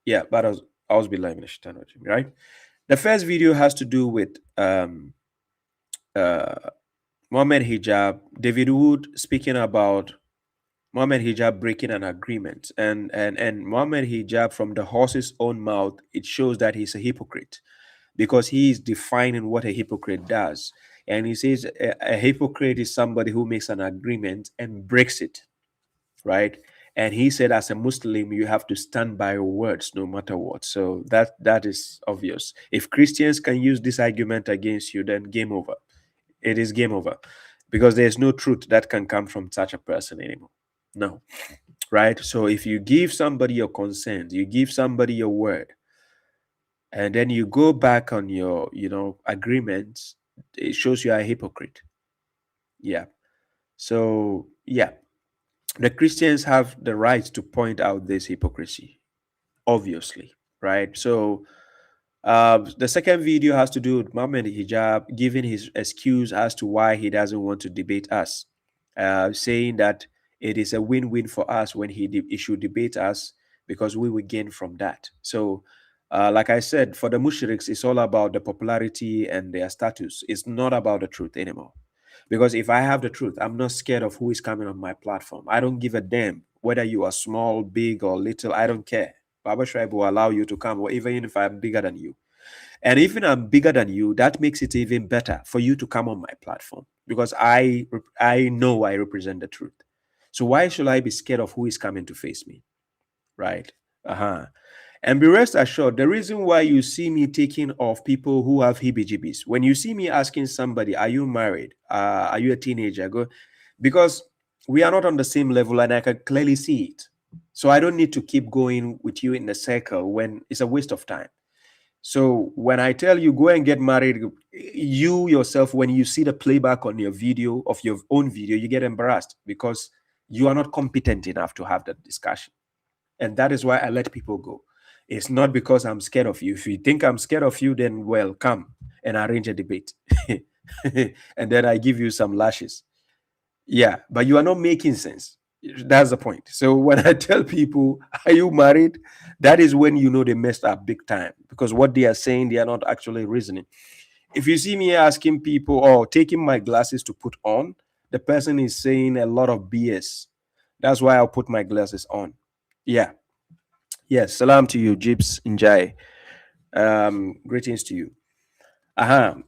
Yeah, but I was believing right? The first video has to do with Mohammed Hijab, David Wood speaking about Mohammed Hijab breaking an agreement, and Mohammed Hijab from the horse's own mouth, it shows that he's a hypocrite because he is defining what a hypocrite does. And he says a hypocrite is somebody who makes an agreement and breaks it, right? And he said, as a Muslim, you have to stand by your words no matter what. So that is obvious. If Christians can use this argument against you, then game over. It is game over because there's no truth that can come from such a person anymore. No, right? So if you give somebody your consent, you give somebody your word, and then you go back on your, agreements, it shows you are a hypocrite. Yeah. So, yeah, the Christians have the right to point out this hypocrisy, obviously, right? So, the second video has to do with Muhammad Hijab giving his excuse as to why he doesn't want to debate us, saying that it is a win-win for us when he should debate us because we will gain from that. So, like I said, for the mushriks, it's all about the popularity and their status. It's not about the truth anymore. Because if I have the truth, I'm not scared of who is coming on my platform. I don't give a damn whether you are small, big, or little. I don't care. Baba Shraib will allow you to come, or even if I'm bigger than you. And even I'm bigger than you, that makes it even better for you to come on my platform because I know I represent the truth. So why should I be scared of who is coming to face me? Right? And be rest assured, the reason why you see me taking off people who have heebie-jeebies, when you see me asking somebody, are you married? Are you a teenager? Because we are not on the same level and I can clearly see it. So I don't need to keep going with you in a circle when it's a waste of time. So when I tell you go and get married, you yourself, when you see the playback on your video of your own video, you get embarrassed because you are not competent enough to have that discussion. And that is why I let people go. It's not because I'm scared of you. If you think I'm scared of you, then well, come and arrange a debate. And then I give you some lashes. Yeah, but you are not making sense. That's the point. So when I tell people, are you married? That is when you know they messed up big time because what they are saying, they are not actually reasoning. If you see me asking people or taking my glasses to put on, the person is saying a lot of BS. That's why I'll put my glasses on. Yeah. Yes. Salam to you, Jibs Njai. Greetings to you.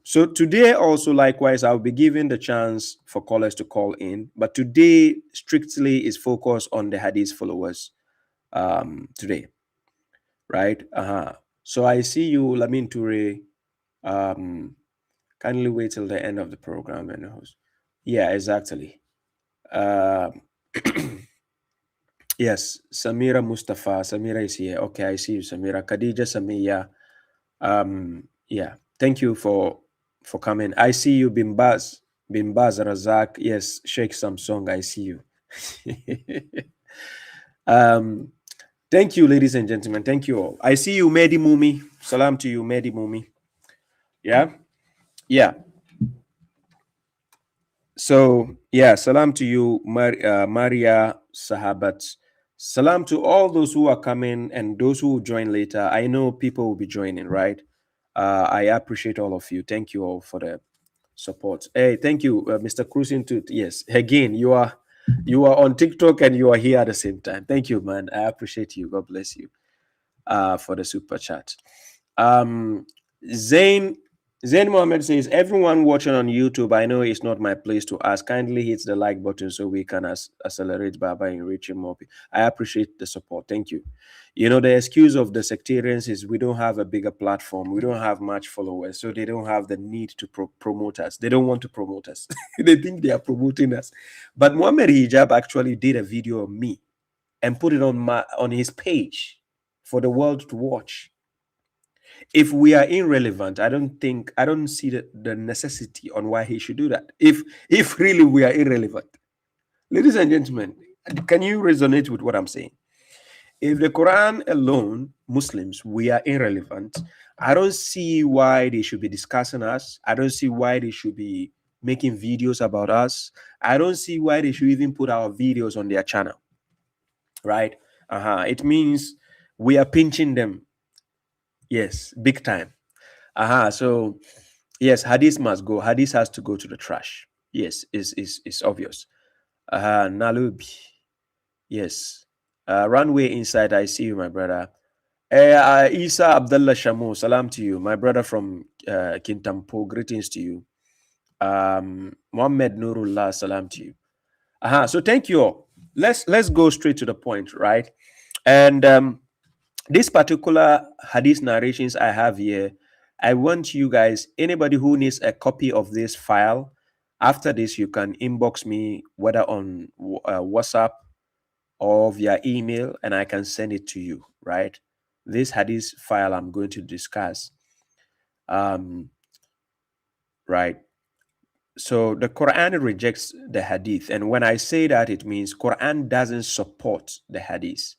So today also likewise, I'll be giving the chance for callers to call in, but today strictly is focused on the Hadith followers today, right? So I see you, Lamin Toure. Kindly wait till the end of the program and host. Yeah, exactly. Yes, Samira Mustafa. Samira is here. Okay, I see you, Samira. Khadija Samiya. Yeah, thank you for coming. I see you, Bimbaz Razak. Yes, Sheikh Samsung, I see you. Thank you, ladies and gentlemen. Thank you all. I see you, Mehdi Mumi. Salam to you, Mehdi Mumi. Yeah, yeah. So yeah, salam to you, Maria Sahabat. Salam to all those who are coming and those who will join later. I know people will be joining, right? I appreciate all of you. Thank you all for the support. Hey, thank you, Mr. Cruising. Yes, again, you are on TikTok and you are here at the same time. Thank you, man. I appreciate you. God bless you. For the super chat. Zain Mohammed says, everyone watching on YouTube, I know it's not my place to ask. Kindly hit the like button so we can accelerate Baba in reaching more people. I appreciate the support. Thank you. The excuse of the sectarians is we don't have a bigger platform. We don't have much followers, so they don't have the need to promote us. They don't want to promote us. They think they are promoting us. But Muhammad Hijab actually did a video of me and put it on his page for the world to watch. If we are irrelevant, I don't see the necessity on why he should do that. If really we are irrelevant, ladies and gentlemen, can you resonate with what I'm saying? If the Quran alone, Muslims, we are irrelevant, I don't see why they should be discussing us. I don't see why they should be making videos about us. I don't see why they should even put our videos on their channel. Right? It means We are pinching them. Yes, big time. So yes, hadith must go. Hadith has to go to the trash. Yes, is obvious. Nalubi. Yes. Runway inside. I see you, my brother. Isa Abdullah Shamu, salam to you, my brother from Kintampo. Greetings to you. Muhammad Nurullah, salam to you. So thank you all. Let's go straight to the point, right? And this particular hadith narrations I have here, I want you guys, anybody who needs a copy of this file, after this, you can inbox me, whether on WhatsApp or via email, and I can send it to you, right? This hadith file I'm going to discuss. Right. So the Quran rejects the hadith. And when I say that, it means Quran doesn't support the hadith.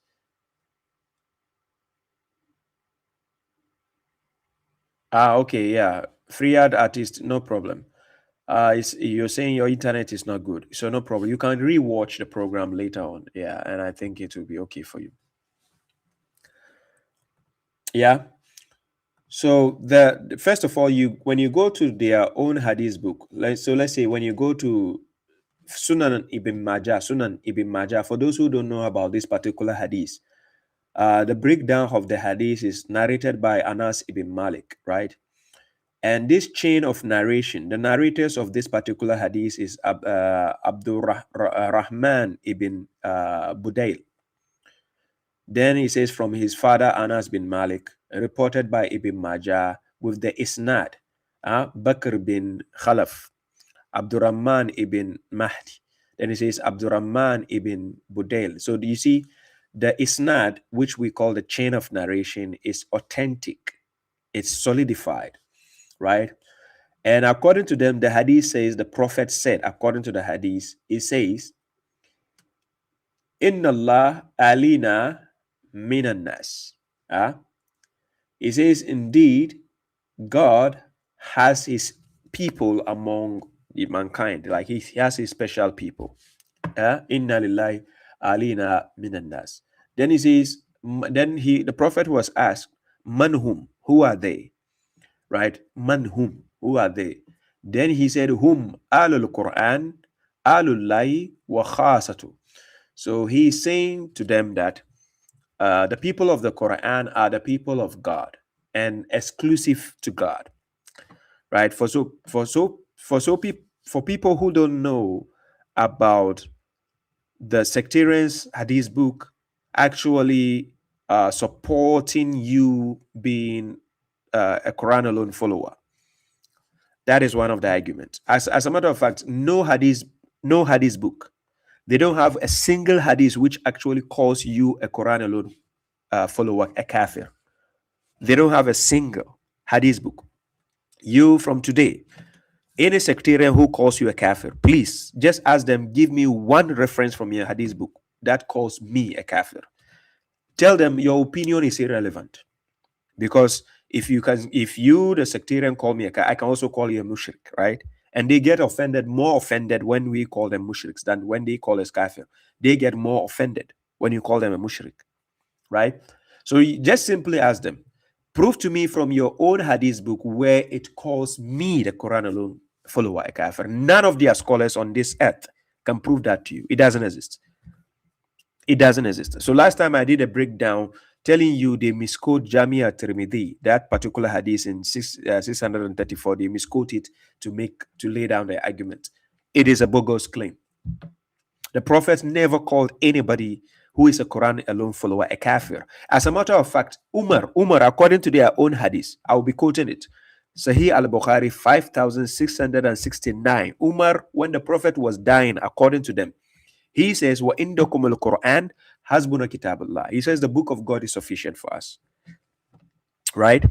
Okay, yeah. Free ad artist, no problem. You're saying your internet is not good, so no problem. You can rewatch the program later on. Yeah, and I think it will be okay for you. Yeah. So the first of all, when you go to their own hadith book, let's say when you go to Sunan Ibn Majah, for those who don't know about this particular hadith, the breakdown of the hadith is narrated by Anas ibn Malik, right? And this chain of narration, the narrators of this particular hadith is Abdul Rahman ibn Budail. Then he says from his father Anas bin Malik, reported by Ibn Majah with the isnad, Bakr bin Khalaf, Abdurrahman ibn Mahdi. Then he says Abdurrahman ibn Budail. So do you see the isnad, which we call the chain of narration, is authentic. It's solidified, right? And according to them, the hadith says, the prophet said, according to the hadith, it says, Inna Allah alina minan nas. It says, indeed, God has his people among the mankind, like he has his special people. Inna lillahi alina minan nas. Then he says, the prophet was asked, manhum, who are they? Right? Manhum, who are they? Then he said, hum alul Quran, alul lahi wa khasatu. So he's saying to them that the people of the Quran are the people of God and exclusive to God, right? For people who don't know about the Sectarians Hadith book, actually supporting you being a Quran alone follower. That is one of the arguments. As a matter of fact, no hadith book. They don't have a single hadith which actually calls you a Quran alone follower, a kafir. They don't have a single hadith book. You from today, any sectarian who calls you a kafir, please just ask them, give me one reference from your hadith book that calls me a kafir. Tell them your opinion is irrelevant. Because if you, the sectarian, call me a kafir, I can also call you a mushrik, right? And they get more offended when we call them mushriks than when they call us kafir. They get more offended when you call them a mushrik, right? So you just simply ask them, prove to me from your own hadith book where it calls me, the Quran alone follower, a kafir. None of their scholars on this earth can prove that to you. It doesn't exist. It doesn't exist. So last time I did a breakdown telling you they misquote Jamia Tirmidhi, that particular hadith in 634. They misquote it to lay down their argument. It is a bogus claim. The Prophet never called anybody who is a Quran alone follower a kafir. As a matter of fact, Umar, according to their own hadith, I will be quoting it. Sahih al Bukhari 5669. Umar, when the Prophet was dying, according to them, he says, "Wa indakum al Quran hasbuna kitabullah." He says the book of God is sufficient for us. Right?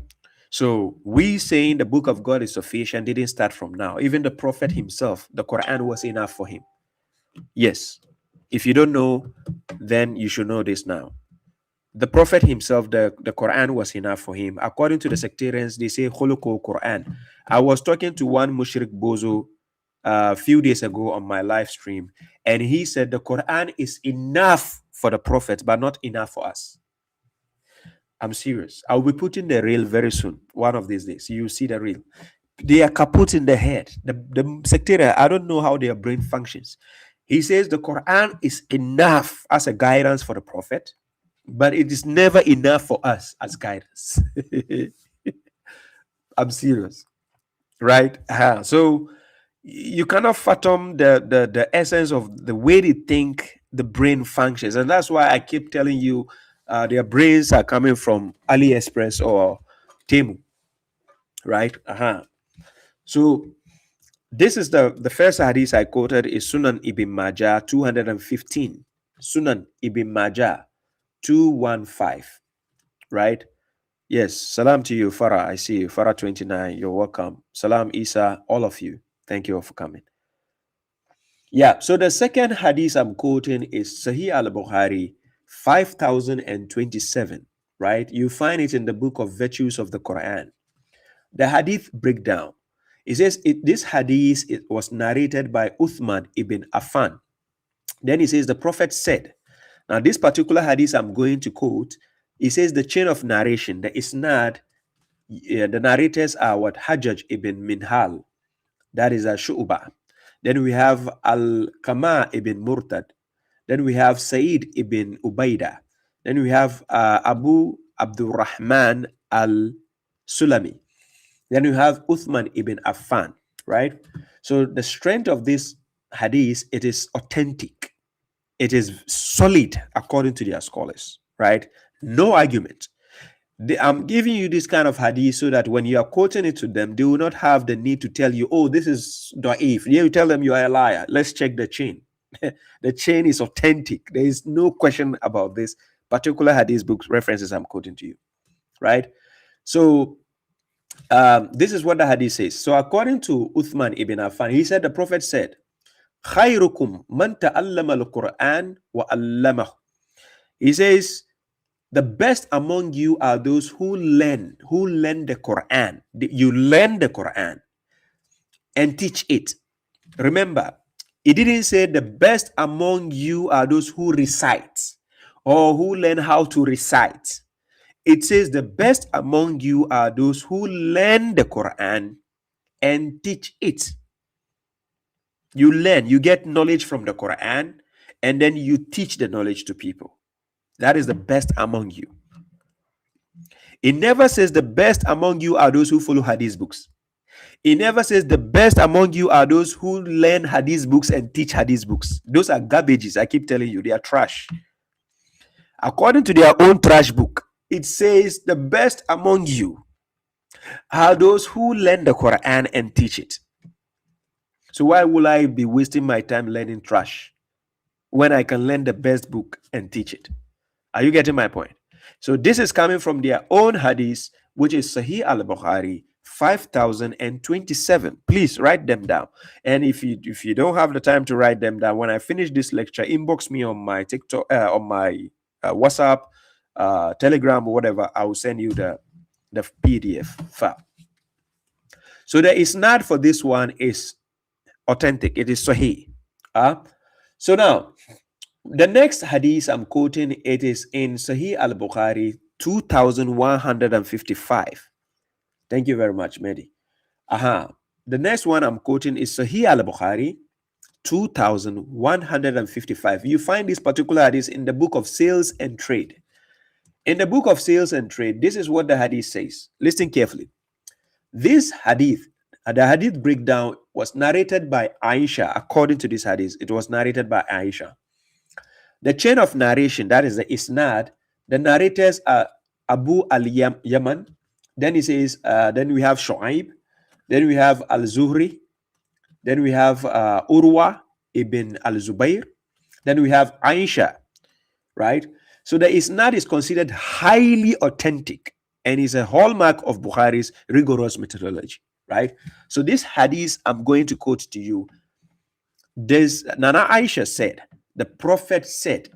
So we saying the book of God is sufficient didn't start from now. Even the Prophet himself, the Quran was enough for him. Yes. If you don't know, then you should know this now. The Prophet himself, the Quran was enough for him. According to the sectarians, they say khuluqul Quran. I was talking to one mushrik bozo a few days ago on my live stream, and he said the Quran is enough for the Prophet, but not enough for us. I'm serious. I'll be putting the reel very soon. One of these days, you see the reel. They are kaput in the head. The sectarian, I don't know how their brain functions. He says the Quran is enough as a guidance for the prophet, but it is never enough for us as guidance. I'm serious, right? So you cannot fathom the essence of the way they think the brain functions, and that's why I keep telling you their brains are coming from AliExpress or Temu, right? So this is the first hadith I quoted is Sunan Ibn Majah 215. Sunan Ibn Majah 215, right? Yes, salam to you, Farah. I see you, Farah 29. You're welcome. Salam, Isa, all of you. Thank you all for coming. Yeah, so the second hadith I'm quoting is Sahih al Bukhari 5027, right? You find it in the book of Virtues of the Quran. The hadith breakdown. It says this hadith was narrated by Uthman ibn Affan. Then he says the Prophet said. Now, this particular hadith I'm going to quote, it says the chain of narration, the isnad, the narrators are what? Hajjaj ibn Minhal, that is a Shu'bah. Then we have Al-Kama ibn Murtad. Then we have Sa'id ibn Ubaidah. Then we have Abu Abdurrahman al-Sulami. Then you have Uthman ibn Affan, right? So the strength of this hadith, it is authentic. It is solid according to their scholars, right? No argument. I'm giving you this kind of hadith so that when you are quoting it to them, they will not have the need to tell you, oh, this is da'if. Yeah, you tell them you are a liar. Let's check the chain. The chain is authentic. There is no question about this particular hadith book references I'm quoting to you, right? So this is what the hadith says. So according to Uthman ibn Affan, he said, the Prophet said, خيركم من تعلم القرآن وعلمه. He says, the best among you are those who learn the Quran. You learn the Quran and teach it. Remember, it didn't say the best among you are those who recite or who learn how to recite. It says the best among you are those who learn the Quran and teach it. You learn, you get knowledge from the Quran, and then you teach the knowledge to people. That is the best among you. It never says the best among you are those who follow hadith books. It never says the best among you are those who learn hadith books and teach hadith books. Those are garbages. I keep telling you, they are trash. According to their own trash book, it says the best among you are those who learn the Quran and teach it. So why will I be wasting my time learning trash when I can learn the best book and teach it? Are you getting my point? So this is coming from their own hadith, which is Sahih al Bukhari 5027. Please write them down. And if you don't have the time to write them down, when I finish this lecture, inbox me on my TikTok, on my WhatsApp, Telegram, or whatever. I will send you the PDF file. So the isnad for this one is authentic. It is Sahih. So now, the next hadith I'm quoting, it is in Sahih al Bukhari 2155. Thank you very much, Mehdi. The next one I'm quoting is Sahih al Bukhari 2155. You find this particular hadith in the book of Sales and Trade. In the book of Sales and Trade, this is what the hadith says. Listen carefully. This hadith, the hadith breakdown was narrated by Aisha. According to this hadith, it was narrated by Aisha. The chain of narration, that is the isnad, the narrators are Abu al-Yaman. Then he says, then we have Shu'aib. Then we have al-Zuhri. Then we have Urwa ibn al-Zubayr. Then we have Aisha, right? So the isnad is considered highly authentic and is a hallmark of Bukhari's rigorous methodology, right? So this hadith I'm going to quote to you. Nana Aisha said, the Prophet said,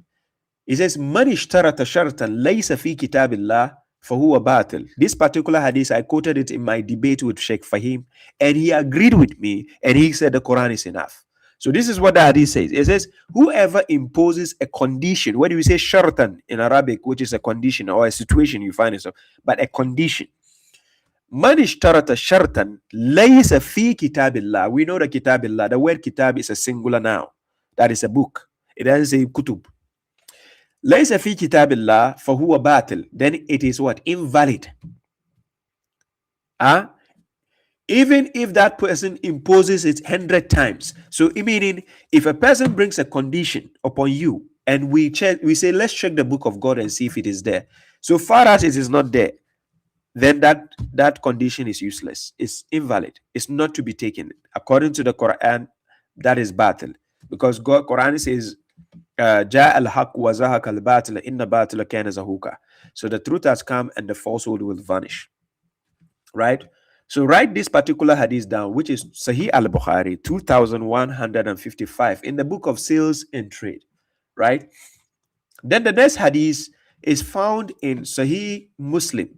he says, Man ishtarata shartan laysa fi kitabillah fahuwa batil. This particular hadith, I quoted it in my debate with Sheikh Fahim, and he agreed with me, and he said the Quran is enough. So this is what the hadith says. It says, whoever imposes a condition, what do we say shartan in Arabic, which is a condition or a situation you find yourself, but a condition. Man ishtarata shartan laysa fi kitabillah. We know the kitabillah. The word kitab is a singular noun. That is a book. It doesn't say kutub. Laysa fi kitabillah fahuwa batil. Then it is what? Invalid. Even if that person imposes it 100 times. So meaning, if a person brings a condition upon you and we say, let's check the book of God and see if it is there. So far as it is not there, then that condition is useless. It's invalid. It's not to be taken. According to the Quran, that is batil. Because Quran says, Ja al-haq wa zahaq al-batil inna batila kana zahuka. So the truth has come and the falsehood will vanish. Right? So write this particular hadith down, which is Sahih al Bukhari 2155 in the book of sales and trade. Right? Then the next hadith is found in Sahih Muslim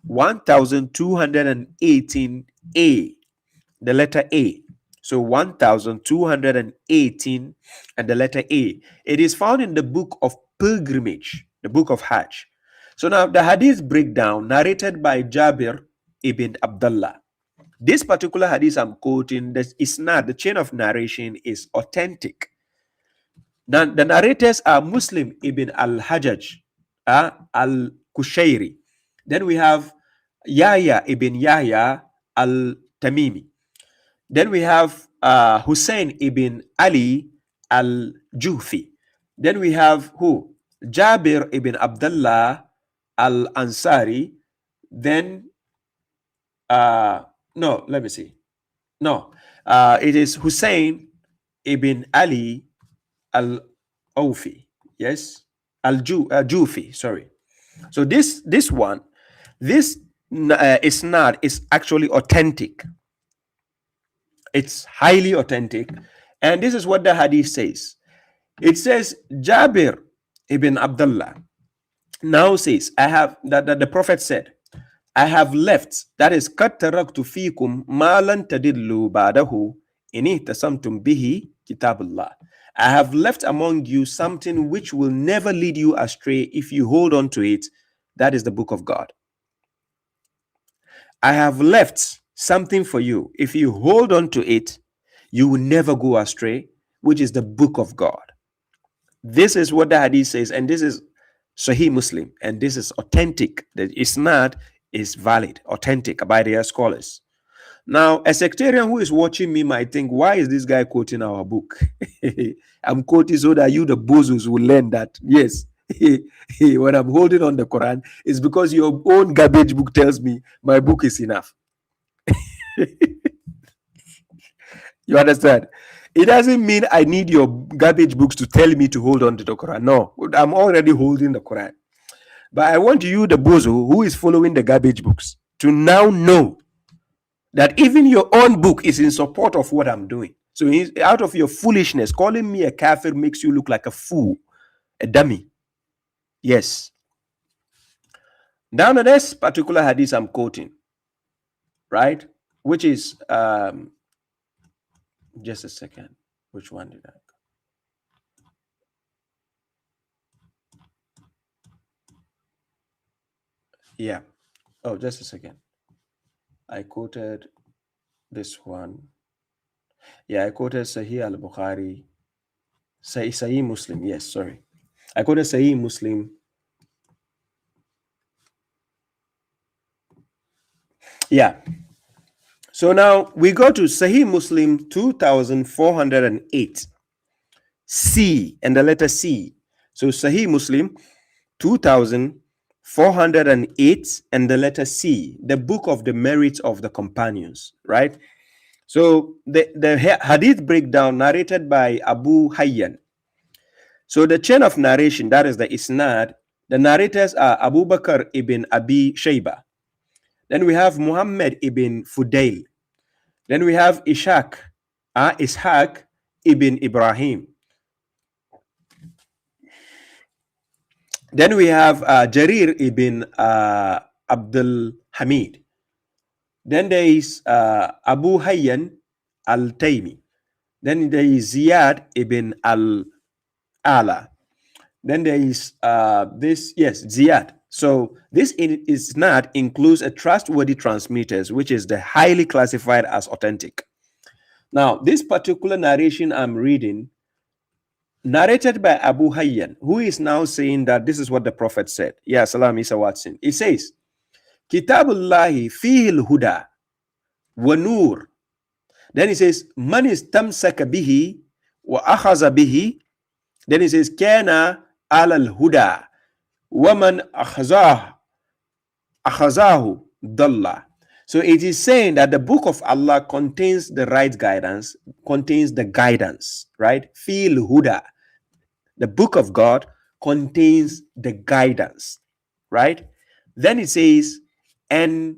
1218a, the letter A. So 1218 and the letter A. It is found in the book of pilgrimage, the book of Hajj. So now the hadith breakdown narrated by Jabir ibn Abdullah. This particular hadith I'm quoting, the isnad, the chain of narration is authentic. Now the narrators are Muslim ibn al-Hajjaj, al-Kushairi. Then we have Yahya ibn Yahya al-Tamimi. Then we have Hussein ibn Ali al-Jufi. Then we have who? Jabir ibn Abdullah al-Ansari. Then, no, let me see. No, it is Hussein ibn Ali al-Awfi. Yes, al-Jufi, sorry. So this one, this isnad is actually authentic. It's highly authentic. And this is what the hadith says. It says, Jabir ibn Abdullah now says, the Prophet said, I have left, that is, قَدْ تَرَكْتُ فِيكُمْ مَا لَن تَدِلُّوا بَعْدَهُ إِنِ اهْتَصَمْتُمْ بِهِ كِتَابُ اللَّهِ. I have left among you something which will never lead you astray if you hold on to it. That is the book of God. I have left something for you. If you hold on to it, you will never go astray, which is the book of God. This is what the hadith says, and this is Sahih Muslim, and this is authentic. The isnad is valid, authentic by their scholars. Now, a sectarian who is watching me might think, why is this guy quoting our book? I'm quoting so that you, the bozos, will learn that, yes, when I'm holding on the Quran, it's because your own garbage book tells me my book is enough. You understand? It doesn't mean I need your garbage books to tell me to hold on to the Quran. No, I'm already holding the Quran. But I want you, the bozo, who is following the garbage books, to now know that even your own book is in support of what I'm doing. So out of your foolishness, calling me a kafir makes you look like a fool, a dummy. Yes. Now the next particular hadith I'm quoting, right? Which is, just a second. Which one did I go? Yeah. Oh, just a second. I quoted this one. Yeah, I quoted Sahih al Bukhari. Sahih Muslim. Yes, sorry. I quoted Sahih Muslim. Yeah. So now we go to Sahih Muslim 2408. C and the letter C. So Sahih Muslim 2408 and the letter C, the book of the merits of the companions, right? So the hadith breakdown narrated by Abu Hayyan. So the chain of narration, that is the isnad, the narrators are Abu Bakr ibn Abi Shayba. Then we have Muhammad ibn Fudail. Then we have Ishaq ibn Ibrahim. Then we have Jarir ibn Abdul Hamid. Then there is Abu Hayyan al-Taymi. Then there is Ziyad ibn al-Ala. Then there is Ziyad. So this is not includes a trustworthy transmitters, which is the highly classified as authentic. Now, this particular narration I'm reading, narrated by Abu Hayyan, who is now saying that this is what the Prophet said. Yeah, Salam Isa Watson. It says, Kitabullahi fihi al-huda wa nur. Then he says, Man istamsaka bihi wa akhaza bihi. Then he says, Kana ala al-huda wa man akhazahu dalla. So it is saying that the book of Allah contains the right guidance, contains the guidance, right? Fil huda. The book of God contains the guidance, right? Then it says, and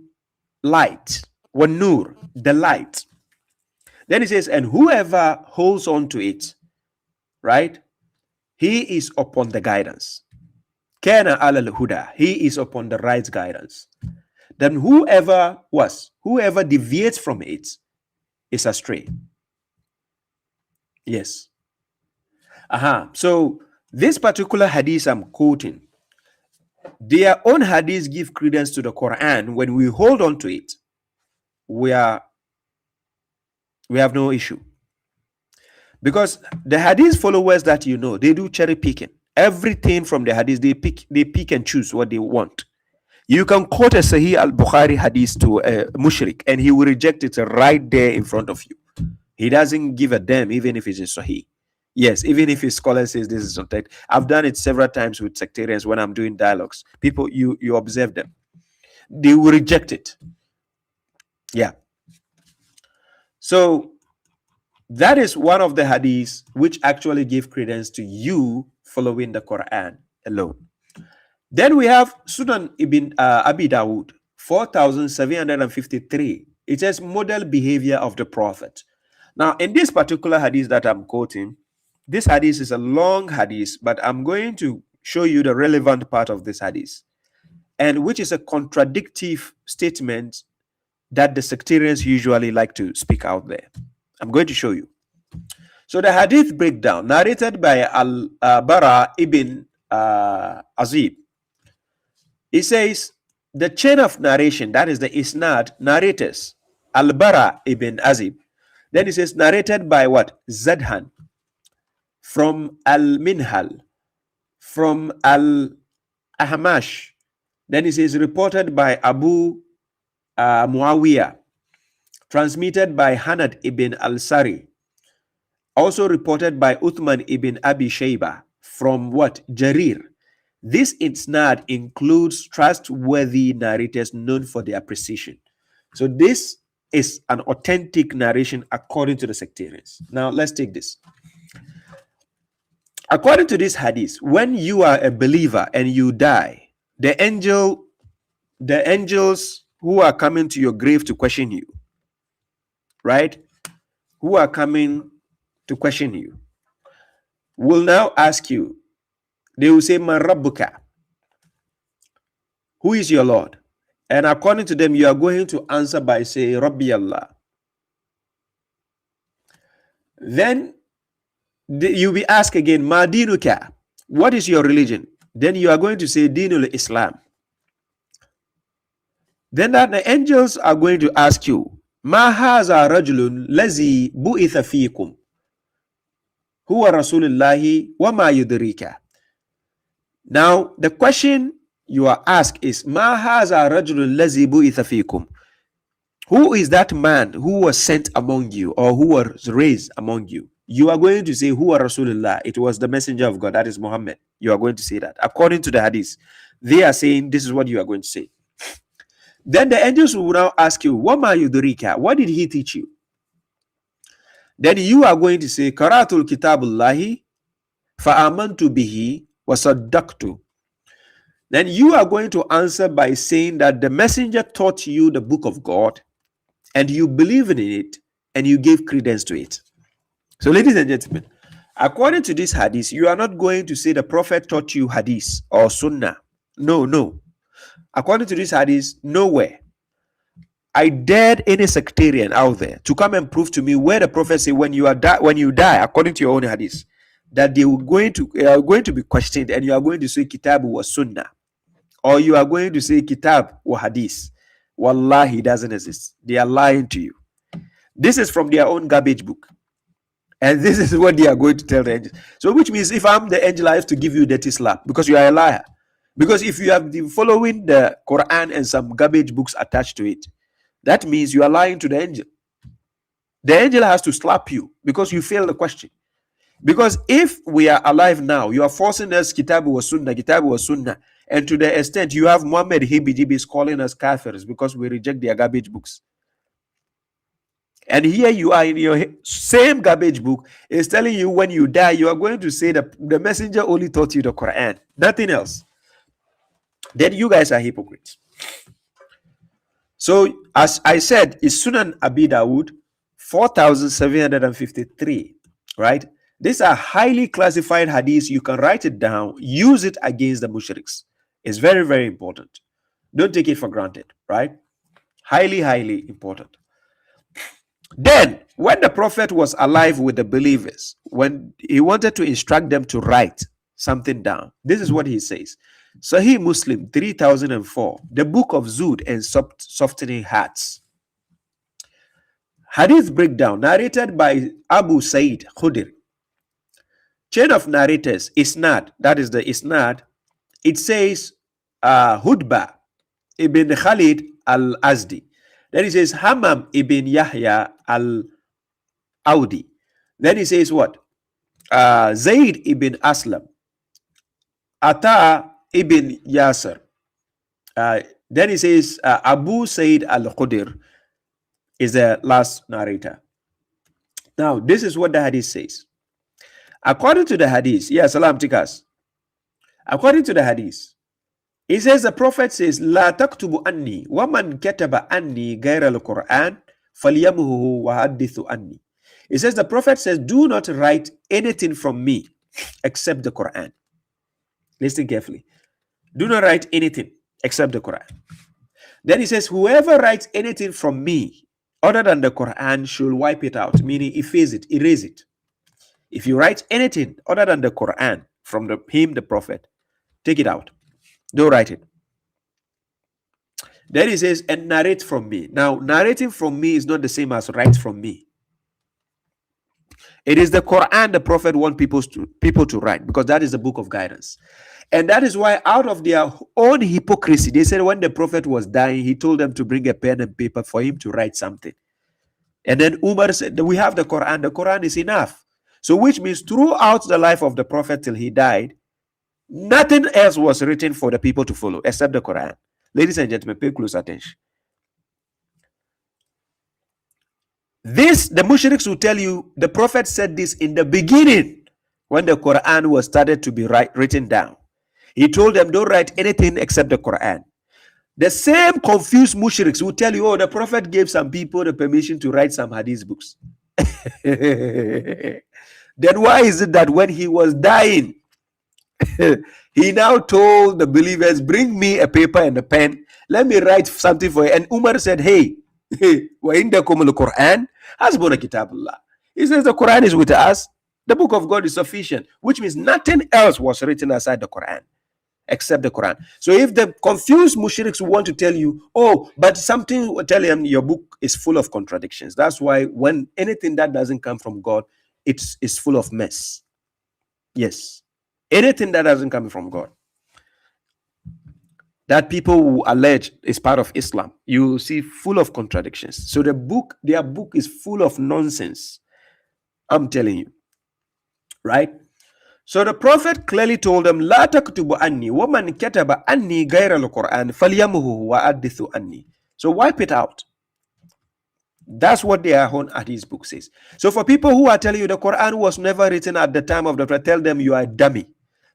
light, wa nur, the light. Then it says, and whoever holds on to it, right? He is upon the guidance. Kana ala al-huda. He is upon the right guidance. Then whoever deviates from it is astray. Yes. So this particular hadith I'm quoting, their own hadiths give credence to the Quran. When we hold on to it, we have no issue. Because the hadith followers that they do cherry picking. Everything from the hadith, they pick and choose what they want. You can quote a Sahih al Bukhari hadith to a mushrik and he will reject it right there in front of you. He doesn't give a damn even if it's a Sahih. Yes, even if his scholar says this is authentic. I've done it several times with sectarians when I'm doing dialogues. People, you observe them. They will reject it. Yeah. So that is one of the hadiths which actually give credence to you following the Quran alone. Then we have Sunan ibn Abi Dawud, 4753. It says model behavior of the Prophet. Now, in this particular hadith that I'm quoting, this hadith is a long hadith, but I'm going to show you the relevant part of this hadith, and which is a contradictive statement that the sectarians usually like to speak out there. I'm going to show you. So the hadith breakdown, narrated by Al-Bara ibn Azib. It says, the chain of narration, that is the isnad, narrators, Al-Bara ibn Azib. Then it says, narrated by what? Zadhan, from Al-Minhal, from Al-Ahmash. Then it says, reported by Abu Muawiyah, transmitted by Hanad ibn al-Sari, also reported by Uthman ibn Abi Shayba, from what? Jarir. This isnad includes trustworthy narrators known for their precision. So this is an authentic narration according to the sectarians. Now let's take this. According to this hadith, when you are a believer and you die, the angels who are coming to your grave to question you, right? Who are coming to question you, will now ask you, they will say, Man Rabbuka, who is your Lord? And according to them, you are going to answer by saying, Rabbi Allah. Then you'll be asked again, Ma dinuka, what is your religion? Then you are going to say, Dinul Islam. Then the angels are going to ask you, Ma haza rajulun lazi bu'itha fiikum, huwa Rasulullahi wa ma yudrika. Now, the question you are asked is, Ma haza rajulun lazi bu'itha fiikum. Who is that man who was sent among you or who was raised among you? You are going to say, Huwa Rasulullah. It was the messenger of God. That is Muhammad. You are going to say that. According to the hadith, they are saying this is what you are going to say. Then the angels will now ask you, Wama yudrika? What did he teach you? Then you are going to say, Qaratul kitabullahi fa'amantu bihi wa saddaqtu. Then you are going to answer by saying that the messenger taught you the book of God and you believe in it and you gave credence to it. So, ladies and gentlemen, according to this hadith, you are not going to say the prophet taught you hadith or sunnah. No. According to this hadith, nowhere. I dared any sectarian out there to come and prove to me where the prophet say when you die, according to your own hadith, that they are going to be questioned, and you are going to say kitab wa sunnah, or you are going to say kitab wa hadith. Wallahi, doesn't exist. They are lying to you. This is from their own garbage book. And this is what they are going to tell the angels. So which means if I'm the angel, I have to give you a dirty slap because you are a liar. Because if you have been following the Quran and some garbage books attached to it, that means you are lying to the angel. The angel has to slap you because you failed the question. Because if we are alive now, you are forcing us kitab wa sunnah, and to the extent you have Muhammad Hibijibis calling us kafirs because we reject their garbage books. And here you are in your same garbage book is telling you when you die, you are going to say that the messenger only taught you the Quran, nothing else. Then you guys are hypocrites. So as I said, is Sunan Abi Dawud 4753, right? These are highly classified hadiths. You can write it down, use it against the mushriks. It's very, very important. Don't take it for granted, right? Highly, highly important. Then, when the prophet was alive with the believers, when he wanted to instruct them to write something down, this is what he says. Sahih Muslim 3004, the book of Zud and softening hearts. Hadith breakdown narrated by Abu Sa'id Khudri. Chain of narrators, Isnad, that is the Isnad. It says Hudba ibn Khalid al-Azdi. Then he says Hammam ibn Yahya al-Audi. Then he says what? Zayd ibn Aslam. Ata ibn Yasser. Then he says Abu Sa'id al-Khudr is the last narrator. Now, this is what the hadith says. According to the hadith, salam tikas. According to the hadith, it says the prophet says, La taktubu anni, wa man kataba anni ghayra al-Quran, falyamuhu wa hadithu anni. It says the prophet says, do not write anything from me except the Quran. Listen carefully. Do not write anything except the Quran. Then he says, whoever writes anything from me other than the Quran should wipe it out, meaning efface it, erase it. If you write anything other than the Quran from the prophet, take it out. Don't write it. Then he says, and narrate from me. Now, narrating from me is not the same as write from me. It is the Quran the prophet wants people to write, because that is the book of guidance. And that is why, out of their own hypocrisy, they said when the prophet was dying, he told them to bring a pen and paper for him to write something. And then Umar said, we have the Quran is enough. So which means throughout the life of the prophet till he died, nothing else was written for the people to follow except the Quran. Ladies and gentlemen, pay close attention. The mushriks will tell you the prophet said this in the beginning when the Quran was started to be written down. He told them, don't write anything except the Quran. The same confused mushriks will tell you, oh, the prophet gave some people the permission to write some hadith books. Then why is it that when he was dying, he now told the believers, bring me a paper and a pen, let me write something for you. And Umar said, hey, wa indakum al-Quran hasbuna kitabullah. He says the Quran is with us, the book of God is sufficient, which means nothing else was written aside the Quran except the Quran. So if the confused mushriks want to tell you, oh, but something will tell them your book is full of contradictions. That's why when anything that doesn't come from God, it's full of mess. Yes. Anything that doesn't come from God, that people who allege is part of Islam, you see full of contradictions. So their book is full of nonsense. I'm telling you. Right? So the prophet clearly told them, La taktubu anni, wa man kataba anni ghayra al-Quran, falyamuhu wa hadithu anni. So wipe it out. That's what their own hadith book says. So for people who are telling you the Quran was never written at the time of the prophet, tell them you are a dummy.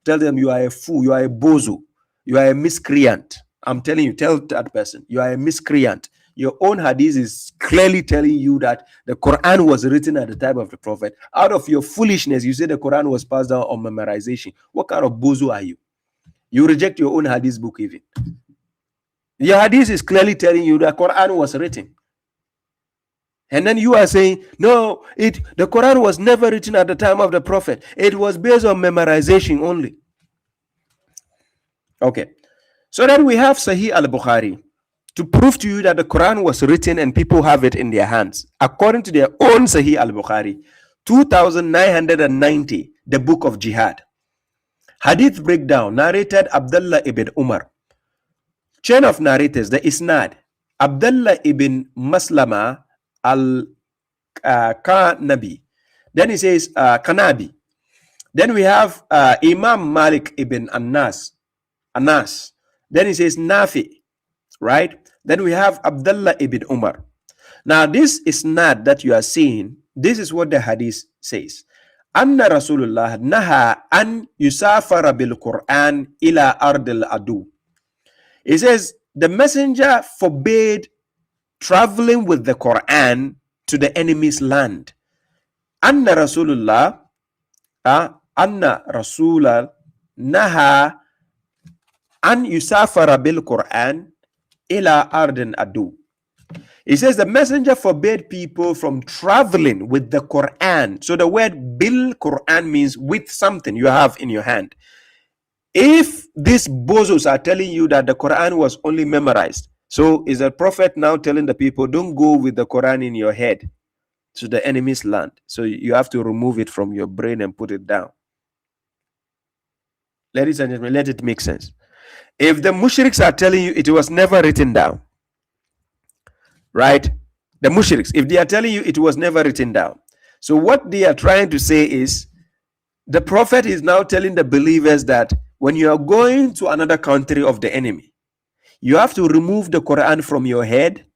Tell them you are a fool, you are a bozo, you are a miscreant. I'm telling you, tell that person, you are a miscreant. Your own hadith is clearly telling you that the Quran was written at the time of the prophet. Out of your foolishness, you say the Quran was passed down on memorization. What kind of bozo are you? You reject your own hadith book even. Your hadith is clearly telling you that Quran was written. And then you are saying, no, the Quran was never written at the time of the Prophet. It was based on memorization only. Okay. So then we have Sahih al Bukhari to prove to you that the Quran was written and people have it in their hands. According to their own Sahih al Bukhari, 2990, the book of Jihad. Hadith breakdown, narrated Abdullah ibn Umar. Chain of narrators, the Isnad, Abdullah ibn Maslama al-Kanabi. Then he says Kanabi. Then we have Imam Malik ibn Anas. Then he says Nafi, right? Then we have Abdullah ibn Umar. Now this Isnad that you are seeing, this is what the Hadith says. Anna Rasulullah naha an yusafara bil Quran ila ardil adu. It says the messenger forbade traveling with the Quran to the enemy's land. Anna Rasulullah naha an yusafara bil Quran ila ardin adu. It says the messenger forbade people from traveling with the Quran. So the word bil Quran means with something you have in your hand. If these bozos are telling you that the Quran was only memorized, so is the Prophet now telling the people, don't go with the Quran in your head to the enemy's land? So you have to remove it from your brain and put it down. Ladies and gentlemen, let it make sense. If the mushriks are telling you it was never written down, right? The mushriks, if they are telling you it was never written down, so what they are trying to say is the Prophet is now telling the believers that when you are going to another country of the enemy, you have to remove the Quran from your head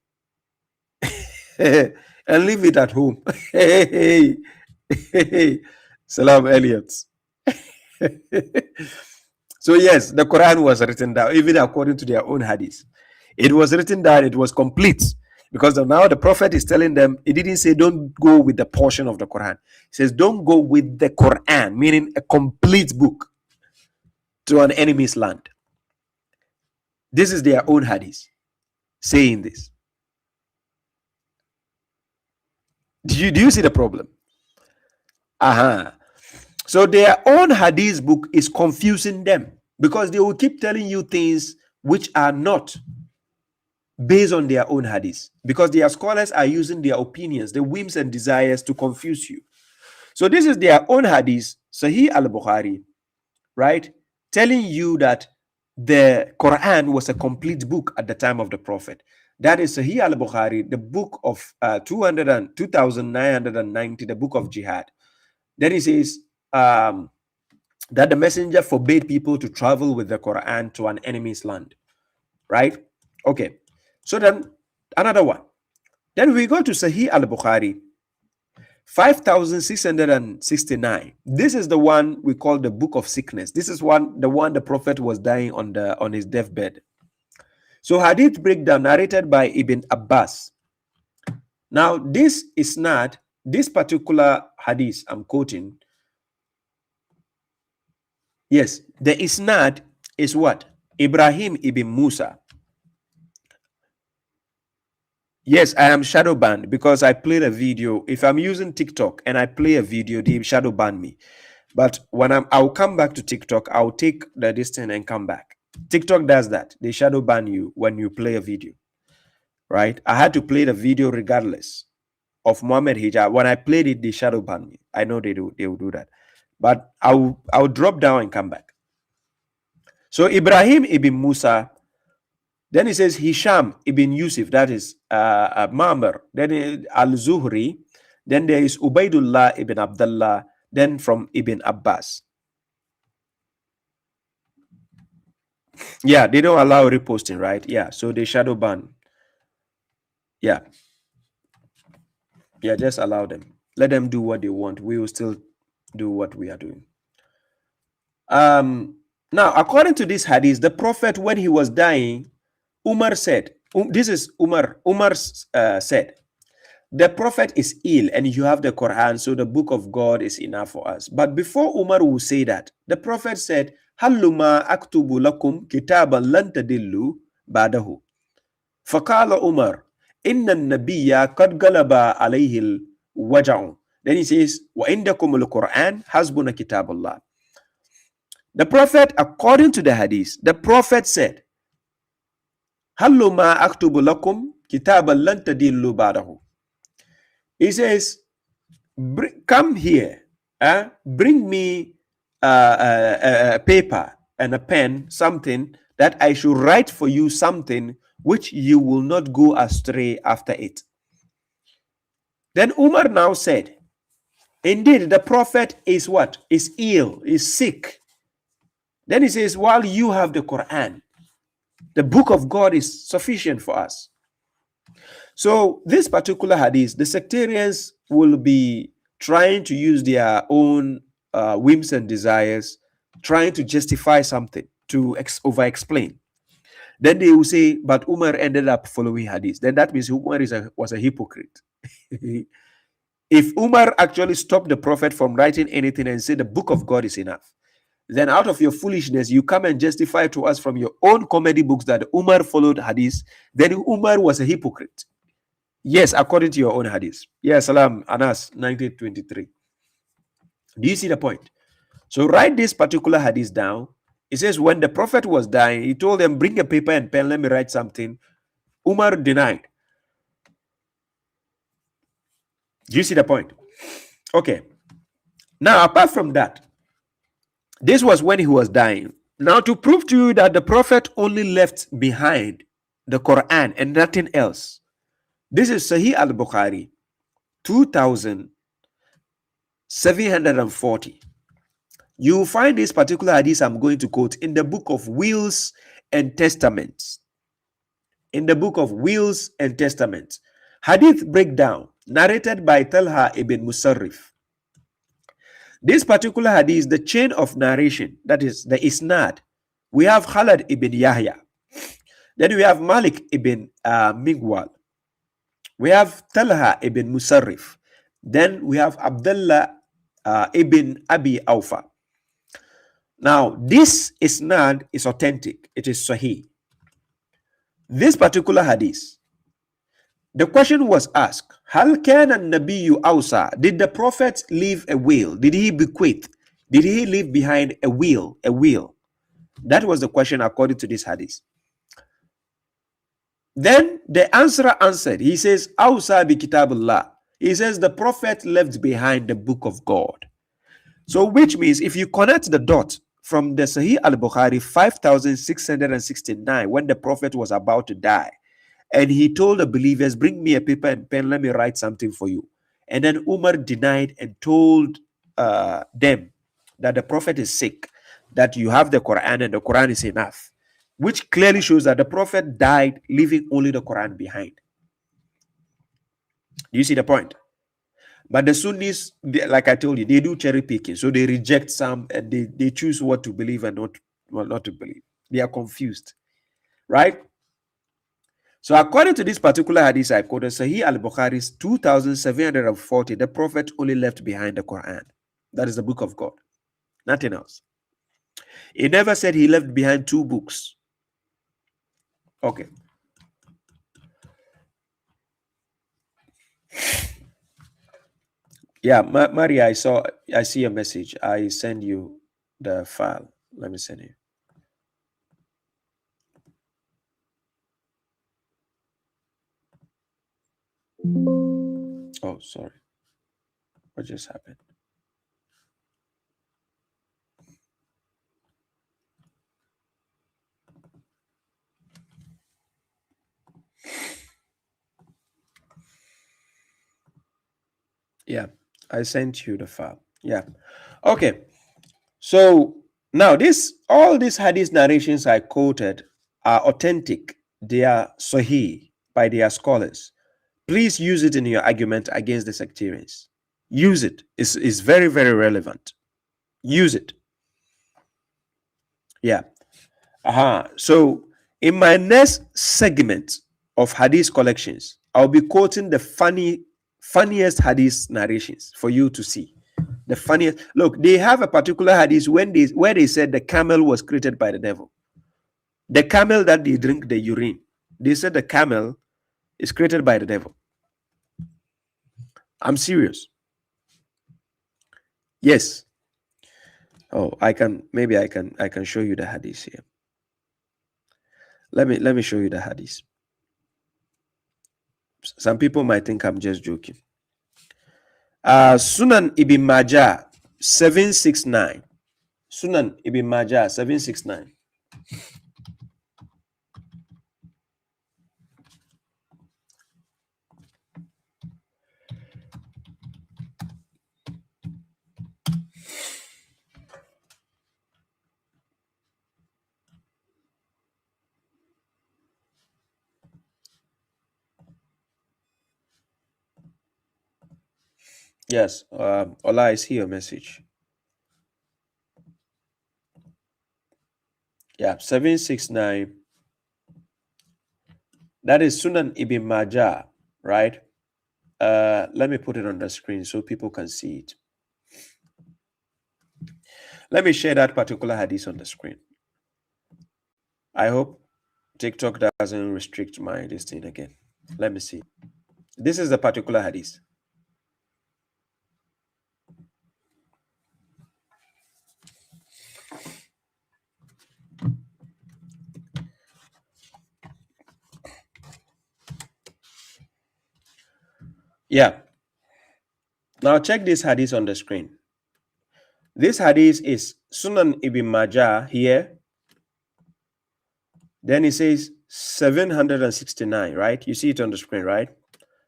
and leave it at home. Salam, Elliot. So yes, the Quran was written down, even according to their own hadith. It was written down, it was complete. Because now the Prophet is telling them, he didn't say don't go with the portion of the Quran. He says don't go with the Quran, meaning a complete book, to an enemy's land. This is their own hadith saying this. Do you see the problem? So their own hadith book is confusing them because they will keep telling you things which are not based on their own hadith, because their scholars are using their opinions, their whims and desires to confuse you. So this is their own hadith, Sahih al Bukhari, right, telling you that the Quran was a complete book at the time of the Prophet. That is Sahih al Bukhari, the book of 2990, the book of Jihad. Then he says that the messenger forbade people to travel with the Quran to an enemy's land, right? Okay. So then another one. Then we go to Sahih al Bukhari, 5669. This is the one we call the book of sickness. This is the one the Prophet was dying on his deathbed. So hadith breakdown narrated by Ibn Abbas. Now this is not this particular hadith I'm quoting. Yes, the isnad is what? Ibrahim ibn Musa. Yes, I am shadow banned because I played a video. If I'm using TikTok and I play a video, they shadow ban me. But when I'll come back to TikTok, I'll take the distance and come back. TikTok does that. They shadow ban you when you play a video, right? I had to play the video regardless of Muhammad Hijab. When I played it, they shadow ban me. I know they will do that. But I'll drop down and come back. So Ibrahim ibn Musa. Then he says Hisham ibn Yusuf, that is Ma'mar. Then Al-Zuhri. Then there is Ubaidullah ibn Abdullah. Then from Ibn Abbas. Yeah, they don't allow reposting, right? Yeah, so they shadow ban. Yeah. Yeah, just allow them. Let them do what they want. We will still do what we are doing. Now, according to this hadith, the Prophet, when he was dying, Umar said, this is Umar. Umar said, the Prophet is ill and you have the Quran, so the book of God is enough for us. But before Umar will say that, the Prophet said, Halluma aktubu lakum kitaban lan tadillu ba'dahu. فقال عمر إن النبي قد غلب عليه الوجع. Then he says وعندكم القرآن حسبنا كتاب الله. The Prophet, according to the Hadith, the Prophet said, هل ما أكتب لكم كتابا لن تضلوا بعده. He says, come here, bring me a paper and a pen, something that I should write for you something which you will not go astray after it. Then Umar now said, indeed, the Prophet is what? Is ill, is sick. Then he says, while you have the Quran, the book of God is sufficient for us. So this particular hadith, the sectarians will be trying to use their own whims and desires, trying to justify something, to over-explain. Then they will say, but Umar ended up following hadith. Then that means Umar was a hypocrite. If Umar actually stopped the Prophet from writing anything and said the book of God is enough, then out of your foolishness, you come and justify to us from your own comedy books that Umar followed hadith, then Umar was a hypocrite. Yes, according to your own hadith. Yes, Salam, Anas, 1923. Do you see the point? So write this particular hadith down. It says, when the Prophet was dying, he told them, bring a paper and pen, let me write something. Umar denied. Do you see the point? Okay. Now, apart from that, this was when he was dying. Now, to prove to you that the Prophet only left behind the Quran and nothing else, this is Sahih al Bukhari, 2740. You find this particular hadith I'm going to quote in the book of Wills and Testaments. In the book of Wills and Testaments. Hadith breakdown, narrated by Talha ibn Musarrif. This particular hadith, the chain of narration, that is the isnad, we have Khalad ibn Yahya. Then we have Malik ibn Migwal. We have Talha ibn Musarrif. Then we have Abdullah ibn Abi Awfa. Now, this isnad is authentic. It is Sahih. This particular hadith, the question was asked, Hal kana an-nabiyyu awsa? Did the Prophet leave a will? Did he bequeath? Did he leave behind a will? A will. That was the question according to this hadith. Then the answerer answered. He says, Awsa bi kitabullah. He says the Prophet left behind the book of God. So which means if you connect the dot from the Sahih al Bukhari 5669, when the Prophet was about to die, and he told the believers, bring me a paper and pen, let me write something for you. And then Umar denied and told them that the Prophet is sick, that you have the Quran and the Quran is enough, which clearly shows that the Prophet died leaving only the Quran behind. Do you see the point? But the Sunnis, like I told you, they do cherry picking. So they reject some and they choose what to believe and not to believe. They are confused, right? So according to this particular hadith I quoted, Sahih al Bukhari's 2740, the Prophet only left behind the Quran. That is the book of God. Nothing else. He never said he left behind two books. Okay. Yeah, Maria, I see a message. I send you the file. Let me send you. Oh, sorry. What just happened? Yeah, I sent you the file. Yeah. Okay. So now all these hadith narrations I quoted are authentic. They are sahih by their scholars. Please use it in your argument against the sectarians. Use it. It's very, very relevant. Use it. Yeah. So in my next segment of hadith collections, I'll be quoting the funniest hadith narrations for you to see. The funniest. Look, they have a particular hadith where they said the camel was created by the devil. The camel that they drink the urine. They said the camel is created by the devil. I'm serious. Yes. Oh, I can show you the hadith here. Let me show you the hadith. Some people might think I'm just joking. Sunan Ibn Majah 769. Sunan Ibn Majah 769. Yes, Ola, I see your message. Yeah, 769. That is Sunan Ibn Majah, right? Let me put it on the screen so people can see it. Let me share that particular hadith on the screen. I hope TikTok doesn't restrict my this thing again. Let me see. This is the particular hadith. Yeah. Now check this hadith on the screen. This hadith is Sunan Ibn Majah here. Then it says 769, right? You see it on the screen, right?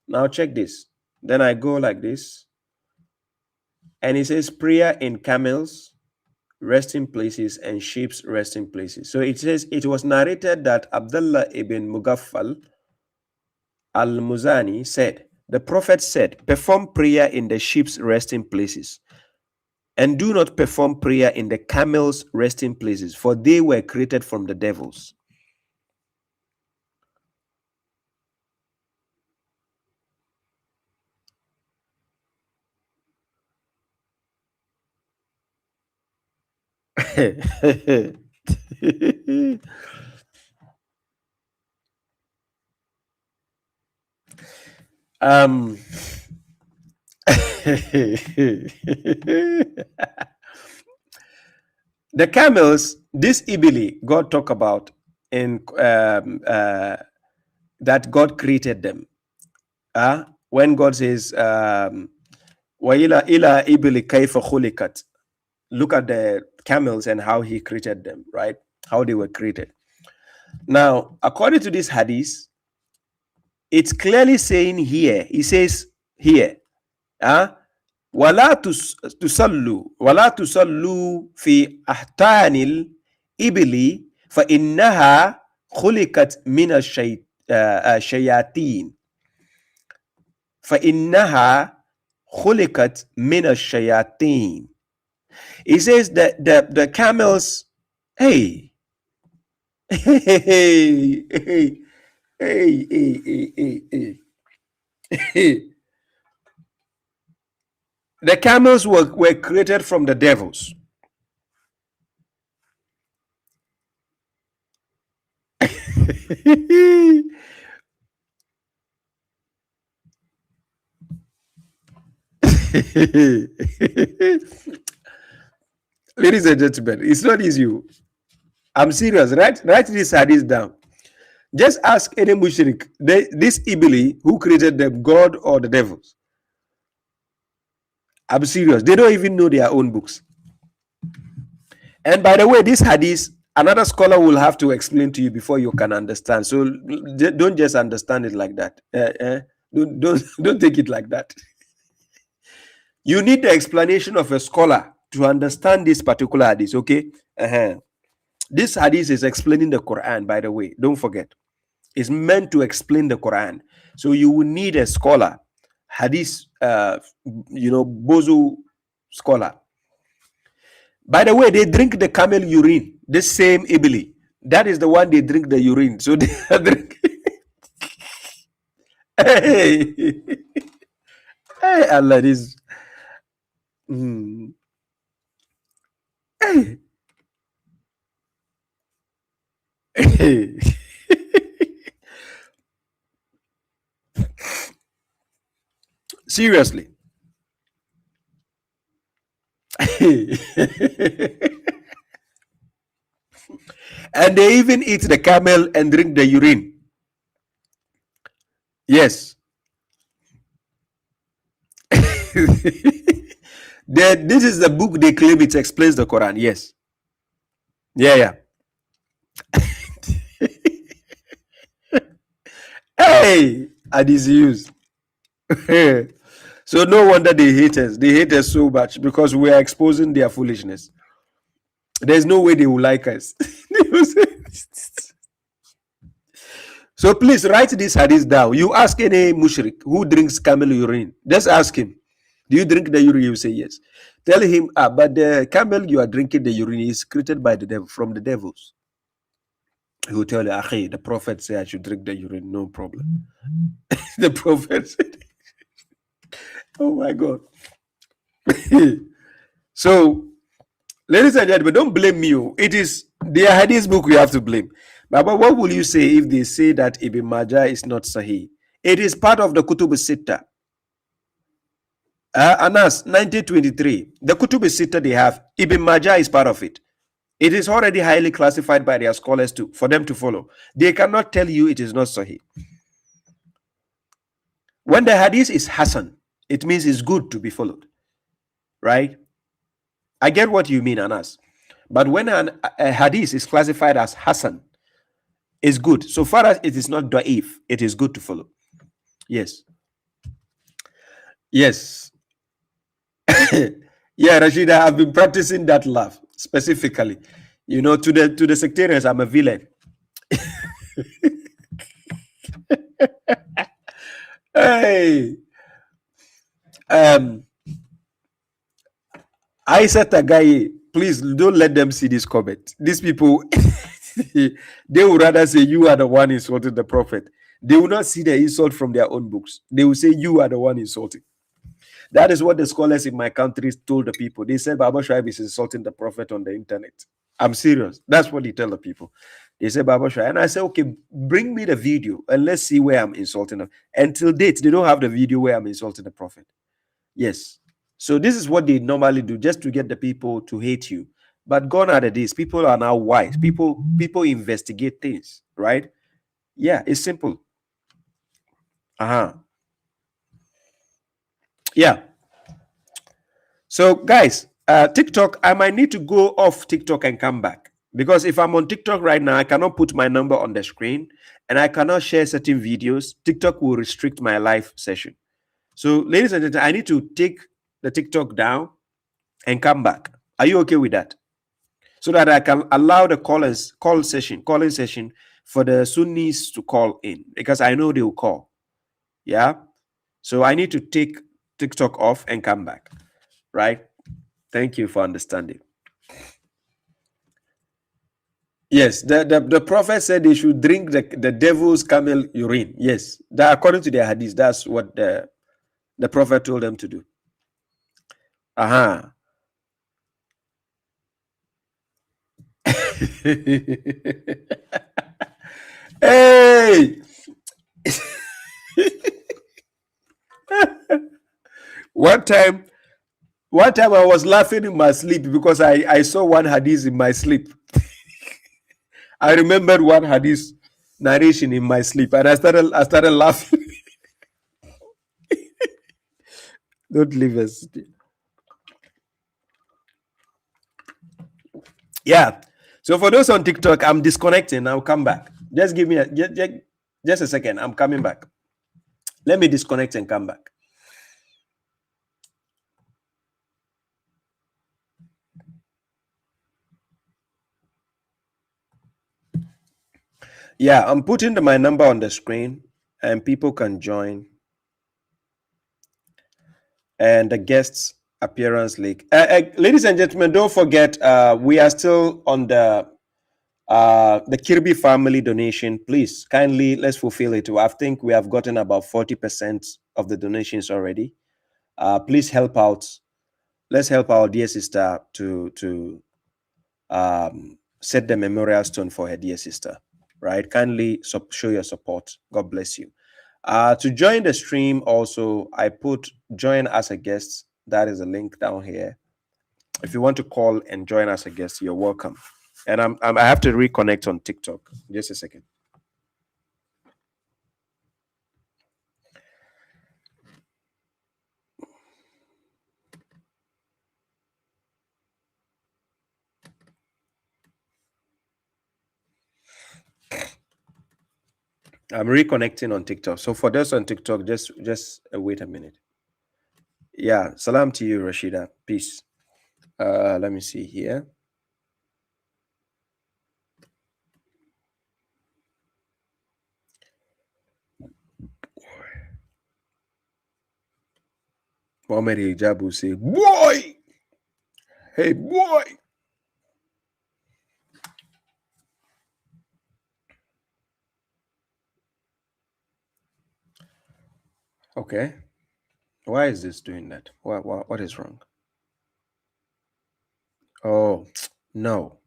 Now check this. Then I go like this. And it says prayer in camels, resting places, and sheep's resting places. So it says it was narrated that Abdullah ibn Mughaffal al-Muzani said, the Prophet said, perform prayer in the sheep's resting places, and do not perform prayer in the camels' resting places, for they were created from the devils. um the camels, this ibili God talk about in that God created them. When God says wa ila ibili kayfa khuliqat, look at the camels and how he created them, right? How they were created. Now, according to this hadith, it's clearly saying here, he says here, ولا تصلوا في أحتان الإبل فإنها خلقت من الشياطين فإنها خلقت من الشياطين. He says that the camels, hey, hey, hey, hey, hey, hey, hey. The camels were created from the devils. Ladies and gentlemen, it's not easy. I'm serious. Write this hadith down. Just ask any mushrik, this Ibili, who created them, God or the devils? I'm serious. They don't even know their own books. And by the way, this hadith, another scholar will have to explain to you before you can understand. So don't just understand it like that. Don't take it like that. You need the explanation of a scholar to understand this particular hadith, okay? This hadith is explaining the Quran, by the way. Don't forget. It's meant to explain the Quran. So you will need a scholar, hadith, bozu scholar. By the way, they drink the camel urine, the same ibili. That is the one they drink the urine. So they drink. Hey, hey, Allah, this. Hey. Seriously. And they even eat the camel and drink the urine. Yes. This is the book they claim it explains the Quran. Yes. Yeah, yeah. Hey, and is used. So no wonder they hate us. They hate us so much because we are exposing their foolishness. There's no way they will like us. So please write this hadith down. You ask any mushrik who drinks camel urine. Just ask him, do you drink the urine? You say yes. Tell him, but the camel you are drinking the urine is created by the devil, from the devils. He will tell you, the prophet said I should drink the urine, no problem. The prophet said, oh my God. So, ladies and gentlemen, don't blame me. It is the hadith book we have to blame. But what will you say if they say that Ibn Majah is not Sahih? It is part of the Kutub Sitta. Anas, 1923. The Kutub Sitta they have, Ibn Majah is part of it. It is already highly classified by their scholars for them to follow. They cannot tell you it is not Sahih. When the hadith is Hasan, it means it's good to be followed. Right? I get what you mean, Anas. But when a hadith is classified as Hasan, it's good. So far as it is not da'if, it is good to follow. Yes. Yes. Yeah, Rashida, I've been practicing that laugh specifically. You know, to the sectarians, I'm a villain. Hey. I said a guy, please don't let them see this comment. These people, they would rather say you are the one insulting the prophet. They will not see the insult from their own books. They will say you are the one insulting. That is what the scholars in my country told the people. They said Baba Shuaib is insulting the prophet on the internet. I'm serious. That's what they tell the people. They say Baba Shuaib. And I say, okay, bring me the video and let's see where I'm insulting them. Until date, they don't have the video where I'm insulting the prophet. Yes. So this is what they normally do just to get the people to hate you. But gone are the days. People are now wise. People investigate things, right? Yeah, it's simple. Yeah. So guys, TikTok, I might need to go off TikTok and come back. Because if I'm on TikTok right now, I cannot put my number on the screen and I cannot share certain videos. TikTok will restrict my live session. So ladies and gentlemen, I need to take the TikTok down and come back. Are you okay with that? So that I can allow the calling session for the Sunnis to call in, because I know they will call. Yeah. So I need to take TikTok off and come back. Right? Thank you for understanding. Yes, the prophet said they should drink the devil's camel urine. Yes, that according to their hadith, that's what the prophet told them to do. Hey! One time I was laughing in my sleep because I saw one hadith in my sleep. I remembered one hadith narration in my sleep, and I started laughing. Don't leave us. Yeah. So for those on TikTok, I'm disconnecting. I'll come back. Just give me just a second. I'm coming back. Let me disconnect and come back. Yeah, I'm putting my number on the screen and people can join. And the guests appearance link. Ladies and gentlemen, don't forget we are still on the Kirby family donation. Please kindly let's fulfill it. I think we have gotten about 40% of the donations already. Please help out. Let's help our dear sister to set the memorial stone for her dear sister. Right? Kindly show your support. God bless you. To join the stream, also, I put join as a guest. That is a link down here. If you want to call and join as a guest, you're welcome. And I have to reconnect on TikTok. Just a second. I'm reconnecting on TikTok. So for those on TikTok, just wait a minute. Yeah, salam to you, Rashida. Peace. Let me see here. Mohammed Hijabu say, boy, hey boy. Okay. Why is this doing that? What is wrong? Oh, no.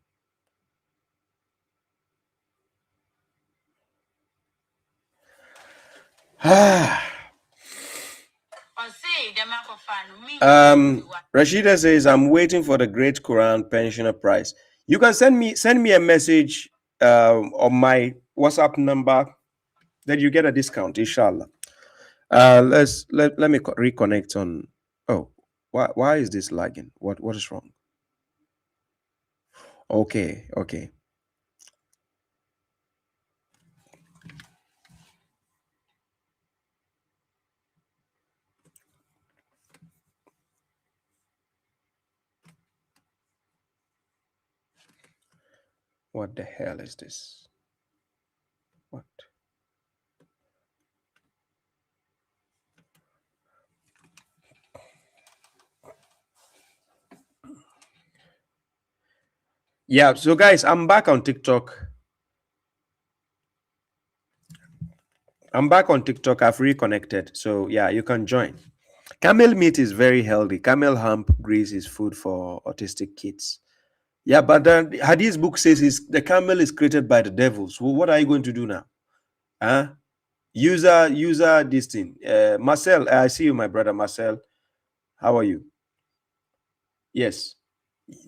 Rashida says, I'm waiting for the Great Quran pensioner prize. You can send me a message on my WhatsApp number, then you get a discount, inshallah. Let me reconnect on. Oh, why is this lagging? What is wrong? Okay. What the hell is this? What? Yeah, so guys, I'm back on TikTok. I've reconnected. So yeah, you can join. Camel meat is very healthy. Camel hump grease is food for autistic kids. Yeah, but the Hadith book says the camel is created by the devil. So what are you going to do now? Huh? User this thing. Marcel, I see you, my brother Marcel. How are you? Yes.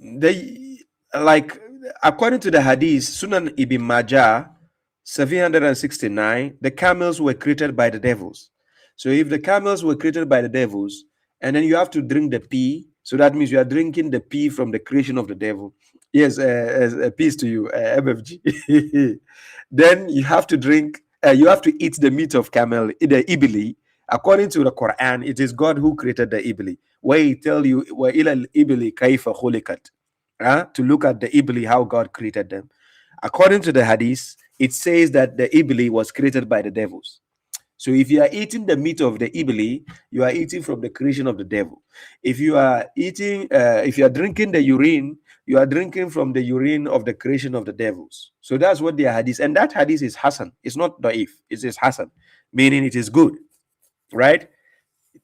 They like according to the Hadith, Sunan Ibn Majah 769, the camels were created by the devils. So if the camels were created by the devils, and then you have to drink the pee, so that means you are drinking the pee from the creation of the devil. Yes, peace to you, MFG. Then you have to drink, you have to eat the meat of camel, the ibili. According to the Quran, it is God who created the ibili. Where he tell you, wa ila ibili kaifa khulikat, to look at the ibili, how God created them. According to the Hadith, it says that the ibili was created by the devils. So if you are eating the meat of the ibili, you are eating from the creation of the devil. If you are if you are drinking the urine, you are drinking from the urine of the creation of the devils. So that's what the hadith, and that hadith is Hassan. It's not da'if. It is Hassan, meaning it is good, right?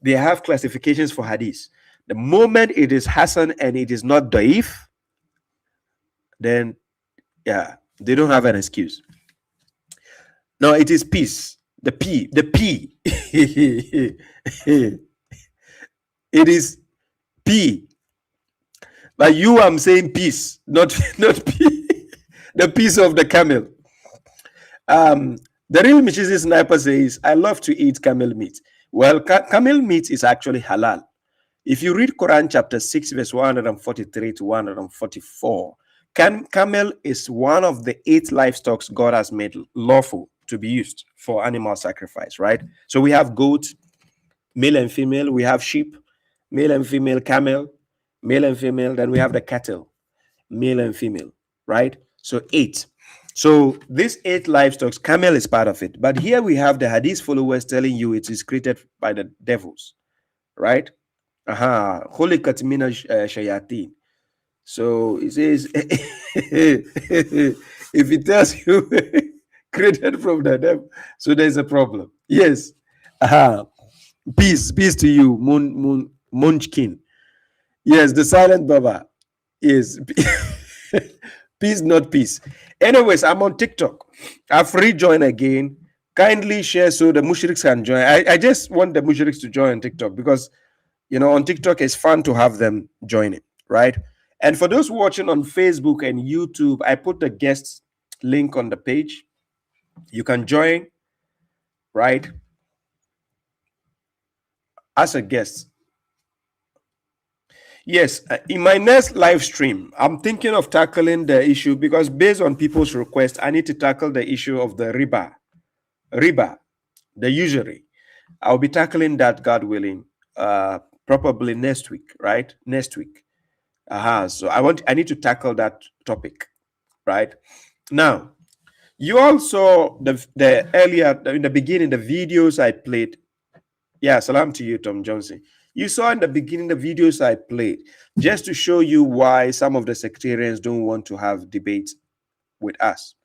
They have classifications for hadith. The moment it is Hassan and it is not da'if, then yeah, they don't have an excuse. No, it is peace. The P. It is P. But you, I'm saying peace, not P. The piece of the camel. The real Michizi sniper says, I love to eat camel meat. Well, camel meat is actually halal. If you read Quran chapter 6, verse 143 to 144, camel is one of the 8 livestock God has made lawful to be used for animal sacrifice, right? So we have goat, male and female. We have sheep, male and female, camel, male and female. Then we have the cattle, male and female, right? So 8. So these 8 livestock, camel is part of it. But here we have the hadith followers telling you it is created by the devils, right? Khuliqat min shayateen. So it says, if it tells you created from the devil, so there's a problem. Yes. Peace to you, Munchkin. Yes, the silent Baba is peace, not peace. Anyways, I'm on TikTok. I've rejoined again. Kindly share so the mushriks can join. I just want the mushriks to join TikTok because on TikTok it's fun to have them joining, right? And for those watching on Facebook and YouTube, I put the guests link on the page. You can join, right, as a guest. Yes, in my next live stream, I'm thinking of tackling the issue because based on people's request, I need to tackle the issue of the riba, the usury. I'll be tackling that, God willing, probably next week, right? Next week. So I need to tackle that topic, right? Now, you all saw the earlier in the beginning the videos I played. Yeah, salam to you, Tom Johnson. You saw in the beginning the videos I played just to show you why some of the sectarians don't want to have debates with us.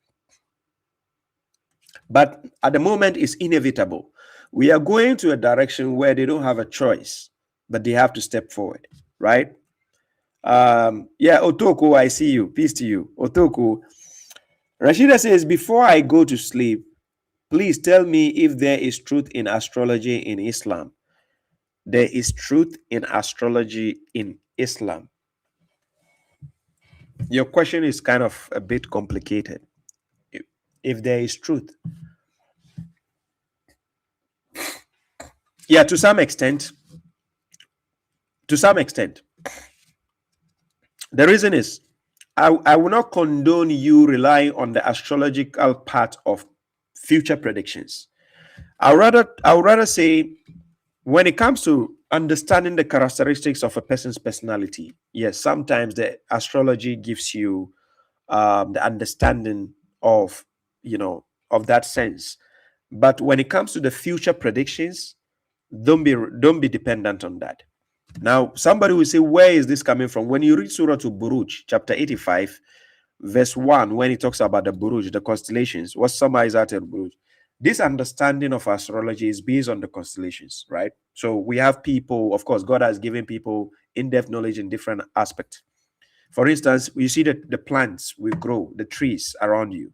But at the moment, it's inevitable. We are going to a direction where they don't have a choice, but they have to step forward, right? Yeah, Otoko, I see you. Peace to you. Otoko. Rashida says, before I go to sleep, please tell me if there is truth in astrology in Islam. There is truth in astrology in Islam. Your question is kind of a bit complicated. If there is truth. Yeah, to some extent. To some extent. The reason is, I will not condone you relying on the astrological part of future predictions. I'd rather say, when it comes to understanding the characteristics of a person's personality, yes, sometimes the astrology gives you the understanding of of that sense. But when it comes to the future predictions, don't be dependent on that. Now, somebody will say, where is this coming from? When you read Surah to Buruj, chapter 85, verse 1, when it talks about the Buruj, the constellations, what summarizes that in Buruj? This understanding of astrology is based on the constellations, right? So we have people, of course, God has given people in-depth knowledge in different aspects. For instance, you see the plants will grow, the trees around you.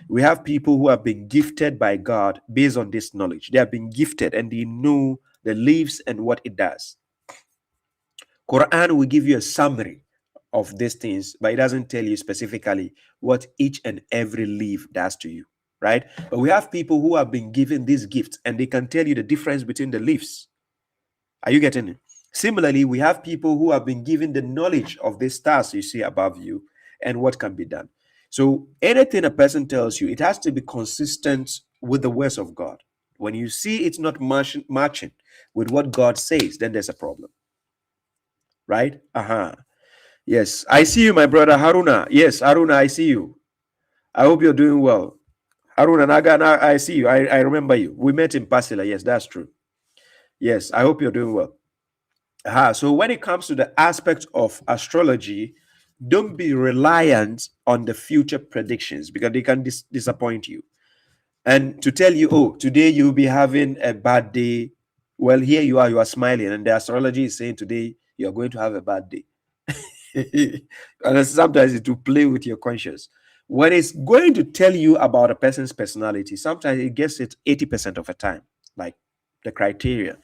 We have people who have been gifted by God based on this knowledge. They have been gifted and they know the leaves and what it does. Quran will give you a summary of these things, but it doesn't tell you specifically what each and every leaf does to you, right? But we have people who have been given these gifts and they can tell you the difference between the leaves. Are you getting it? Similarly, we have people who have been given the knowledge of the stars you see above you and what can be done. So anything a person tells you, it has to be consistent with the words of God. When you see it's not matching with what God says, then there's a problem. Right? Yes, I see you, my brother Haruna. Yes, Haruna, I see you. I hope you're doing well. Haruna Naga, I see you. I remember you. We met in Pasila. Yes, that's true. Yes, I hope you're doing well. So when it comes to the aspect of astrology, don't be reliant on the future predictions because they can disappoint you. And to tell you, oh, today you'll be having a bad day. Well, here you are smiling, and the astrology is saying today you're going to have a bad day. And sometimes it will play with your conscience. When it's going to tell you about a person's personality, sometimes it gets it 80% of the time, like the criteria.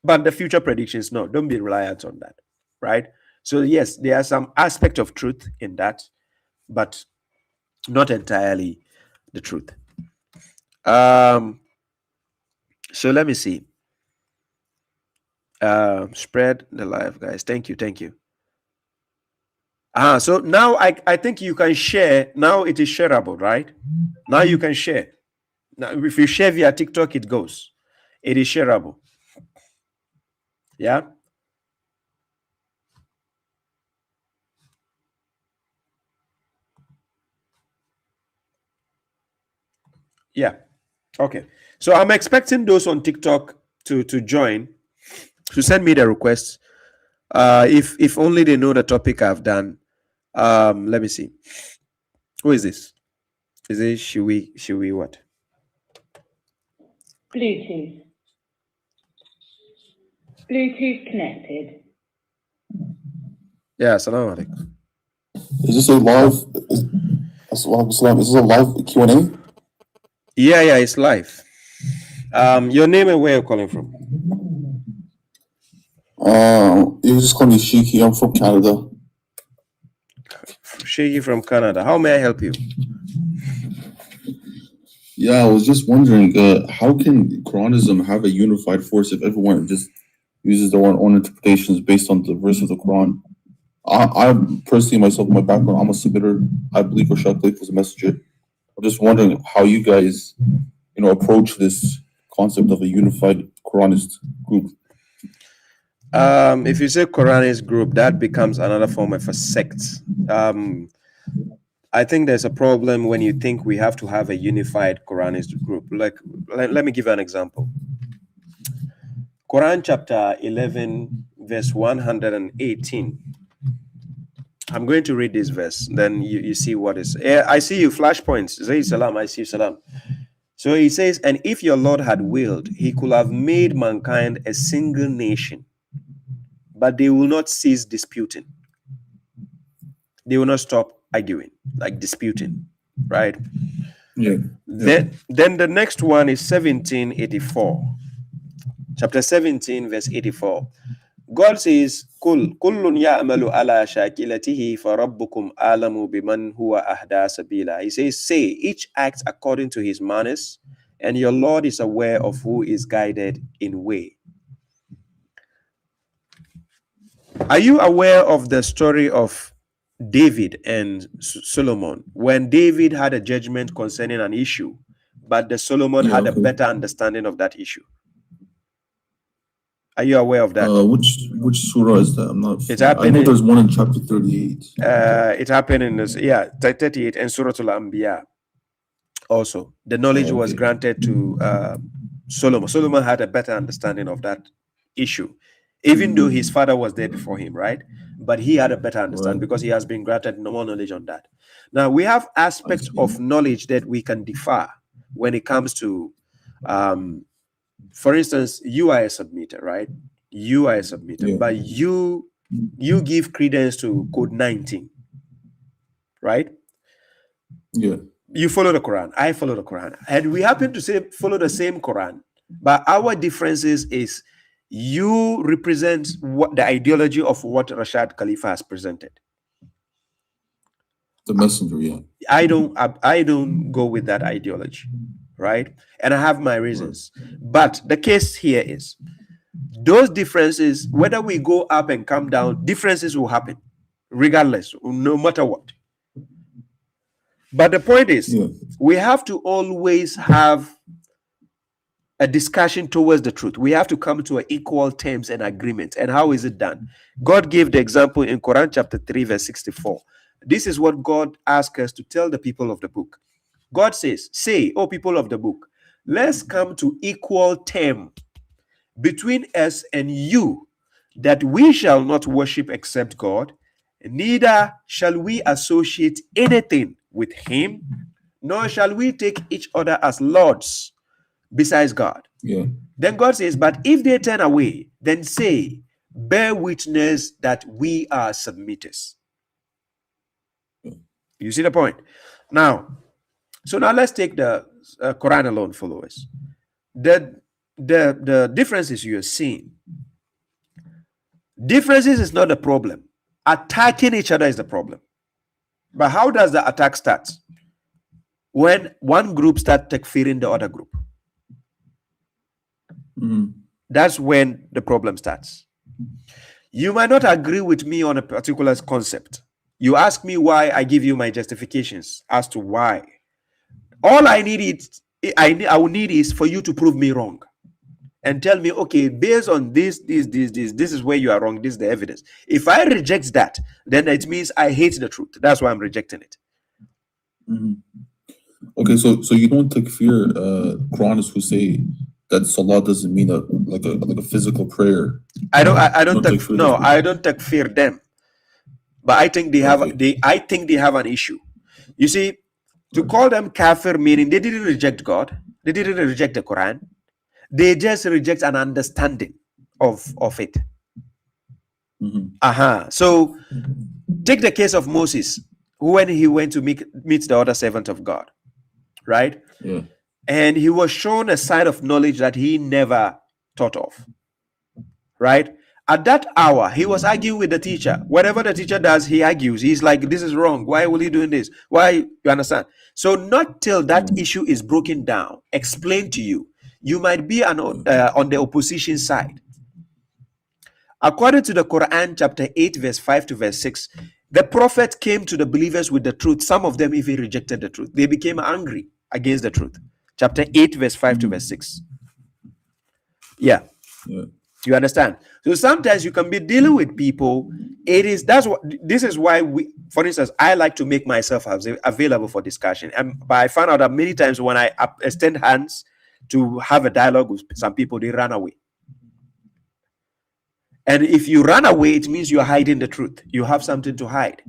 But the future predictions, no, don't be reliant on that, right? So yes, there are some aspect of truth in that, but not entirely the truth. So let me see. Spread the live, guys. Thank you. So now I think you can share. Now it is shareable, right? Now you can share. Now if you share via TikTok, it goes. It is shareable. Yeah. Yeah. Okay. So I'm expecting those on TikTok to join, to send me the requests. If only they know the topic I've done. Let me see. Who is this? Is it should we what? Bluetooth. Bluetooth connected. Yeah, assalamu alaikum. Is this a live? Is this a live Q&A? Yeah, it's live. Your name and where you're calling from? You just call me Shiki. I'm from Canada. Shaky from Canada. How may I help you? Yeah, I was just wondering, how can Quranism have a unified force if everyone just uses their own interpretations based on the verse of the Quran? I personally, myself, my background, I'm a submitter. I believe Rashad Khalifa was a messenger. I'm just wondering how you guys, approach this concept of a unified Quranist group. If you say Quranist group, that becomes another form of a sect. I think there's a problem when you think we have to have a unified Quranist group. Let me give you an example. Quran chapter 11, verse 118. I'm going to read this verse, then you see what is. I see you, flashpoints. Zay salam, I see you, salam. So he says, and if your Lord had willed, he could have made mankind a single nation, but they will not cease disputing. They will not stop arguing, like disputing, right? Yeah. Then the next one is 1784. Chapter 17, verse 84. God says, Kullun ya'malu ala shakilatihi farabbukum alamu biman huwa ahda sabila. He says, say, each acts according to his manners, and your Lord is aware of who is guided in way. Are you aware of the story of David and Solomon? When David had a judgment concerning an issue, but the Solomon had a better understanding of that issue. Are you aware of that? Which surah is that? I'm not. It happened. I know there's one in chapter 38. It happened in this, 38 and Surah al Anbiya. Also, the knowledge was granted to Solomon. Solomon had a better understanding of that issue, even though his father was there before him, right? But he had a better understanding because he has been granted more knowledge on that. Now we have aspects of knowledge that we can differ when it comes to, for instance, you are a submitter, right? You are a submitter, but you give credence to code 19, right? Yeah. You follow the Quran, I follow the Quran, and we happen to follow the same Quran, but our differences is you represent what the ideology of what Rashad Khalifa has presented. The messenger, yeah. I don't go with that ideology, right? And I have my reasons. But the case here is those differences, whether we go up and come down, differences will happen regardless, no matter what. But the point is, we have to always have a discussion towards the truth. We have to come to an equal terms and agreement. And how is it done? God gave the example in Quran chapter 3, verse 64. This is what God asked us to tell the people of the book. God says, say, O people of the book, let's come to equal term between us and you, that we shall not worship except God, neither shall we associate anything with him, nor shall we take each other as lords besides God. Then God says, but if they turn away, then say, bear witness that we are submitters. You see the point? Now let's take the Quran alone, followers. The differences you're seeing, differences is not the problem. Attacking each other is the problem. But how does the attack start? When one group starts takfiring the other group. That's when the problem starts. You might not agree with me on a particular concept. You ask me why, I give you my justifications as to why. All I will need is for you to prove me wrong and tell me, okay, based on this is where you are wrong. This is the evidence. If I reject that, then it means I hate the truth. That's why I'm rejecting it. Okay, so you don't takfir Quranists who say that salat doesn't mean like a physical prayer. I don't takfir them, but I think they have an issue. You see, to call them kafir meaning they didn't reject God, they didn't reject the Quran, they just reject an understanding of it. So take the case of Moses when he went to meet the other servant of God, right? and he was shown a side of knowledge that he never thought of, right? At that hour, he was arguing with the teacher. Whatever the teacher does, he argues. He's like, this is wrong. Why will he doing this? Why? You understand? So not till that issue is broken down, explained to you, you might be on the opposition side. According to the Quran, chapter 8, verse 5 to verse 6, the prophet came to the believers with the truth. Some of them even rejected the truth. They became angry against the truth. Chapter 8, verse 5 to verse 6. Yeah. You understand? So sometimes you can be dealing with people. This is why we, for instance, I like to make myself available for discussion. But I found out that many times when I extend hands to have a dialogue with some people, they run away. And if you run away, it means you're hiding the truth. You have something to hide.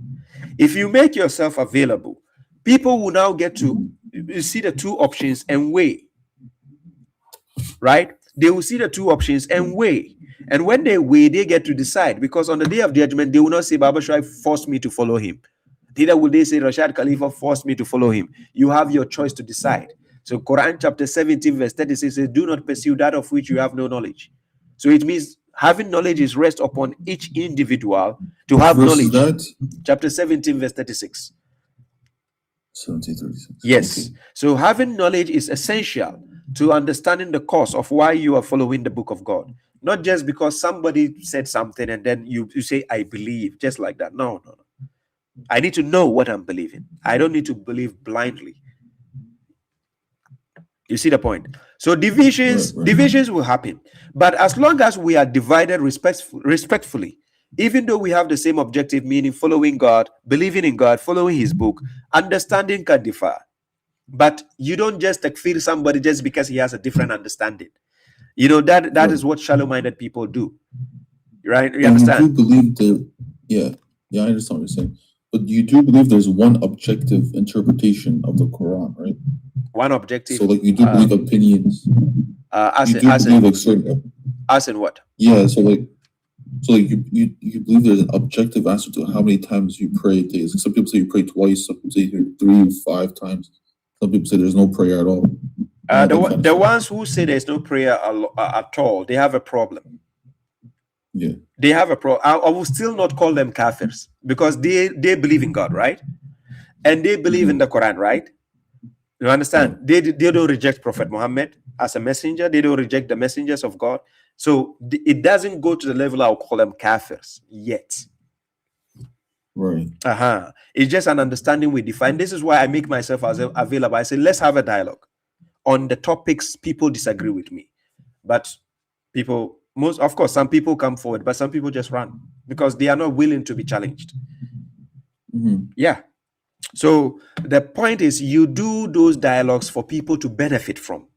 If you make yourself available, people will now get to see the two options and weigh. Right? They will see the two options and weigh. And when they weigh, they get to decide. Because on the day of judgment, they will not say, Baba Shai forced me to follow him. Neither will they say, Rashad Khalifa forced me to follow him. You have your choice to decide. So Quran chapter 17, verse 36 says, do not pursue that of which you have no knowledge. So it means having knowledge is rest upon each individual to have knowledge. That? Chapter 17, verse 36. 1736. Yes. Okay. So having knowledge is essential to understanding the cause of why you are following the book of God. Not just because somebody said something and then you say, I believe, just like that. No. I need to know what I'm believing. I don't need to believe blindly. You see the point? So divisions will happen. But as long as we are divided respectfully, even though we have the same objective, meaning following God, believing in God, following his book, understanding can differ. But you don't just takfir somebody just because he has a different understanding. You know, that is what shallow-minded people do. Right? You understand? You do believe I understand what you're saying. But you do believe there's one objective interpretation of the Quran, right? One objective. So, like, you do believe opinions. As in what? Yeah. So you believe there's an objective answer to how many times you pray a day. Some people say you pray twice. Some people say 3, 5 times. Some people say there's no prayer at all. The ones who say there's no prayer at all, they have a problem. Yeah. They have a problem. I will still not call them kafirs because they believe in God, right? And they believe in the Quran, right? You understand? They don't reject Prophet Muhammad as a messenger. They don't reject the messengers of God. So it doesn't go to the level I'll call them kafirs yet. Right. It's just an understanding we define. This is why I make myself available. I say, let's have a dialogue on the topics people disagree with me. But of course, some people come forward, but some people just run because they are not willing to be challenged. Yeah. So the point is you do those dialogues for people to benefit from,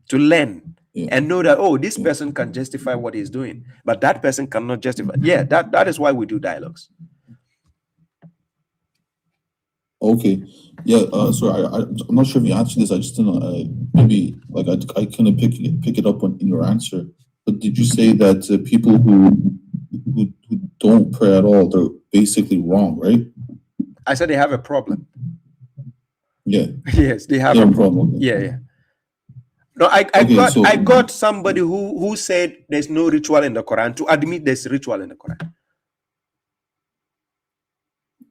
to learn and know that, this person can justify what he's doing, but that person cannot justify. Yeah, that is why we do dialogues. Okay. Yeah. Sorry, I'm not sure if you answered this. I just didn't. Maybe like I couldn't pick it up in your answer. But did you say that people who don't pray at all, they're basically wrong, right? I said they have a problem. Yeah. Yes, they have a problem. Yeah. No, I got somebody who said there's no ritual in the Quran to admit there's ritual in the Quran.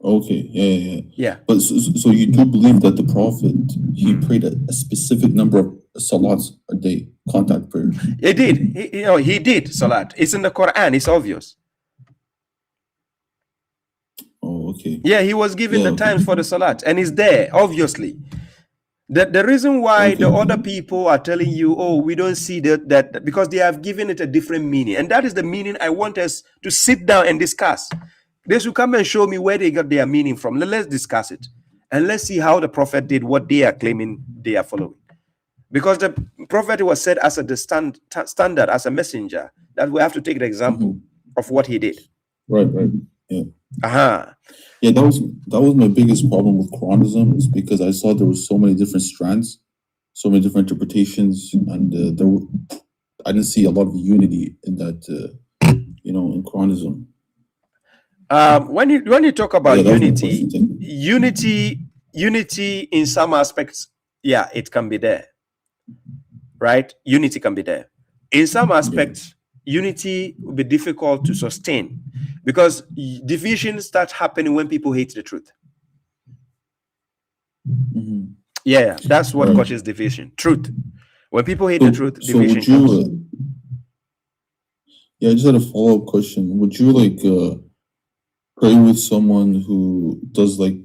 Okay. Yeah. But so you do believe that the Prophet, he prayed a specific number of salats a day, contact prayer? He did. He did salat. It's in the Quran. It's obvious. Oh, okay. Yeah, he was given the times for the salat, and it's there, obviously. The reason why the other people are telling you, we don't see that because they have given it a different meaning, and that is the meaning I want us to sit down and discuss. They should come and show me where they got their meaning from. Let's discuss it, and let's see how the Prophet did what they are claiming they are following. Because the Prophet was said as a standard, as a messenger, that we have to take the example of what he did. Right. Yeah. Yeah, that was my biggest problem with Quranism, is because I saw there were so many different strands, so many different interpretations, and I didn't see a lot of unity in that, in Quranism. When you talk about unity in some aspects, it can be there. right? Unity can be there. In some aspects, unity will be difficult to sustain because division starts happening when people hate the truth. Mhm. Yeah, that's what Right. causes division. Truth. When people hate So, the truth, so division would you? comes. Yeah, I just had a follow-up question. Would you pray with someone who does like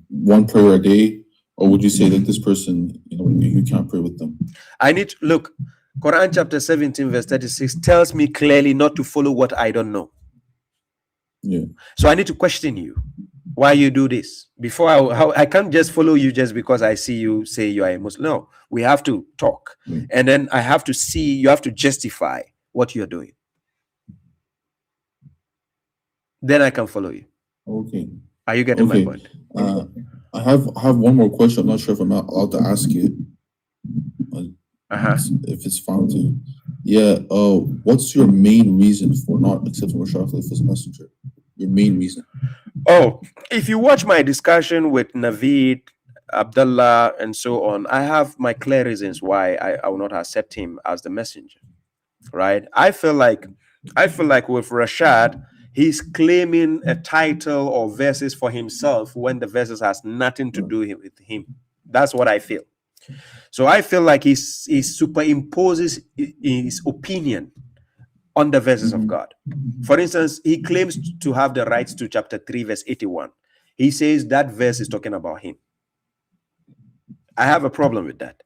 one prayer a day, or would you say that this person, you can't pray with them? I need to look. Quran chapter 17, verse 36 tells me clearly not to follow what I don't know. Yeah. So I need to question you why you do this. Before I can't just follow you just because I see you say you are a Muslim. No, we have to talk. And then I have to see, you have to justify what you're doing. Then I can follow you. Okay. Are you getting my point? I have one more question. I'm not sure if I'm not allowed to ask it. If it's found to you. Yeah. What's your main reason for not accepting Rashad Khalifa as a messenger? Your main reason. Oh, if you watch my discussion with Naveed, Abdullah, and so on, I have my clear reasons why I will not accept him as the messenger. Right? I feel like with Rashad, he's claiming a title or verses for himself when the verses has nothing to do with him. That's what I feel. So I feel like he superimposes his opinion on the verses of God. For instance, he claims to have the rights to chapter 3, verse 81. He says that verse is talking about him. I have a problem with that.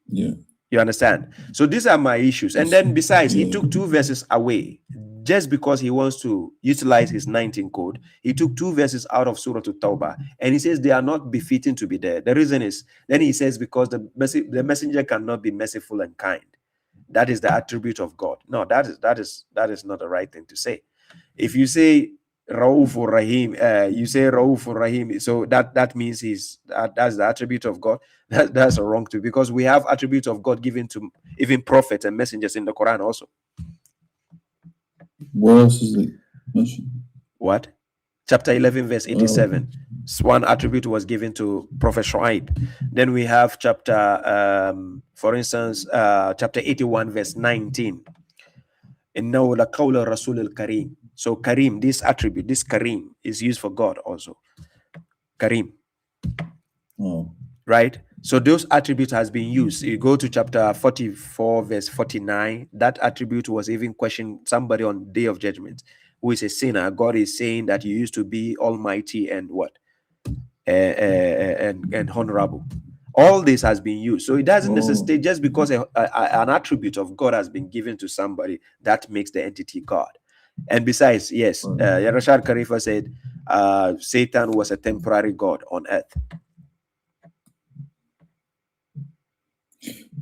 Yeah. You understand? So these are my issues. And then besides, he took 2 verses away just because he wants to utilize his 19 code. He took 2 verses out of Surah At-Tawbah and he says they are not befitting to be there. The reason is, then he says, because the messenger cannot be merciful and kind. That is the attribute of God. No, that is not the right thing to say. If you say Raufur Rahim, you say Raufur Rahim, so that means that's the attribute of God. That's wrong too, because we have attributes of God given to even prophets and messengers in the Quran also. Where else is it mentioned? What? Chapter 11, verse 87. One attribute was given to Prophet Shu'aib. Then we have chapter, for instance, chapter 81, verse 19. إِنَّهُ لَقَوْلَ رَسُولِ الْكَرِيمِ. So Karim, this attribute, this Karim, is used for God also. Karim. Right? So those attributes has been used. You go to chapter 44, verse 49. That attribute was even questioned somebody on Day of Judgment who is a sinner. God is saying that you used to be almighty and what? And honorable. All this has been used. So it doesn't necessarily, just because an attribute of God has been given to somebody, that makes the entity God. And besides, yes, Rashad Khalifa said Satan was a temporary God on earth.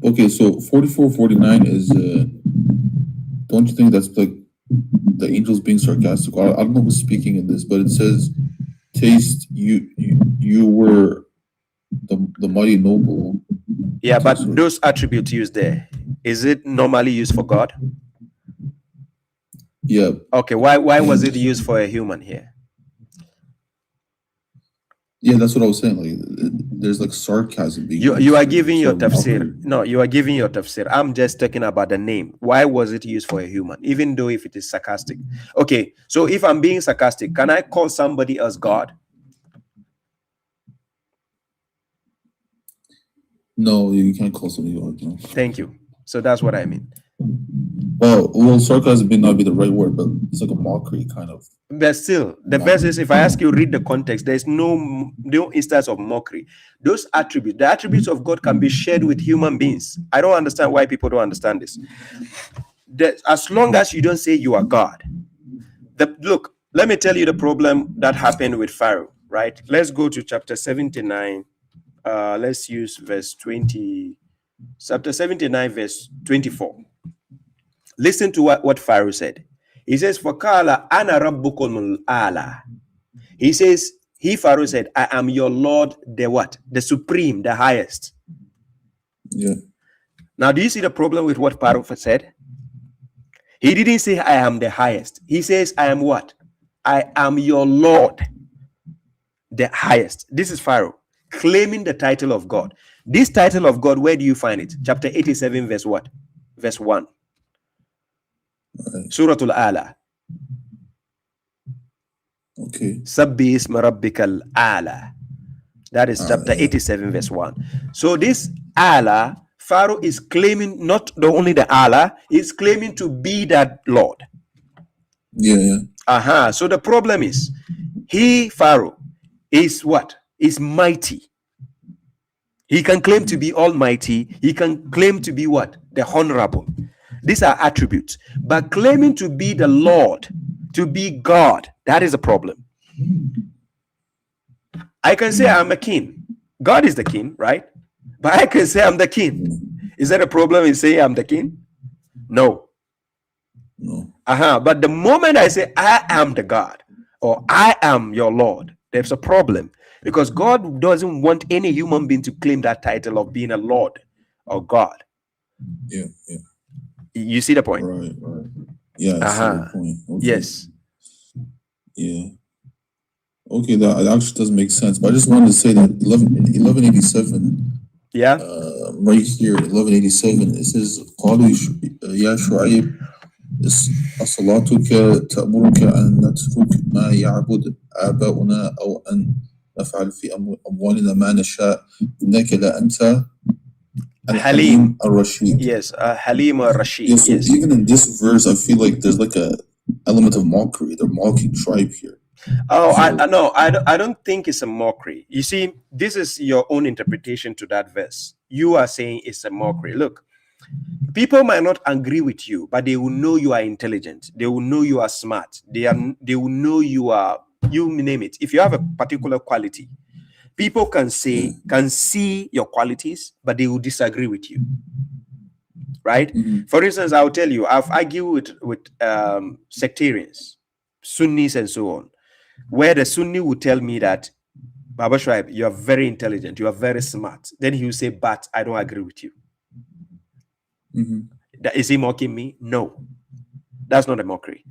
Okay, so 44, 49 is, don't you think that's like the angels being sarcastic? I don't know who's speaking in this, but it says, taste, you were the mighty noble. Yeah, but those attributes used there, is it normally used for God? Yeah. Okay, why was it used for a human here? Yeah, that's what I was saying. Like, there's like sarcasm being you are giving your tafsir. No, you are giving your tafsir. I'm just talking about the name. Why was it used for a human, even though if it is sarcastic? Okay, so if I'm being sarcastic, can I call somebody else God? No, you can't call somebody God. No. Thank you. So that's what I mean. Well, sarcasm may not be the right word, but it's like a mockery kind of. But still, the verses, if I ask you, read the context, there's no instance of mockery. Those attributes, the attributes of God can be shared with human beings. I don't understand why people don't understand this. As long as you don't say you are God. Look, let me tell you the problem that happened with Pharaoh, right? Let's go to chapter 79. Let's use verse 20. Chapter 79, verse 24. Listen to what Pharaoh said. He says, "Fakala ana rabbukumul ala." He says, Pharaoh said, "I am your Lord, the what? The supreme, the highest." Yeah. Now, do you see the problem with what Pharaoh said? He didn't say, "I am the highest." He says, "I am what? I am your Lord, the highest." This is Pharaoh claiming the title of God. This title of God, where do you find it? Chapter 87, verse what? Verse 1. Right. Surah Al-Ala. Okay. Sabbi isma rabbikal ala. That is chapter Yeah. 87, verse 1. So this Allah, Pharaoh is claiming not only the Allah, is claiming to be that Lord. Yeah. So the problem is, Pharaoh, is what? Is mighty. He can claim to be almighty. He can claim to be what? The honorable. These are attributes. But claiming to be the Lord, to be God, that is a problem. I can say I'm a king. God is the king, right? But I can say I'm the king. Is that a problem in saying I'm the king? No. But the moment I say I am the God or I am your Lord, there's a problem, because God doesn't want any human being to claim that title of being a Lord or God. Yeah. You see the point? Right. Yeah, I see the point. Okay. Yes. Yeah. Okay, that actually does make sense. But I just wanted to say that 1187. Yeah. Right here, 1187. It says, "قالوا يا شعيب صلاتك تأمرك أن نترك ما يعبد آباؤنا أو أن نفعل في أموالنا ما نشاء إنك لأنت الحليم الرشيد." Yes, Halim or Rashid. Yeah, so yes. even in this verse, I feel like there's like a element of mockery. They're mocking tribe here. I don't think it's a mockery. You see, this is your own interpretation to that verse. You are saying it's a mockery. Look, people might not agree with you, but they will know you are intelligent. They will know you are smart. They will know you name it. If you have a particular quality, people can see your qualities, but they will disagree with you. Right? For instance, I'll tell you, I've argued with sectarians, Sunnis, and so on, where the Sunni would tell me that, Baba Shuaib, you are very intelligent, you are very smart. Then he will say, but I don't agree with you. Is he mocking me? No, that's not a mockery.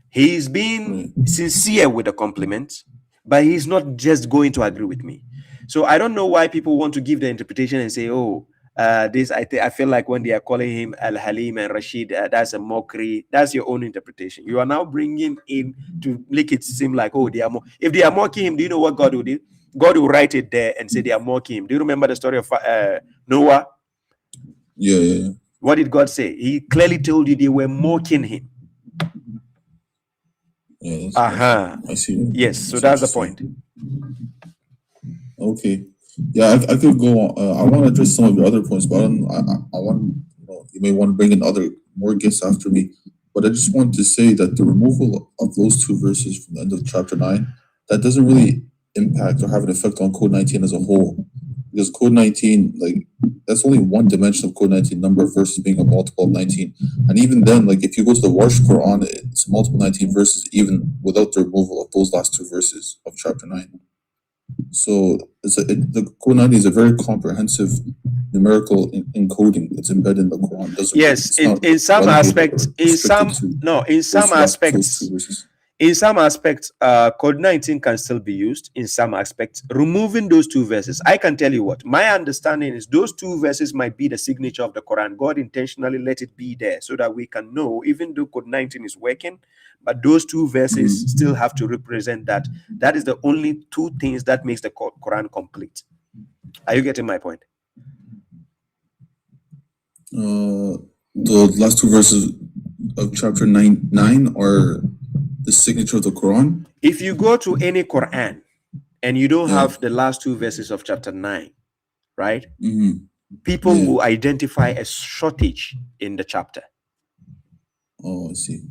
He's being sincere with the compliment, but he's not just going to agree with me. So I don't know why people want to give the interpretation and say, oh, I feel like when they are calling him Al-Halim and Rashid, that's a mockery. That's your own interpretation. You are now bringing in to make it seem like, oh, if they are mocking him, do you know what God will do? God will write it there and say they are mocking him. Do you remember the story of Noah? Yeah. What did God say? He clearly told you they were mocking him. Yeah, I see. Yes, so that's the point. Okay. Yeah, I could go on. I want to address some of your other points, but I want, you may want to bring in more guests after me. But I just want to say that the removal of those two verses from the end of chapter 9, that doesn't really impact or have an effect on Code 19 as a whole. Because Code 19, like, that's only one dimension of Code 19, number of verses being a multiple of 19. And even then, like, if you go to the Warsh Quran, it's multiple 19 verses, even without the removal of those last two verses of chapter 9. So the Code 90 is a very comprehensive numerical encoding. It's embedded in the Quran. Yes, in some aspects, Code 19 can still be used in some aspects. Removing those two verses, I can tell you what my understanding is. Those two verses might be the signature of the Quran. God intentionally let it be there so that we can know, even though Code 19 is working, but those two verses still have to represent that. That is the only two things that makes the Quran complete. Are you getting my point? The last two verses of chapter 9 are the signature of the Quran. If you go to any Quran and you don't have the last two verses of chapter 9, right? People will identify a shortage in the chapter. Oh, I see.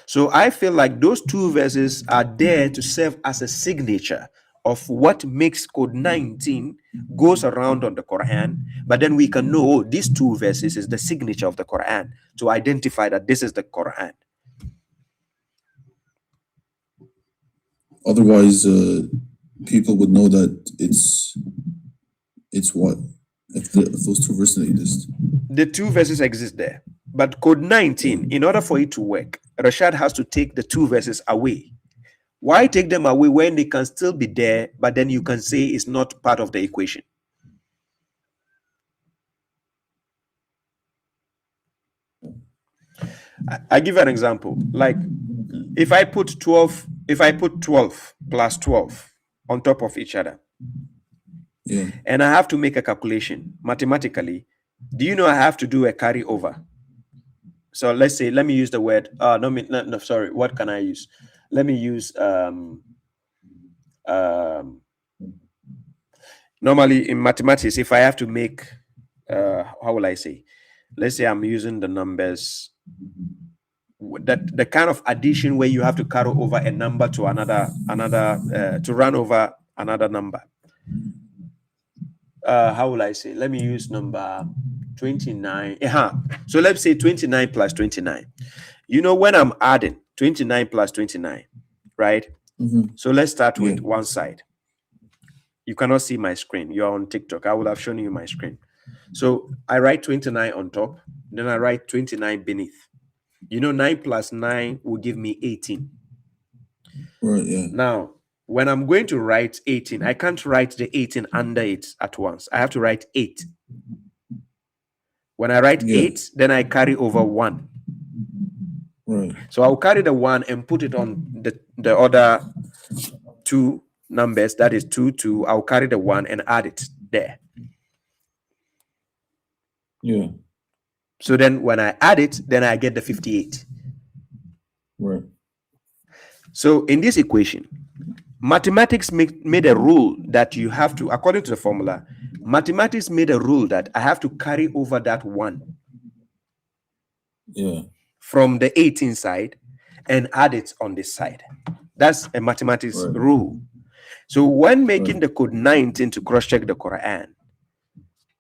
So I feel like those two verses are there to serve as a signature of what makes Code 19 goes around on the Quran, but then we can know these two verses is the signature of the Quran to identify that this is the Quran. Otherwise, people would know that it's what? If those two verses exist. The two verses exist there. But Code 19, in order for it to work, Rashad has to take the two verses away. Why take them away when they can still be there, but then you can say it's not part of the equation? I give an example. Like if I put 12 plus 12 on top of each other, Yeah. and I have to make a calculation mathematically, do you know I have to do a carry over? So let's say, let me use the word, no, sorry, what can I use? Let me use, normally in mathematics, if I have to make, how will I say? Let's say I'm using the numbers, that the kind of addition where you have to carry over a number to another, to run over another number. How will I say? Let me use number 29. So let's say 29 plus 29. You know, when I'm adding 29 plus 29, right? Mm-hmm. So let's start Yeah. with one side. You cannot see my screen. You're on TikTok. I would have shown you my screen. So I write 29 on top, then I write 29 beneath. You know, 9 plus 9 will give me 18. Right, yeah. Now, when I'm going to write 18, I can't write the 18 under it at once. I have to write 8. When I write Yeah. 8, then I carry over 1. Right. So I'll carry the 1 and put it on the other two numbers. That is 2, 2. I'll carry the 1 and add it there. Yeah. So then when I add it, then I get the 58. Right. So in this equation, mathematics made a rule that you have to, according to the formula, mathematics made a rule that I have to carry over that 1 Yeah. from the 18 side and add it on this side. That's a mathematics Right. rule. So when making Right. the code 19 to cross-check the Quran,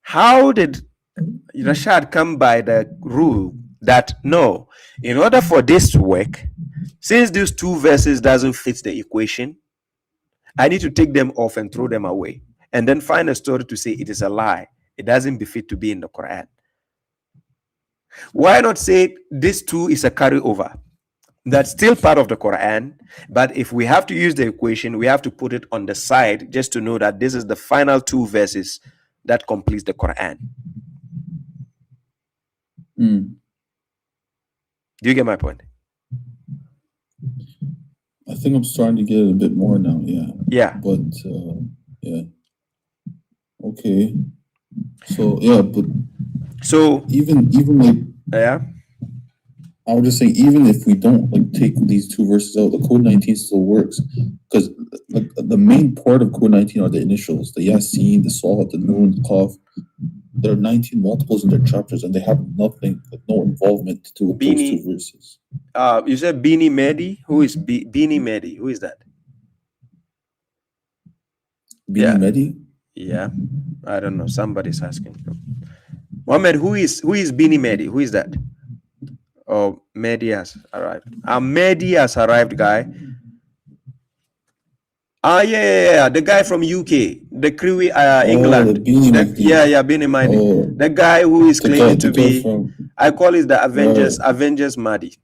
how did Rashad come by the rule that no, in order for this to work, since these two verses doesn't fit the equation, I need to take them off and throw them away, and then find a story to say it is a lie. It doesn't befit to be in the Quran. Why not say this two is a carryover? That's still part of the Quran, but if we have to use the equation, we have to put it on the side just to know that this is the final 2 verses that completes the Quran. Mm. Do you get my point? I think I'm starting to get it a bit more now. Yeah. Yeah. But yeah. Okay. So yeah, but So even like yeah. I would just say, even if we don't like take these 2 verses out, the code 19 still works, because like the main part of code 19 are the initials, the Yasin, the Salat, the Nun, the Qaf. There are 19 multiples in their chapters, and they have nothing, like no involvement to do with those 2 verses. You said Bini Mehdi? Who is Bini Mehdi? Who is that? Bini Mehdi? Yeah, I don't know. Somebody's asking. Mohammed, who is Bini Mehdi? Who is that? Oh, Mehdi has arrived. Mehdi has arrived, guy. Yeah. The guy from UK, the crew, England. The Bini Mehdi. Yeah, Bini Mehdi. Oh, the guy who is claiming to be, from, I call it the Avengers, right. Avengers Mahdi.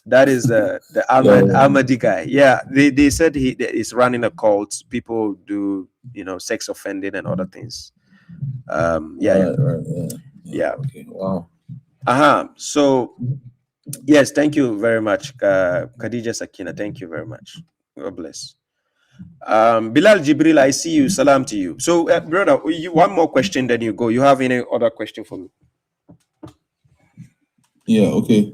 That is the Yeah. Ahmadi guy. Yeah, they said he is running a cult. People do, sex offending and other things. Yeah. Okay. Wow. So yes, thank you very much, Khadija Sakina. Thank you very much. God bless. Bilal Jibril, I see you. Salam to you. So, brother, one more question, then you go. You have any other question for me? Yeah. Okay.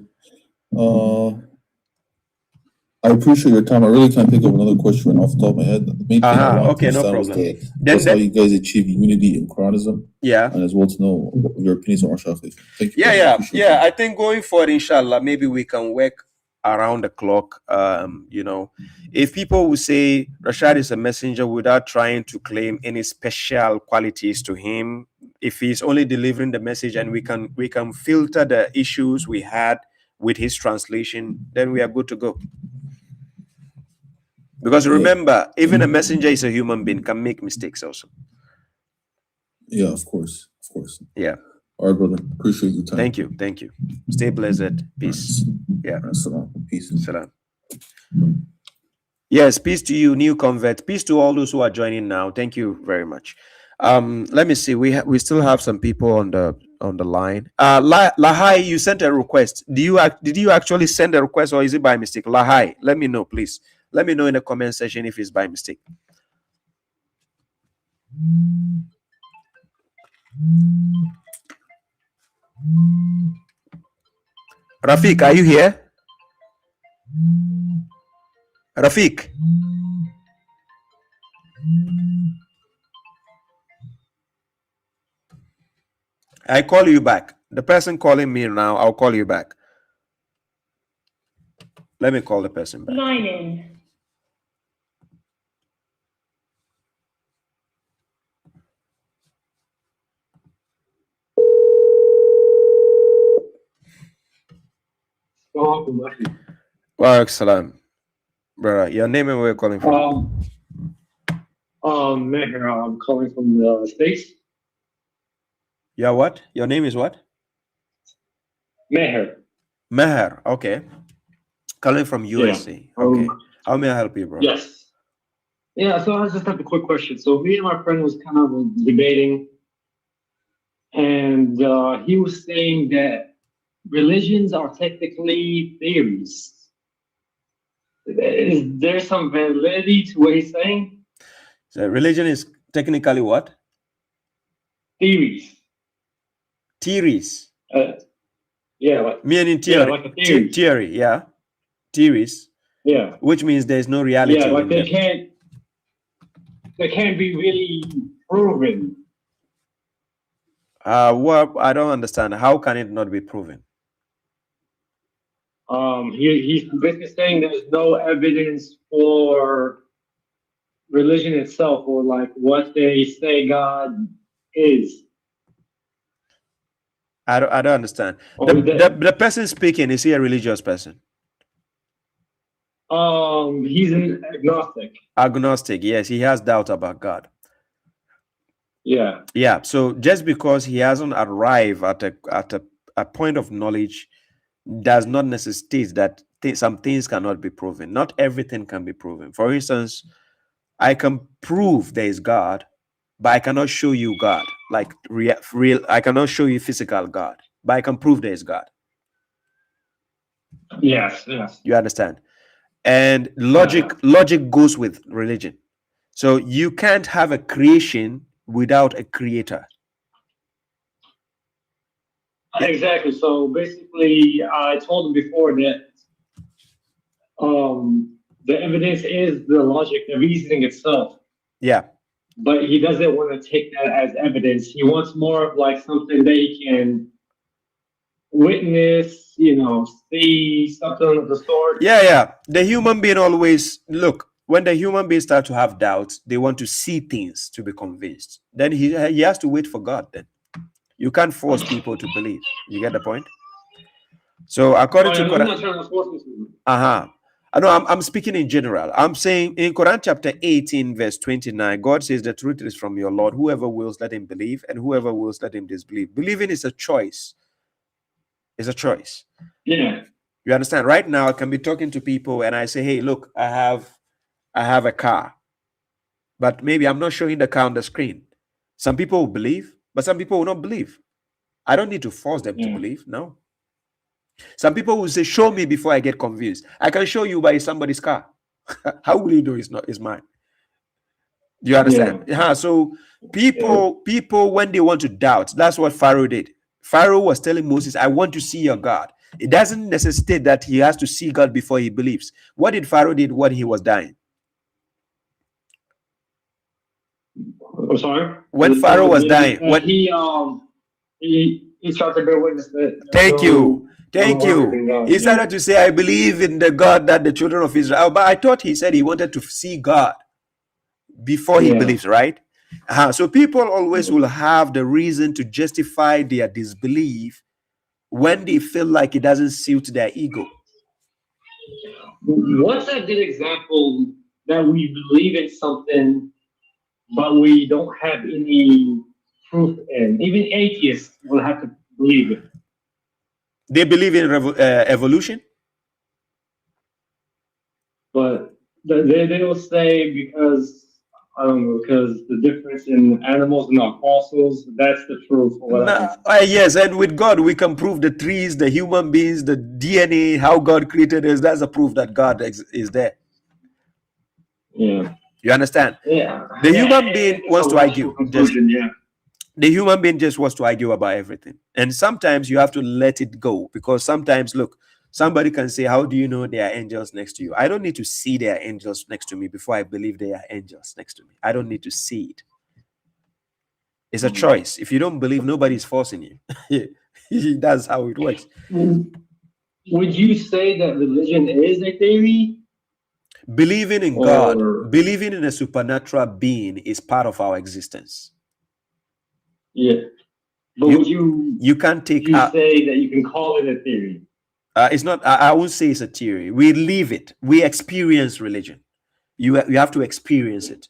I appreciate your time. I really can't think of another question off the top of my head. The main thing I wanted to understand was how you guys achieve unity in Quranism. Yeah. And as well to know your opinions on Rashad Khalifa. Thank you. Yeah. I think going forward, inshallah, maybe we can work around the clock. If people will say Rashad is a messenger without trying to claim any special qualities to him, if he's only delivering the message and we can filter the issues we had with his translation, then we are good to go. Because remember, even a messenger is a human being, can make mistakes also. Yeah, of course. Yeah. All right, brother. Appreciate your time. Thank you. Stay blessed. Peace. Yeah. Peace. Salam. Yes, peace to you, new convert. Peace to all those who are joining now. Thank you very much. Let me see. We still have some people on the line. Lahai, you sent a request. Did you actually send a request, or is it by mistake? Lahai, let me know, please. Let me know in the comment section if it's by mistake. Rafiq, are you here? Rafiq. I call you back. The person calling me now, I'll call you back. Let me call the person back. Line in. Wa salam. Brother, your name and where you're calling from? Meher, I'm calling from the States. Yeah, what? Your name is what? Meher. Meher, okay. Calling from USA. Okay. How may I help you, bro? Yes. Yeah, so I just have a quick question. So me and my friend was kind of debating, and he was saying that religions are technically theories. Is there some validity to what he's saying? So religion is technically what? Theories. Theories. Yeah, like meaning theory. Yeah, like a theory. Theory, yeah. Theories. Yeah. Which means there's no reality. Yeah, like in they them. can't be really proven. Well, I don't understand. How can it not be proven? He's basically saying there's no evidence for religion itself, or like what they say God is. I don't understand. The person speaking, is he a religious person? He's an agnostic. Agnostic, yes. He has doubt about God. Yeah. Yeah. So just because he hasn't arrived at a point of knowledge does not necessitate that some things cannot be proven. Not everything can be proven. For instance, I can prove there is God, but I cannot show you God, like real. I cannot show you physical God, but I can prove there is God. Yes, yes. You understand? And logic goes with religion. So you can't have a creation without a creator. Exactly. So basically, I told him before that the evidence is the logic, the reasoning itself. Yeah. But he doesn't want to take that as evidence. He wants more of like something that he can witness, see something of the sort. Yeah. The human being always look. When the human beings start to have doubts, they want to see things to be convinced. Then he has to wait for God. Then you can't force people to believe. You get the point? So according to Quran, I know I'm speaking in general. I'm saying in Quran chapter 18, verse 29, God says the truth is from your Lord. Whoever wills, let him believe, and whoever wills, let him disbelieve. Believing is a choice. It's a choice. Yeah. You understand? Right now, I can be talking to people and I say, hey, look, I have a car. But maybe I'm not showing the car on the screen. Some people will believe, but some people will not believe. I don't need to force them to believe. No. Some people will say, show me before I get confused. I can show you by somebody's car. How will you know it's mine? Do you understand? Yeah. So people, when they want to doubt, that's what Pharaoh did. Pharaoh was telling Moses, I want to see your God. It doesn't necessitate that he has to see God before he believes. What did Pharaoh did when he was dying? I'm sorry? When Pharaoh was dying, he tried to bear witness that. Thank you. He started to say, I believe in the God that the children of Israel. But I thought he said he wanted to see God before he believes, right? So people always will have the reason to justify their disbelief when they feel like it doesn't suit their ego. What's a good example that we believe in something, but we don't have any proof in? Even atheists will have to believe it. They believe in evolution? But they will say because I don't know, because the difference in animals and our fossils, that's the proof or whatever. Yes, and with God, we can prove the trees, the human beings, the DNA, how God created us. That's a proof that God is there. Yeah. You understand? Yeah. The human being It's wants a to logical argue. conclusion, yeah. The human being just wants to argue about everything. And sometimes you have to let it go, because sometimes, look, somebody can say, how do you know there are angels next to you? I don't need to see there are angels next to me before I believe there are angels next to me. I don't need to see it. It's a choice. If you don't believe, nobody's forcing you. That's how it works. Would you say that religion is a theory? Believing in God, believing in a supernatural being is part of our existence. Yeah. But would you can't take say that you can call it a theory? It's not. I won't say it's a theory. We live it. We experience religion. You have to experience it.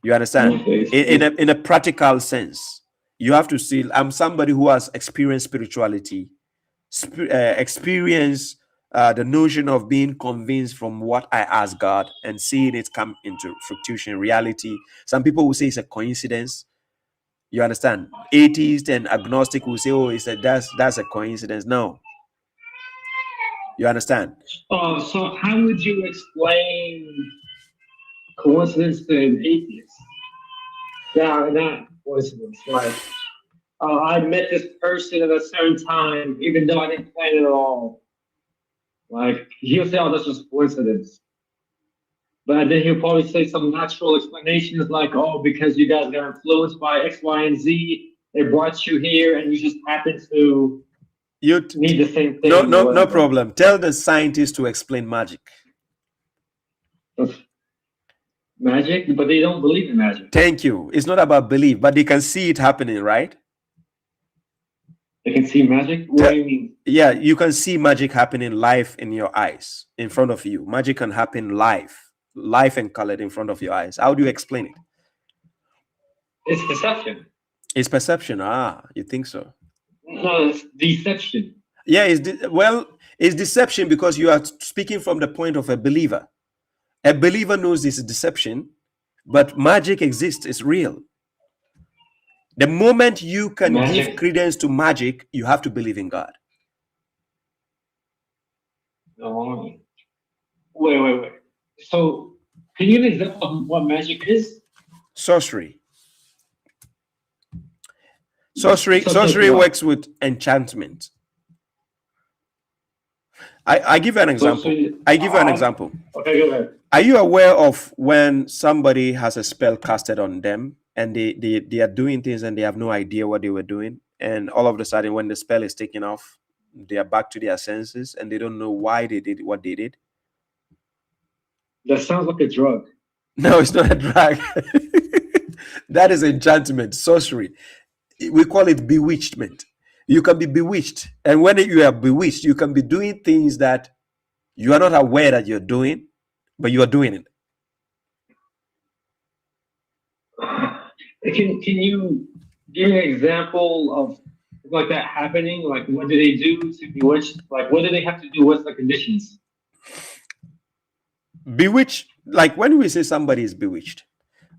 You understand? In a practical sense, you have to see. I'm somebody who has experienced spirituality, experience the notion of being convinced from what I ask God and seeing it come into fruition, reality. Some people will say it's a coincidence. You understand? Atheist and agnostic will say, "Oh, that's a coincidence." No, you understand? So how would you explain coincidence to an atheist? Not coincidence. Like, I met this person at a certain time, even though I didn't plan it at all. Like, he'll say, "Oh, this was coincidence." But then he'll probably say some natural explanations like, "Oh, because you guys got influenced by X, Y, and Z, it brought you here, and you just happen to need the same thing." No problem. Tell the scientists to explain magic. Magic, but they don't believe in magic. Thank you. It's not about belief, but they can see it happening, right? They can see magic? What do you mean? Yeah, you can see magic happening live in your eyes, in front of you. Magic can happen live and colored in front of your eyes. How do you explain it? It's deception. It's perception. You think so? No, it's deception. Yeah, it's deception because you are speaking from the point of a believer. A believer knows this is deception, but magic exists. It's real. The moment you can give credence to magic, you have to believe in God. Oh. Wait. So, can you give an example of what magic is? Sorcery. Sorcery works with enchantment. I give you an example. Okay, go ahead. Are you aware of when somebody has a spell casted on them and they are doing things and they have no idea what they were doing, and all of a sudden when the spell is taken off, they are back to their senses and they don't know why they did what they did? That sounds like a drug. No, it's not a drug. That is enchantment, sorcery. We call it bewitchment. You can be bewitched, and when you are bewitched, you can be doing things that you are not aware that you're doing, but you are doing it. Can you give an example of like that happening? Like, what do they do to bewitch? Like, what do they have to do? What's the conditions? Bewitched, like when we say somebody is bewitched,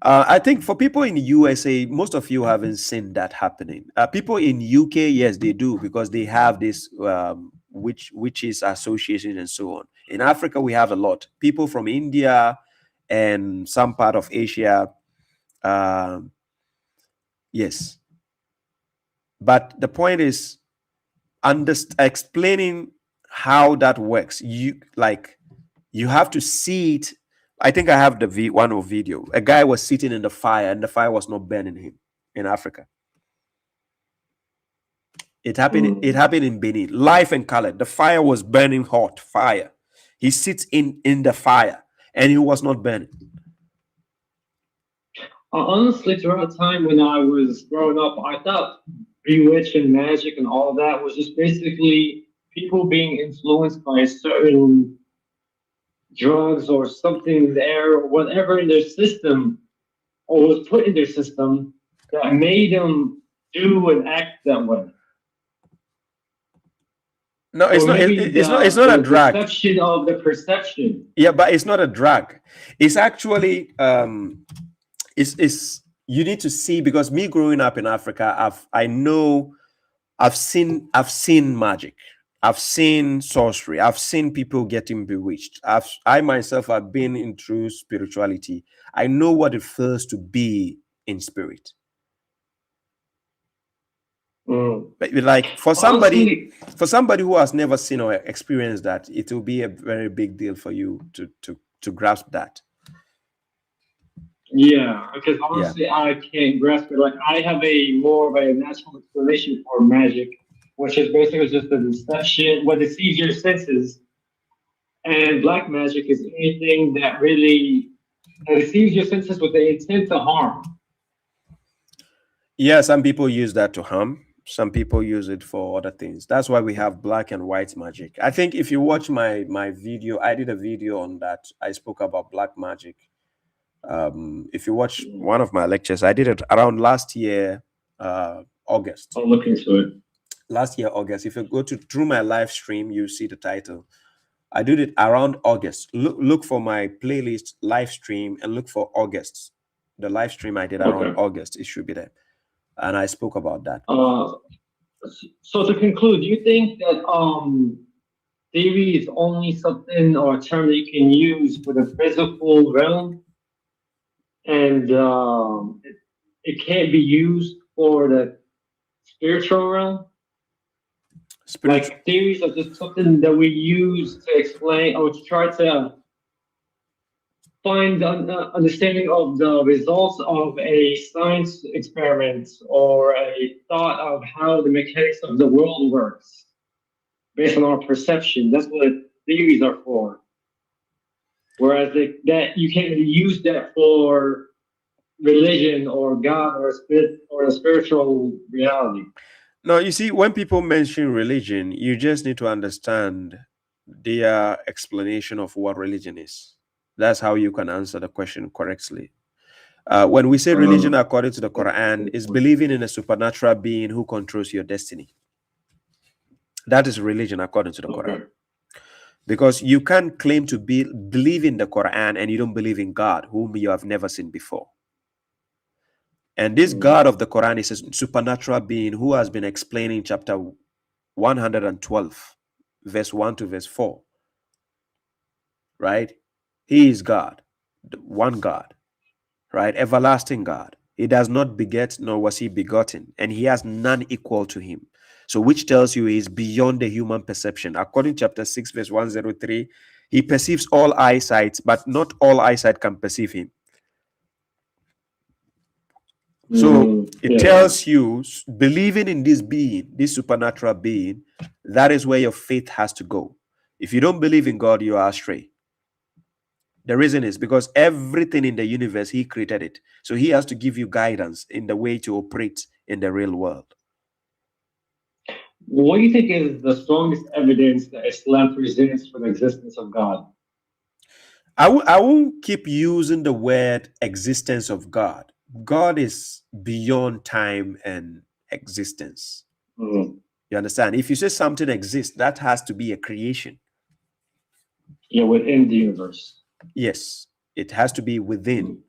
I think for people in the USA, most of you haven't seen that happening. People in UK, yes, they do, because they have this witches associations and so on. In Africa, we have a lot. People from India and some part of Asia, yes. But the point is explaining how that works. You have to see it. I think I have the one video. A guy was sitting in the fire and the fire was not burning him in Africa. It happened in Benin, live and colored. The fire was burning hot, fire. He sits in the fire and he was not burning. Honestly, throughout the time when I was growing up, I thought bewitch and magic and all of that was just basically people being influenced by certain drugs or something there, or whatever in their system or was put in their system that made them do and act that way. No, it's Or not. maybe It's not a the drag. deception of the perception. Yeah, but it's not a drag. It's actually it's you need to see, because me growing up in Africa, I've seen magic. I've seen sorcery. I've seen people getting bewitched. I myself have been in true spirituality. I know what it feels to be in spirit. But like for Honestly, somebody who has never seen or experienced that, it will be a very big deal for you to grasp that. yeah, because honestly, I can't grasp it. Like, I have a more of a natural explanation for magic, which is basically just the deception, what deceives your senses. And black magic is anything that really deceives your senses with the intent to harm. Yeah, some people use that to harm. Some people use it for other things. That's why we have black and white magic. I think if you watch my video, I did a video on that. I spoke about black magic. If you watch one of my lectures, I did it around last year, August. I'll look into it. Last year, August. If you go through my live stream, you see the title. I did it around August. Look for my playlist live stream and look for August. The live stream I did around August, it should be there. And I spoke about that. So to conclude, do you think that theory is only something or a term that you can use for the physical realm, and it can't be used for the spiritual realm? Like, theories are just something that we use to explain or to try to find an understanding of the results of a science experiment or a thought of how the mechanics of the world works based on our perception. That's what theories are for. Whereas that you can't really use that for religion or God or a spiritual reality. No, you see, when people mention religion, you just need to understand their explanation of what religion is. That's how you can answer the question correctly. When we say religion according to the Quran, is believing in a supernatural being who controls your destiny. That is religion according to the Quran. Because you can't claim to believe in the Quran and you don't believe in God, whom you have never seen before. And this God of the Quran is a supernatural being who has been explaining chapter 112, verse 1 to verse 4. Right? He is God, the one God, right? Everlasting God. He does not beget, nor was he begotten, and he has none equal to him. So, which tells you he is beyond the human perception. According to chapter 6, verse 103, he perceives all eyesight, but not all eyesight can perceive him. So it tells you, believing in this being, this supernatural being, that is where your faith has to go. If you don't believe in God, you are astray. The reason is because everything in the universe, he created it. So he has to give you guidance in the way to operate in the real world. What do you think is the strongest evidence that Islam presents for the existence of God? I won't keep using the word existence of God. God is beyond time and existence. You understand? If you say something exists, that has to be a creation. Yeah, within the universe. Yes, it has to be within.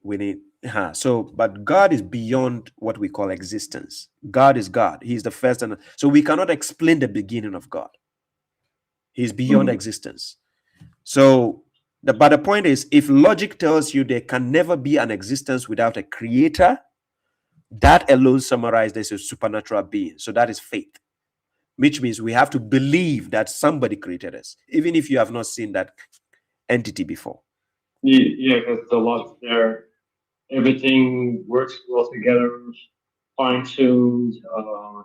So, but God is beyond what we call existence. God is God. He's the first, and so we cannot explain the beginning of God. He's beyond existence. So, but the point is, if logic tells you there can never be an existence without a creator, that alone summarizes a supernatural being. So that is faith, which means we have to believe that somebody created us, even if you have not seen that entity before. Yeah, because the logic's there. Everything works well together, fine-tuned.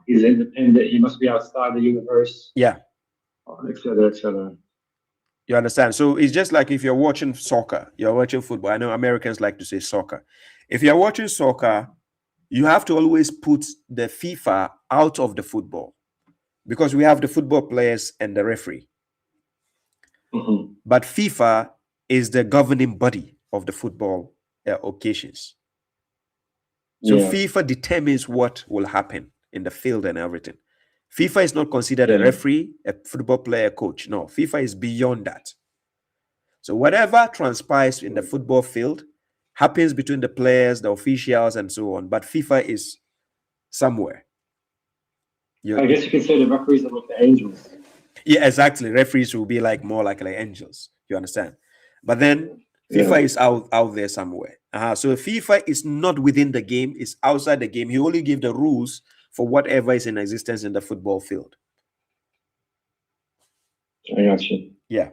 He's independent. He must be outside the universe. Yeah. Et cetera, et cetera. You understand? So it's just like if you're watching soccer, you're watching football. I know Americans like to say soccer. If you're watching soccer, you have to always put the FIFA out of the football because we have the football players and the referee. But FIFA is the governing body of the football occasions. So FIFA determines what will happen in the field and everything. FIFA is not considered a Yeah. referee, a football player, coach. No, FIFA is beyond that. So whatever transpires in the football field happens between the players, the officials, and so on. But FIFA is somewhere. I guess you could say the referees are like the angels. Yeah, exactly. Referees will be like more like angels. You understand? But then FIFA is out there somewhere. So FIFA is not within the game; it's outside the game. He only gives the rules for whatever is in existence in the football field. I got you. Yeah.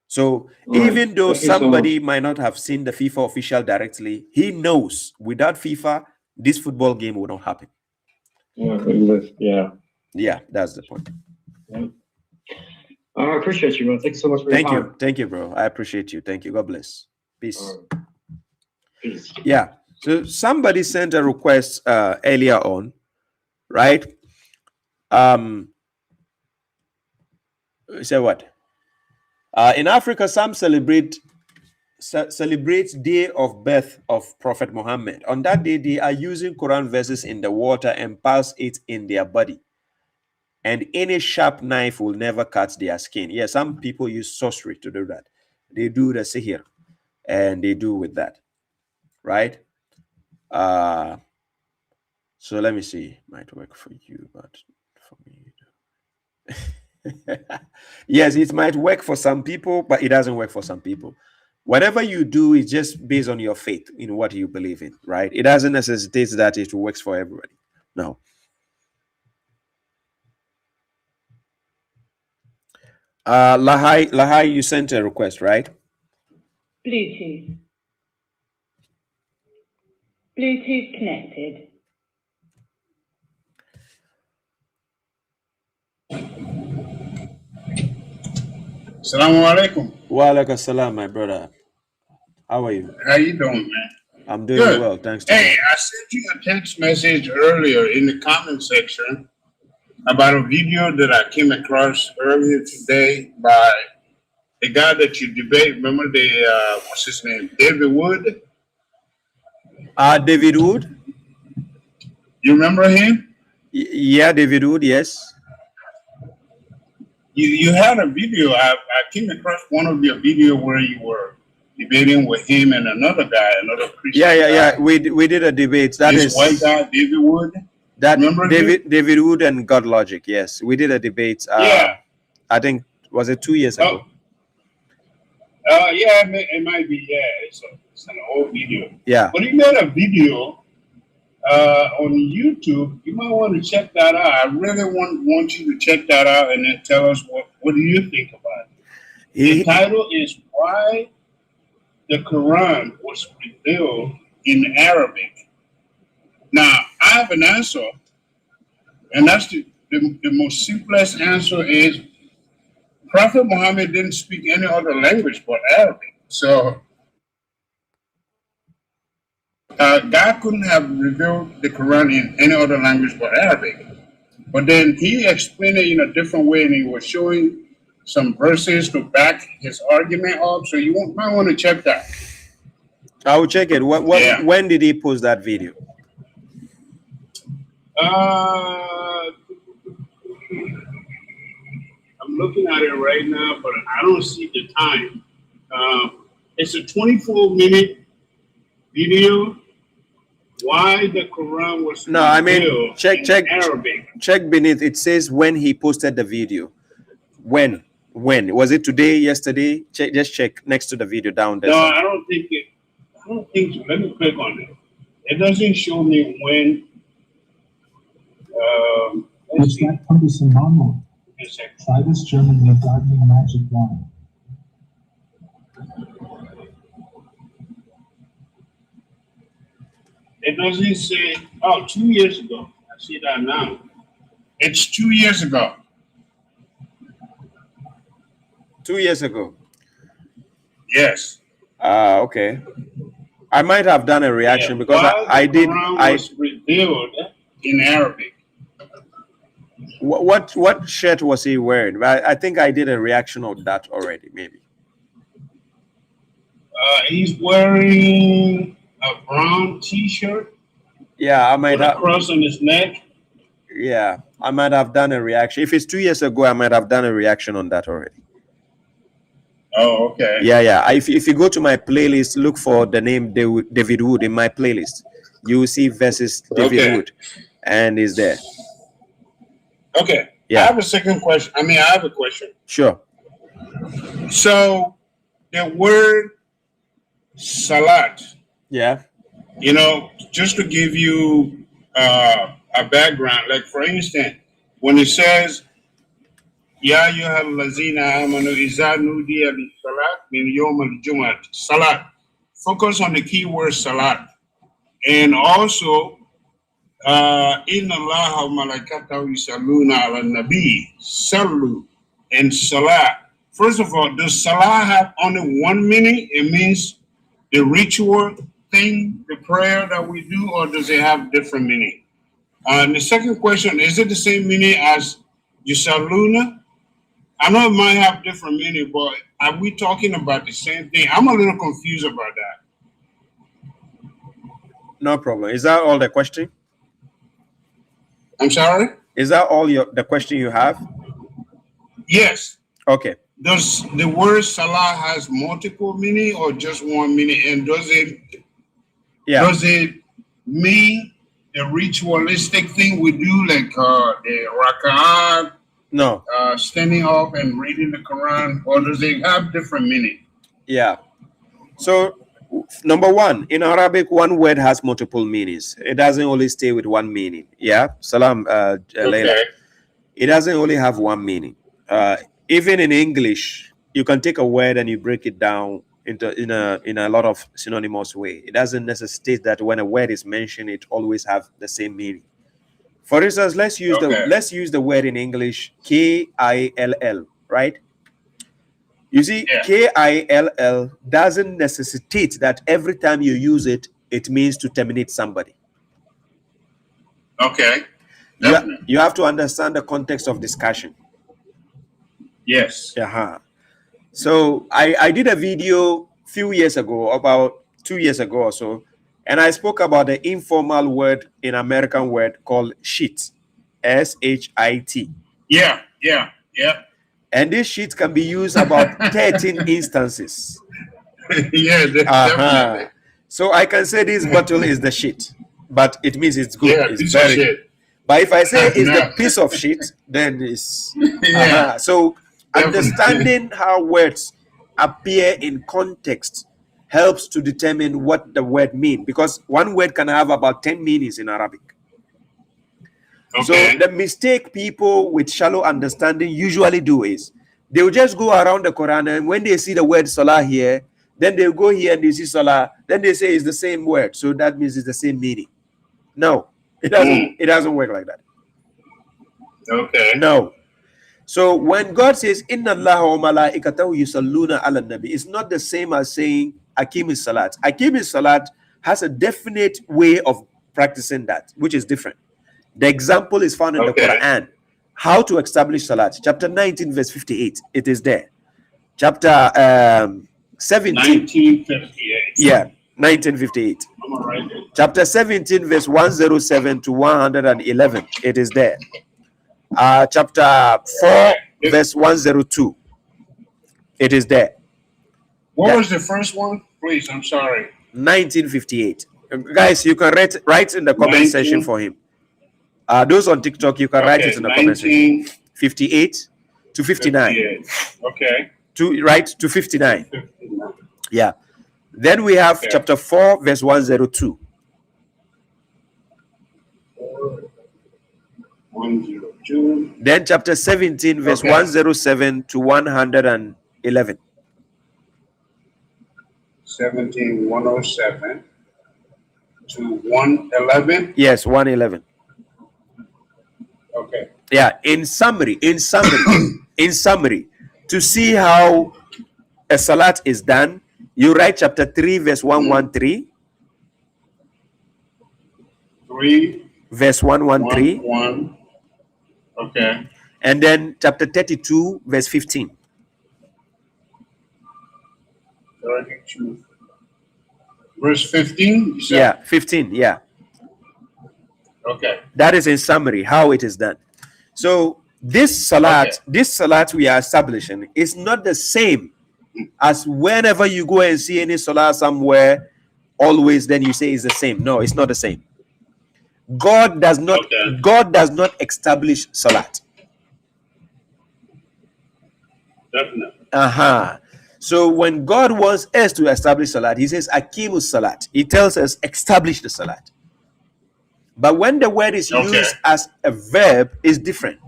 So All even right. though Thank you so somebody much. might not have seen the FIFA official directly, he knows without FIFA, this football game would not happen. Yeah. Yeah, that's the point. Yeah. I appreciate you, man. Thank you so much for your time. Thank you, bro. I appreciate you. Thank you. God bless. Peace. All right. Peace. Yeah. So somebody sent a request earlier on, right? Say what? In Africa, some celebrate day of birth of Prophet Muhammad. On that day, they are using Quran verses in the water and pass it in their body. And any sharp knife will never cut their skin. Yeah, some people use sorcery to do that. They do the sihir, and they do with that, right? So let me see. Might work for you, but for me, yes, it might work for some people, but it doesn't work for some people. Whatever you do is just based on your faith in what you believe in, right? It doesn't necessitate that it works for everybody. No. Lahai, you sent a request, right? Bluetooth. Bluetooth connected. Assalamu alaikum. Wa alaikum salam, my brother. How are you? How you doing, man? I'm doing Good. well, thanks to Hey, God. I sent you a text message earlier in the comment section about a video that I came across earlier today by the guy that you debate. Remember what's his name? David Wood? David Wood? You remember him? Yeah, David Wood, yes. You had a video. I came across one of your video where you were debating with him and another guy, another Christian Yeah. guy. We did a debate. That This is white guy, David Wood. that Remember David Wood and God Logic. Yes, we did a debate. Yeah. I think was it 2 years ago? Yeah, it might be. Yeah, it's an old video. Yeah. But he made a video on YouTube. You might want to check that out. I really want you to check that out and then tell us what do you think about it. The title is Why the Quran Was Revealed in Arabic. Now, I have an answer, and that's the most simplest answer is Prophet Muhammad didn't speak any other language but Arabic. So God couldn't have revealed the Quran in any other language but Arabic. But then he explained it in a different way, and he was showing some verses to back his argument up. So you might want to check that. I will check it. Yeah. When did he post that video? I'm looking at it right now, but I don't see the time. It's a 24-minute video. Why the Quran was revealed in Arabic. Check beneath. It says when he posted the video. When was it? Today? Yesterday? Just check next to the video down there. No, I don't think so. Let me click on it. It doesn't show me when. It's that cumbersome normal. Try this German new gardening magic wand. It doesn't say, 2 years ago. I see that now. It's 2 years ago. 2 years ago. Yes. Okay. I might have done a reaction because I did. I was revealed in Arabic. What shirt was he wearing? I think I did a reaction on that already. Maybe. He's wearing a brown T-shirt. Yeah, I might with have a cross on his neck. Yeah, I might have done a reaction. If it's 2 years ago, I might have done a reaction on that already. Oh, okay. Yeah. If you go to my playlist, look for the name David Wood in my playlist. You will see versus David Wood, and is there. Okay. Yeah. I have a second question. I have a question. Sure. So the word salat. Yeah. Just to give you a background, like for instance, when it says Ya ayyuhal lazina amanu iza nudiya lis-salat min yawm al-jumu'ah, salat, focus on the key word salat. And also inna allaha wa malaikatahu yusalluna ala nabi, sallu and salat. First of all, does salat have only one meaning? It means the ritual thing, the prayer that we do, or does it have different meaning? And the second question, is it the same meaning as yusalluna? I know it might have different meaning, but are we talking about the same thing? I'm a little confused about that. No problem. Is that all the question? I'm sorry? Is that all the question you have? Yes. Okay. Does the word salah has multiple meaning or just one meaning? And does it mean the ritualistic thing we do, like the rakaat? No. Standing up and reading the Quran, or does it have different meaning? Yeah. So, number one, in Arabic, one word has multiple meanings. It doesn't only stay with one meaning. Yeah. Salam, Layla. It doesn't only have one meaning. Even in English, you can take a word and you break it down in a lot of synonymous way. It doesn't necessitate that when a word is mentioned, it always have the same meaning. For instance, let's use the word in English kill, right? You see, kill doesn't necessitate that every time you use it, it means to terminate somebody. Okay. You have to understand the context of discussion. Yes. So I did a video a few years ago, about 2 years ago or so, and I spoke about the informal word in American word called shit, S-H-I-T. Yeah. And this shit can be used about 13 instances. Yeah, definitely. So I can say this bottle is the shit, but it means it's good. Yeah, it's very good. But if I say it's the piece of shit, then it's So understanding how words appear in context helps to determine what the word means, because one word can have about 10 meanings in Arabic. So the mistake people with shallow understanding usually do is they will just go around the Quran, and when they see the word salah here, then they'll go here and they see salah, then they say it's the same word, so that means it's the same meaning. No, it doesn't. It doesn't work like that. Okay. No. So when God says inna Allaha wa malaikatahu yusalluna ala nabi, it's not the same as saying akim is salat. Akim is salat has a definite way of practicing that, which is different. The example is found in the Quran. How to establish salat. Chapter 19, verse 58. It is there. Chapter 17. 1958. Yeah, 1958. Chapter 17, verse 107 to 111. It is there. Chapter 4, verse 102. It is there. What was the first one? Please, I'm sorry. 1958. Guys, you can write in the comment section for him. Those on TikTok, you can write it in the comment section. 58 to 59. 58. Okay. To 59. 59. Yeah. Then we have chapter 4, verse 102. 102. Then chapter 17, verse 107 to 111. 17, 107 to 111. Yes, 111. Okay. Yeah, in summary, to see how a salat is done, you write chapter 3, verse 113. 3, verse 113. 1. Okay. And then chapter 32, verse 15. 32. Verse 15? You said? Yeah, 15, yeah. Okay. That is in summary how it is done. So this salat we are establishing is not the same as whenever you go and see any salat somewhere, always then you say it's the same. No, it's not the same. God does not establish salat. Definitely. So when God wants us to establish salat, he says akimus salat. He tells us establish the salat. But when the word is used as a verb, it's different.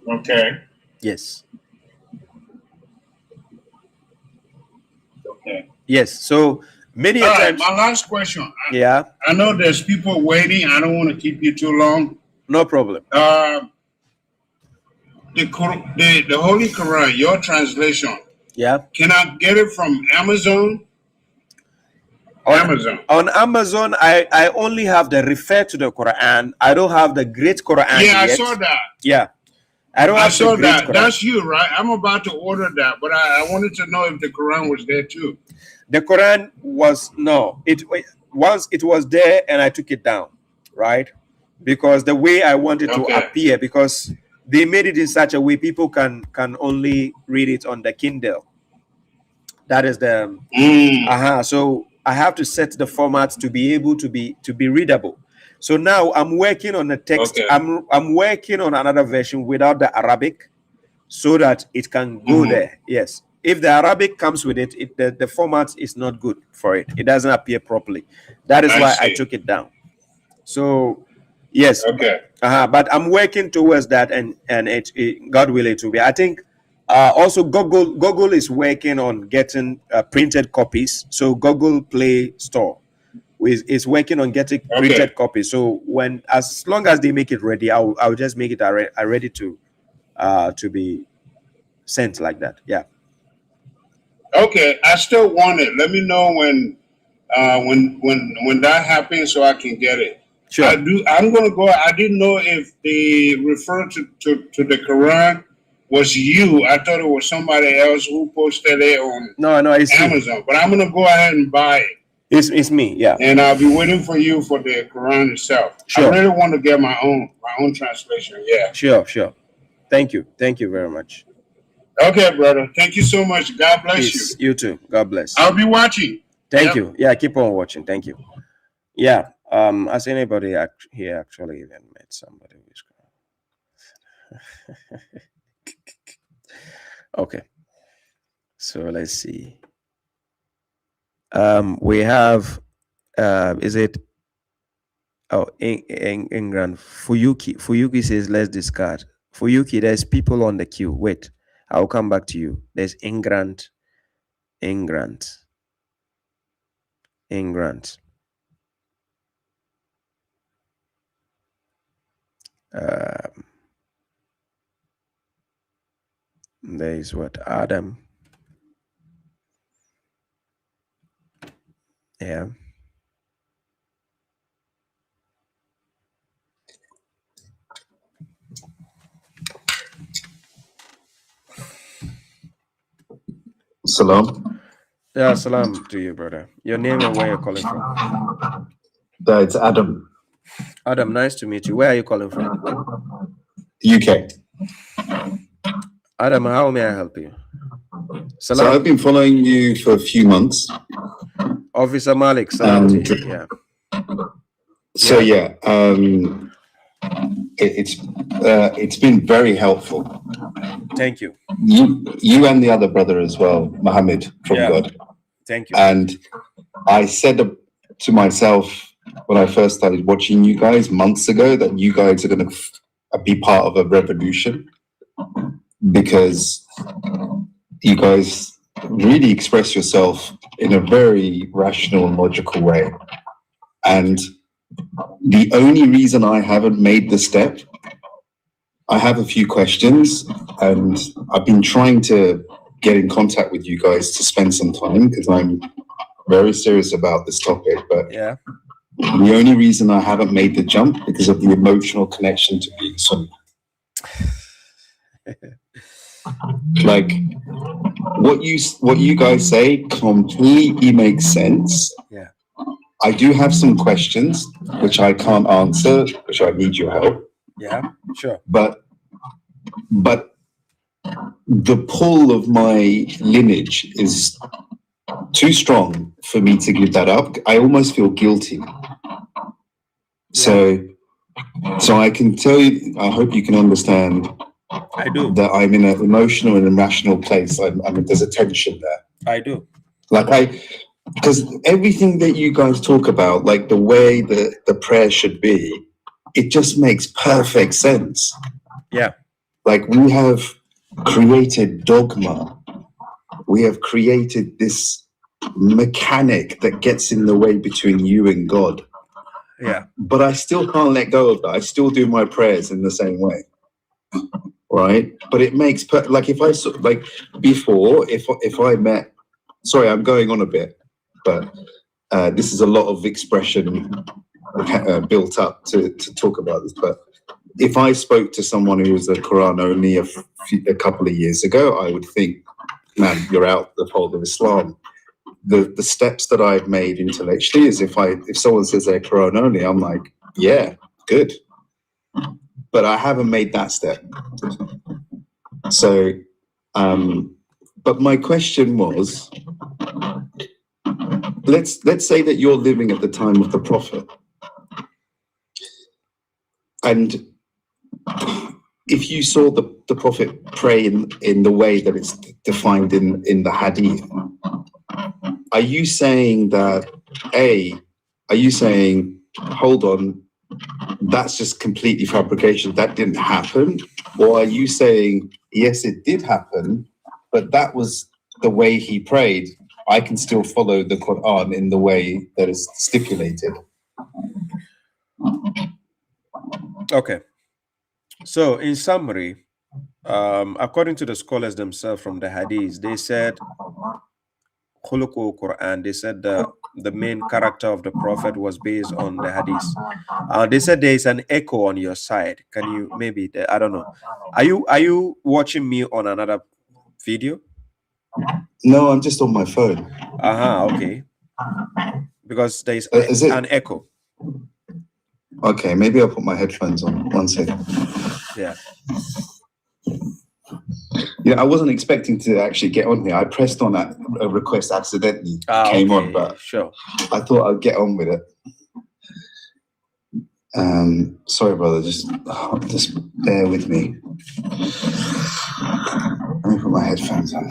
Okay. Yes. Okay. Yes. So many times. My last question. Yeah. I know there's people waiting. I don't want to keep you too long. No problem. The Holy Quran, your translation. Yeah. Can I get it from Amazon? On Amazon, I only have the refer to the Quran. I don't have the Great Quran. Yeah, yet. I saw that. Yeah. I saw that. Quran. That's you, right? I'm about to order that, but I wanted to know if the Quran was there too. The Quran was once it was there and I took it down, right? Because the way I wanted to appear, because they made it in such a way people can only read it on the Kindle. That is the so I have to set the format to be able to be readable. So now I'm working on the text. I'm working on another version without the Arabic, so that it can go there. Yes. If the Arabic comes with it, the format is not good for it. It doesn't appear properly. That is why I took it down. So yes. But I'm working towards that, and it God willing it will be. I think also Google is working on getting printed copies. So Google Play Store is working on getting printed copies. So as long as they make it ready, I'll just make it ready to be sent like that. Yeah. Okay, I still want it. Let me know when that happens so I can get it. Sure. I'm gonna go. I didn't know if they refer to the Quran was you. I thought it was somebody else who posted it on it's Amazon. me. But I'm gonna go ahead and buy it. It's me, yeah. And I'll be waiting for you for the Quran itself. Sure. I really want to get my own translation. Yeah. Sure. Thank you very much. Okay, brother. Thank you so much. God bless you. You too. God bless. I'll be watching. Thank you. Yeah, keep on watching. Thank you. Yeah. Has anybody here actually even met somebody who's okay. So let's see. We have is it England Fuyuki says let's discard. Fuyuki, there's people on the queue. Wait, I'll come back to you. There's England. There is what Adam. Yeah. Salam. Yeah, salam to you, brother. Your name and where you're calling from? It's Adam. Adam, nice to meet you. Where are you calling from? UK. Adam, how may I help you? Salam. So I've been following you for a few months. Officer Malik, salam to you. Yeah. So it's been very helpful. Thank you. You and the other brother as well, Mohammed from God. Thank you. And I said to myself when I first started watching you guys months ago that you guys are going to be part of a revolution, because you guys really express yourself in a very rational and logical way. And the only reason I haven't made the step, I have a few questions, and I've been trying to get in contact with you guys to spend some time because I'm very serious about this topic. But the only reason I haven't made the jump because of the emotional connection to being Sunni. Like what you guys say completely makes sense. Yeah. I do have some questions which I can't answer, which I need your help. Yeah, sure. But the pull of my lineage is too strong for me to give that up. I almost feel guilty. So I can tell you, I hope you can understand I do. that I'm in an emotional and irrational place. I mean, there's a tension there. I do. Because everything that you guys talk about, like the way the prayer should be, it just makes perfect sense. Yeah. Like we have created dogma. We have created this mechanic that gets in the way between you and God. Yeah. But I still can't let go of that. I still do my prayers in the same way. Right? But it makes like if I like before, if I met, sorry, I'm going on a bit, but this is a lot of expression built up to talk about this. But if I spoke to someone who was a Quran only a couple of years ago, I would think, man, you're out the fold of Islam. The steps that I've made intellectually is if someone says they're Quran only, I'm like, yeah, good. But I haven't made that step. So, but my question was, let's say that you're living at the time of the Prophet, and if you saw the Prophet pray in the way that it's defined in the Hadith, are you saying that are you saying, hold on, that's just completely fabrication, that didn't happen? Or are you saying, yes, it did happen, but that was the way he prayed, I can still follow the Quran in the way that is stipulated? Okay. So in summary, according to the scholars themselves from the Hadith, they said khuluqu Quran. They said the main character of the Prophet was based on the Hadith. They said there is an echo on your side. Can you maybe? I don't know. Are you watching me on another video? No, I'm just on my phone. Okay. Because there is an echo. Okay, maybe I'll put my headphones on. 1 second. Yeah. Yeah, I wasn't expecting to actually get on here. I pressed on a request accidentally, came on, but sure. I thought I'd get on with it. Sorry, brother, just bear with me. Let me put my headphones on.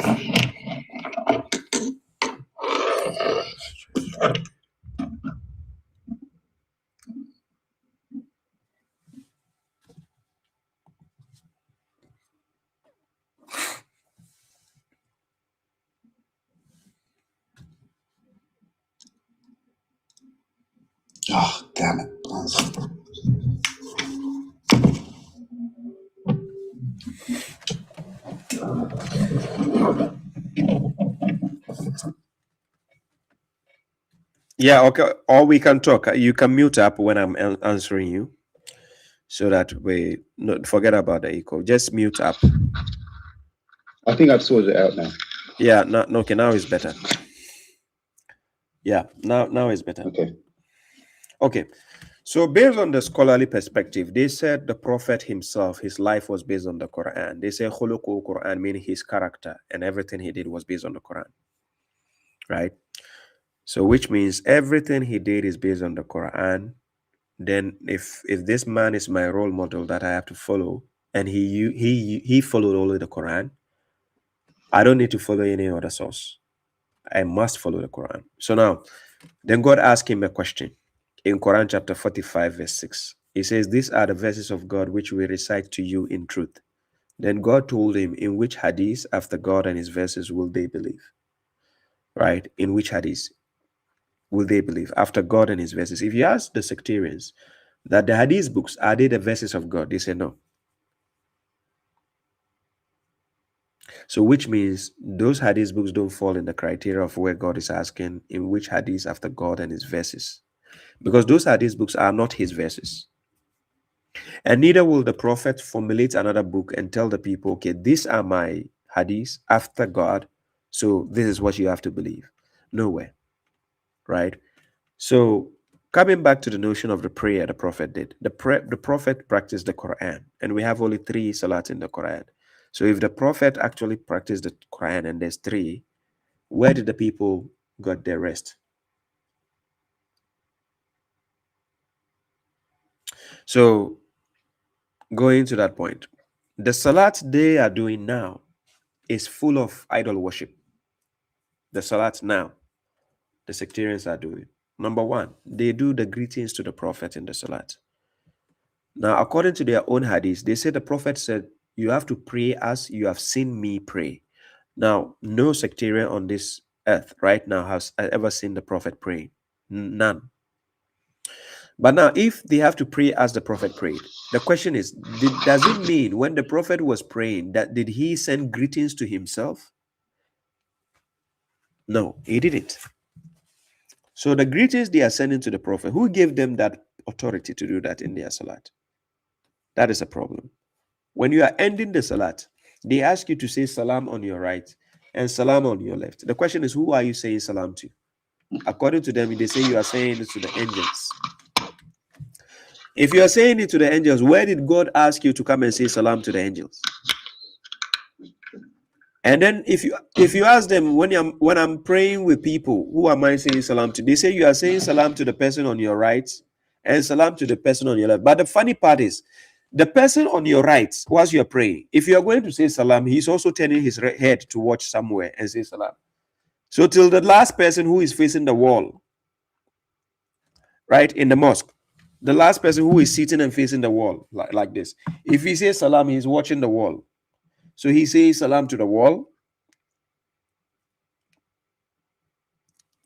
Oh, damn it. Yeah, okay. Or we can talk. You can mute up when I'm answering you, so that we not forget about the echo. Just mute up. I think I've sorted it out now. Yeah, no, okay, now it's better. Yeah, now it's better. Okay. So based on the scholarly perspective, they said the Prophet himself, his life was based on the Quran. They say khuluqu Quran, meaning his character and everything he did was based on the Quran. Right? So which means everything he did is based on the Quran. Then if this man is my role model that I have to follow, and he followed only the Quran, I don't need to follow any other source. I must follow the Quran. So now, then God asked him a question in Quran chapter 45, verse 6. He says, these are the verses of God which we recite to you in truth. Then God told him, in which hadith after God and his verses will they believe? Right? In which hadith will they believe after God and his verses? If you ask the sectarians that the hadith books, are they the verses of God? They say no. So which means those hadith books don't fall in the criteria of where God is asking in which hadith after God and his verses. Because those hadith books are not his verses. And neither will the Prophet formulate another book and tell the people, okay, these are my hadiths after God, so this is what you have to believe. Nowhere. Right? So, coming back to the notion of the prayer the Prophet did, the Prophet practiced the Quran, and we have only 3 salat in the Quran. So, if the Prophet actually practiced the Quran and there's 3, where did the people got their rest? So, going to that point, the salat they are doing now is full of idol worship. The salat now, the sectarians are doing. Number 1, they do the greetings to the Prophet in the salat. Now, according to their own hadith, they say the Prophet said, "You have to pray as you have seen me pray." Now, no sectarian on this earth right now has ever seen the Prophet praying. None. But now, if they have to pray as the Prophet prayed, the question is, does it mean when the Prophet was praying that did he send greetings to himself? No, he didn't. So the greetings they are sending to the Prophet, who gave them that authority to do that in their salat? That is a problem. When you are ending the salat, they ask you to say salam on your right and salam on your left. The question is, who are you saying salam to? According to them, they say you are saying it to the angels. If you are saying it to the angels, where did God ask you to come and say salam to the angels? And then if you ask them, when I'm praying with people, who am I saying salam to? They say you are saying salam to the person on your right and salam to the person on your left. But the funny part is, the person on your right, whilst you're praying, if you are going to say salam, he's also turning his head to watch somewhere and say salam. So till the last person who is facing the wall, right, in the mosque, the last person who is sitting and facing the wall like this, if he says salam, he's watching the wall. So he says salam to the wall.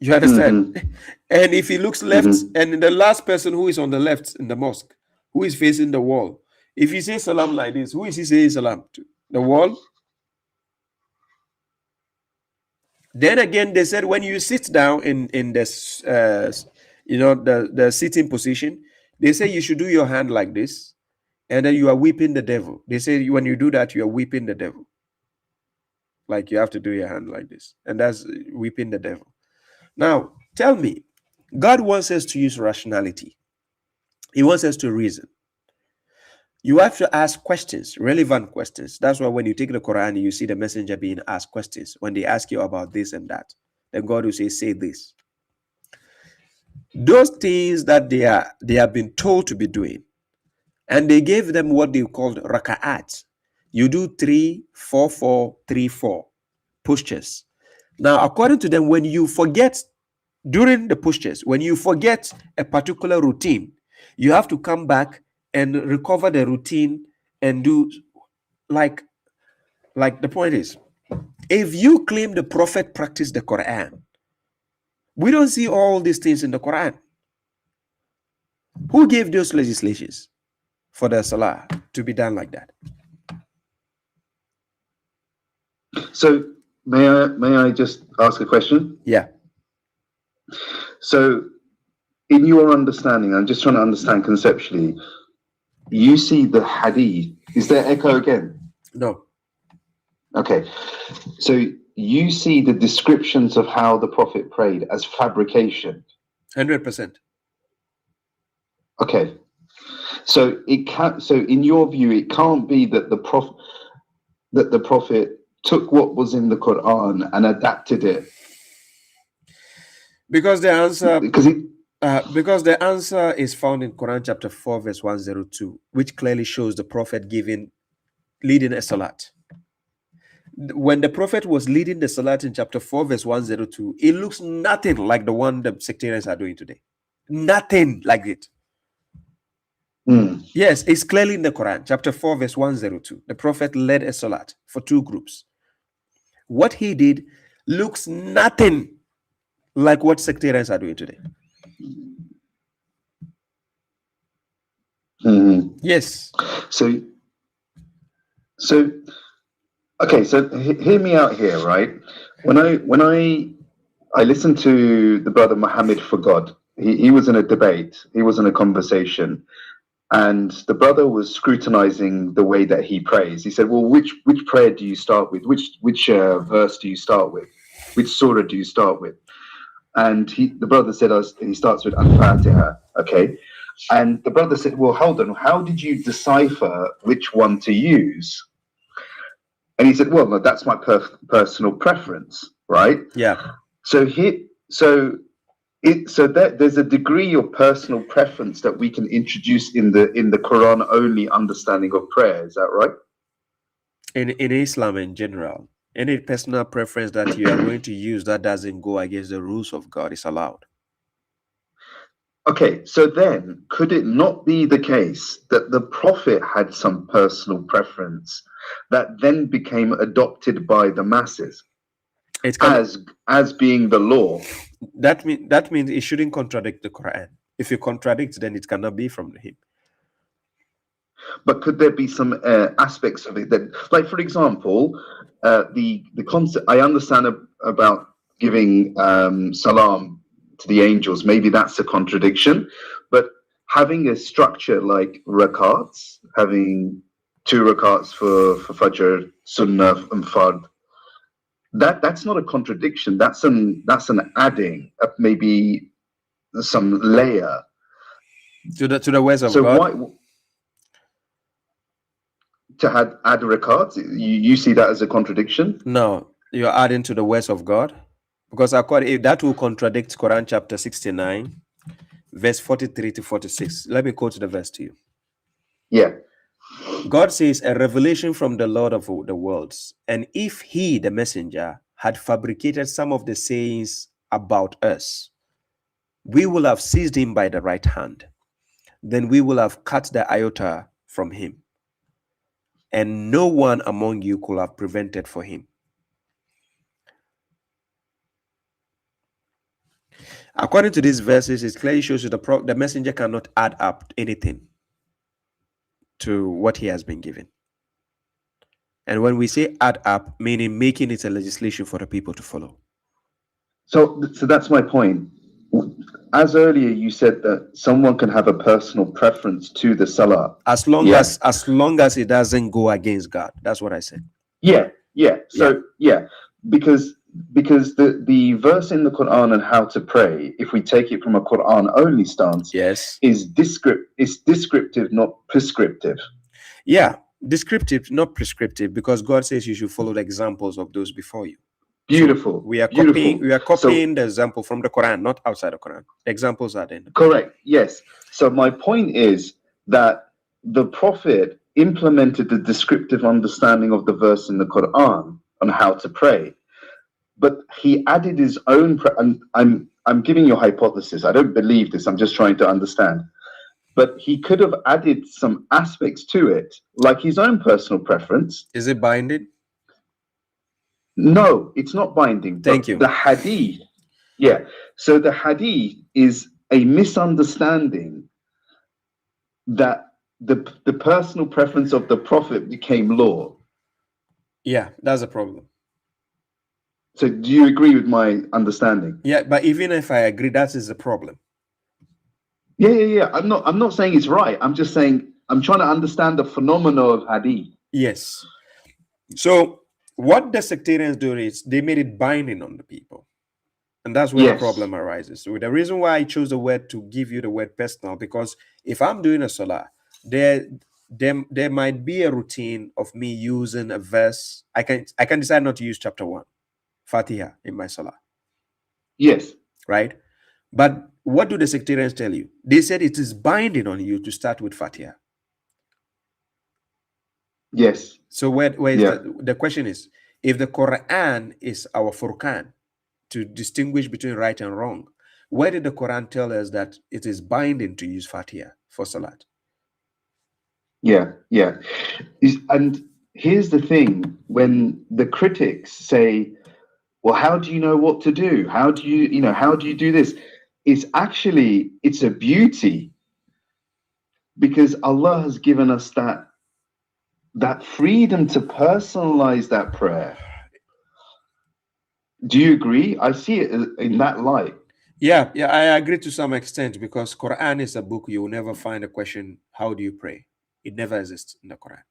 You understand? Mm-hmm. And if he looks left, Mm-hmm. and the last person who is on the left in the mosque, who is facing the wall, if he says salam like this, who is he saying salam to? The wall? Then again, they said when you sit down in this, the sitting position, they say you should do your hand like this, and then you are weeping the devil. They say when you do that, you are weeping the devil. Like you have to do your hand like this, and that's weeping the devil. Now, tell me, God wants us to use rationality. He wants us to reason. You have to ask questions, relevant questions. That's why when you take the Quran, you see the messenger being asked questions. When they ask you about this and that, then God will say this. Those things that they have been told to be doing, and they gave them what they called rakaats. You do 3, 4, 4, 3, 4 postures. Now, according to them, when you forget during the postures, when you forget a particular routine, you have to come back and recover the routine and do like the point is, if you claim the Prophet practiced the Quran, we don't see all these things in the Quran. Who gave those legislations for the salah to be done like that? So may I just ask a question? Yeah. So in your understanding, I'm just trying to understand conceptually, you see the hadith. Is there echo again? No. Okay. So you see the descriptions of how the Prophet prayed as fabrication. 100%. Okay. So it can't. So in your view, it can't be that the Prophet took what was in the Quran and adapted it. Because the answer, because the answer is found in Quran chapter 4, verse 102, which clearly shows the Prophet leading a salat. When the Prophet was leading the salat in chapter 4, verse 102, it looks nothing like the one the sectarians are doing today. Nothing like it. Yes, it's clearly in the Quran, chapter 4, verse 102. The Prophet led a salat for 2 groups. What he did looks nothing like what sectarians are doing today. Yes. So okay, so hear me out here, right? When I listened to the brother Muhammad for God, he was in a debate, he was in a conversation, and the brother was scrutinizing the way that he prays. He said, well, which prayer do you start with? Which verse do you start with? Which surah do you start with? And the brother said, he starts with Al-Fatiha, okay? And the brother said, well, hold on, how did you decipher which one to use? And he said, well, no, that's my personal preference, right? Yeah. So there's a degree of personal preference that we can introduce in the Quran only understanding of prayer. Is that right? In Islam in general, any personal preference that you are going to use that doesn't go against the rules of God is allowed. Okay, so then could it not be the case that the Prophet had some personal preference that then became adopted by the masses as being the law? That means it shouldn't contradict the Quran. If it contradicts, then it cannot be from him. But could there be some aspects of it that, like, for example, the concept I understand about giving salam to the angels, maybe that's a contradiction, but having a structure like rakaats, having 2 rakaats for Fajr, Sunnah, and Fard, that's not a contradiction. That's an adding of maybe some layer to the ways of so God. Why to add rakaats? You see that as a contradiction? No, you're adding to the ways of God, because according that will contradict Quran chapter 69, verse 43 to 46. Let me quote the verse to you. Yeah. God says, a revelation from the Lord of the worlds. And if he, the messenger, had fabricated some of the sayings about us, we will have seized him by the right hand. Then we will have cut the iota from him. And no one among you could have prevented for him. According to these verses, it clearly shows you the messenger cannot add up anything to what he has been given. And when we say add up, meaning making it a legislation for the people to follow. So that's my point. As earlier you said that someone can have a personal preference to the salah. As long as it doesn't go against God. That's what I said. Yeah. So because the verse in the Quran on how to pray, if we take it from a Quran only stance, yes, is descriptive, not prescriptive. Yeah, descriptive, not prescriptive, because God says you should follow the examples of those before you. Beautiful. So we are copying the example from the Quran, not outside the Quran. The examples are there. Correct. Yes. So my point is that the Prophet implemented the descriptive understanding of the verse in the Quran on how to pray, but he added his own. I'm giving you a hypothesis. I don't believe this. I'm just trying to understand. But he could have added some aspects to it, like his own personal preference. Is it binding? No, it's not binding. Thank you. The hadith, so the hadith is a misunderstanding that the personal preference of the Prophet became law. Yeah, that's a problem. So do you agree with my understanding? Yeah, but even if I agree, that is the problem. Yeah. I'm not saying it's right. I'm just saying I'm trying to understand the phenomena of hadith. Yes. So what the sectarians do is they made it binding on the people. And that's where the problem arises. So the reason why I chose the word to give you the word personal, because if I'm doing a salah, there might be a routine of me using a verse. I can decide not to use chapter 1, Fatiha, in my salah. Yes. Right? But what do the sectarians tell you? They said it is binding on you to start with Fatiha. Yes. So where is the question is, if the Quran is our Furqan to distinguish between right and wrong, where did the Quran tell us that it is binding to use Fatiha for Salat? Yeah. And here's the thing, when the critics say, well, how do you know what to do? How do you do this? It's a beauty, because Allah has given us that freedom to personalize that prayer. Do you agree? I see it in that light. Yeah, I agree to some extent, because Quran is a book you will never find a question, how do you pray? It never exists in the Quran.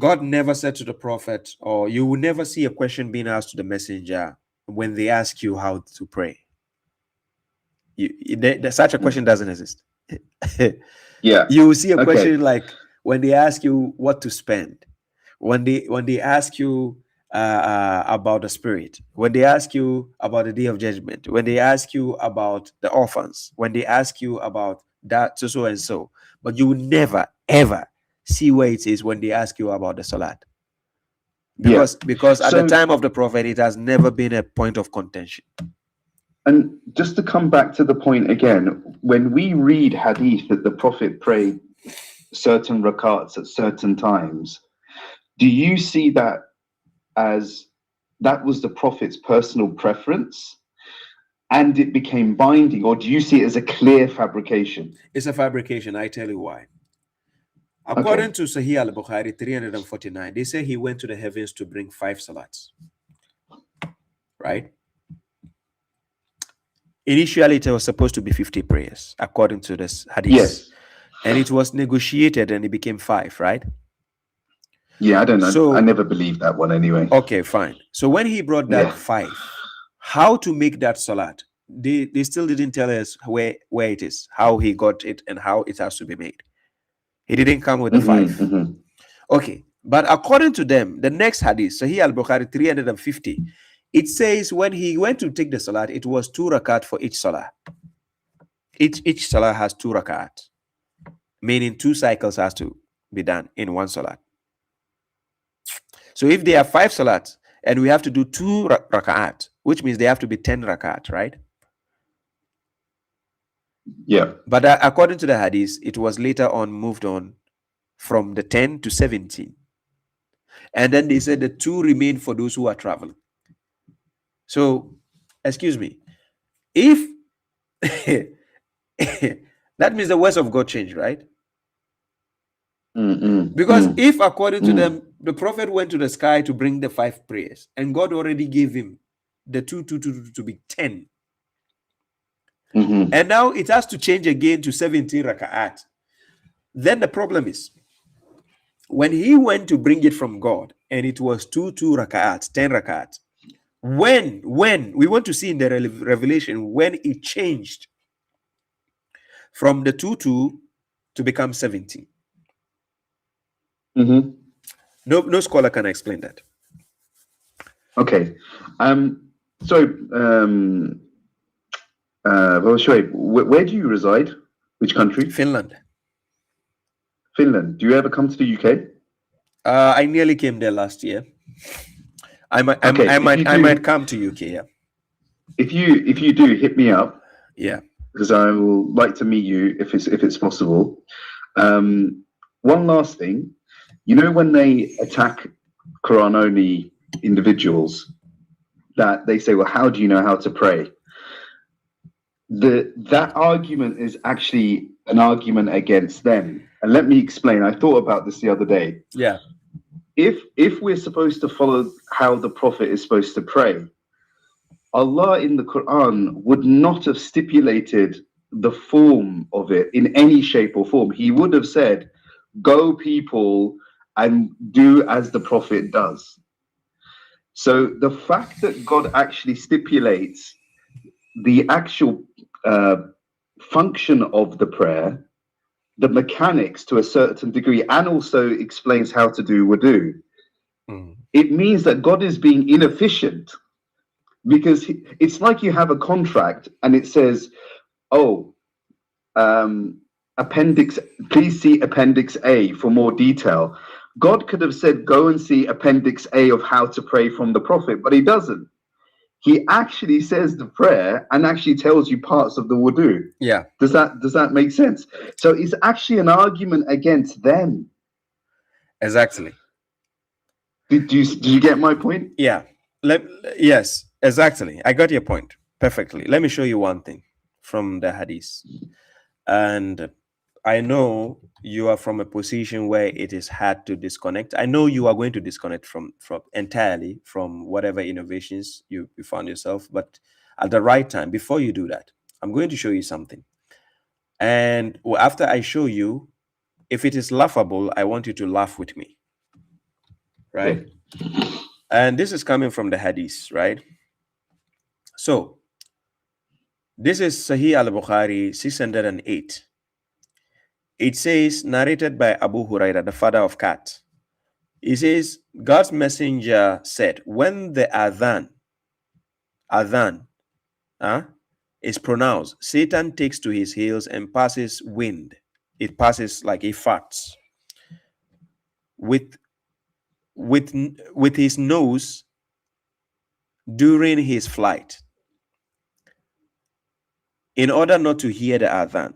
God never said to the Prophet, or you will never see a question being asked to the messenger when they ask you how to pray. Such a question doesn't exist. Yeah. You will see a Okay. question like when they ask you what to spend, when they ask you about the spirit, when they ask you about the day of judgment, when they ask you about the orphans, when they ask you about that so and so, but you will never ever see where it is when they ask you about the salat, because at the So- time of the prophet it has never been a point of contention. And just to come back to the point again, when we read Hadith that the Prophet prayed certain rakaats at certain times, do you see that as that was the Prophet's personal preference and it became binding, or do you see it as a clear fabrication? It's a fabrication. I tell you why. According to Sahih al Bukhari 349, they say he went to the heavens to bring 5 salats. Right? Initially, it was supposed to be 50 prayers, according to this hadith. Yes. And it was negotiated and it became 5, right? Yeah, I don't know. So- I never believed that one anyway. Okay, fine. So when he brought that Yeah. 5, how to make that salat, they still didn't tell us where it is, how he got it, and how it has to be made. He didn't come with the 5. Okay, but according to them, the next hadith, Sahih al Bukhari 350, it says when he went to take the salat, it was 2 rakat for each salah. Each salah has 2 rakat, meaning 2 cycles has to be done in one salat. So if there are 5 salats and we have to do 2 rakaat, which means they have to be 10 rakat, right? Yeah. But according to the hadith, it was later on moved on from the 10 to 17. And then they said the 2 remain for those who are traveling. So, excuse me, if that means the words of God changed, right? Because if according to them, the prophet went to the sky to bring the 5 prayers, and God already gave him the 2 to be 10. And now it has to change again to 17 rakaat. Then the problem is, when he went to bring it from God, and it was 2 rakaat, 10 rakaat, when we want to see in the revelation, when it changed from the 2 to become 17. No scholar can explain that. Okay. So, well, Shoaib, where do you reside? Which country? Finland. Finland. Do you ever come to the UK? I nearly came there last year. I might come to UK. Yeah. If you do, hit me up. Yeah. Because I will like to meet you if it's possible. One last thing, you know, when they attack Quran only individuals, that they say, well, how do you know how to pray? That argument is actually an argument against them. And let me explain. I thought about this the other day. Yeah. If we're supposed to follow how the Prophet is supposed to pray, Allah in the Quran would not have stipulated the form of it in any shape or form. He would have said, go people and do as the Prophet does. So the fact that God actually stipulates the actual function of the prayer, the mechanics to a certain degree, and also explains how to do wudu, it means that God is being inefficient. Because it's like you have a contract and it says, oh, appendix, please see appendix A for more detail. God could have said, go and see appendix A of how to pray from the Prophet, but he doesn't. He actually says the prayer and actually tells you parts of the wudu. Yeah. Does that make sense? So it's actually an argument against them. Exactly. Did you get my point? Yeah. Yes, exactly. I got your point perfectly. Let me show you one thing from the hadith. And I know you are from a position where it is hard to disconnect. I know you are going to disconnect from entirely from whatever innovations you found yourself, but at the right time, before you do that, I'm going to show you something. And after I show you, if it is laughable, I want you to laugh with me. Right? And this is coming from the hadith, right? So This is Sahih al Bukhari 608. It says, narrated by Abu Huraira, the father of Kat. He says, God's messenger said, when the adhan is pronounced, Satan takes to his heels and passes wind. It passes like he farts with his nose during his flight, in order not to hear the adhan.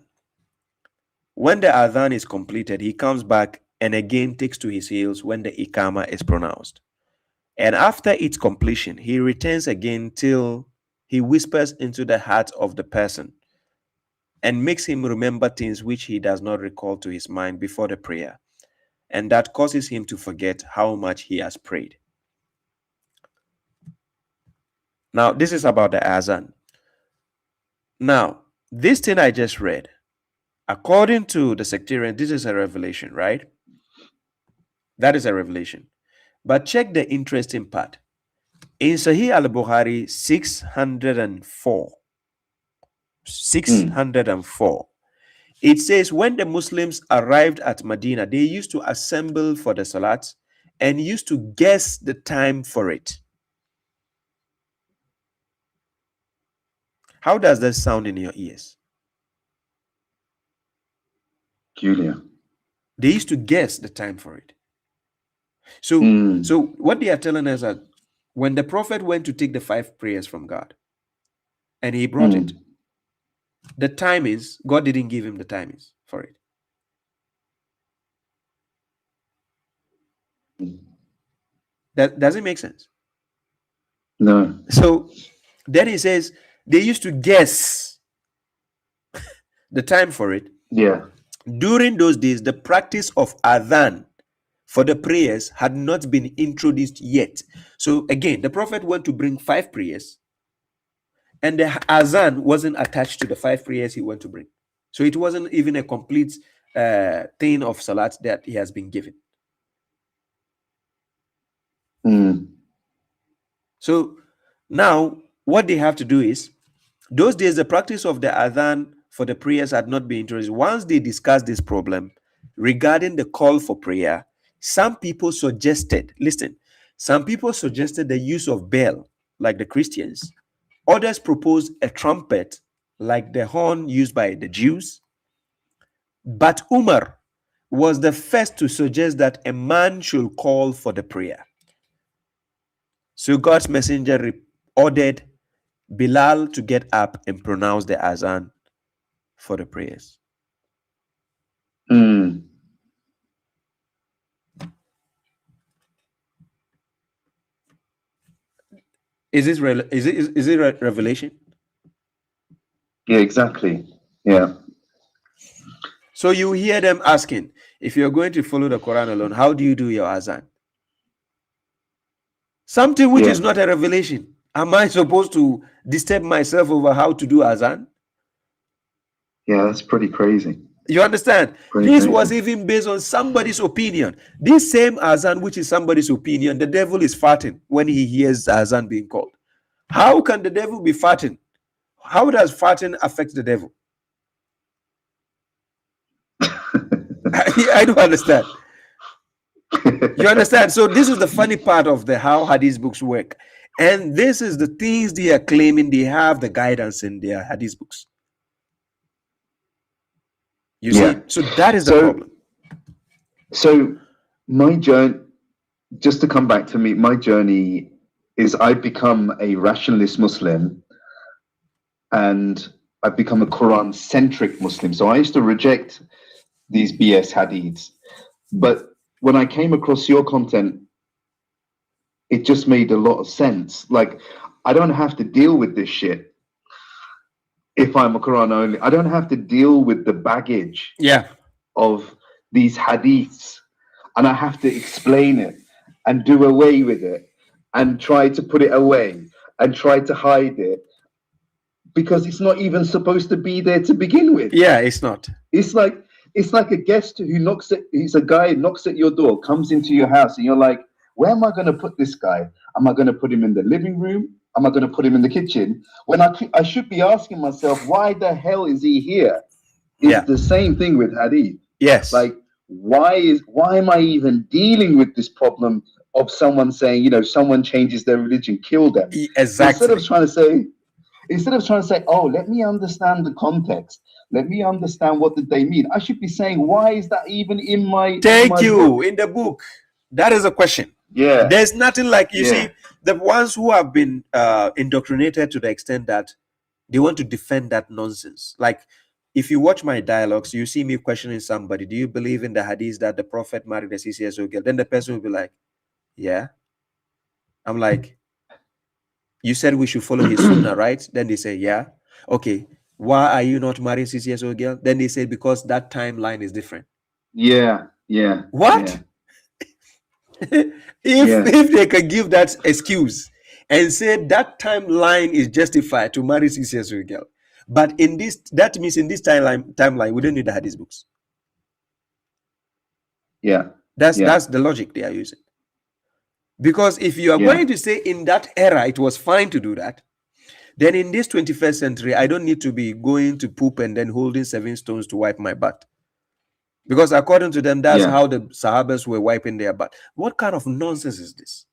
When the adhan is completed, he comes back and again takes to his heels when the ikama is pronounced. And after its completion, he returns again till he whispers into the heart of the person and makes him remember things which he does not recall to his mind before the prayer, and that causes him to forget how much he has prayed. Now, this is about the azan. Now, this thing I just read, according to the sectarian, this is a revelation, right? That is a revelation. But check the interesting part. In Sahih al Bukhari 604, it says, when the Muslims arrived at Medina, they used to assemble for the salat and used to guess the time for it. How does that sound in your ears? Julia. They used to guess the time for it. So what they are telling us that when the prophet went to take the 5 prayers from God and he brought it, the timings, God didn't give him the timings for it. That doesn't make sense. No. So then he says they used to guess the time for it. Yeah. During those days, the practice of adhan for the prayers had not been introduced yet. So again, the prophet went to bring 5 prayers, and the azan wasn't attached to the 5 prayers he went to bring. So it wasn't even a complete thing of salat that he has been given. So now what they have to do is, those days the practice of the adhan for the prayers had not been introduced. Once they discussed this problem regarding the call for prayer, some people suggested the use of bell, like the Christians. Others proposed a trumpet, like the horn used by the Jews. But Umar was the first to suggest that a man should call for the prayer. So God's messenger ordered Bilal to get up and pronounce the azan for the prayers. Is it revelation? Yeah, exactly. Yeah. So you hear them asking, if you're going to follow the Quran alone, how do you do your azan? Something which is not a revelation. Am I supposed to disturb myself over how to do azan? Yeah, that's pretty crazy. You understand? This was even based on somebody's opinion. This same azan, which is somebody's opinion, the devil is farting when he hears azan being called. How can the devil be farting? How does farting affect the devil? I don't understand. You understand? So this is the funny part of the how Hadith books work. And this is the things they are claiming they have the guidance in their Hadith books. You see? So that is the problem. So my journey, just to come back to me, my journey is I've become a rationalist Muslim and I've become a Quran-centric Muslim. So I used to reject these BS hadiths. But when I came across your content, it just made a lot of sense. Like, I don't have to deal with this shit if I'm a Quran only. I don't have to deal with the baggage of these hadiths. And I have to explain it and do away with it and try to put it away and try to hide it because it's not even supposed to be there to begin with. Yeah, it's not. It's like a guest who knocks at, he's a guy who knocks at your door, comes into your house, and you're like, where am I going to put this guy? Am I going to put him in the living room? am I going to put him in the kitchen? When I should be asking myself, why the hell is he here? It's the same thing with Hadith. Yes. Like, why am I even dealing with this problem of someone saying, you know, someone changes their religion, kill them? Exactly. Instead of trying to say, oh, let me understand the context. Let me understand what did they mean. I should be saying, why is that even in my book? In the book? That is a question. Yeah. There's nothing like, you see, the ones who have been indoctrinated to the extent that they want to defend that nonsense. Like, if you watch my dialogues, you see me questioning somebody, do you believe in the hadith that the prophet married a 6-year-old girl? Then the person will be like, yeah. I'm like, you said we should follow his sunnah, right? Then they say, yeah. Okay, why are you not marrying 6-year-old girl? Then they say, because that timeline is different. Yeah. What? Yeah. If they can give that excuse and say that timeline is justified to marry 6-year-old girl, but in this, that means in this timeline we don't need the hadith books. Yeah. That's the logic they are using. Because if you are going to say in that era it was fine to do that, then in this 21st century, I don't need to be going to poop and then holding 7 stones to wipe my butt. Because according to them, that's how the Sahabas were wiping their butt. What kind of nonsense is this?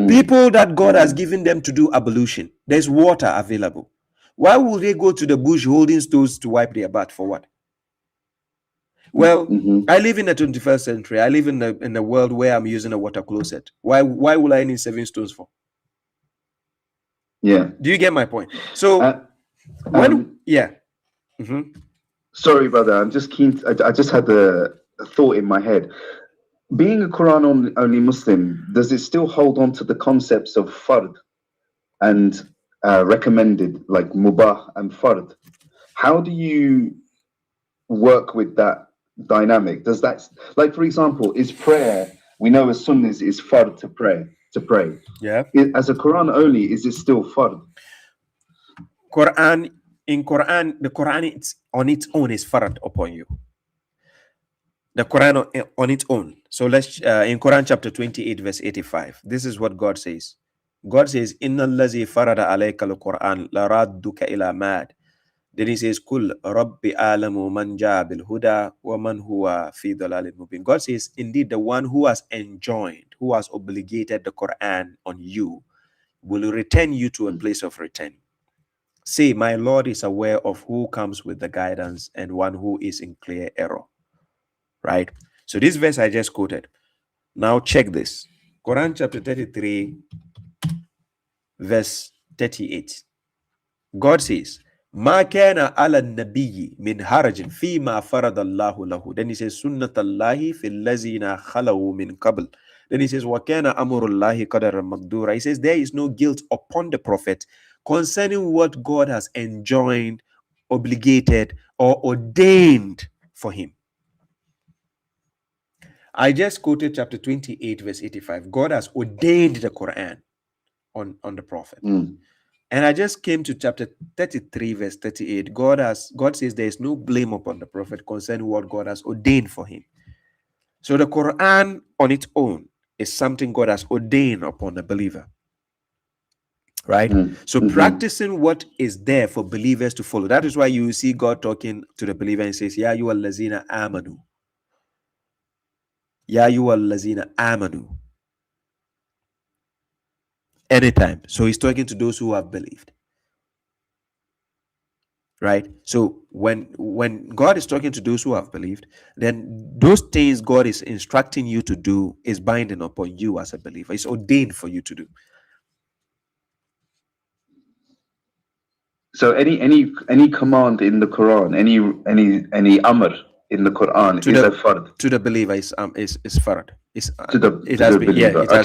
People that God has given them to do ablution, there's water available. Why would they go to the bush holding stones to wipe their butt? For what? Well, I live in the 21st century. I live in a world where I'm using a water closet. Why will I need 7 stones for? Yeah. Do you get my point? So Sorry, brother. I'm just keen. I just had a thought in my head. Being a Quran only Muslim, does it still hold on to the concepts of fard and recommended, like mubah and fard? How do you work with that dynamic? Does that, like, for example, is prayer? We know as Sunnis is fard to pray. Yeah. As a Quran only, is it still fard? In Quran, the Quran it's on its own is fard upon you. The Quran on its own. So let's in Quran chapter 28 verse 85. This is what God says. God says, "Inna allazi farada alayka al-Quran la radduka ila mad." Then he says, "Kul rabbi alamu man jaa bil huda wa man huwa fi dalalin mubin." God says, indeed, the one who has enjoined, who has obligated the Quran on you, will return you to a place of return. Say, my Lord is aware of who comes with the guidance and one who is in clear error. Right? So this verse I just quoted. Now check this. Quran chapter 33, verse 38. God says, "Ma kana ala nabiyyi min harajin fi ma faradallahu lahu." Then he says, "Sunnatallahi fil lazina khalaw min qabl." Then he says, "Wa kana amrullahi qadaran maqdura." He says, there is no guilt upon the prophet concerning what God has enjoined, obligated, or ordained for him. I just quoted chapter 28, verse 85. God has ordained the Quran on the prophet. And I just came to chapter 33, verse 38. God says there is no blame upon the prophet concerning what God has ordained for him. So the Quran on its own is something God has ordained upon the believer. Right? So practicing what is there for believers to follow. That is why you see God talking to the believer and says, "Ya ayyuhal lazina amanu." Ya ayyuhal lazina amanu. Anytime. So he's talking to those who have believed. Right? So when God is talking to those who have believed, then those things God is instructing you to do is binding upon you as a believer. It's ordained for you to do. So any command in the Quran, any amr in the Quran is a fard to the believer. Is fard. It has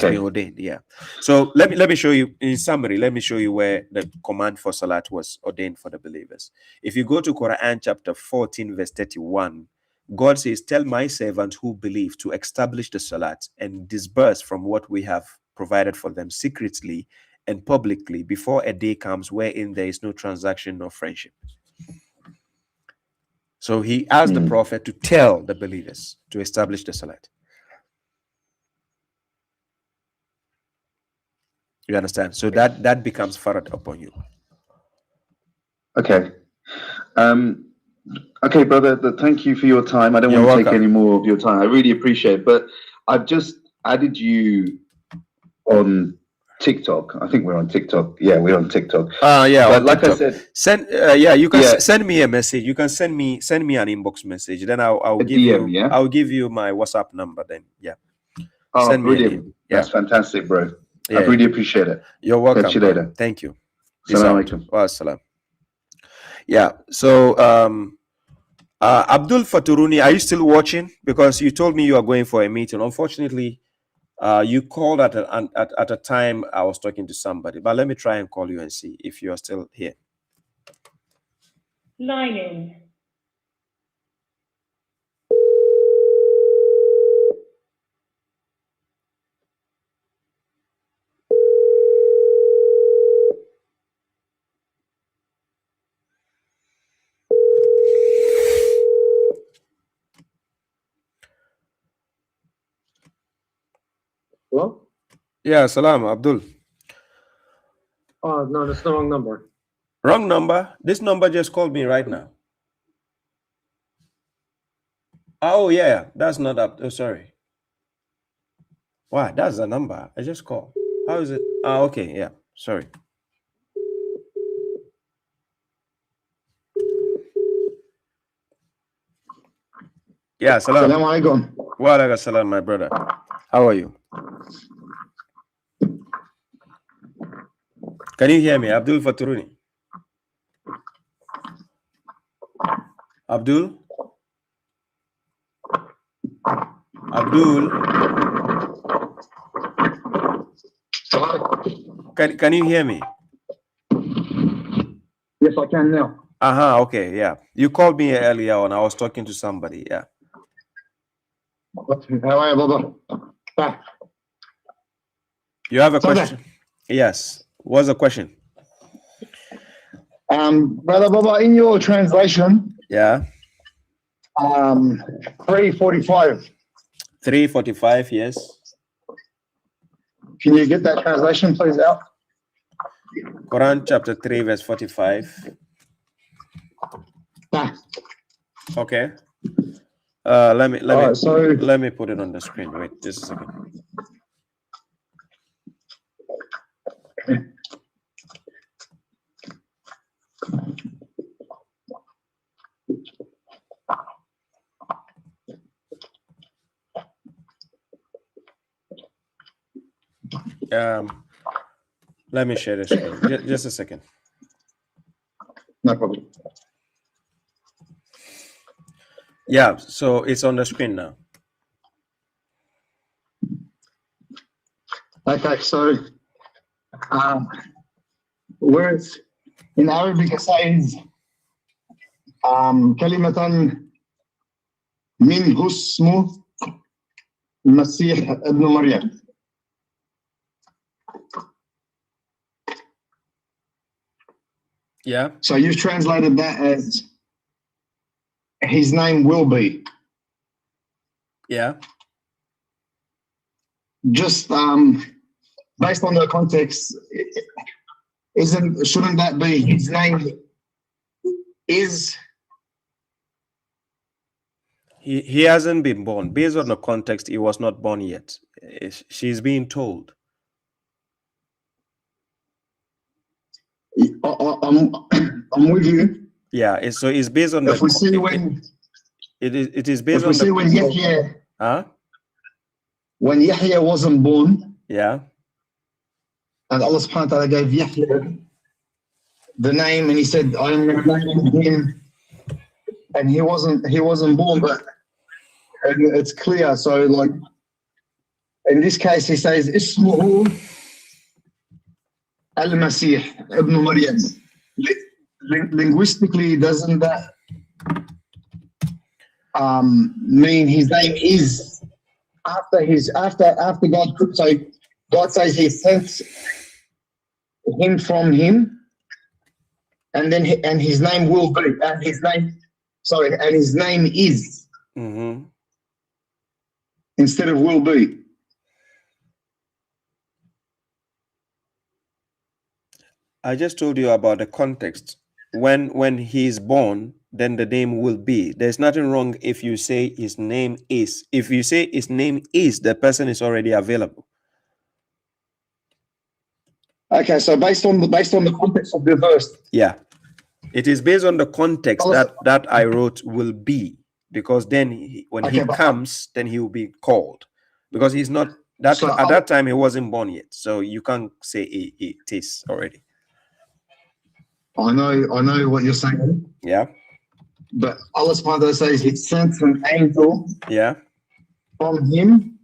been ordained. Yeah. So let me show you in summary. Let me show you where the command for salat was ordained for the believers. If you go to Quran chapter 14 verse 31, God says, "Tell my servants who believe to establish the salat and disburse from what we have provided for them secretly and publicly before a day comes wherein there is no transaction nor friendship." So he asked the prophet to tell the believers to establish the salat. You understand? So that becomes farad upon you. Okay. Okay, brother. Thank you for your time. I don't You're want to take welcome. any more of your time. I really appreciate it. But I've just added you on TikTok. I think we're on TikTok. Yeah, we're on TikTok. Yeah, But on like TikTok. I said, Send you can yeah, send me a message. You can send me an inbox message. Then I'll a give DM. you Yeah. I'll give you my WhatsApp number then. Yeah. Oh, Send me an brilliant. email. That's Yeah. fantastic, bro. I Yeah. really appreciate it. You're Catch welcome, you bro. later. Thank you. Peace Salam out. alaikum. Wa salam. Yeah. So Abdul Faturuni, are you still watching? Because you told me you are going for a meeting. Unfortunately, you called at a time I was talking to somebody. But let me try and call you and see if you are still here. Line in. Hello? Yeah, salam, Abdul. Oh, no, that's the wrong number. Wrong number. This number just called me right now. Oh yeah, that's not up. Oh, sorry. Wow, that's the number I just called. How is it? Okay, yeah. Sorry. Yeah, salam. Salam alaikum. Wa alaikum salam, my brother. How are you? Can you hear me, Abdul Faturuni? Abdul? Abdul? Can you hear me? Yes, I can now. Okay, yeah. You called me earlier on. I was talking to somebody, yeah. How are you, brother? You have a Sorry. question? Yes. What's the question? Brother Baba, in your translation, Yeah. 345. 345, yes. Can you get that translation, please, out? Quran chapter 3, verse 45. Ah, Okay. Let Alright, me put it on the screen. Wait just a second. Let me share the screen. Just a second. no problem. Yeah, so it's on the screen now. Okay, so words in Arabic it says كلمة منه اسمه المسيح ابن مريم. Yeah. So you've translated that as his name will be. Yeah. Just based on the context, shouldn't that be his name is? He hasn't been born. Based on the context, he was not born yet. She's being told. I'm with you. Yeah, so it's based on if we see when it is based if we on see the when Yahya huh? when Yahya wasn't born, Yeah. and Allah subhanahu wa ta'ala gave Yahya the name and he said, I am naming him, and he wasn't born, but it's clear. So like in this case he says Ismuhu al-Masih ibn Maryam. Linguistically, doesn't that mean his name is after God? So God says he sent him from him, and then his name will be, and his name is instead of will be. I just told you about the context. When he is born, then the name will be. There's nothing wrong if you say his name is. If you say his name is, the person is already available. Okay, so based on the context of the verse. Yeah, it is based on the context that I wrote will be, because then when he comes, then he will be called, because he's not that at that time he wasn't born yet, so you can't say it is already. I know what you're saying. Yeah. But Allah subhanahu wa ta'ala says he sent an angel from him.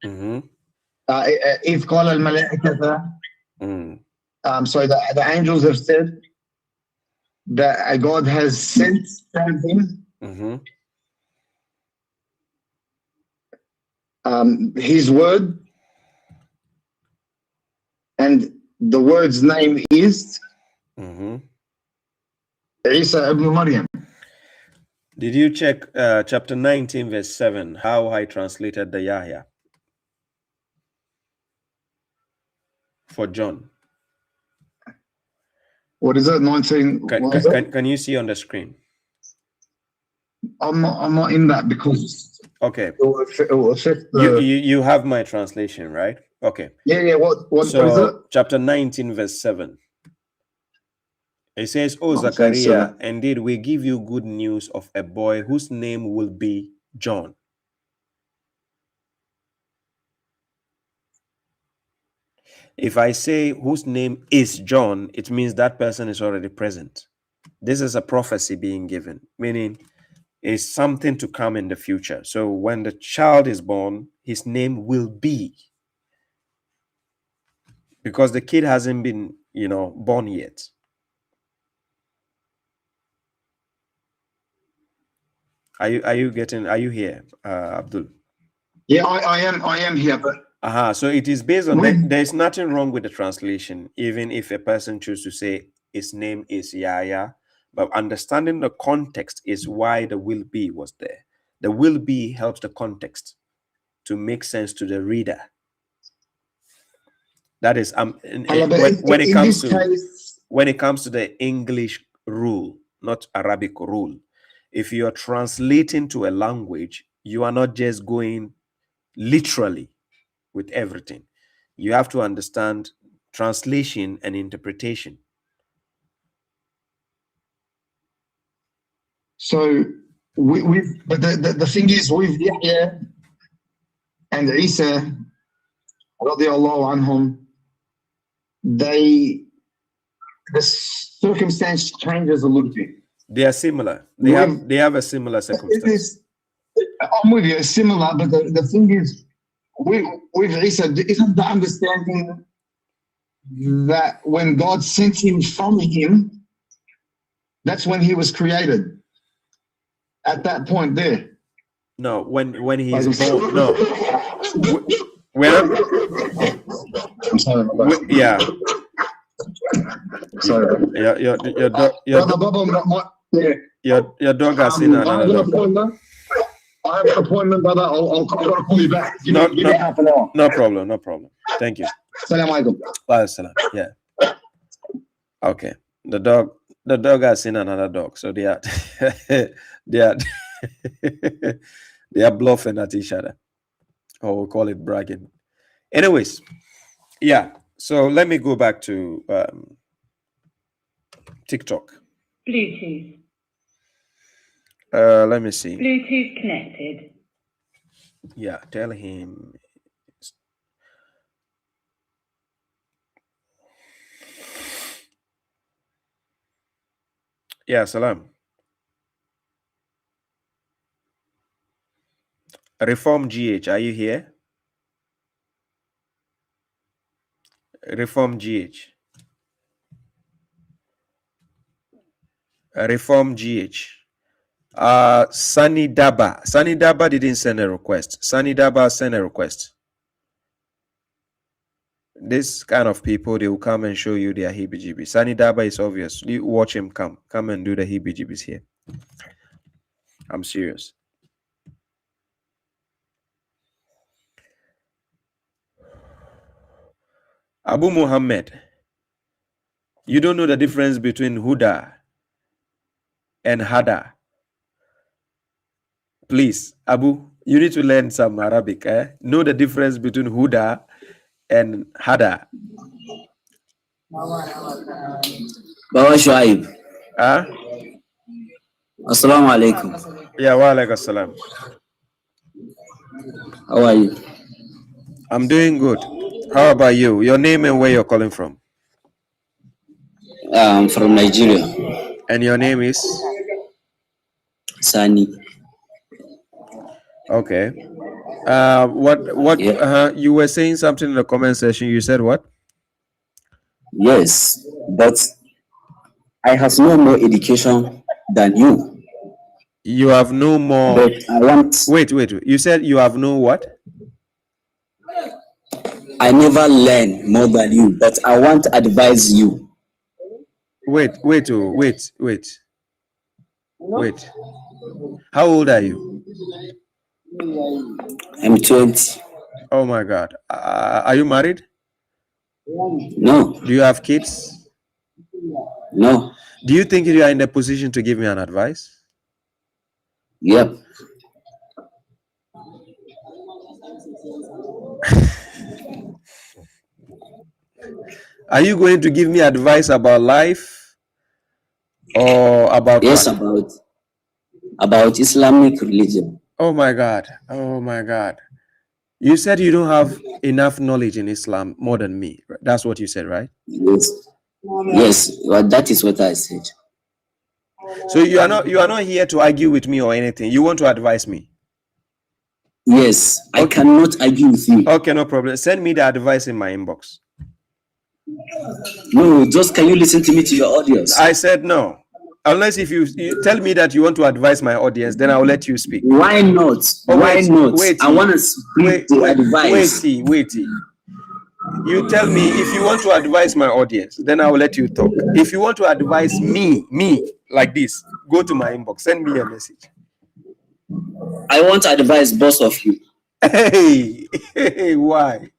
If قال الملائكة so the angels have said that God has sent from him his word, and the word's name is Isa ibn Maryam. Did you check chapter 19 verse 7, how I translated the Yahya for John? What is it? 19. Can you see on the screen? I'm not in that because okay. It will affect the... you have my translation, right? Okay. Yeah. What is it? Chapter 19 verse 7. It says, "O Zachariah, indeed we give you good news of a boy whose name will be John." If I say whose name is John, it means that person is already present. This is a prophecy being given, meaning it's something to come in the future. So when the child is born, his name will be, because the kid hasn't been, born yet. Are you here, Abdul? Yeah, I am here, but so it is based on that. There's nothing wrong with the translation, even if a person chooses to say his name is Yahya, but understanding the context is why the will be was there. The will be helps the context to make sense to the reader. That is when it comes to the English rule, not Arabic rule. If you are translating to a language, you are not just going literally with everything. You have to understand translation and interpretation. So but the thing is with Yahya and Isa radiallahu anhum, the circumstance changes a little bit. They are similar. They have a similar circumstance. I'm with you, similar, but the thing is, with Isa, isn't the understanding that when God sent him from him, that's when he was created? At that point there. No, when he is born. No. I'm sorry. Yeah. Sorry. Your dog has seen another dog. I have an appointment, brother. I'll call you back. Give me half an hour. No problem. Thank you. Salam alaikum. Salam. Yeah. Okay. The dog has seen another dog, so they are they are bluffing at each other, or we'll call it bragging. Anyways, yeah. So let me go back to TikTok. Bluetooth. Let me see. Bluetooth connected. Yeah, tell him. Yeah, salam. Reform GH, are you here? Reform GH. Reform GH. Sunny Daba didn't send a request. Sunny Daba sent a request. This kind of people, they will come and show you their heebie-jeebies. Sunny Daba is obvious. You watch him come and do the heebie-jeebies here. I'm serious. Abu Muhammad, You don't know the difference between huda and hada. Please, Abu, you need to learn some Arabic. Know the difference between huda and hada. Baba Shuaib. Huh? Assalamu alaikum. Yeah, wa alaikum assalam. How are you? I'm doing good. How about you? Your name and where you're calling from? I'm from Nigeria. And your name is? Sani. Okay. Yeah. You were saying something in the comment section. You said what? Yes, but I have no more education than you. You have no more. But I want. Wait. You said you have no what? I never learn more than you, but I want to advise you. Wait. How old are you? I'm 20. Oh my God. Are you married? No. Do you have kids? No. Do you think you are in a position to give me an advice? Yep. Are you going to give me advice about life or about yes, what? About Islamic religion. Oh my God. You said you don't have enough knowledge in Islam more than me. That's what you said, right? Yes. Yes, well, that is what I said. So you are not here to argue with me or anything. You want to advise me? Yes, I cannot argue with you. Okay, no problem. Send me the advice in my inbox. No, just can you listen to me to your audience? I said no. Unless if you tell me that you want to advise my audience, then I'll let you speak. Why not? Why not? I want to speak the advice. Wait. You tell me if you want to advise my audience, then I'll let you talk. If you want to advise me like this, go to my inbox. Send me a message. I want to advise both of you. Hey, why?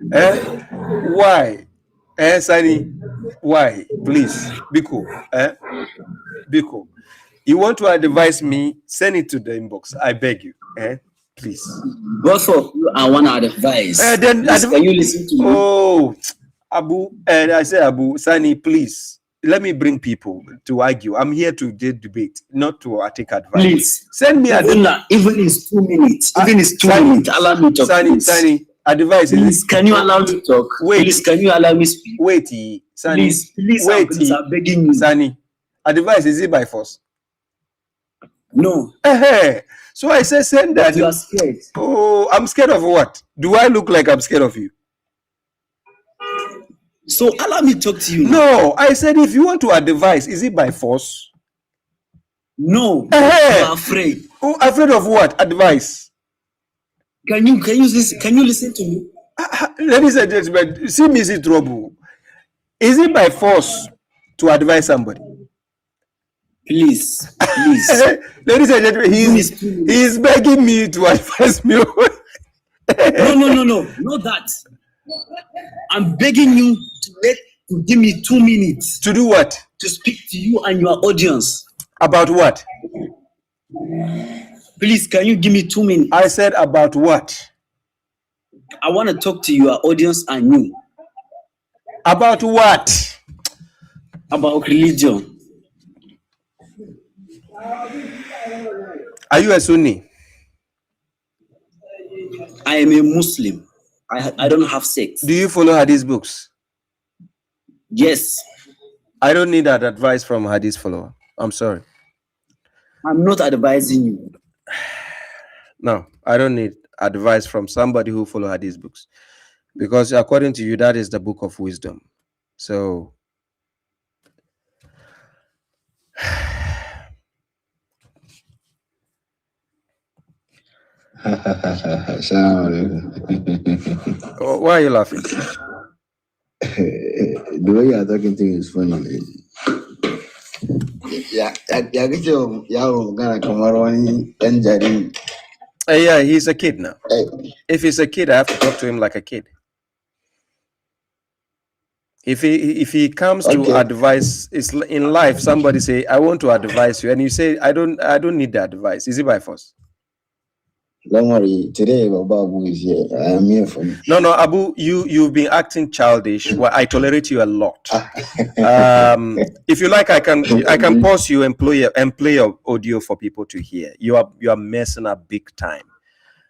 Why? Sani, why? Please, be cool. Be cool. You want to advise me, send it to the inbox. I beg you. Please. Both of you, I want to advise. Then please, can you listen to me? Oh, Abu, I say Abu, Sani, please. Let me bring people to argue. I'm here to debate, not to take advice. Please. Send me even it's 2 minutes. Even it's 2 minutes. Allow me to talk. Sani, advice. Please, can you allow me to talk? Wait. Please, can you allow me speak? Wait, Sani. Please, wait, I'm begging you. Sani, advice, is it by force? No. So I said send that. You are scared. Oh, I'm scared of what? Do I look like I'm scared of you? So allow me to talk to you. No, I said if you want to advise, is it by force? No. You are afraid. Oh, afraid of what? Advice. Can you listen to me? Ladies and gentlemen, see me in trouble. Is it by force to advise somebody? Please. Ladies and gentlemen, he's begging me to advise me. No, not that. I'm begging you to give me 2 minutes. To do what? To speak to you and your audience. About what? Please, can you give me 2 minutes? I said about what? I want to talk to your audience and you. About what? About religion. Are you a Sunni? I am a Muslim. I don't have sex. Do you follow Hadith books? Yes. I don't need that advice from Hadith follower. I'm sorry. I'm not advising you. No, I don't need advice from somebody who follow Hadith books. Because according to you, that is the book of wisdom. So why are you laughing? The way you're talking to me is funny. Yeah, he's a kid now. If he's a kid, I have to talk to him like a kid. If he comes to Okay. advise, it's in life. Somebody say, "I want to advise you," and you say, "I don't need the advice." Is it by force? Don't worry. Today, Babu is here. I am here for you. No, Abu, you've been acting childish. Well, I tolerate you a lot. If you like, I can pause you and play your audio for people to hear. You are messing up big time.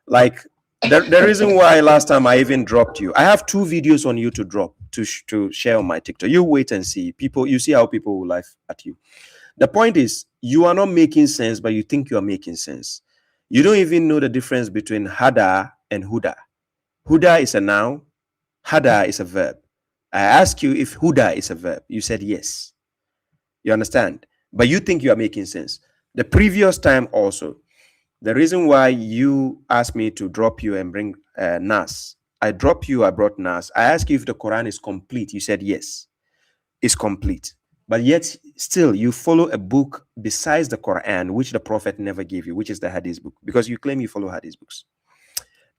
Like the reason why last time I even dropped you, I have 2 videos on you to drop to share on my TikTok. You wait and see. You see how people will laugh at you. The point is, you are not making sense, but you think you are making sense. You don't even know the difference between hada and huda. Huda is a noun, hada is a verb. I ask you if huda is a verb. You said yes. You understand? But you think you are making sense. The previous time also, the reason why you asked me to drop you and bring Nas, I dropped you, I brought Nas. I asked you if the Quran is complete. You said yes, it's complete. But yet still you follow a book besides the Quran, which the Prophet never gave you, which is the Hadith book, because you claim you follow Hadith books.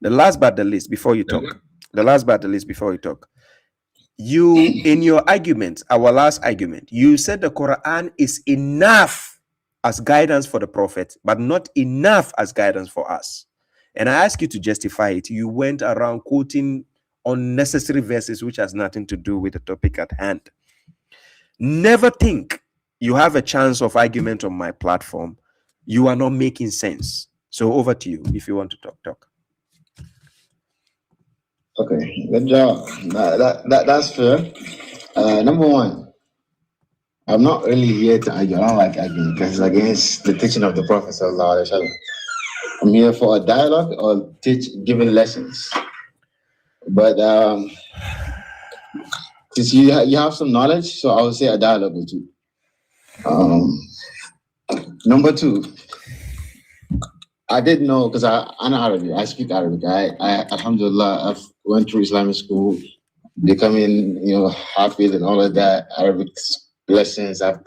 The last but the least, before you talk, you, in your argument, our last argument, you said the Quran is enough as guidance for the Prophet, but not enough as guidance for us. And I asked you to justify it. You went around quoting unnecessary verses which has nothing to do with the topic at hand. Never think you have a chance of argument on my platform. You are not making sense. So over to you if you want to talk. Okay, good job. That's fair. Number one, I'm not really here to argue. I don't like arguing because it's against the teaching of the Prophet sallallahu alaihi wasallam. I'm here for a dialogue or giving lessons. But since you have some knowledge, so I would say a dialogue with you. Number two, I did know because I'm Arabic. I speak Arabic. I alhamdulillah, I've went through Islamic school, becoming Hafiz and all of that, Arabic lessons. I've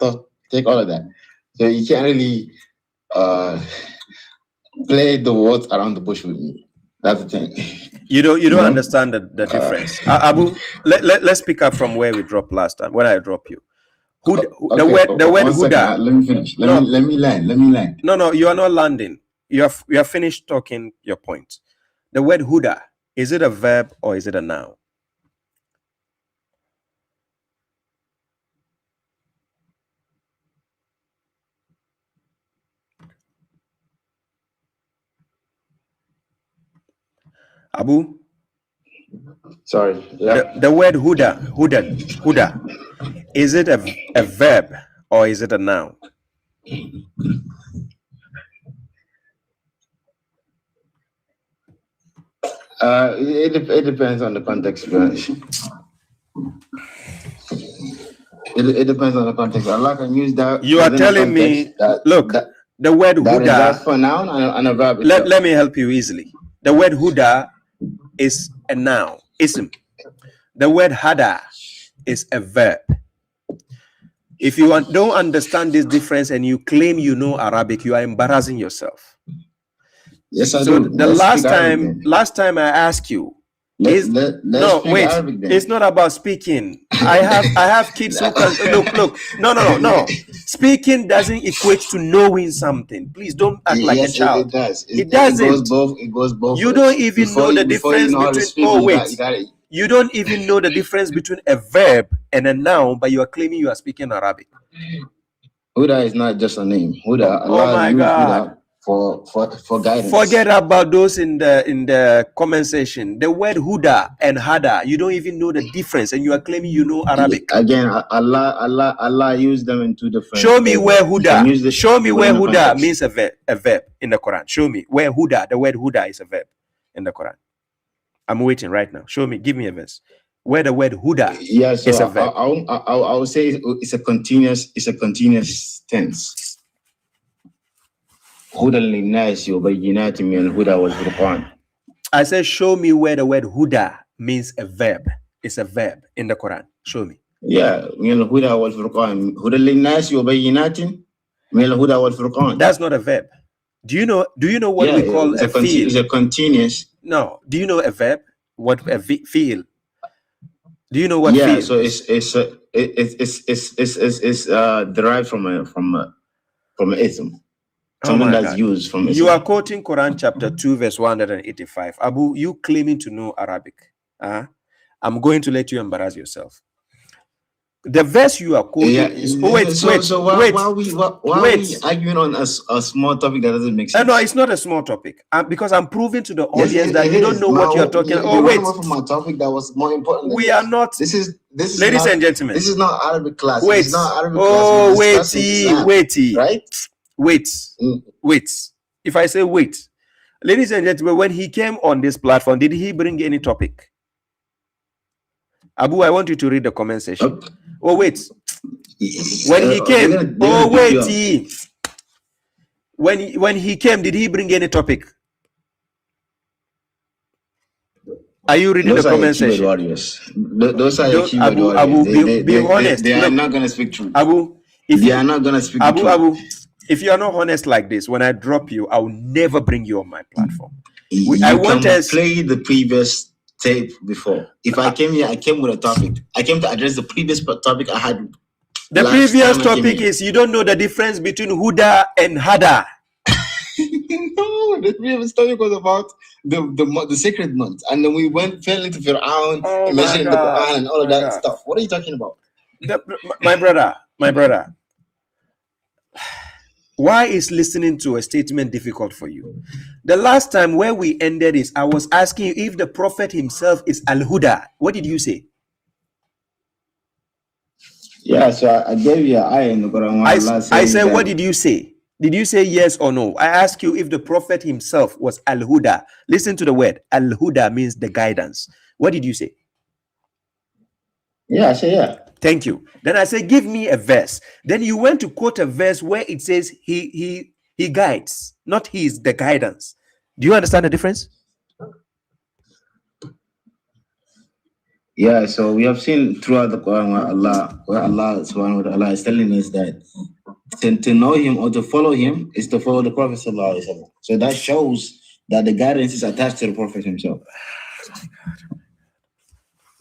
take all of that. So you can't really play the words around the bush with me. That's the thing. You don't understand the difference. Abu, let's pick up from where we dropped last time. When I drop you, the word huda. Let me finish. Let me land. No, you are not landing. You have finished talking your point. The word huda, is it a verb or is it a noun? Abu? Sorry. Yeah. The word huda, is it a verb or is it a noun? It depends on the context. It depends on the context. Allah can use that. You are telling me, the word huda. That's for noun and a verb. Let me help you easily. The word huda is a noun, ism. The word hada is a verb. If you don't understand this difference and you claim you know Arabic, you are embarrassing yourself. Yes, I do. The last time I asked you, it's not about speaking. I have kids who can look. No. Speaking doesn't equate to knowing something. Please don't act like a child. It does. It doesn't. It goes both. You don't even know the difference between. You don't even know the difference between a verb and a noun, but you are claiming you are speaking Arabic. Huda is not just a name. Huda. Oh my God. For guidance. Forget about those in the comment section. The word huda and hada, you don't even know the difference, and you are claiming you know Arabic. Again, Allah used them in two different. Show me where huda. Show me where huda means a verb in the Quran. Show me where huda, the word huda is a verb in the Quran. I'm waiting right now. Show me. Give me a verse where the word huda is a verb. I would say it's a continuous. It's a continuous tense. I said, show me where the word huda means a verb. It's a verb in the Quran. Show me. Yeah, that's not a verb. Do you know what we call a fi'l? It's a continuous. No. Do you know a verb? What a fi'l? Do you know what Yeah, fi so is? it's derived from an ism, Oh something my that's God. used from You ism. are quoting Quran chapter 2, verse 185. Abu, you claiming to know Arabic. I'm going to let you embarrass yourself. The verse you are quoting Yeah. is So why are we arguing on a small topic that doesn't make sense? No, it's not a small topic. Because I'm proving to the Yes, audience that it you don't is. know what you're talking about. Oh, You wait. ran away from my topic that was more important than We this. are not. This is Ladies not, and gentlemen. This is not Arabic class. Wait. It's not Arabic Oh, class. We're discussing Islam, right? Wait. If I say wait, ladies and gentlemen, when he came on this platform, did he bring any topic? Abu, I want you to read the comment section. Oh, wait. When he came, when he came, did he bring any topic? Are you reading the comment section? Those are your keyboard warriors. Abu, be honest. They are not going to speak truth. Abu, they are not going to speak truth. Abu, if you are not honest like this, when I drop you, I will never bring you on my platform. I want to play the previous tape before. If I came here, I came with a topic. I came to address the previous topic I had. The previous topic is you don't know the difference between Huda and Hada. No, the previous topic was about the sacred month, and then we fell into Fir'aun, mentioning the Quran and all of that stuff. What are you talking about? My brother. Why is listening to a statement difficult for you? The last time where we ended is I was asking you if the Prophet himself is Al-Huda. What did you say? Yeah, so I gave you an eye in the Quran. I said, what did you say? Did you say yes or no? I asked you if the Prophet himself was Al-Huda. Listen to the word. Al-Huda means the guidance. What did you say? Yeah, I said yeah. Thank you. Then I said, give me a verse. Then you went to quote a verse where it says he guides, not he is the guidance. Do you understand the difference? Yeah, so we have seen throughout the Quran where Allah subhanahu wa ta'ala is telling us that to know him or to follow him is to follow the Prophet sallallahu alaihi wasallam. So that shows that the guidance is attached to the Prophet himself.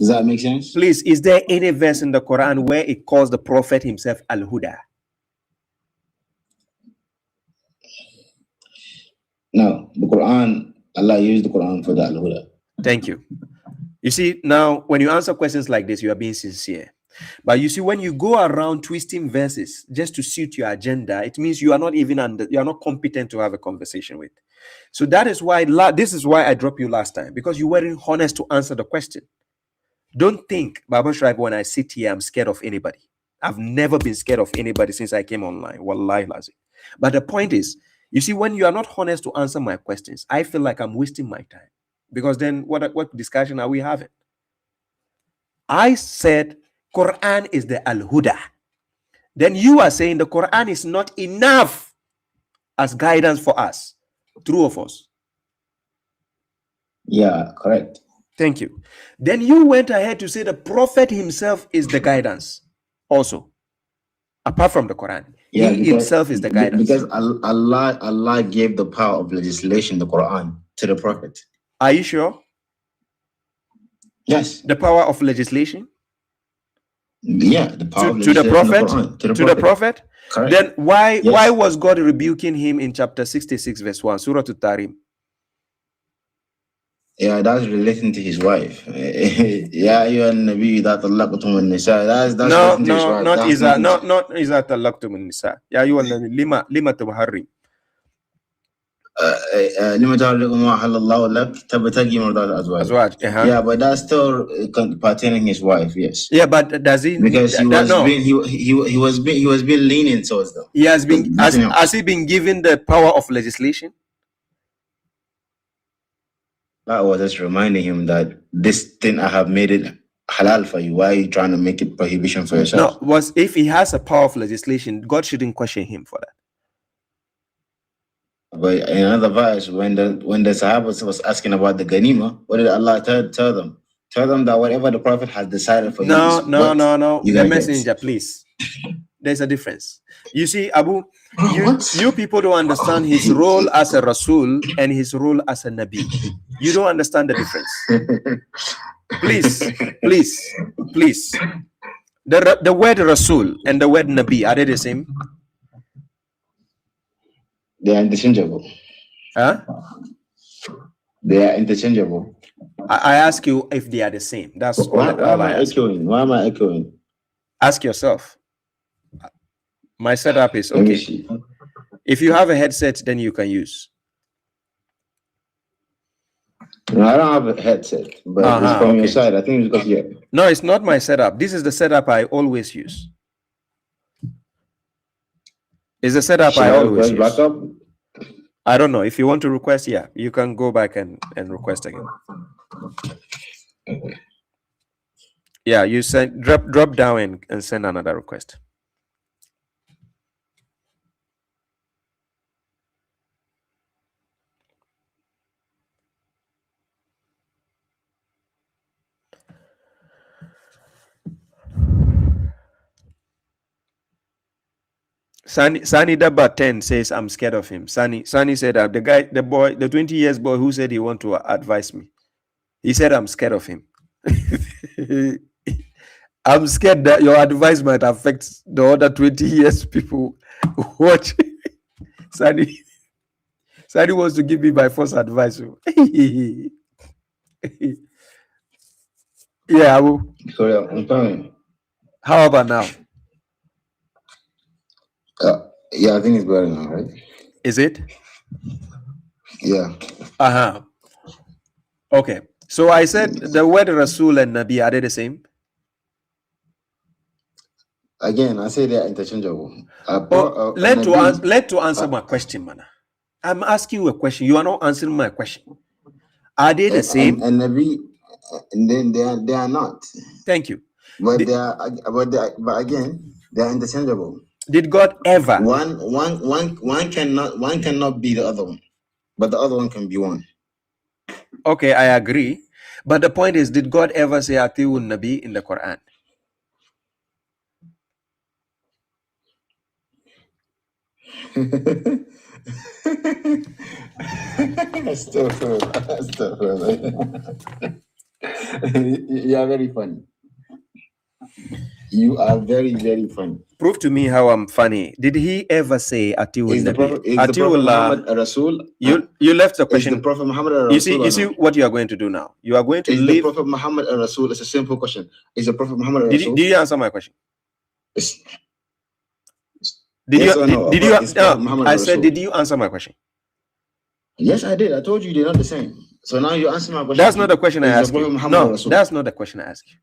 Does that make sense? Please, is there any verse in the Quran where it calls the Prophet himself Al-Huda? No, the Quran, Allah used the Quran for the Al-Huda. Thank you. You see, now, when you answer questions like this, you are being sincere. But you see, when you go around twisting verses just to suit your agenda, it means you are not even you are not competent to have a conversation with. So that is why, this is why I dropped you last time, because you weren't honest to answer the question. Don't think, Baba Shrib, when I sit here, I'm scared of anybody. I've never been scared of anybody since I came online. Wallahi lazim. But the point is, you see, when you are not honest to answer my questions, I feel like I'm wasting my time. Because then what discussion are we having? I said Quran is the Al-Huda. Then you are saying the Quran is not enough as guidance for us. True of us? Yeah, correct. Thank you. Then you went ahead to say the Prophet himself is the guidance also. Apart from the Quran. Yeah, he himself is the guidance. Because Allah gave the power of legislation, the Quran, to the Prophet. Are you sure? Yes. The power of legislation? Yeah, the power of to the Prophet? To the Prophet? Correct. Then why was God rebuking him in chapter 66, verse 1, Surah At-Tarim? Yeah, that's relating to his wife. Yeah, you and Nabi that talaqtum an-nisa. That's not iza talaqtum an-nisa. Yeah, you and lima tuharrim. لما تعلق ما حل الله لك تبتغي مرضات أزواج. Yeah, but that's still pertaining his wife. Yes. Yeah, but does he? Because he was being lenient towards them. He has been. Has he been given the power of legislation? I was just reminding him that this thing I have made it halal for you. Why are you trying to make it prohibition for yourself? No, if he has a power of legislation, God shouldn't question him for that. But in another verse, when the Sahaba was asking about the Ghanima, what did Allah tell them? Tell them that whatever the Prophet has decided for you. No. The messenger, please. There's a difference. You see, Abu, What? you people don't understand his role as a Rasul and his role as a Nabi. You don't understand the difference. Please. The word Rasul and the word Nabi, are they the same? They are interchangeable. Huh? They are interchangeable. I ask you if they are the same. That's Why all am I I ask. echoing? Why am I echoing? Ask yourself. My setup is Let me okay. see. If you have a headset, then you can use. No, I don't have a headset, but it's from your side. I think it's because yeah. No, it's not my setup. This is the setup I always use. It's the setup I always use. Back up? I don't know. If you want to request, yeah, you can go back and request again. Yeah, you send drop down and send another request. Sani Daba 10 says, I'm scared of him. Sani said that the boy, the 20 years boy who said he want to advise me. He said, I'm scared of him. I'm scared that your advice might affect the other 20 years people watch. Sani wants to give me my first advice. Yeah, Sorry, I'm coming. How about now? Yeah, I think it's better now, right? Is it? Yeah. Okay. So I said the word Rasul and Nabi, are they the same? Again, I say they are interchangeable. Let to answer my question, man. I'm asking you a question. You are not answering my question. Are they the same? And Nabi, and then they are not. Thank you. But but again, they are interchangeable. Did God ever? One cannot be the other one, but the other one can be one. Okay, I agree. But the point is, did God ever say Atiun Nabi in the Quran? You are very funny. You are very, very funny. Prove to me how I'm funny. Did he ever say Atiun Nabi? Is the Prophet Muhammad a Rasul? You left the question. Is the Prophet Muhammad a Rasul? You see what you are going to do now. You are going to leave. Is the Prophet Muhammad a Rasul? It's a simple question. Is the Prophet Muhammad a Rasul? Did you answer my question? I said, did you answer my question? Yes, I did. I told you they're not the same. So now you answer my question. That's not the question I asked you. No, that's not the question I asked you.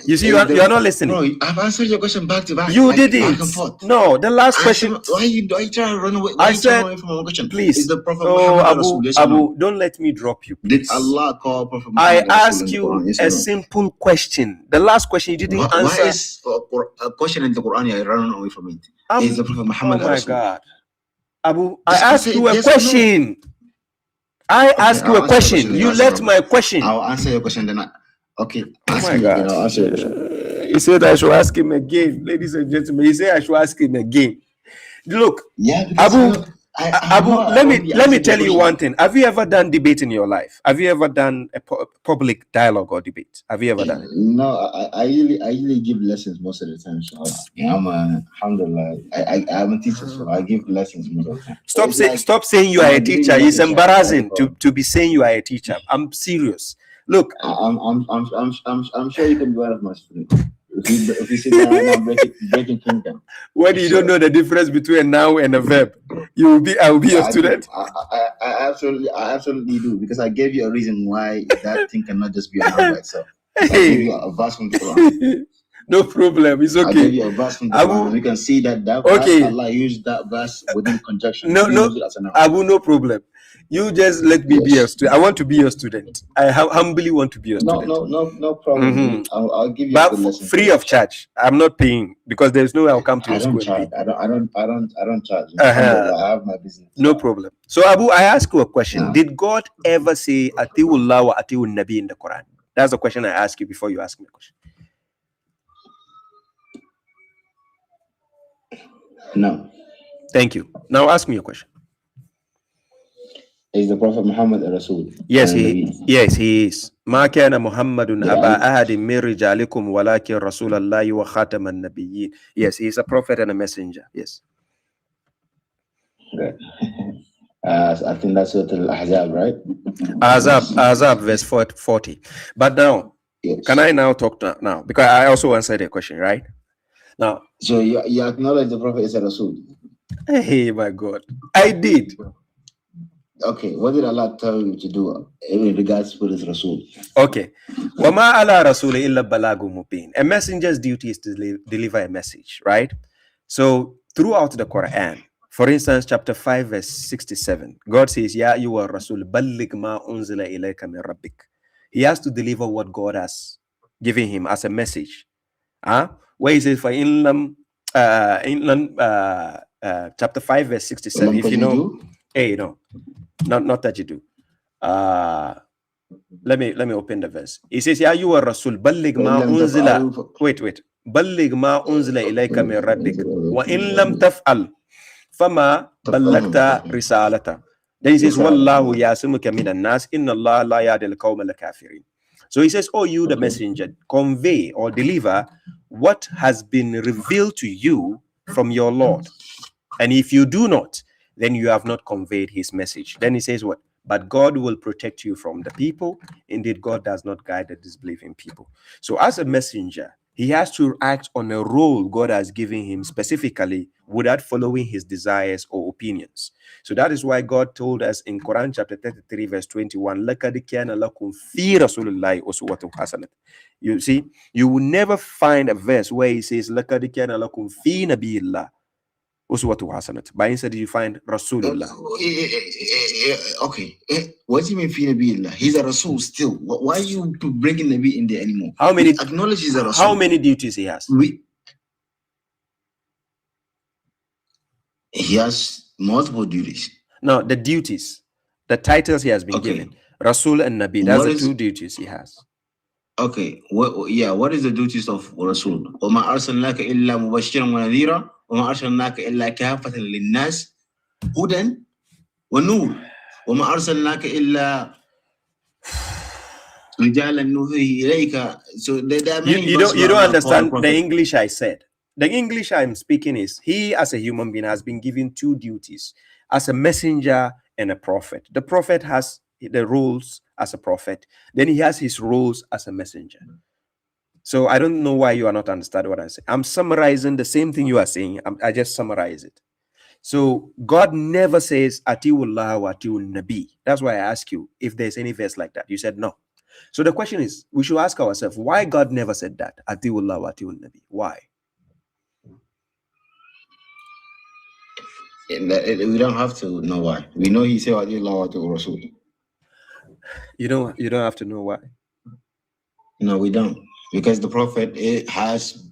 You see, you are not listening. Bro, I've answered your question back to back. You didn't. No, the last question. Why you trying to run away? Why you trying to run away from my question? Please. Is the Prophet Muhammad Rasul? Yes, Abu, don't let me drop you. Please. Did Allah call Prophet Muhammad I asked you a simple question. The last question you didn't answer. Why is a question in the Quran you're running away from it? Is the Prophet Muhammad Rasul? Oh my God. Abu, I asked you a question. I asked you a question. You left my question. I'll answer your question then. Okay, ask me again. I'll answer your question. He said I should ask him again, ladies and gentlemen. He said I should ask him again. Look, Abu, let me tell you one thing. Have you ever done debate in your life? Have you ever done a public dialogue or debate? Have you ever done it? No, I usually give lessons most of the time. So alhamdulillah, I'm a teacher, so I give lessons most of the time. Stop saying you are a teacher. It's embarrassing to be saying you are a teacher. I'm serious. Look, I'm sure you can be one of my students. If you sit down right now breaking kingdom. When you don't know the difference between a noun and a verb, I will be your student. I absolutely do, because I gave you a reason why that thing cannot just be a noun by itself. I gave you a verse from the Quran. No problem. It's okay. I gave you a verse from the Quran. You can see that verse, Allah used that verse within conjunction. No, Abu, no problem. You just let me be your student. I want to be your student. I humbly want to be your student. No problem. Mm-hmm. I'll give you. But free of charge. I'm not paying, because there's no way I'll come to your school. I don't charge. I have my business. No problem. So Abu, I ask you a question. Yeah. Did God ever say Atiullah wa Atiul Nabi in the Quran? That's the question I ask you before you ask me a question. No. Thank you. Now ask me your question. Is the Prophet Muhammad a Rasul? Yes, And he is. ما كان محمد the أبا answer- أحد من رجالكم ولكن رسول الله وخاتم النبيين. Yes, he is a prophet and a messenger. Yes. Good. I think that's what Al-Ahzab, right? Azab, verse 40. But now, Yes. can I now talk now? Because I also answered the question, right? Now, So you acknowledge the Prophet is a Rasul? hey, my God, I did. Okay, what did Allah tell you to do in regards to this Rasul? Okay. وَمَا عَلَى رَسُولِ إِلَّا بَلَاغٌ مُبِينٌ. A messenger's duty is to deliver a message, right? So, throughout the Quran, for instance, chapter 5, verse 67, God says, Ya ayyuha rasul, balligh ma unzila ilayka min rabbik. He has to deliver what God has given him as a message. Where he says, for chapter 5, verse 67, if you know, hey, no, not that you do. Let me open the verse. He says, Ya ayyuha rasul, balligh ma unzila. Wait. Balligh ma unzila ilayka min rabbik. Wa in lam taf'al. Fama ballagta risalata. Then he says, Wallahu yasimuka minan nas, inna Allah la yahdi al-qawma al-kafirin. So he says, oh, you the messenger, convey or deliver what has been revealed to you from your Lord. And if you do not, then you have not conveyed his message. Then he says what? But God will protect you from the people. Indeed, God does not guide the disbelieving people. So as a messenger, he has to act on a role God has given him specifically without following his desires or opinions. So that is why God told us in Quran chapter 33 verse 21, لَقَدْ كَانَ لَكُمْ فِي رَسُولِ اللَّهِ أُسْوَةٌ حَسَنَةٌ. You see, you will never find a verse where he says لَقَدْ كَانَ لَكُمْ فِي نَبِيِّ اللَّهِ Uswatu Hasanat. But instead you find Rasulullah. Okay. What do you mean fi Nabi? He's a Rasul still. Why are you bringing Nabi in there anymore? How many acknowledge he's a Rasul? How many duties he has? He has multiple duties. No, the duties, the titles he has been given. Rasul and Nabi. That's the two duties he has. Okay. What is the duties of Rasul? وَمَا أَرْسَلْنَاكَ إِلَّا مُبَشِّرًا وَنَذِيرًا وَمَا أَرْسَلْنَاكَ إِلَّا كَافَةً لِلنَّاسِ هُدًى وَنُورًا وَمَا أَرْسَلْنَاكَ إِلَّا رِجَالًا نُوحِي إِلَيْكَ. So there are many. You don't understand the English I said. The English I'm speaking is he as a human being has been given two duties as a messenger and a prophet. The prophet has the roles as a prophet. Then he has his roles as a messenger. So I don't know why you are not understanding what I say. I'm summarizing the same thing you are saying. I just summarize it. So God never says Atiullah wa Atiul Nabi. That's why I ask you if there's any verse like that. You said no. So the question is, we should ask ourselves why God never said that. Atiullah wa Atiul Nabi. Why? We don't have to know why. We know he said Atiullah wa Atiul Rasul. You don't have to know why. No, we don't. Because the prophet has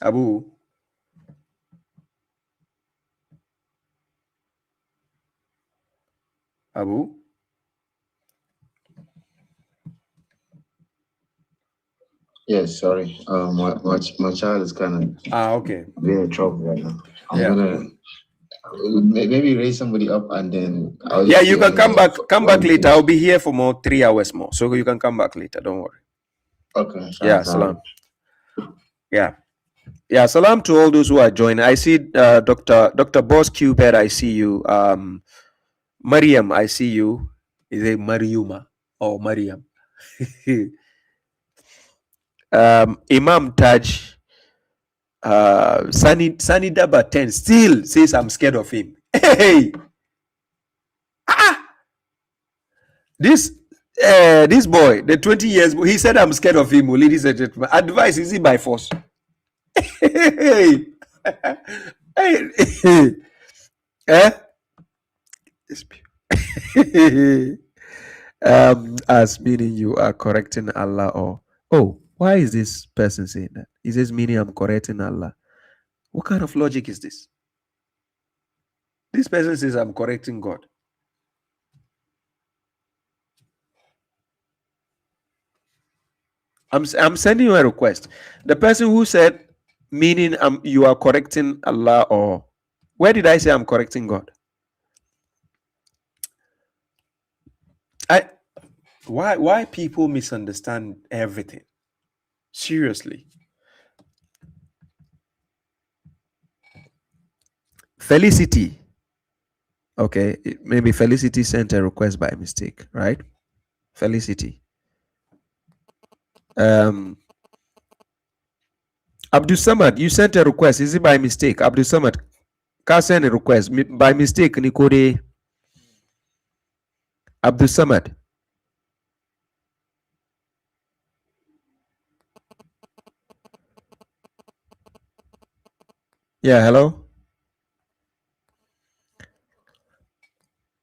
Abu. Yes, sorry. My child is kind of okay. Being in trouble right now. I'm gonna maybe raise somebody up and then you can come back later. I'll be here for more 3 hours more. So you can come back later. Don't worry. Okay. Salam. Yeah, salam to all those who are joining. I see Dr. Boss Cupid, I see you. Mariam, I see you. Is it Mariuma or Mariam? Imam Taj, Sunny Daba 10 still says I'm scared of him. Hey, this boy, the 20 years, he said I'm scared of him. Ladies and gentlemen, advice is it by force? Hey, as meaning you are correcting Allah or why is this person saying that? Is this meaning I'm correcting Allah? What kind of logic is this? This person says, I'm correcting God. I'm sending you a request. The person who said, meaning you are correcting Allah, or where did I say I'm correcting God? Why people misunderstand everything? Seriously. Felicity. Okay, maybe Felicity sent a request by mistake, right? Felicity. Abdul Samad, you sent a request. Is it by mistake? Abdul Samad, can send a request by mistake. Nikode Abdul Samad. Yeah, hello.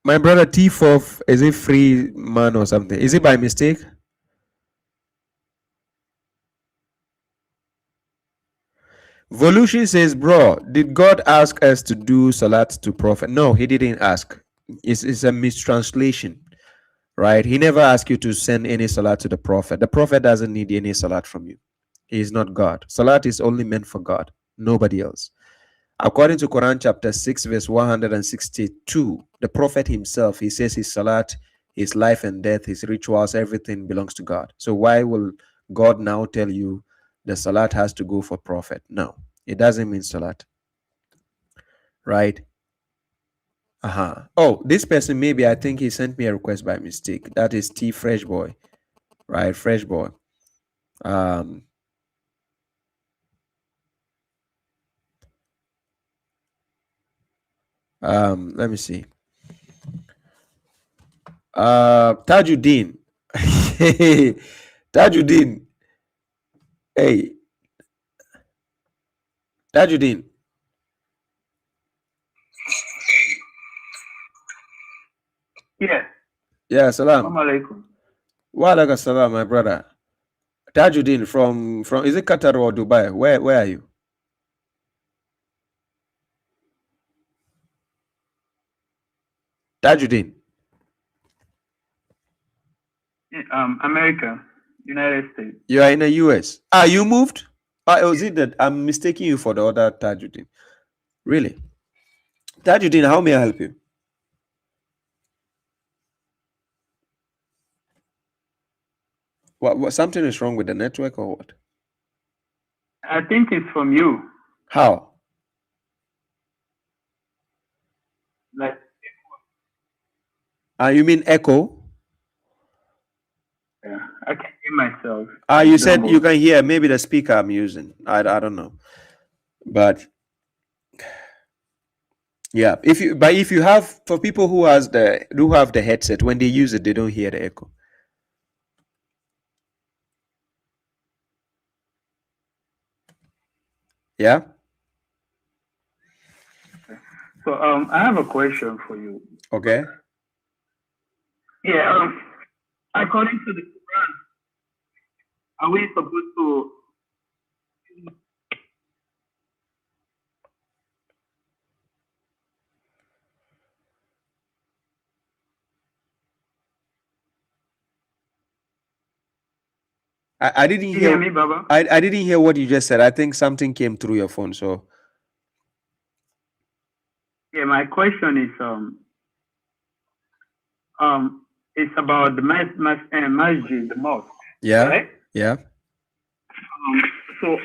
My brother T4, is it free man or something? Is it by mistake? Volution says, bro, did God ask us to do salat to prophet? No, he didn't ask. It's a mistranslation, right? He never asked you to send any salat to the prophet. The prophet doesn't need any salat from you. He is not God. Salat is only meant for God, nobody else. According to Quran chapter 6, verse 162, the prophet himself, he says his salat, his life and death, his rituals, everything belongs to God. So why will God now tell you the salat has to go for prophet? No, it doesn't mean salat. Right? Oh, this person, maybe I think he sent me a request by mistake. That is T Fresh Boy. Right? Fresh Boy. Let me see. Tajuddin. Tajuddin. Hey. Tajuddin. Yeah. Yeah, salam. Alaikum. Wa alaikum salam, my brother. Tajuddin from is it Qatar or Dubai? Where are you? Tajuddin. America, United States. You are in the US. You moved? Is it that I'm mistaking you for the other Tajuddin? Really? Tajuddin, how may I help you? What something is wrong with the network or what? I think it's from you. How? Like, You mean echo? yeah, I can hear myself. You said you can hear. Maybe the speaker I'm using. I don't know. But yeah, if you have, for people who have the headset, when they use it, they don't hear the echo. Yeah. So I have a question for you. Okay. Yeah. According to the Quran, are we supposed to? I didn't You hear hear me, Baba? I didn't hear what you just said. I think something came through your phone. So Yeah, my question is it's about the masjid, the mosque. yeah, right? yeah. So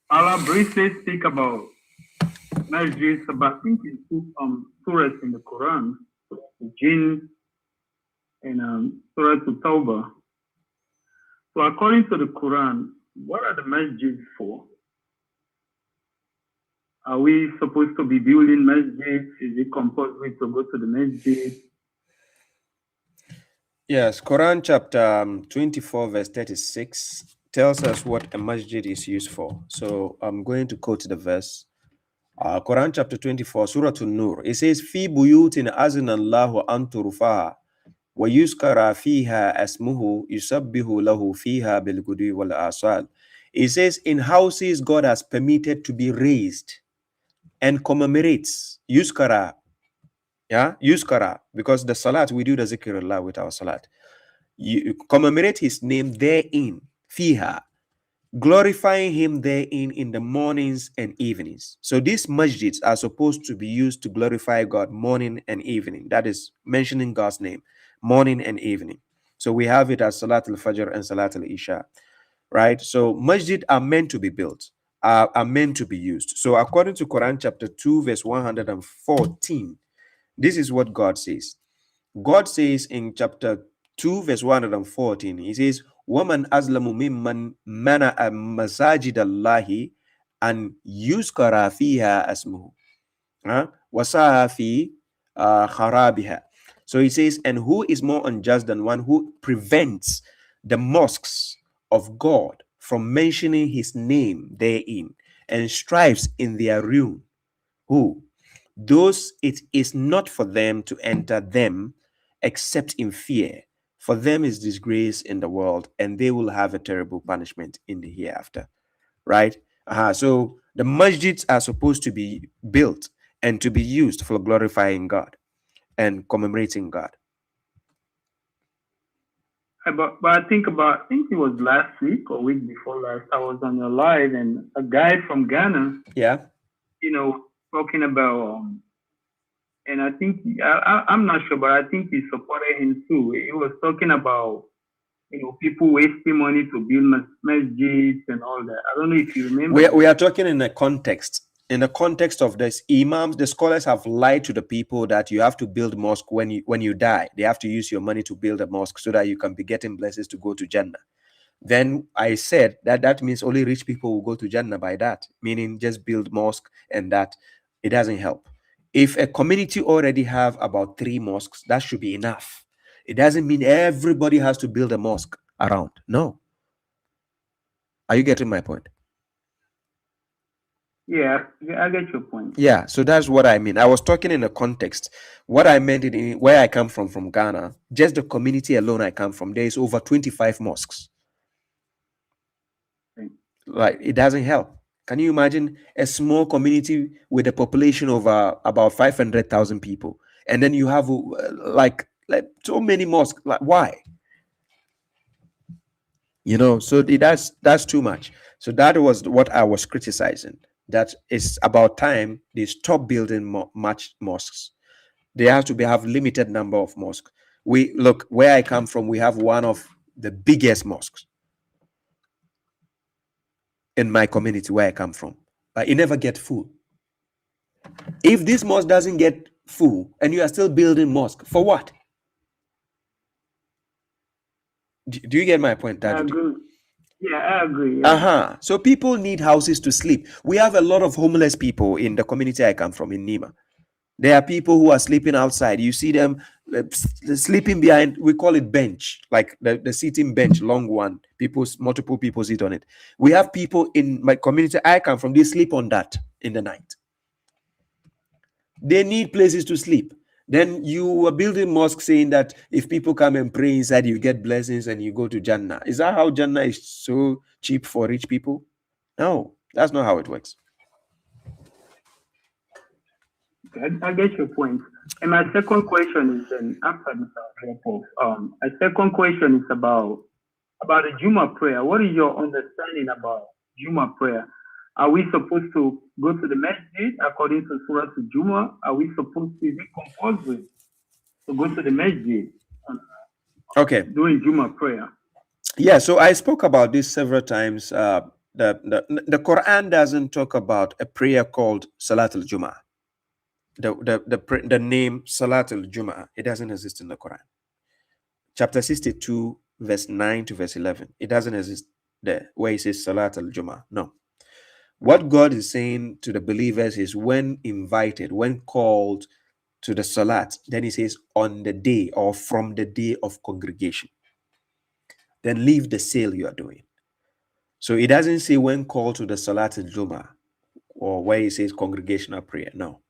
Allah briefly speak about masjids, about thinking surahs in the Quran, Jinn and Surah Tawbah. So according to the Quran, what are the masjids for? Are we supposed to be building masjids? Is it compulsory to go to the masjid? Yes, Quran chapter 24 verse 36 tells us what a masjid is used for. So I'm going to quote the verse. Quran chapter 24, Surah An-Nur. It says, Fi buyutin azna Allahu an turfaha wa yuskara fiha asmuhu yusabbihu lahu fiha bil gudwi wal asal. It says, in houses God has permitted to be raised and commemorates, yuskara, Yeah, yuskara, because the salat, we do the zikrullah with our salat. You commemorate his name therein, fiha, glorifying him therein in the mornings and evenings. So these masjids are supposed to be used to glorify God morning and evening. That is mentioning God's name morning and evening. So we have it as Salat al-Fajr and Salat al-Isha, right? So masjid are meant to be built, are meant to be used. So according to Quran chapter 2 verse 114, this is what God says. God says in chapter 2, verse 114, He says, Woman azlamu mimman mana masajid Allahi and yuskara fiha asmuhu. Wasaha fi kharabiha. So he says, and who is more unjust than one who prevents the mosques of God from mentioning his name therein and strives in their ruin? Who? Those it is not for them to enter them except in fear. For them is disgrace in the world, and they will have a terrible punishment in the hereafter. Right? So the masjids are supposed to be built and to be used for glorifying God and commemorating God. But I think it was last week or week before last, I was on your live, and a guy from Ghana, Yeah. Talking about, and I think I'm not sure, but I think he supported him too. He was talking about, people wasting money to build masjids and all that. I don't know if you remember. We are talking in a context. In the context of this, imams, the scholars have lied to the people that you have to build mosque when you die. They have to use your money to build a mosque so that you can be getting blessings to go to Jannah. Then I said that means only rich people will go to Jannah by that, meaning just build mosque and that it doesn't help. If a community already have about 3 mosques, that should be enough. It doesn't mean everybody has to build a mosque around. No. Are you getting my point? Yeah, I get your point. Yeah, so that's what I mean. I was talking in a context. What I meant in where I come from Ghana, just the community alone I come from, there is over 25 mosques. Like, it doesn't help. Can you imagine a small community with a population of about 500,000 people, and then you have like so many mosques? Like, why? So that's too much. So that was what I was criticizing. That it's about time they stop building much mosques. They have to have limited number of mosques. We look where I come from. We have one of the biggest mosques in my community where I come from. But it never get full. If this mosque doesn't get full and you are still building mosque, for what? Do you get my point, Dad? I agree. Yeah, I agree. Yeah. So people need houses to sleep. We have a lot of homeless people in the community I come from in Nima. There are people who are sleeping outside. You see them sleeping behind, we call it bench, like the seating bench, long one. Multiple people sit on it. We have people in my community I come from, they sleep on that in the night. They need places to sleep. Then you are building mosque saying that if people come and pray inside, you get blessings and you go to Jannah. Is that how Jannah is so cheap for rich people? No, that's not how it works. I get your point. And my second question is, and after this my second question is about the Jumu'ah prayer. What is your understanding about Jumu'ah prayer? Are we supposed to go to the masjid according to Surah to Jumu'ah? Are we supposed to be compulsory to go to the masjid? Doing Jumu'ah prayer. Yeah, so I spoke about this several times. The Quran doesn't talk about a prayer called Salat al Jumu'ah. The name Salat al Jumu'ah, it doesn't exist in the Quran. Chapter 62, verse 9 to verse 11. It doesn't exist there where it says Salat al Jumu'ah. No. What God is saying to the believers is when invited, when called to the Salat, then he says on the day or from the day of congregation. Then leave the sale you are doing. So it doesn't say when called to the Salat al Jumu'ah or where it says congregational prayer. No.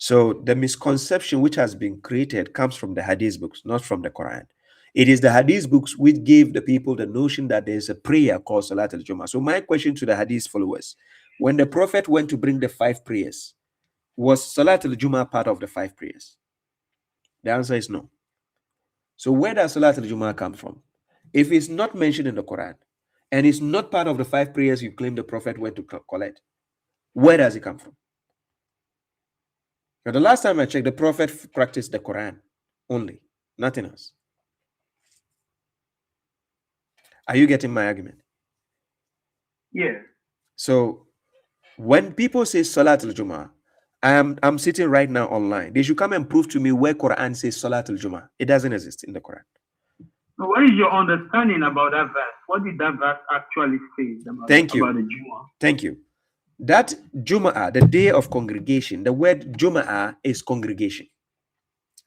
So the misconception which has been created comes from the Hadith books, not from the Quran. It is the Hadith books which gave the people the notion that there's a prayer called Salat al Jumu'ah. So my question to the Hadith followers, when the Prophet went to bring the 5 prayers, was Salat al Jumu'ah part of the 5 prayers? The answer is no. So where does Salat al-Jumu'ah come from? If it's not mentioned in the Quran and it's not part of the 5 prayers you claim the Prophet went to collect, where does it come from? Now, the last time I checked, the Prophet practiced the Quran only, nothing else. Are you getting my argument? Yeah. So when people say Salat al-Jumu'ah, I'm sitting right now online. They should come and prove to me where Quran says Salat al-Jumu'ah. It doesn't exist in the Quran. So what is your understanding about that verse? What did that verse actually say about, Thank you. about the Jumu'ah? Thank you. That Jumu'ah, the day of congregation, the word Jumu'ah is congregation.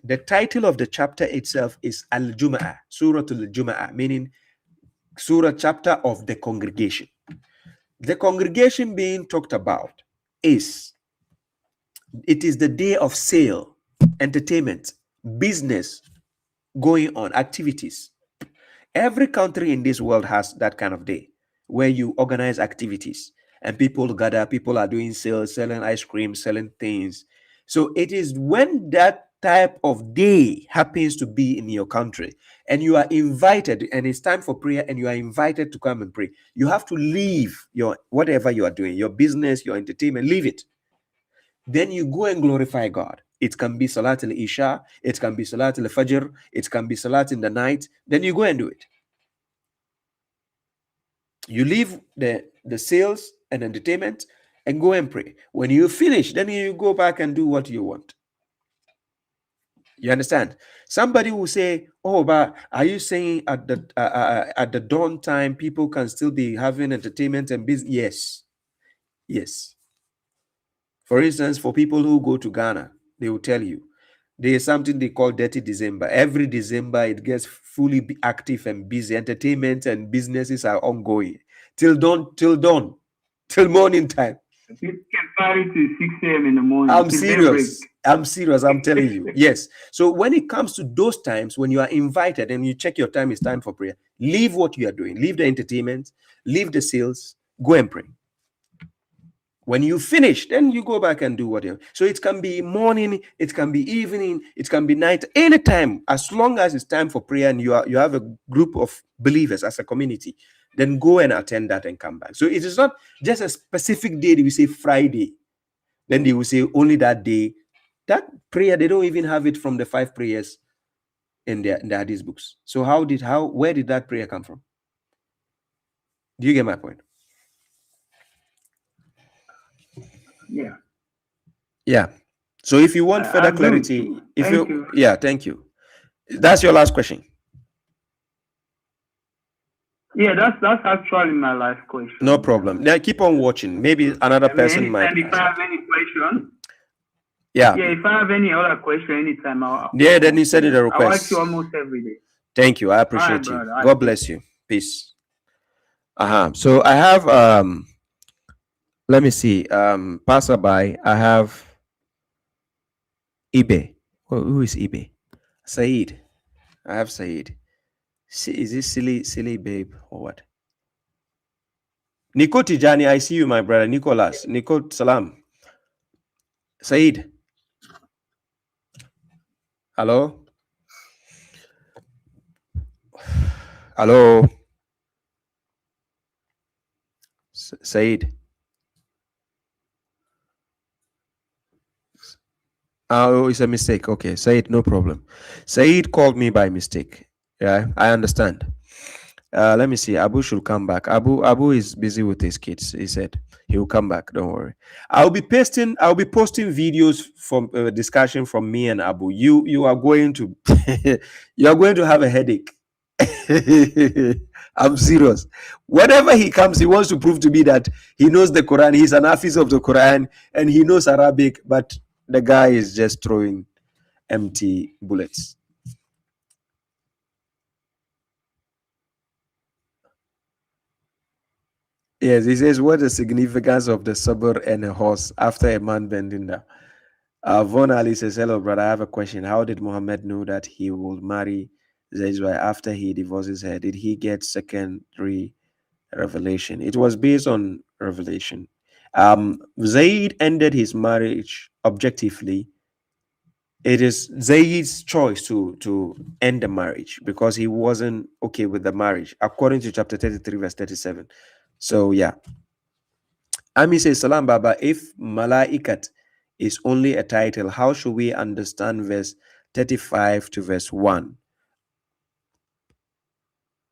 The title of the chapter itself is Al-Jumu'ah, Surah Al-Jumu'ah, meaning Surah chapter of the congregation. The congregation being talked about is the day of sale, entertainment, business going on, activities. Every country in this world has that kind of day where you organize activities and people gather, people are doing sales, selling ice cream, selling things. So it is when that type of day happens to be in your country and you are invited and it's time for prayer and you are invited to come and pray, you have to leave your whatever you are doing, your business, your entertainment, leave it. Then you go and glorify God. It can be Salat al-Isha, it can be Salat al-Fajr, it can be Salat in the night. Then you go and do it. You leave the sales and entertainment and go and pray. When you finish, then you go back and do what you want. You understand? Somebody will say, "Oh, but are you saying at the dawn time people can still be having entertainment and business?" Yes, yes. For instance, for people who go to Ghana, they will tell you there is something they call Dirty December. Every December, it gets fully active and busy. Entertainment and businesses are ongoing till dawn, till morning time. People can party to 6 a.m. in the morning. I'm serious. I'm serious. I'm telling you. Yes. So when it comes to those times when you are invited and you check your time, it's time for prayer. Leave what you are doing. Leave the entertainment. Leave the sales. Go and pray. When you finish, then you go back and do whatever. So it can be morning, it can be evening, it can be night, anytime, as long as it's time for prayer and you have a group of believers as a community, then go and attend that and come back. So it is not just a specific day that we say Friday. Then they will say only that day. That prayer, they don't even have it from the 5 prayers in the Hadith books. So where did that prayer come from? Do you get my point? Yeah. Yeah. So if you want further clarity, Thank you. Yeah, thank you. That's your last question. Yeah, that's actually my last question. No problem. Now keep on watching. Maybe another person might. If I have any question. Yeah. Yeah, if I have any other question anytime, then you send it a request. I watch you almost every day. Thank you. I appreciate you. Brother. God bless you. Peace. So I have let me see. Passerby. I have Ibe. Who is Ibe? Said. I have Said. Is this silly babe or what? Nico Tijani, I see you, my brother. Nicholas. Nico Salam. Said. Hello? Hello? Said. Oh, it's a mistake. Okay, Said, no problem. Said called me by mistake. Yeah, I understand. Let me see. Abu should come back. Abu is busy with his kids. He said he will come back. Don't worry. I'll be posting videos from discussion from me and Abu. You are going to you are going to have a headache. I'm serious. Whenever he comes, he wants to prove to me that he knows the Quran. He's an hafiz of the Quran and he knows Arabic, but the guy is just throwing empty bullets. Yes, he says, what is the significance of the sabr and a horse after a man bending down? Von Ali says, hello, brother. I have a question. How did Muhammad know that he will marry Zayd's wife after he divorces her? Did he get secondary revelation? It was based on revelation. Zayd ended his marriage objectively it is Zayd's choice to end the marriage because he wasn't okay with the marriage, according to chapter 33, verse 37. So yeah. Ami says, Salam Baba, if Malaikat is only a title, how should we understand verse 35 to verse 1?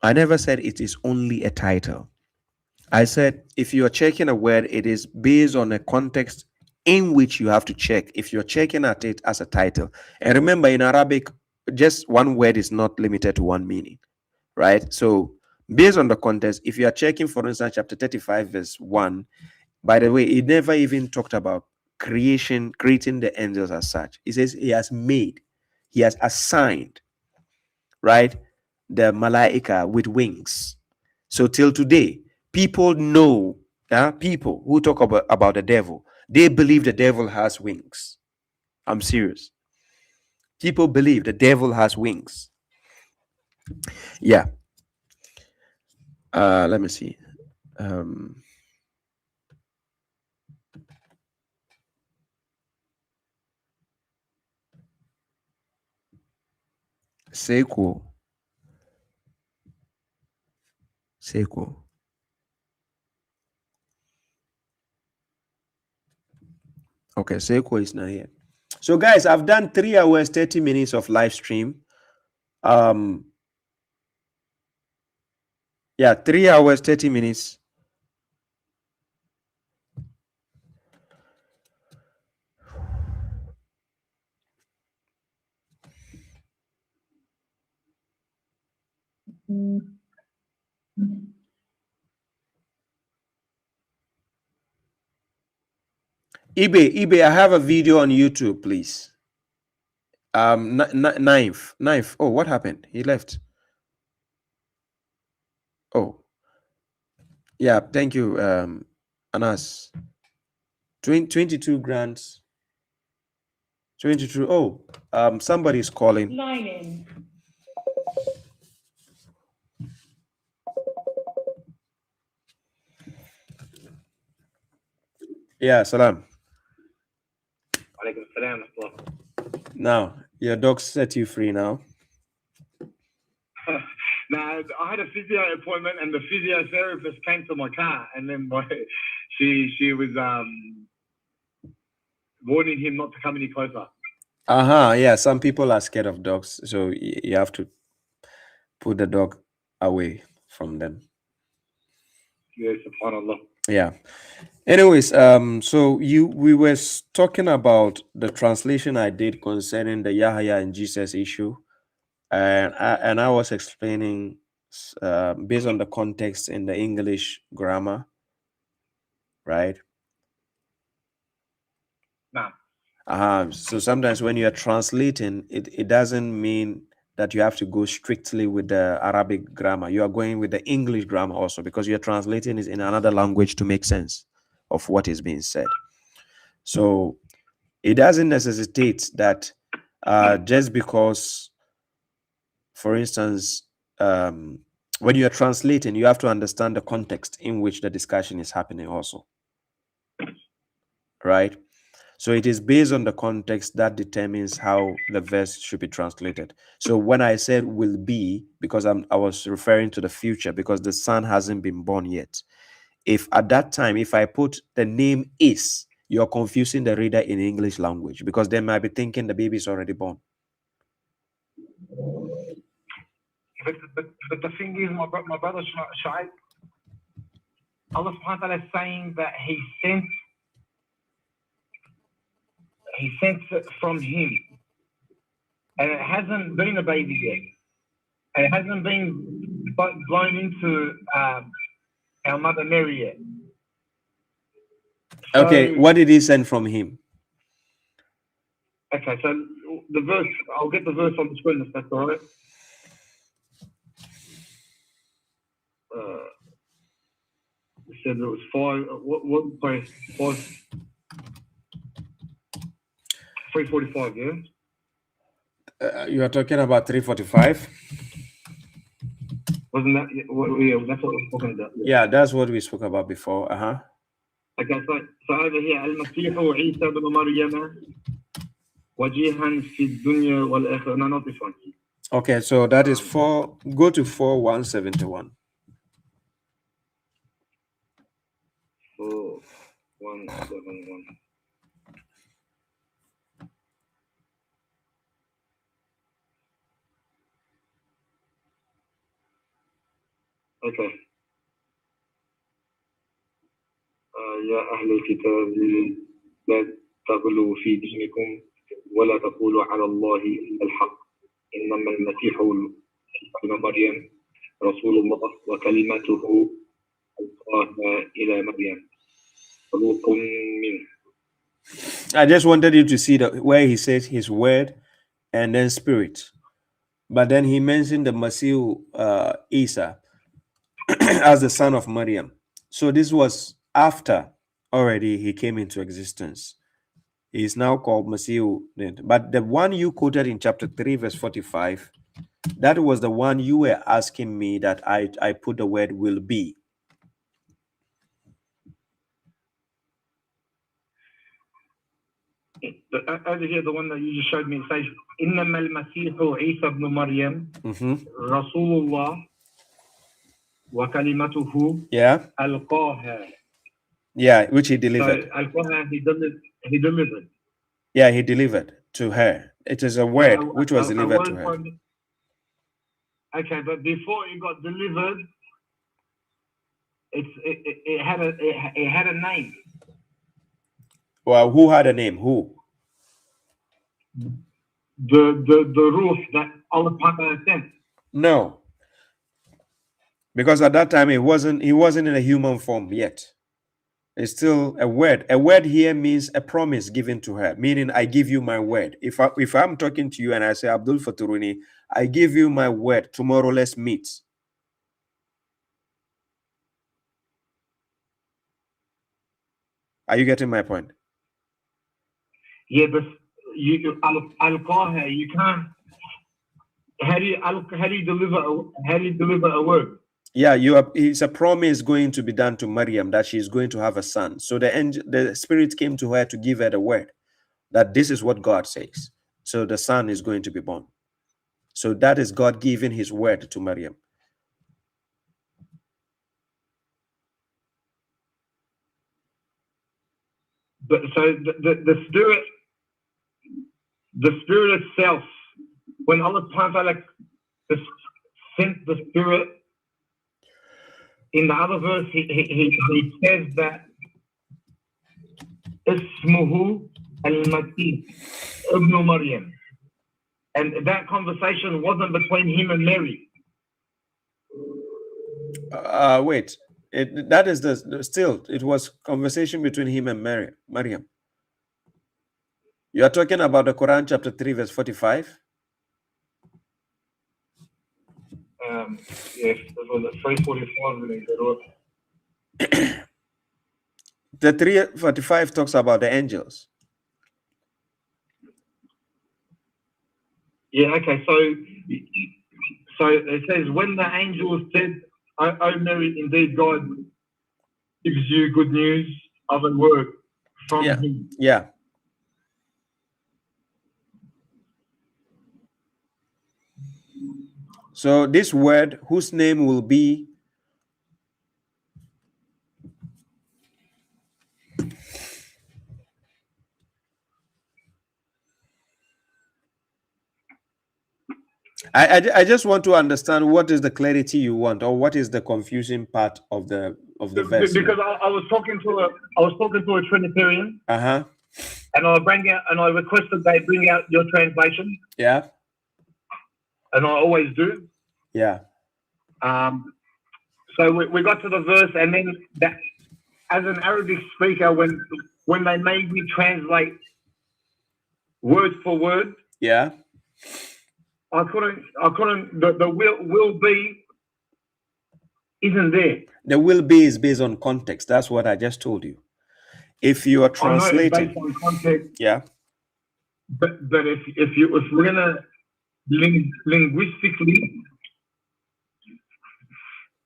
I never said it is only a title. I said if you are checking a word, it is based on a context in which you have to check. If you're checking at it as a title, and remember in Arabic, just one word is not limited to one meaning, right? So based on the context, if you are checking, for instance, chapter 35, verse 1, by the way, it never even talked about creating the angels as such. It says he has made, he has assigned, right, the malaika with wings. So till today, people know, people who talk about the devil, they believe the devil has wings. I'm serious. People believe the devil has wings. Yeah. Let me see. Sequel. Okay, Sequel is not here. So guys, I've done 3 hours, 30 minutes of live stream. Yeah, 3 hours, 30 minutes. eBay, I have a video on YouTube, please. Ninth. Oh, what happened? He left. Oh, yeah. Thank you, Anas. 22 grants. 22. Oh, somebody's calling. Line in. Yeah, salam. Now, your dog set you free now. Now, I had a physio appointment, and the physiotherapist came to my car, and then she was warning him not to come any closer. Yeah, some people are scared of dogs, so you have to put the dog away from them. Yes, subhanallah. Yeah. Anyways, so we were talking about the translation I did concerning the Yahya and Jesus issue, and I was explaining based on the context in the English grammar, right? Nah. So sometimes when you are translating, it doesn't mean that you have to go strictly with the Arabic grammar. You are going with the English grammar also, because you're translating it in another language to make sense of what is being said. So it doesn't necessitate that just because, for instance, when you are translating, you have to understand the context in which the discussion is happening also, right? So it is based on the context that determines how the verse should be translated. So when I said will be, because I was referring to the future, because the son hasn't been born yet. If at that time, if I put the name is, you're confusing the reader in English language, because they might be thinking the baby is already born. But the thing is, my brother Shu'aib, Allah subhanahu wa ta'ala is saying that he sent it from him, and it hasn't been a baby yet. It hasn't been blown into our mother Mary yet. Okay, what did he send from him? Okay, so the verse, I'll get the verse on the screen if that's all right. It said it was 345, yeah? You are talking about 345? Wasn't that, yeah, that's what we're talking about. Yeah, that's what we spoke about before. Okay, so over here, Al-Masih Isa ibn Maryam وجيها في الدنيا والآخرة. No, not this one. Okay, so that is 4. Go to 4:171. 4:171. Okay. يا أهل الكتاب لا تغلوا في دينكم ولا تقولوا على الله إلا الحق إنما المسيح ابن مريم رسول الله وكلمته ألقاها إلى مريم روح منه. I just wanted you to see where he says his word and then spirit. But then he mentioned the Masiih Isa as the son of Maryam. So this was after already he came into existence. He is now called Masiih. But the one you quoted in chapter 3, verse 45, that was the one you were asking me that I put the word will be. Over here, the one that you just showed me, it says, إنما المسيح عيسى ابن مريم رسول الله وكلمته ألقاها. Yeah, which he delivered. So, ألقاها, he delivered. Yeah, he delivered to her. It is a word which was delivered to her. Okay, but before it got delivered, it had a name. Well, who had a name? Who? The Ruh that Allah sent. No, because at that time he wasn't in a human form yet. It's still a word. A word here means a promise given to her, meaning I give you my word. If I'm talking to you and I say, Abdul Faturuni, I give you my word. Tomorrow let's meet. Are you getting my point? Yeah, but you can't. How do you deliver a word? Yeah, it's a promise going to be done to Maryam that she's going to have a son. So the spirit came to her to give her the word that this is what God says. So the son is going to be born. So that is God giving his word to Maryam. But so the spirit itself, when Allah sent the spirit, in the other verse he says that Ismuhu al-Masih ibn Maryam, and that conversation wasn't between him and Mary. Wait, that is still it was conversation between him and Maryam. You are talking about the Quran chapter 3 verse 45. Yes, that was at 3:45. The 3:45 talks about the angels. Yeah, okay, so it says, when the angels said, "O Mary, indeed God gives you good news of a word from him." Yeah. So this word, whose name will be I just want to understand what is the clarity you want, or what is the confusing part of the verse. Because I was talking to a Trinitarian. And I requested they bring out your translation. Yeah. And I always do. Yeah. So we got to the verse, and then that, as an Arabic speaker, when they made me translate word for word, yeah, I couldn't. The will be isn't there. The will be is based on context. That's what I just told you. If you are translating, based on context, yeah. But if we're gonna linguistically,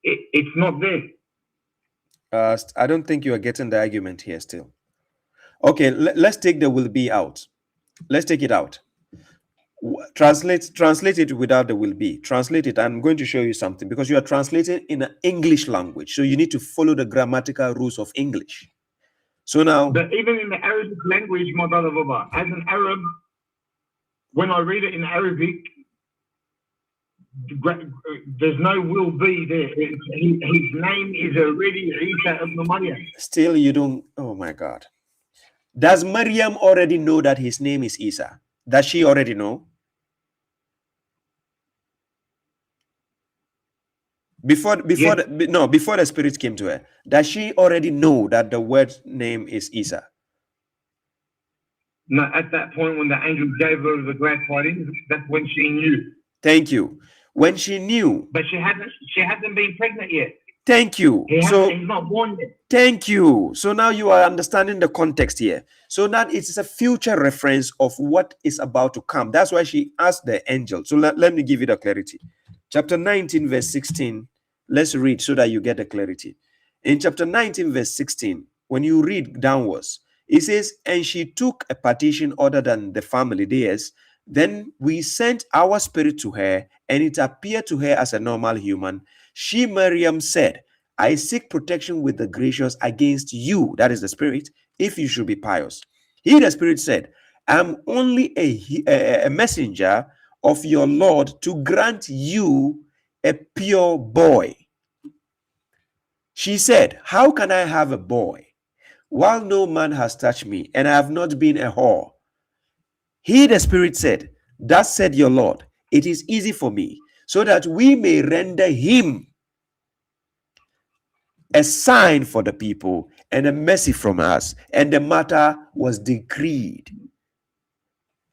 it's not there. I don't think you are getting the argument here still. Okay, let's take the will be out. Let's take it out. Translate it without the will be. Translate it. I'm going to show you something because you are translating in an English language. So you need to follow the grammatical rules of English. So now, But even in the Arabic language, my brother Baba, as an Arab, when I read it in Arabic, there's no will be there. His name is already Isa ibn Maryam. still you don't. Oh my God. Does Maryam already know that his name is Isa? Does she already know? Before the spirit came to her, does she already know that the word name is Isa? No, at that point when the angel gave her the glad tidings, that's when she knew. Thank you. When she knew, but she hasn't been pregnant yet. Thank you. He's not born yet. Thank you. So now you are understanding the context here. So that it is a future reference of what is about to come. That's why she asked the angel. So let me give you the clarity. Chapter 19, verse 16. Let's read so that you get the clarity. In chapter 19, verse 16, when you read downwards, it says, and she took a partition other than the family theirs. Then we sent our spirit to her, and it appeared to her as a normal human. She, Miriam, said, I seek protection with the gracious against you, that is the spirit, if you should be pious. He, the spirit, said, I'm only a messenger of your Lord to grant you a pure boy. She said, how can I have a boy while no man has touched me and I have not been a whore? He, the spirit, said, thus said your Lord, it is easy for me, so that we may render him a sign for the people and a mercy from us. And the matter was decreed.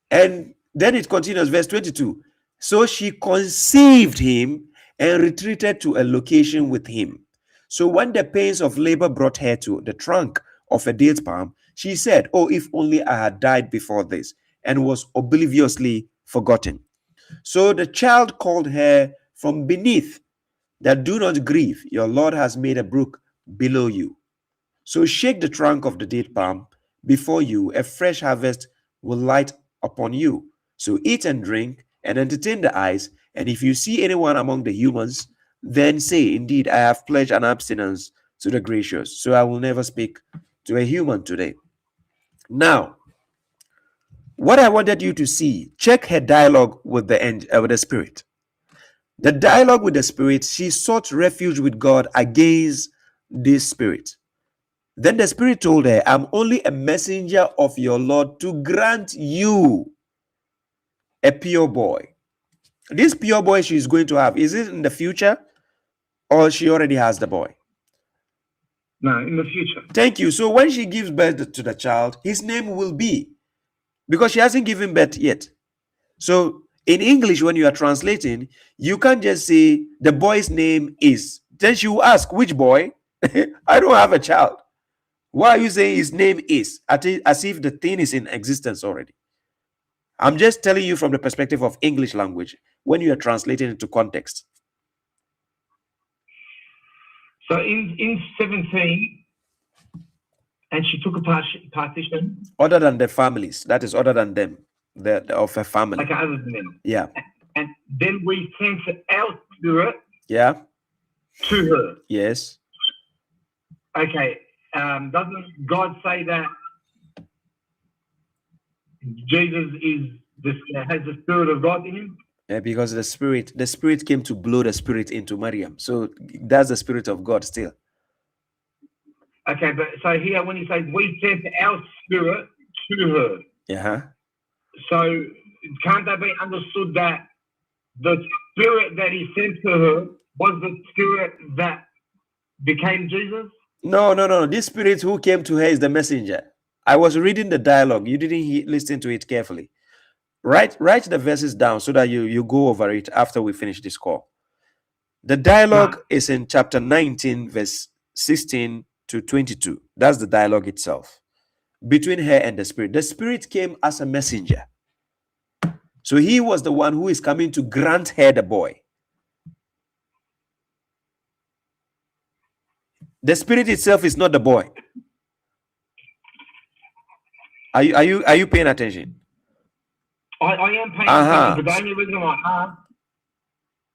And then it continues, verse 22. So she conceived him and retreated to a location with him. So when the pains of labor brought her to the trunk of a date palm, she said, oh, if only I had died before this, and was obliviously forgotten. So the child called her from beneath, that do not grieve, your Lord has made a brook below you. So shake the trunk of the date palm before you, a fresh harvest will light upon you. So eat and drink and entertain the eyes. And if you see anyone among the humans, then say, indeed, I have pledged an abstinence to the gracious. So I will never speak to a human today. Now, what I wanted you to see, check her dialogue with the spirit. The dialogue with the spirit, she sought refuge with God against this spirit. Then the spirit told her, I'm only a messenger of your Lord to grant you a pure boy. This pure boy she's going to have, is it in the future or she already has the boy? No, in the future. Thank you. So when she gives birth to the child, his name will be, because she hasn't given birth yet. So in English, when you are translating, you can't just say the boy's name is. Then she will ask, which boy? I don't have a child. Why are you saying his name is? As if the thing is in existence already. I'm just telling you from the perspective of English language when you are translating into context. So in 17, and she took a partition. Other than the families, that is other than them, of a family. Like other than them. Yeah. And then we sent our spirit. Yeah. To her. Yes. Okay. Doesn't God say that Jesus has the spirit of God in him? Yeah, because the spirit came to blow the spirit into Maryam. So that's the spirit of God still. Okay, but so here when he says we sent our spirit to her. Yeah. So can't that be understood that the spirit that he sent to her was the spirit that became Jesus? No. This spirit who came to her is the messenger. I was reading the dialogue. You didn't listen to it carefully. Write the verses down so that you go over it after we finish this call. The dialogue is in chapter 19, verse 16 to 22. That's the dialogue itself between her and the spirit. The spirit came as a messenger. So he was the one who is coming to grant her the boy. The spirit itself is not the boy. Are you paying attention? I am paying Uh-huh. attention, but the only reason I ask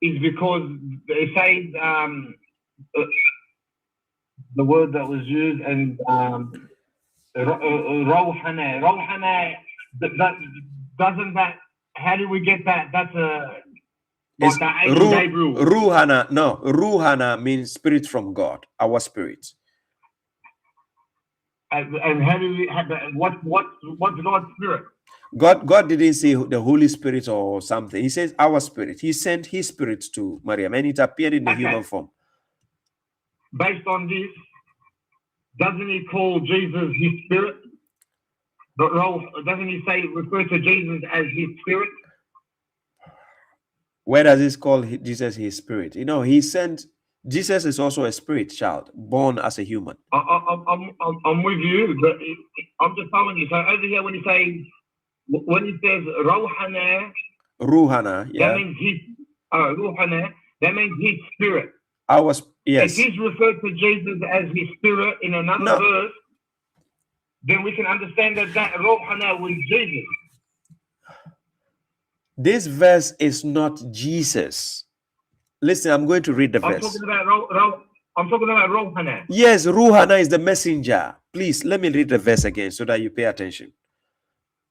is because it says the word that was used and Rawhana. Rawhana, that doesn't that, how do we get that? That's a It's like the angel Gabriel. Ruhana. No, Ruhana means spirit from God, our spirit. And how do we have that? What's God's spirit? God didn't say the Holy Spirit or something. He says our spirit. He sent his spirit to Maryam and it appeared in the human form. Based on this, doesn't he call Jesus his spirit? Doesn't he say refer to Jesus as his spirit? Where does this call Jesus his spirit? You know, he sent Jesus is also a spirit child born as a human. I'm with you, but I'm just telling you. So over here, when he says Ruhana, yeah, that means his Ruhana. That means his spirit. Yes. If he's referred to Jesus as his spirit in another verse, then we can understand that Ruhana was Jesus. This verse is not Jesus. Listen, I'm going to read the verse. I'm talking about Ruhana. Yes, Ruhana is the messenger. Please, let me read the verse again so that you pay attention.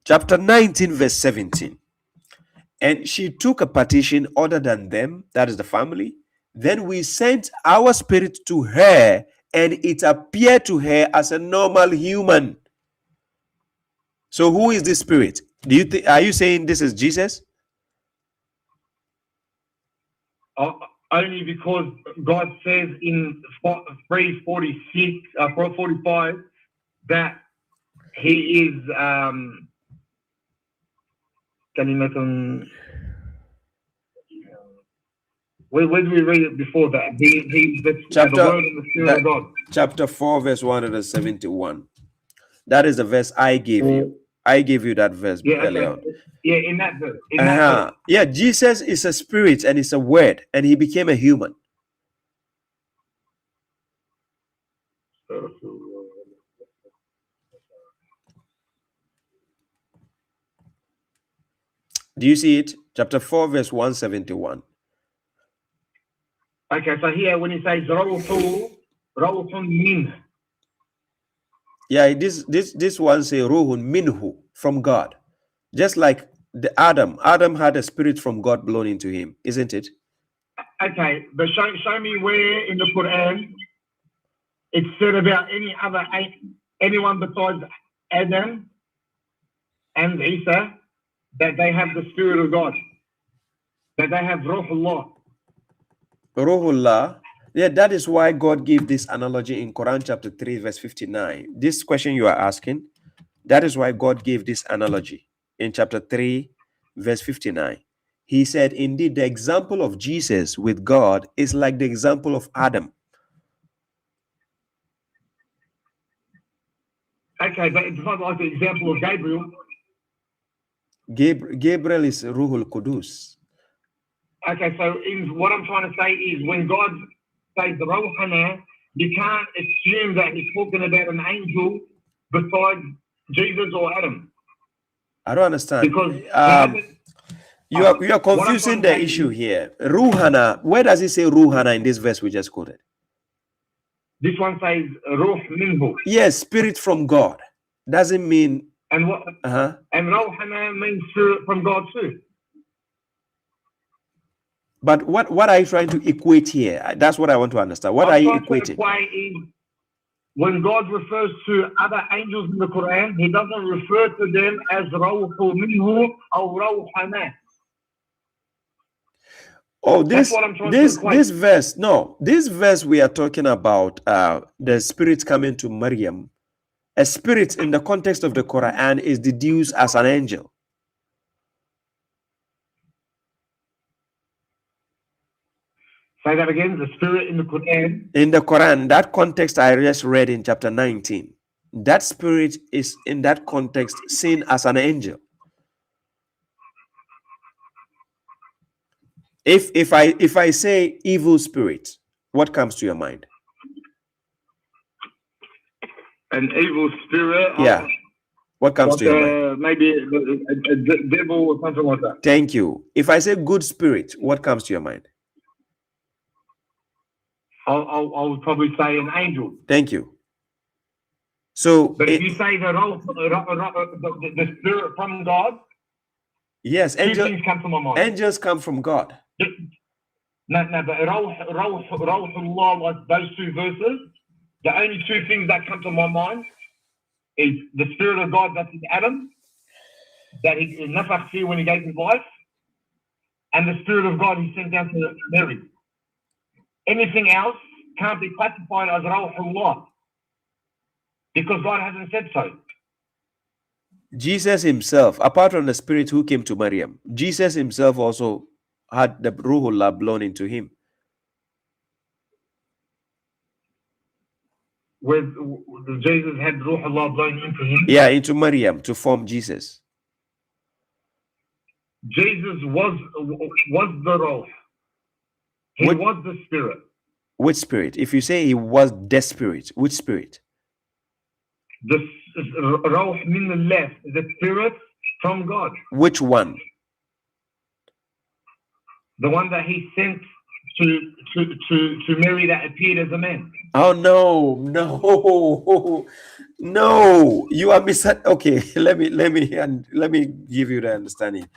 Chapter 19, verse 17. And she took a partition other than them, that is the family. Then we sent our spirit to her, and it appeared to her as a normal human. So who is this spirit? Are you saying this is Jesus? Only because God says in phrase 45 that he is where did we read it before that? He's the word and the spirit of God. Chapter 4, verse 171. That is the verse I gave you. I gave you that verse earlier. Yeah, in that verse. Yeah, Jesus is a spirit and it's a word, and he became a human. Do you see it? Chapter 4, verse 171. Okay, so here when he says Rawhun min. Yeah, this one say Ruhun minhu, from God. Just like the Adam had a spirit from God blown into him, isn't it? Okay, but show me where in the Quran it's said about anyone besides Adam and Isa that they have the spirit of God, that they have Ruhullah. Ruhullah. Yeah, that is why God gave this analogy in Quran chapter 3, verse 59. This question you are asking, that is why God gave this analogy in chapter 3, verse 59. He said, indeed, the example of Jesus with God is like the example of Adam. Okay, but it's not like the example of Gabriel. Gabriel is Ruhul Qudus. Okay, so what I'm trying to say is when God says Rawhana, you can't assume that he's talking about an angel besides Jesus or Adam. I don't understand. Because you are confusing the issue here. Ruhana, where does it say Ruhana in this verse we just quoted? This one says Ruh minhu. Yes, spirit from God. Doesn't mean. And what? And Rawhana means spirit from God too. But what are you trying to equate here? That's what I want to understand. What are you equating? When God refers to other angels in the Quran, he doesn't refer to them as Rawhu minhu or Rawhana. Oh, this verse. No, this verse we are talking about the spirit coming to Maryam. A spirit in the context of the Quran is deduced as an angel. Say that again, the spirit in the Quran. In the Quran, that context I just read in chapter 19, that spirit is in that context seen as an angel. If I say evil spirit, what comes to your mind? An evil spirit? Yeah. What comes Like to your mind? maybe a devil or something like that. Thank you. If I say good spirit, what comes to your mind? I would probably say an angel. Thank you. So, But if you say the spirit from God, yes, two things come to my mind. angels come from God. No, but Rawhullah, like those two verses, the only two things that come to my mind is the Spirit of God that's in Adam, that he nafakh fi when he gave his life, and the Spirit of God he sent down to Mary. Anything else can't be classified as Rawhullah because God hasn't said so. Jesus himself, apart from the spirit who came to Maryam, Jesus himself also had the Ruhullah blown into him. With Jesus had Ruhullah blown into him. Yeah, into Maryam to form Jesus. Jesus was the Ruh. He was the Spirit. Which spirit? If you say he was the spirit, which spirit? The Ruh min Allah, the Spirit from God. Which one? The one that he sent to Mary that appeared as a man. Oh no! You are okay. Let me give you the understanding.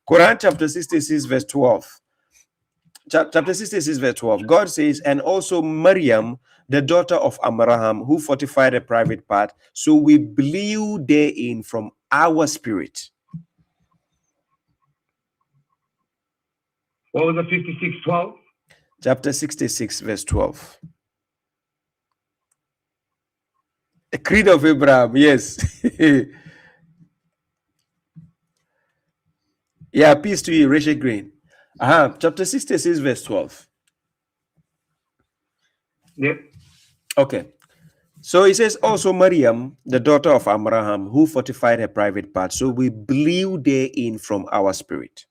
Quran chapter 66 verse 12. Chapter 66 verse 12. God says, and also Maryam, the daughter of Abraham, who fortified a private part, so we blew therein from our spirit. What was the 56:12? Chapter 66 verse 12. A creed of Abraham, yes. Yeah, peace to you, Rashad Green. Chapter 66 verse 12. Yep. Okay. So it says also Maryam, the daughter of Abraham, who fortified her private part. So we blew therein from our spirit.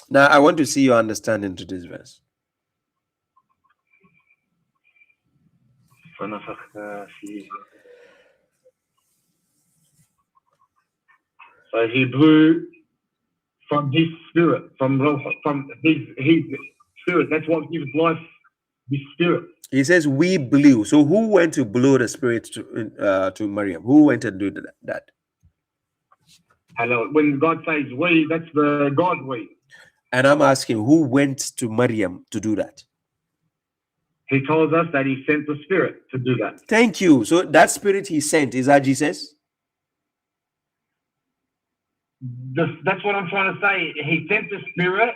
Now I want to see your understanding to this verse. So he blew from his spirit, from his spirit. That's what gives life, his spirit. He says we blew. So who went to blow the spirit to Maryam? Who went and do that? Hello. When God says we, that's the God we. And I'm asking, who went to Maryam to do that? He tells us that he sent the spirit to do that. Thank you. So that spirit he sent, is that Jesus? That's what I'm trying to say. He sent the spirit.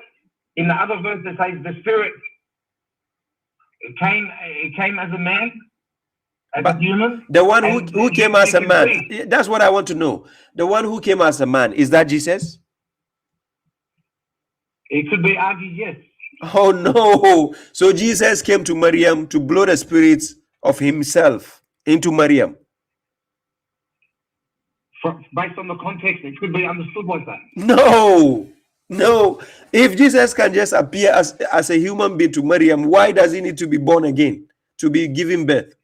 In the other verse, it says the spirit came as a man, as a human. The one who came as a man. That's what I want to know. The one who came as a man, is that Jesus? It could be argued, yes. Oh no. So Jesus came to Maryam to blow the spirits of himself into Maryam. Based on the context, it could be understood like that. No. If Jesus can just appear as a human being to Maryam, why does he need to be born again, to be given birth?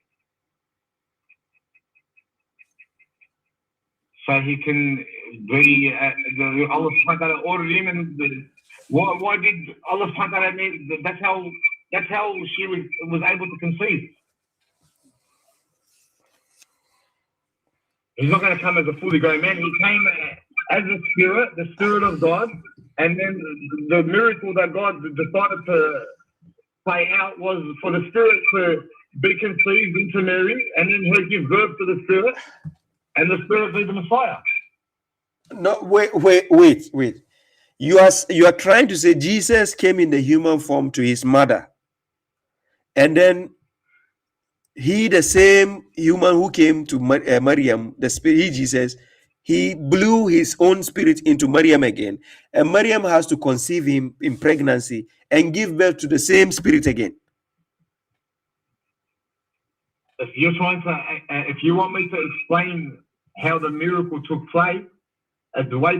So he can be Allah subhanahu wa ta'ala ordered him, and why did Allah subhanahu wa ta'ala mean that's how she was able to conceive. He's not going to come as a fully grown man. He came as a spirit, the spirit of God, and then the miracle that God decided to play out was for the spirit to be conceived into Mary, and then her give birth to the spirit, and the spirit be the Messiah. No, wait. You are trying to say Jesus came in the human form to his mother, and then he, the same human who came to Maryam, the spirit, Jesus, he blew his own spirit into Maryam again, and Maryam has to conceive him in pregnancy and give birth to the same spirit again. If you're trying to, if you want me to explain how the miracle took place, way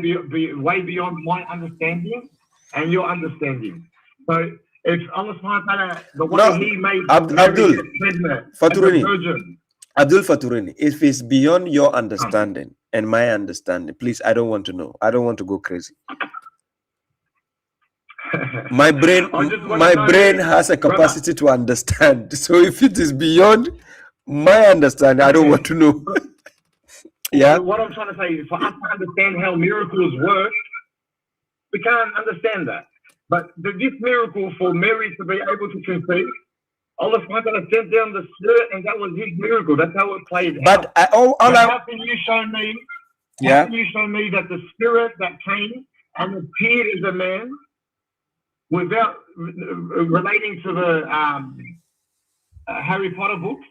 beyond my understanding and your understanding. So If Allah subhanahu wa ta'ala, the way No, He made Abdul Mary get pregnant as a Faturini, virgin. Abdul Faturini, if it's beyond your understanding and my understanding, please, I don't want to know. I don't want to go crazy. My brain has a capacity to understand. So if it is beyond my understanding, I don't want to know. Yeah. What I'm trying to say is, for us to understand how miracles work, we can't understand that. But this miracle for Mary to be able to conceive, Allah subhanahu wa ta'ala sent down the Spirit, and that was His miracle. That's how it played out. But how can you show me? Yeah. How can you show me that the Spirit that came and appeared as a man, without relating to the Harry Potter books,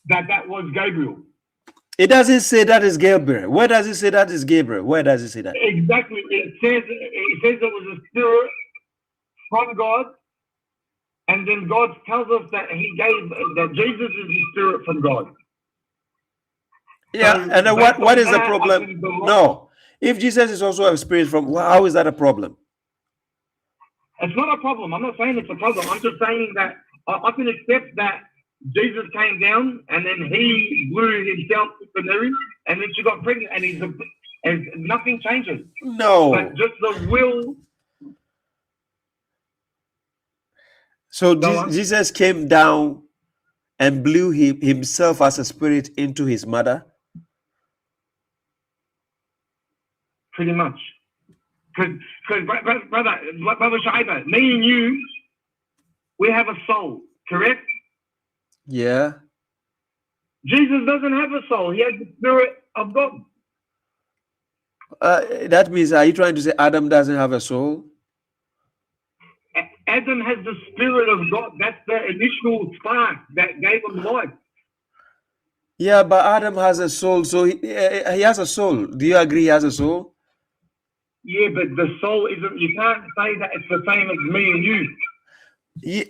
that was Gabriel? It doesn't say that is Gabriel. Where does it say that is Gabriel? Where does it say that? Exactly. It says there was a spirit from God, and then God tells us that that Jesus is the spirit from God. Yeah, so and then what is the problem? No. If Jesus is also a spirit from, how is that a problem? It's not a problem. I'm not saying it's a problem. I'm just saying that I can accept that Jesus came down and then He blew Himself to Mary, and then she got pregnant, and nothing changes. No. But just the will. So Jesus came down and blew himself as a spirit into His mother? Pretty much. Because brother Shaiba, me and you, we have a soul, correct? Yeah. Jesus doesn't have a soul. He has the Spirit of God. That means, are you trying to say Adam doesn't have a soul? Adam has the Spirit of God. That's the initial spark that gave him life. Yeah, but Adam has a soul, so he has a soul. Do you agree he has a soul? Yeah, but the soul isn't, you can't say that it's the same as me and you. Yeah.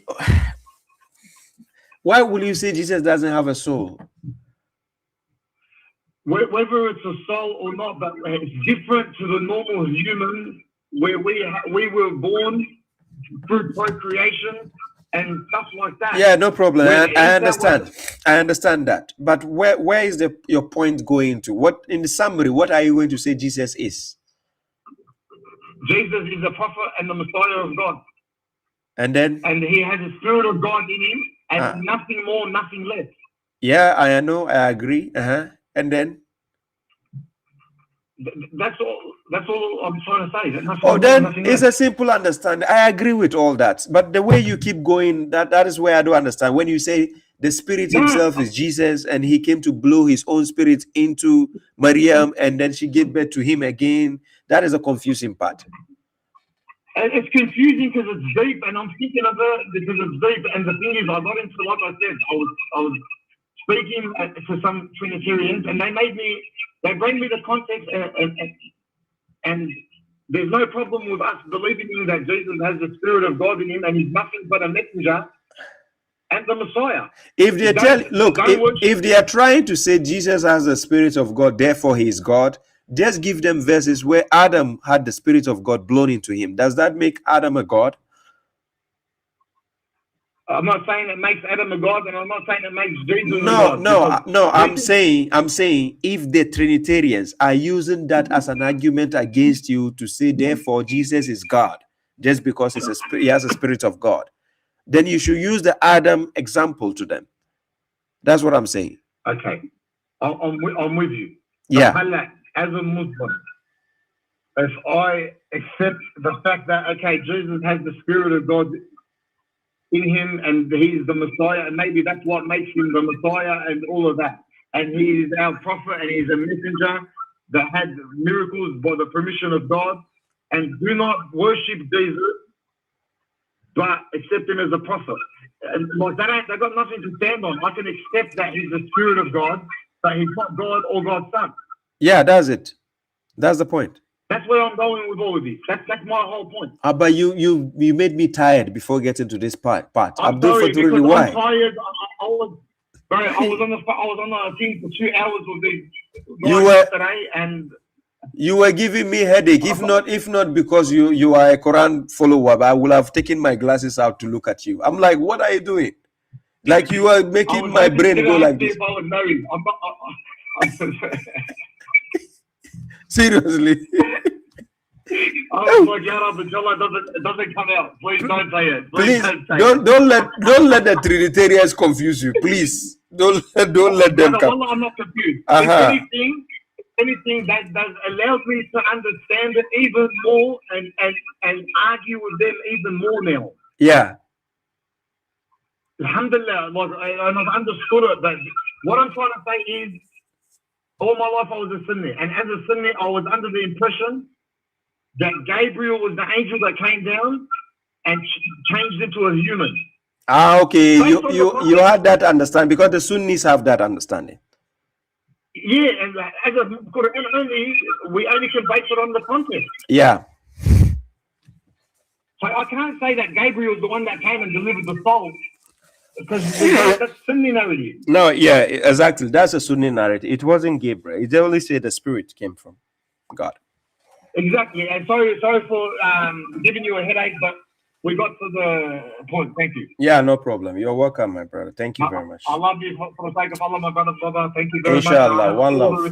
Why will you say Jesus doesn't have a soul? Whether it's a soul or not, but it's different to the normal human, where we were born through procreation and stuff like that. Yeah, no problem. I understand. I understand that. But where is your point going to? What, in the summary, what are you going to say Jesus is? Jesus is a prophet and the Messiah of God. And then? And He has the Spirit of God in Him, and nothing more, nothing less. Yeah, I know. I agree. And then? That's all I'm trying to say. Oh, then it's a simple understanding. I agree with all that. But the way you keep going, that is where I don't understand. When you say the Spirit Himself is Jesus and He came to blow His own Spirit into Maryam and then she gave birth to Him again, that is a confusing part. It's confusing because it's deep, and I'm thinking of it because it's deep. And the thing is, I got into, like I said, I was speaking to some Trinitarians, and they bring me the context, and there's no problem with us believing that Jesus has the Spirit of God in Him, and He's nothing but a messenger and the Messiah. If they if they are trying to say Jesus has the Spirit of God, therefore He is God, just give them verses where Adam had the Spirit of God blown into him. Does that make Adam a God? I'm not saying it makes Adam a God, and I'm not saying it makes Jesus a God. No. I'm saying if the Trinitarians are using that as an argument against you to say, therefore, Jesus is God, just because he has a Spirit of God, then you should use the Adam example to them. That's what I'm saying. Okay. I'm with you. Yeah. As a Muslim, if I accept the fact that, okay, Jesus has the Spirit of God in Him and He's the Messiah, and maybe that's what makes Him the Messiah and all of that, and He is our prophet and He's a messenger that had miracles by the permission of God, and do not worship Jesus, but accept Him as a prophet. And like that, they got nothing to stand on. I can accept that He's the Spirit of God, but He's not God or God's Son. Yeah, that's it. That's the point. That's where I'm going with all of this. That's my whole point. But you made me tired before getting to this part. I'm sorry, because I'm tired. I was on the thing for 2 hours with these guys yesterday, and You were giving me headache. If not because you are a Quran follower, I would have taken my glasses out to look at you. I'm like, what are you doing? Like you are making my brain go like this. If I was married, I'm Seriously. Oh my God, Abdullah doesn't come out. Please don't say it. Please don't say don't let the Trinitarians confuse you. Please don't let them come. Wallah, I'm not confused. Uh-huh. If anything that allows me to understand it even more and argue with them even more now. Yeah. Alhamdulillah, and I've understood it. But what I'm trying to say is, all my life I was a Sunni, and as a Sunni, I was under the impression that Gabriel was the angel that came down and changed into a human. Okay. You had that understanding because the Sunnis have that understanding. Yeah, and as a Quran only, we only can base it on the context. Yeah. So I can't say that Gabriel is the one that came and delivered the soul, because that's Sunni narrative. No, yeah, exactly. That's a Sunni narrative. It wasn't Gabriel. It only said the spirit came from God. Exactly. And sorry for giving you a headache, but we got to the point. Thank you. Yeah, no problem. You're welcome, my brother. Thank you very much. I love you for the sake of Allah, my brother. Thank you very Inshallah. much. One love.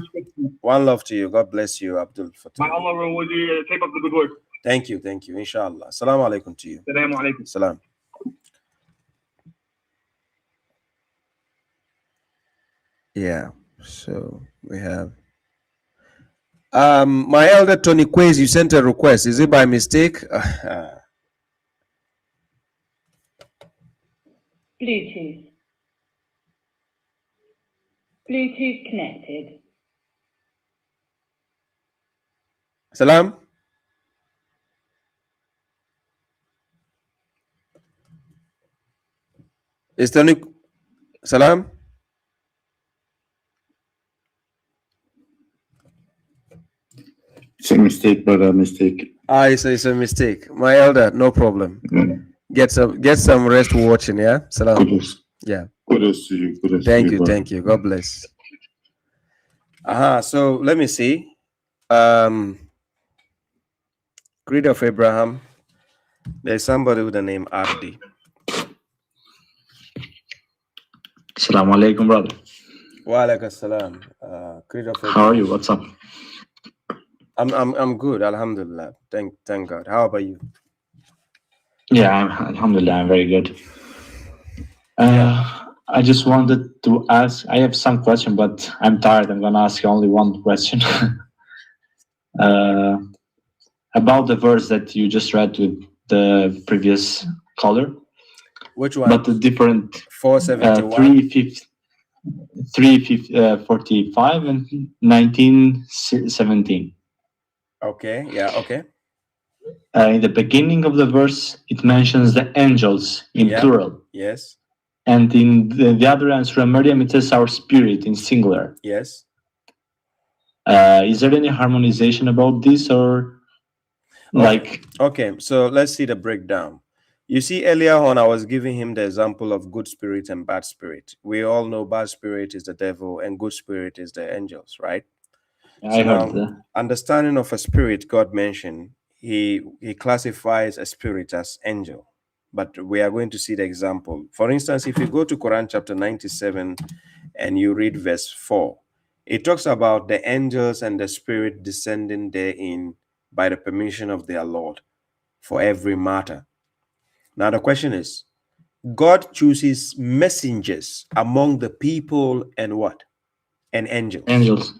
One love to you. God bless you, Abdul. May Allah reward you. Keep up the good work. Thank you. Inshallah. Assalamu alaikum to you. Assalamu alaikum. Salam. Yeah. So we have my elder Tony Quays, you sent a request. Is it by mistake? Bluetooth. Bluetooth connected. Salam. Is Tony Salam? It's a mistake, brother. Mistake. It's a mistake. My elder, no problem. Get some rest watching, yeah? Salam. Kudos. Yeah. Kudos to you. Kudos Thank to you, brother. thank you. God bless. So let me see. Creed of Abraham. There's somebody with the name Ardi. Assalamu alaikum, brother. Wa alaikum salam. Creed of Abraham. How are you? What's up? I'm good, alhamdulillah. Thank God. How about you? Yeah, alhamdulillah, I'm very good. I just wanted to ask, I have some question, but I'm tired. I'm going to ask you only one question. About the verse that you just read with the previous caller. Which one? But the different 471. 345 and 1917. Okay, yeah, okay. In the beginning of the verse, it mentions the angels in plural. Yes. And in the other answer, Surah Maryam, it says our spirit in singular. Yes. Is there any harmonization about this or like? Okay, so let's see the breakdown. You see, earlier on, I was giving him the example of good spirit and bad spirit. We all know bad spirit is the devil and good spirit is the angels, right? I heard that. Understanding of a spirit, God mentioned, he classifies a spirit as angel. But we are going to see the example. For instance, if you go to Quran chapter 97 and you read verse 4, it talks about the angels and the spirit descending therein by the permission of their Lord for every matter. Now the question is, God chooses messengers among the people and what? And angels. Angels.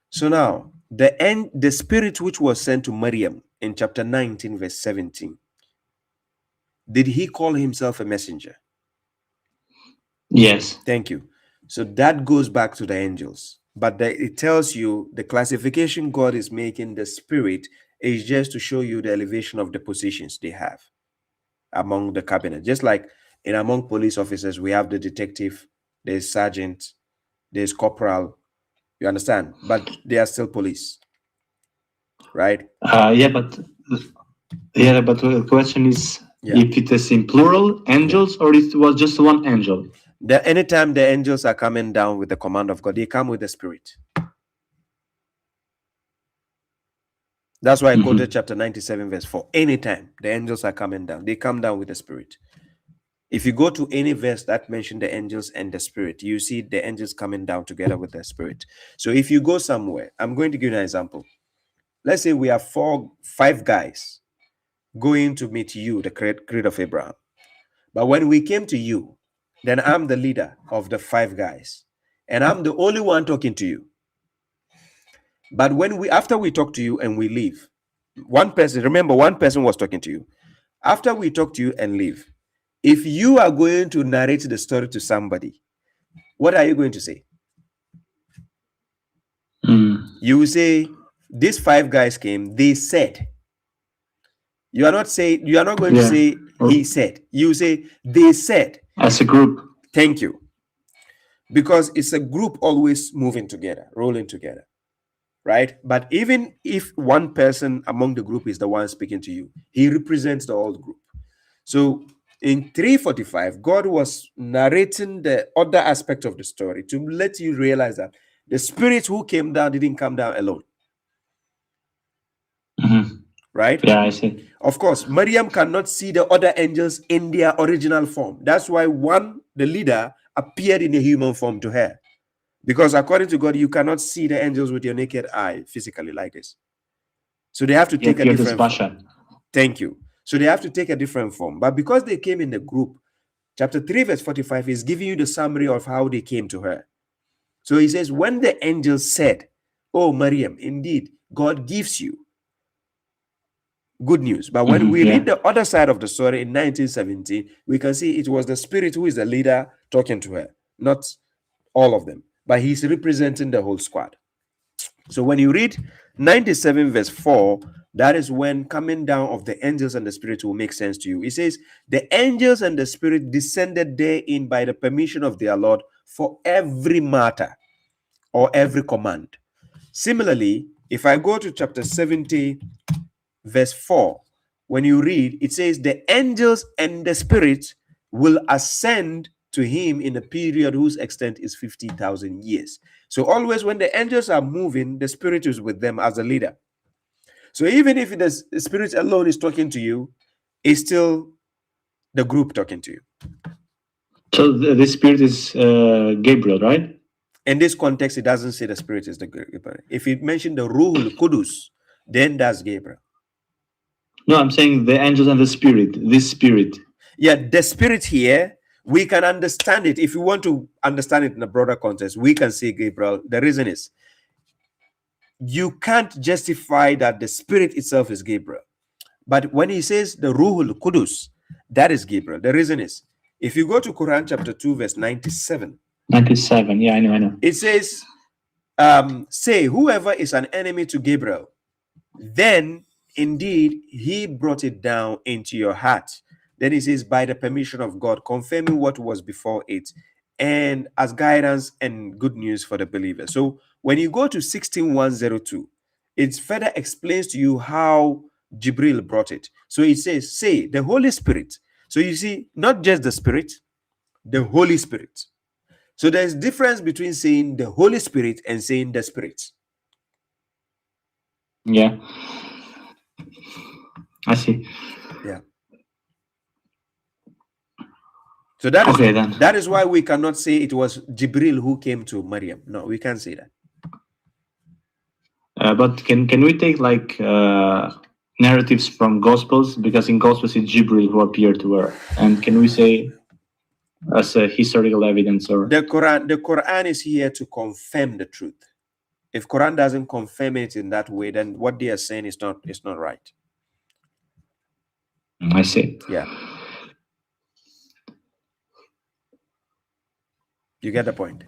So now, the spirit which was sent to Maryam in chapter 19, verse 17, did he call himself a messenger? Yes. Thank you. So that goes back to the angels. But it tells you the classification God is making the spirit is just to show you the elevation of the positions they have among the cabinet. Just like among police officers, we have the detective, there's sergeant, there's corporal. You understand? But they are still police, right? But the question is if it is in plural angels or it was just one angel. Anytime the angels are coming down with the command of God, they come with the spirit. That's why I quoted chapter 97, verse 4. Anytime the angels are coming down, they come down with the spirit. If you go to any verse that mentions the angels and the spirit, you see the angels coming down together with the spirit. So if you go somewhere, I'm going to give you an example. Let's say we have 5 guys going to meet you, the creed of Abraham. But when we came to you, then I'm the leader of the 5 guys, and I'm the only one talking to you. But after we talk to you and we leave, one person was talking to you. After we talk to you and leave, if you are going to narrate the story to somebody, what are you going to say? You will say, these 5 guys came, they said. You are not going to say he said. You say they said. As a group. Thank you. Because it's a group always moving together, rolling together. Right? But even if one person among the group is the one speaking to you, he represents the whole group. So in 345, God was narrating the other aspect of the story to let you realize that the spirit who came down didn't come down alone. Right? Yeah, I see. Of course, Maryam cannot see the other angels in their original form. That's why the leader, appeared in a human form to her. Because according to God, you cannot see the angels with your naked eye physically like this. So they have to take a different form. Thank you. So they have to take a different form. But because they came in the group, chapter 3, verse 45 is giving you the summary of how they came to her. So he says, when the angel said, "Oh, Maryam, indeed, God gives you good news." But when we read the other side of the story in 1917, we can see it was the spirit who is the leader talking to her, not all of them, but he's representing the whole squad. So when you read 97 verse 4, that is when coming down of the angels and the spirit will make sense to you. It says, the angels and the spirit descended therein by the permission of their Lord for every matter or every command. Similarly, if I go to chapter 70, verse 4, when you read, it says, the angels and the spirit will ascend to him in a period whose extent is 50,000 years. So always when the angels are moving, the spirit is with them as a leader. So even if the spirit alone is talking to you, it's still the group talking to you. So the spirit is Gabriel, right? In this context, it doesn't say the spirit is the Gabriel. If it mentioned the Ruhul Qudus, then that's Gabriel. No, I'm saying the angels and the spirit, this spirit. Yeah, the spirit here, we can understand it. If you want to understand it in a broader context, we can say Gabriel. The reason is, you can't justify that the spirit itself is Gabriel. But when he says the Ruhul Qudus, that is Gabriel. The reason is, if you go to Quran chapter 2, verse 97. 97, yeah, I know. It says, say, whoever is an enemy to Gabriel, then indeed he brought it down into your heart. Then he says, by the permission of God, confirming what was before it, and as guidance and good news for the believer. So when you go to 16102, it further explains to you how Jibril brought it. So it says, say, the Holy Spirit. So you see, not just the Spirit, the Holy Spirit. So there's difference between saying the Holy Spirit and saying the Spirit. Yeah. I see. Yeah. So that is okay, then. That is why we cannot say it was Jibril who came to Maryam. No, we can't say that. But can we take like narratives from Gospels? Because in Gospels it's Jibril who appeared to her. And can we say as a historical evidence or the Quran is here to confirm the truth. If Quran doesn't confirm it in that way, then what they are saying is not right. I see. Yeah. You get the point?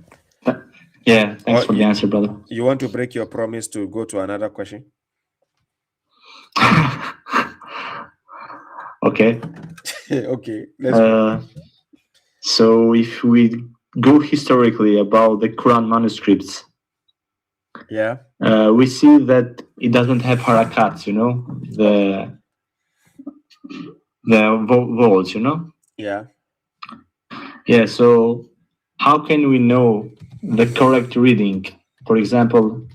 Yeah, thanks for the answer, brother. You want to break your promise to go to another question? Okay. Okay. So if we go historically about the Quran manuscripts, yeah, we see that it doesn't have harakats, the vowels, Yeah. Yeah, so how can we know the correct reading? For example,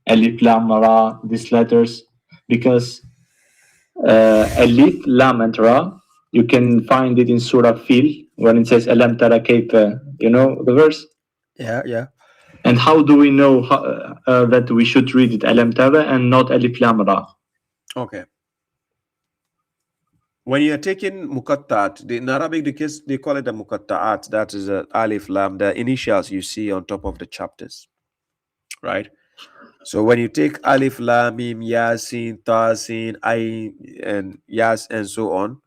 alif, lam, ra, these letters, because alif, lam, and ra, you can find it in Surah Fil when it says alam tara kayfa, you know the verse. Yeah. And how do we know that we should read it alam tara and not alif, lam, ra? Okay. When you're taking muqattat, in Arabic they call it the muqatta'at, that is alif, lam, the initials you see on top of the chapters, right? So when you take alif, lam, mim, yasin, tasin, ayn, and yas, and so on,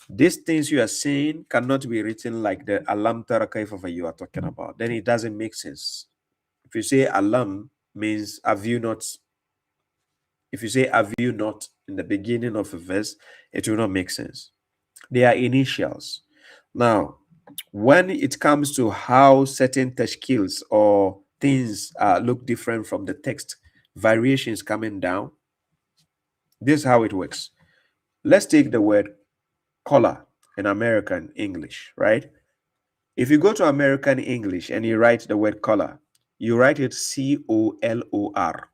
these things you are saying cannot be written like the alam tara kayfa you are talking about. Then it doesn't make sense. If you say alam means have you not, if you say have you not in the beginning of a verse, it will not make sense. They are initials. Now, when it comes to how certain tashkils or things look different from the text, variations coming down, this is how it works. Let's take the word color in American English, right? If you go to American English and you write the word color, you write it C-O-L-O-R.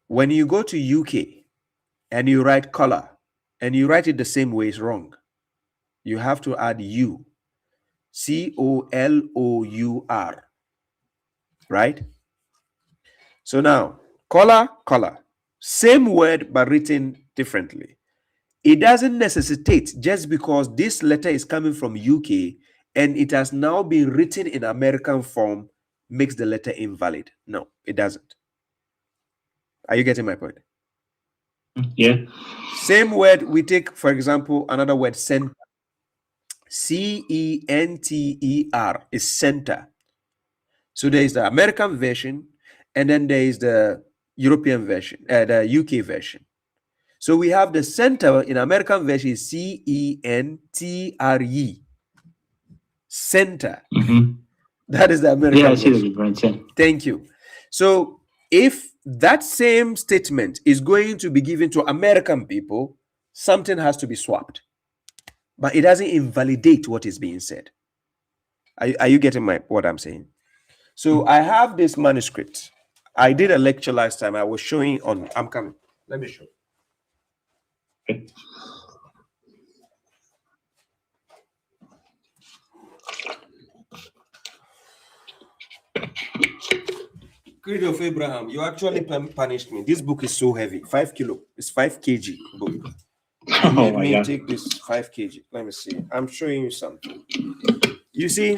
When you go to UK and you write color and you write it the same way, it's wrong. You have to add U, C-O-L-O-U-R, right? So now, color, same word but written differently. It doesn't necessitate just because this letter is coming from UK and it has now been written in American form makes the letter invalid. No, it doesn't. Are you getting my point? Yeah. Same word, we take, for example, another word, center. C-E-N-T-E-R is center. So there is the American version and then there is the European version, the UK version. So we have the center in American version is C-E-N-T-R-E. Center. Mm-hmm. That is the American Yeah, I see the version. difference. Yeah. Thank you. So if that same statement is going to be given to American people, something has to be swapped. But it doesn't invalidate what is being said. Are you getting what I'm saying? So I have this manuscript. I did a lecture last time. I was showing on, I'm coming. Let me show. Okay. Creed of Abraham, you actually punished me. This book is so heavy. 5 kilo. It's 5 kg book. Oh Let my me God. take this 5 kg. Let me see. I'm showing you something. You see,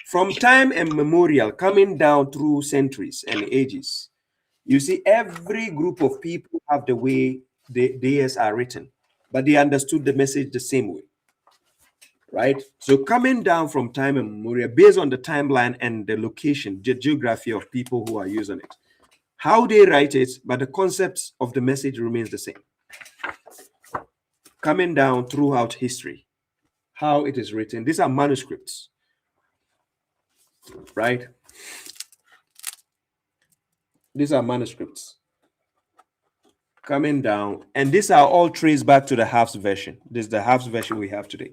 from time immemorial, coming down through centuries and ages, you see, every group of people have the way theirs are written, but they understood the message the same way, right? So coming down from time immemorial, based on the timeline and the location, the geography of people who are using it, how they write it, but the concepts of the message remains the same. Coming down throughout history, how it is written. These are manuscripts, right? These are manuscripts coming down, and these are all traced back to the Hafs version. This is the Hafs version we have today,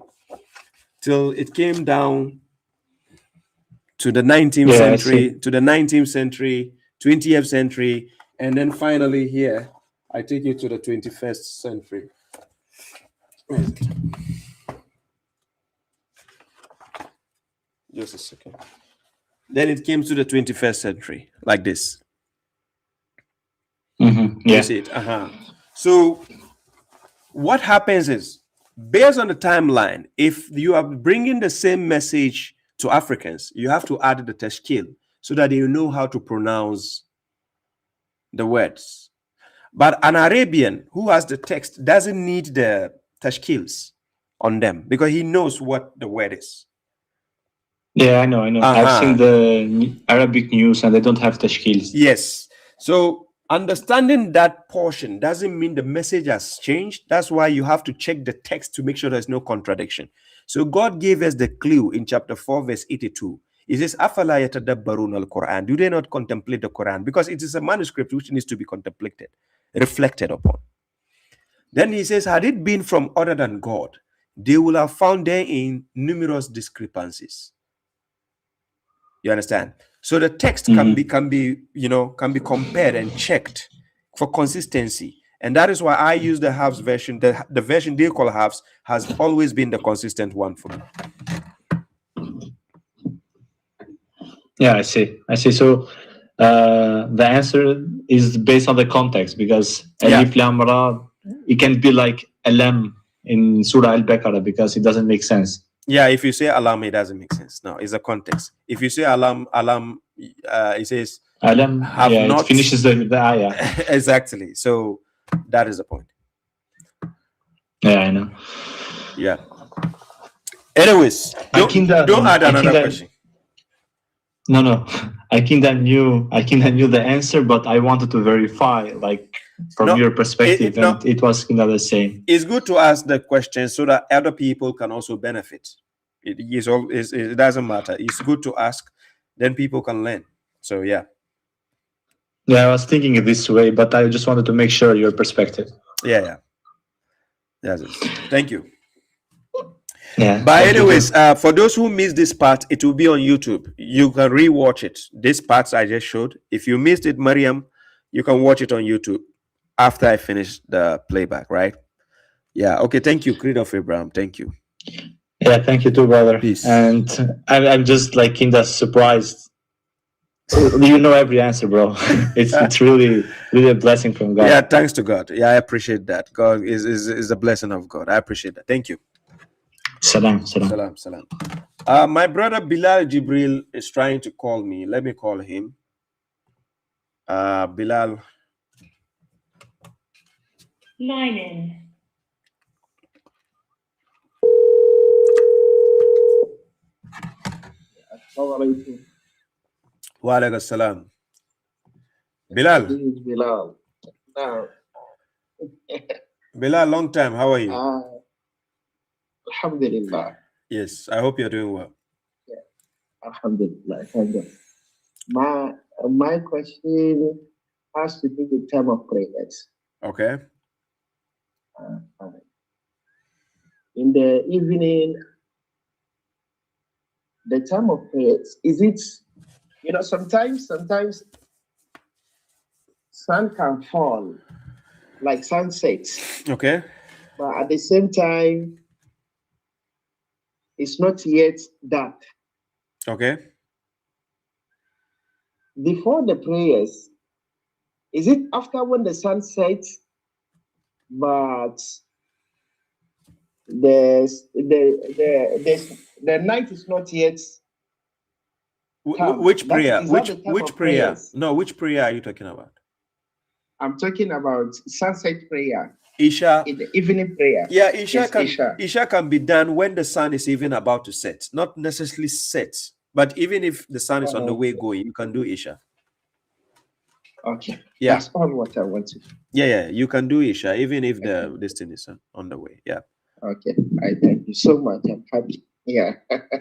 till it came down to the 19th century, to the 19th century, 20th century, and then finally here, I take you to the 21st century. Where is it? Just a second. Then it came to the 21st century, like this. Mm-hmm. Yeah. You see it? So what happens is, based on the timeline, if you are bringing the same message to Africans, you have to add the tashkil so that they know how to pronounce the words. But an Arabian who has the text doesn't need the tashkils on them because he knows what the word is. Yeah, I know. I've seen the Arabic news and they don't have tashkils. Yes. So understanding that portion doesn't mean the message has changed. That's why you have to check the text to make sure there's no contradiction. So God gave us the clue in chapter 4, verse 82. It says, "Afala yatadabbaruna al-Quran." Do they not contemplate the Quran? Because it is a manuscript which needs to be contemplated, reflected upon. Then he says, had it been from other than God, they will have found therein numerous discrepancies. You understand? So the text can be compared and checked for consistency. And that is why I use the Hafs version. The version they call Hafs has always been the consistent one for me. Yeah, I see. So the answer is based on the context, because Alif Lam Ra, it can be like Alam in Surah Al-Baqarah because it doesn't make sense. Yeah, if you say Alam, it doesn't make sense. No, it's a context. If you say Alam, it says Alam, not... it finishes the ayah. Exactly. So that is the point. Yeah, I know. Yeah. Anyways, don't add another question. No. I think I knew the answer, but I wanted to verify, like, from your perspective, it was the same. It's good to ask the question so that other people can also benefit. It doesn't matter. It's good to ask, then people can learn. So yeah. Yeah, I was thinking it this way, but I just wanted to make sure your perspective. Yeah. That's it. Thank you. Yeah. But anyways, for those who missed this part, it will be on YouTube. You can rewatch it. This parts I just showed. If you missed it, Mariam, you can watch it on YouTube after I finish the playback, right? Yeah. Okay. Thank you, Creed of Abraham. Thank you. Yeah. Thank you too, brother. Peace. And I'm just like surprised. You know every answer, bro. It's really a blessing from God. Yeah. Thanks to God. Yeah, I appreciate that. God is a blessing of God. I appreciate that. Thank you. Salam. My brother Bilal Jibril is trying to call me. Let me call him. Bilal. Line in. Wa alaikum salam. Bilal. This is Bilal. Now, Bilal, long time. How are you? Alhamdulillah. Yes, I hope you're doing well. Yeah. Alhamdulillah. Thank God. My question has to do with time of prayers. Okay. In the evening, the time of prayers, is it, sometimes sun can fall, like sunset. Okay. But at the same time, it's not yet dark. Okay. Before the prayers, is it after when the sun sets, but the night is not yet come? Which prayer? Which prayer? No, which prayer are you talking about? I'm talking about sunset prayer. Isha. In the evening prayer. Yeah, Isha can be done when the sun is even about to set. Not necessarily set, but even if the sun is on the way going, you can do Isha. Okay. Yeah. That's all what I want to do. Yeah, you can do Isha even if this thing is on the way. Yeah. Okay. I thank you so much. I'm happy. Yeah.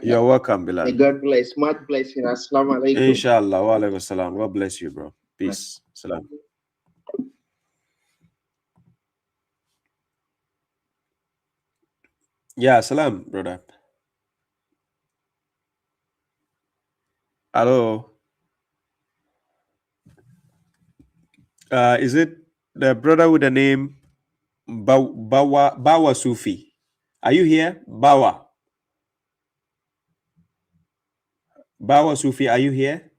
You're welcome, Bilal. May God bless. Much blessing. Assalamu alaikum. Inshallah. Wa alaikum salam. God bless you, bro. Peace. Salam. Yeah, salam, brother. Hello. Is it the brother with the name Bawa Sufi? Are you here? Bawa Sufi, are you here?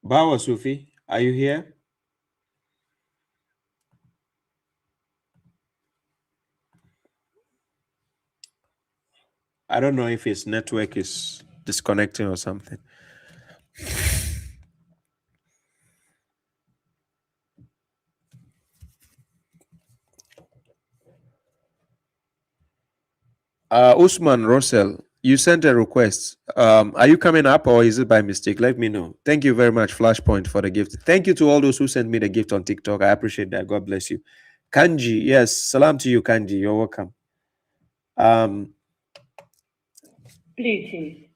Bawa Sufi, are you here? I don't know if his network is disconnecting or something. Usman Russell, you sent a request. Are you coming up or is it by mistake? Let me know. Thank you very much, Flashpoint, for the gift. Thank you to all those who sent me the gift on TikTok. I appreciate that. God bless you. Kanji, yes, salam to you, Kanji. You're welcome. Bluetooth.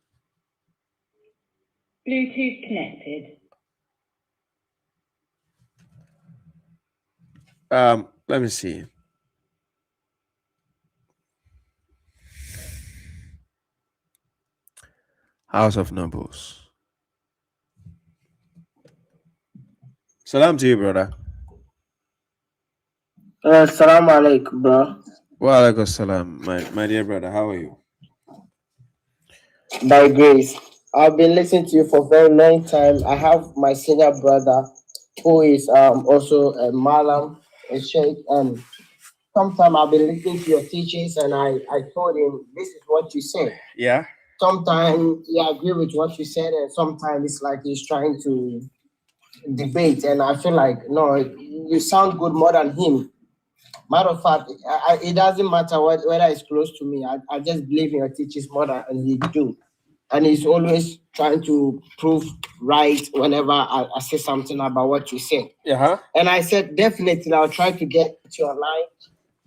Bluetooth connected. Let me see. House of Nobles. Salam to you, brother. Assalamu alaikum, bro. Wa alaikum salam, my dear brother. How are you? By grace. I've been listening to you for a very long time. I have my senior brother who is also a Malam, a Sheikh, and sometimes I've been listening to your teachings and I told him this is what you said. Yeah. Sometimes he agree with what you said, and sometimes it's like he's trying to debate. And I feel like, no, you sound good more than him. Matter of fact, it doesn't matter whether it's close to me. I just believe in your teachings more than he do. And he's always trying to prove right whenever I say something about what you said. Uh-huh. And I said, definitely, I'll try to get you online.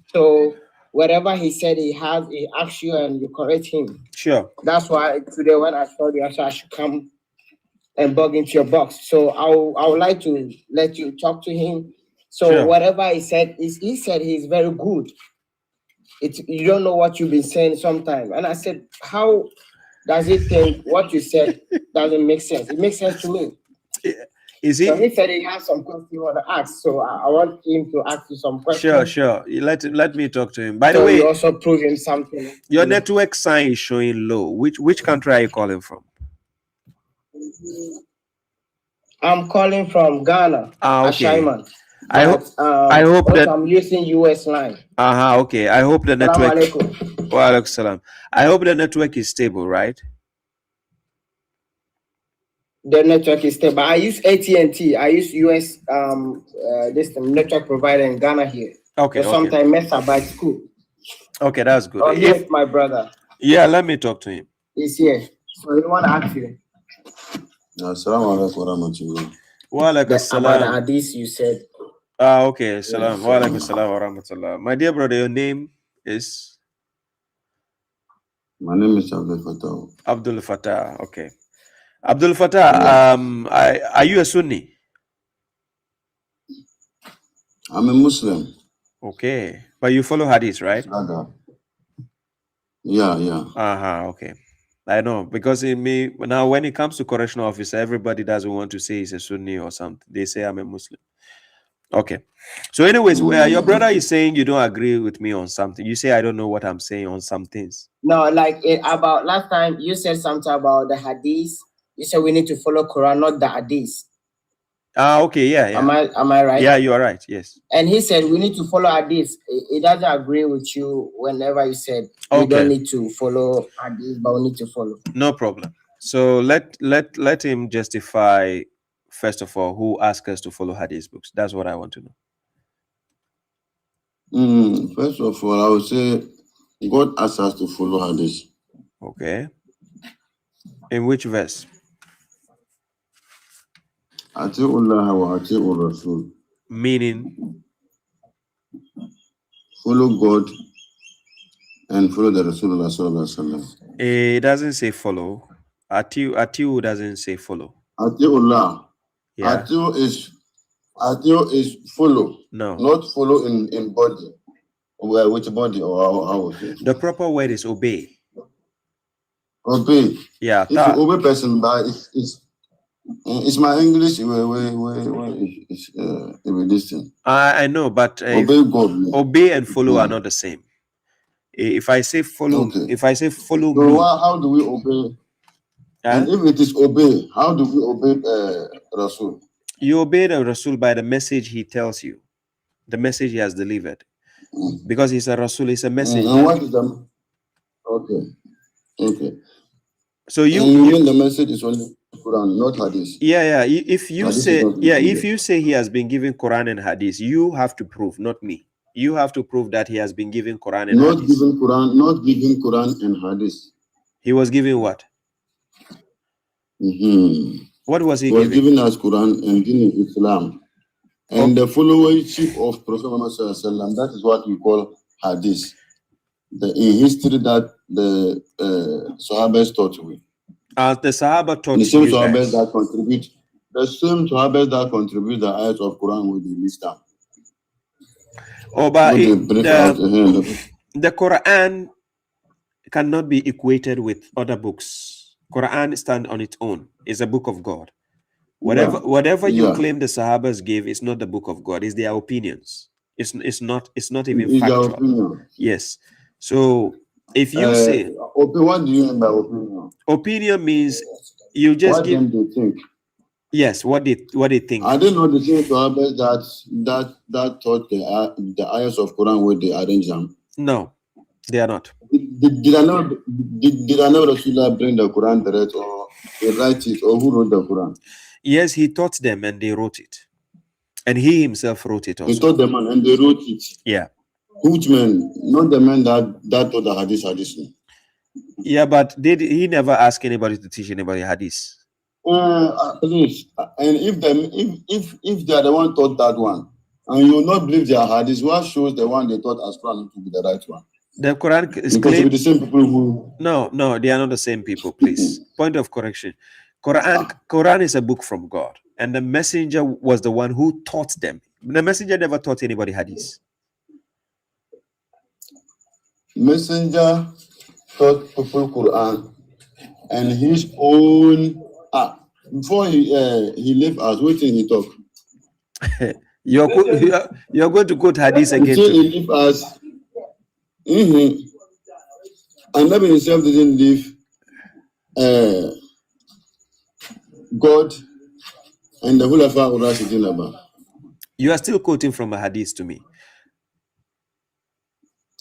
So whatever he said he asks you and you correct him. Sure. That's why today when I told you, I said I should come and bug into your box. So I would like to let you talk to him. So Sure. whatever he said he's very good. You don't know what you've been saying sometimes. And I said, how does he think what you said doesn't make sense? It makes sense to me. Is he? So he said he has some questions he want to ask. So I want him to ask you some questions. Sure. Let me talk to him. By the So way, you also prove him something. your network sign is showing low. Which country are you calling from? I'm calling from Ghana. Okay. Ashaiman. I hope that I'm using US line. Okay. I hope the network. Assalamu alaikum. Wa alaikum salam. I hope the network is stable, right? The network is stable. I use AT&T. I use US this network provider in Ghana here. Okay. So sometimes mess up by school. Okay, that's good. Oh, yes, my brother. Yeah, let me talk to him. He's here. So you want to ask you? Assalamu alaikum warahmatullahi. Wa alaikum About salam. the hadith you said. Okay. Salam. Wa alaikum salam wa rahmatullah. My dear brother, your name is? My name is Abdul Fattah. Abdul Fattah. Okay. Abdul Fattah, are you a Sunni? I'm a Muslim. Okay. But you follow Hadith, right? Yeah. Okay. I know. Because now when it comes to correctional officer, everybody doesn't want to say he's a Sunni or something. They say I'm a Muslim. Okay. So anyways, your brother is saying you don't agree with me on something. You say I don't know what I'm saying on some things. No, like about last time you said something about the hadith. You said we need to follow Quran, not the hadith. Okay, yeah. Am I right? Yeah, you are right. Yes. And he said we need to follow hadith. He doesn't agree with you whenever you said we don't need to follow hadith, but we need to follow. No problem. So let him justify first of all who asked us to follow hadith books. That's what I want to know. First of all, I would say God asks us to follow hadith. Okay. In which verse? Ati'ullah wa ati'ur Rasul. Meaning? Follow God and follow the Rasulullah sallallahu alaihi wasallam. It doesn't say follow. Atiu doesn't say follow. Ati'ullah. Yeah. Atiu is follow. No. Not follow in body. Which body or how is it? The proper word is obey. Obey. Yeah. If you obey person, but it's my English this thing. I know, but obey God. Obey and follow are not the same. If I say follow, if I say follow so me, how do we obey? And if it is obey, how do we obey Rasul? You obey the Rasul by the message he tells you, the message he has delivered, because he's a Rasul, he's a message. And what is the okay? So you mean the message is only Quran, not Hadith. Yeah. If you Hadith say if you say he has been given Quran and Hadith, you have to prove, not me. You have to prove that he has been given Quran and Not Hadith. given Quran, not given Quran and Hadith. He was given what? What was he was given? given as Quran and given Islam. And the followership of Prophet Muhammad Sallallahu Alaihi Wasallam, that is what we call Hadith. In history that the Sahabas taught with. The Sahaba taught the same you Sahabas guys. that contribute, the same Sahabas that contribute the ayats of Quran with the list down. But the Quran cannot be equated with other books. Quran stands on its own. It's a book of God. Whatever you claim the Sahabas gave is not the book of God. It's their opinions. It's not even factual. Yes. So if you say what do you mean by opinion? Opinion means you just what give. They think. Yes, what they think. I didn't know the same Sahabas that taught the ayahs of Quran where they arrange them. No, they are not. Did I know Rasulullah bring the Quran direct or they write it or who wrote the Quran? Yes, he taught them and they wrote it. And he himself wrote it also. He taught them and they wrote it. Yeah. Which men? Not the men that taught the Hadith. Yeah, but he never asked anybody to teach anybody Hadith. Please. And if they are the one taught that one, and you will not believe their Hadith, what shows the one they taught as Quran to be the right one? The Quran is because it be the same people who. No, they are not the same people. Please, point of correction. Quran is a book from God, and the messenger was the one who taught them. The messenger never taught anybody Hadith. Messenger taught people Quran, and his own. Before he left us, what did he talk? You're going to quote Hadith again. Until he left us. And Nabi himself didn't leave God and the Hulafa Urashidin Abba. You are still quoting from a Hadith to me.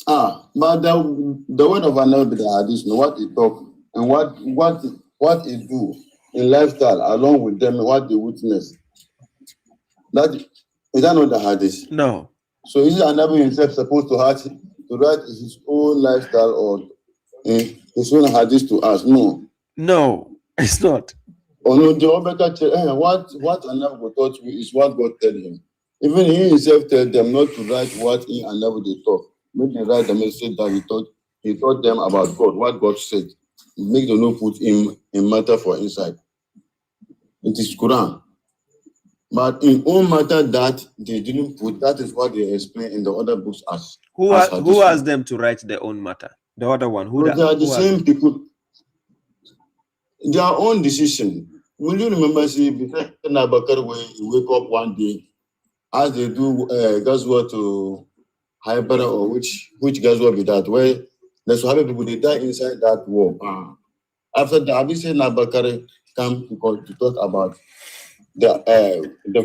But the word of Allah be the Hadith, what he talk and what he do in lifestyle along with them, what they witness. Is that not the Hadith? No. So is Nabi himself supposed to write his own lifestyle or his own Hadith to us? No, it's not. Oh no, what Anabu taught you is what God tell him. Even he himself tell them not to write what he and Anabu they taught. Make them write the message that he taught them about God, what God said. Make them not put him in matter for inside. It is Quran. But in all matter that they didn't put, that is what they explain in the other books as. Who asked them to write their own matter? The other one. They are the same people. Their own decision. Will you remember, Nabakar when you wake up one day, as they do Gazwa to Haibara or which Gazwa be that, where the Sahabi people, they die inside that war. After the Abi said Nabakar come to talk about the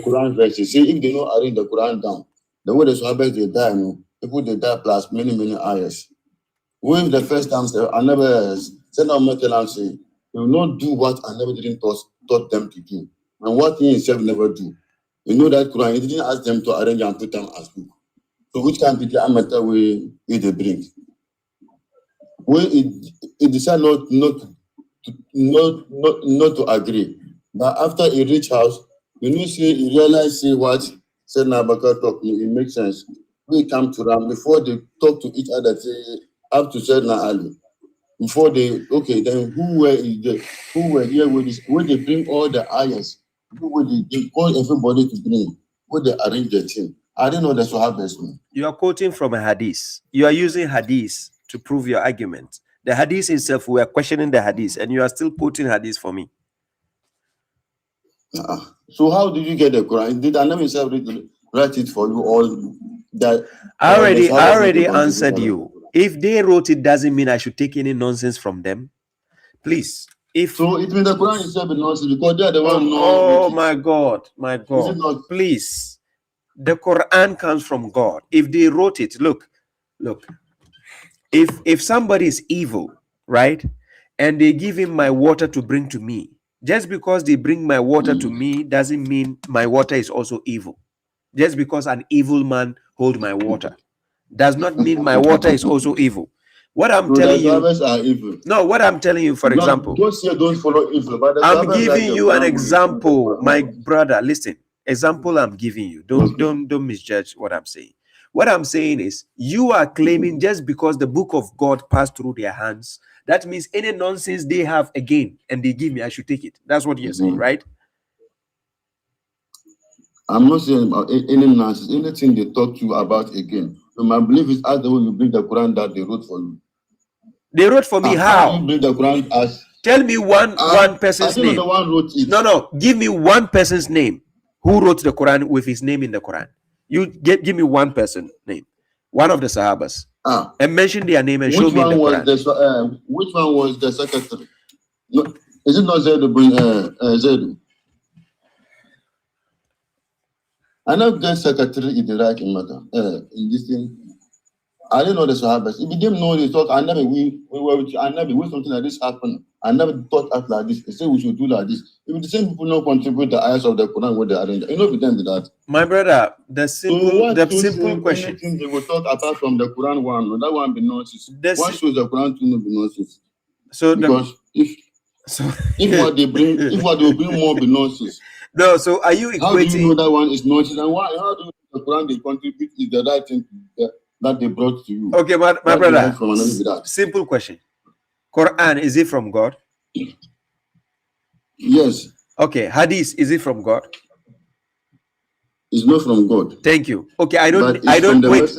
Quran verses. See, if they don't arrange the Quran down, the way the Sahabas they die, people they die plus many ayahs. When the first time I never said no say, they will not do what I never didn't taught them to do. And what he himself never do. You know that Quran, he didn't ask them to arrange and put them as book. So which can be the amateur way they bring. When it decided not to agree. But after he reached house, he realized what said Nabakar talk, it makes sense. We come to them before they talk to each other, say, up to Sayyidina Ali. Before then who were here with this? When they bring all the ayahs, they call everybody to bring, when they arrange the team. I didn't know that's what happens. You are quoting from a Hadith. You are using Hadith to prove your argument. The Hadith itself, we are questioning the Hadith, and you are still quoting Hadith for me. So how did you get the Quran? Did Allah himself write it for you all? That I already answered you. If they wrote it, doesn't mean I should take any nonsense from them. Please. So it means the Quran itself is nonsense because they are the one. Oh my God. Please. The Quran comes from God. If they wrote it, look. If somebody is evil, right, and they give him my water to bring to me, just because they bring my water to me doesn't mean my water is also evil. Just because an evil man hold my water. does not mean my water is also evil. What I'm No, telling the you, Sahabas are evil. no, what I'm telling you, for example, Don't say don't follow evil, but the I'm Sahabas like giving the you an Quran. example, my brother. Listen, example I'm giving you. Don't misjudge what I'm saying. What I'm saying is, you are claiming just because the book of God passed through their hands, that means any nonsense they have again and they give me, I should take it. That's what you're saying, right? I'm not saying about any nonsense, anything they talk to you about again. So my belief is as the way you bring the Quran that they wrote for you. They wrote for me How how? you bring the Quran as? Tell me one person's I don't know name. the one wrote it. No, give me one person's name who wrote the Quran with his name in the Quran. You give me one person name, one of the Sahabas, and mention their name and show me in the Quran. Which one was the secretary? No, is it not Zaid ibn Zaid? I know the secretary in the right matter. In this thing, I didn't know the Sahabas. If you didn't know this talk, I never we were with you. I never when something like this happened. I never thought act like this. They say we should do like this. If the same people not contribute the ayahs of the Quran with the arrange, you know, with them with that. My brother, the simple question. Anything they will talk apart from the Quran one, that one be nonsense. What shows the Quran to be nonsense? So because if what they bring, if what they will bring more be nonsense. No, so are you equating? How do you know that one is nonsense? And how do you know the Quran they contribute is the right thing that they brought to you? Okay, my brother. Simple question. Quran, is it from God? Yes. Okay, Hadith, is it from God? It's not from God. Thank you. Okay, I don't wait.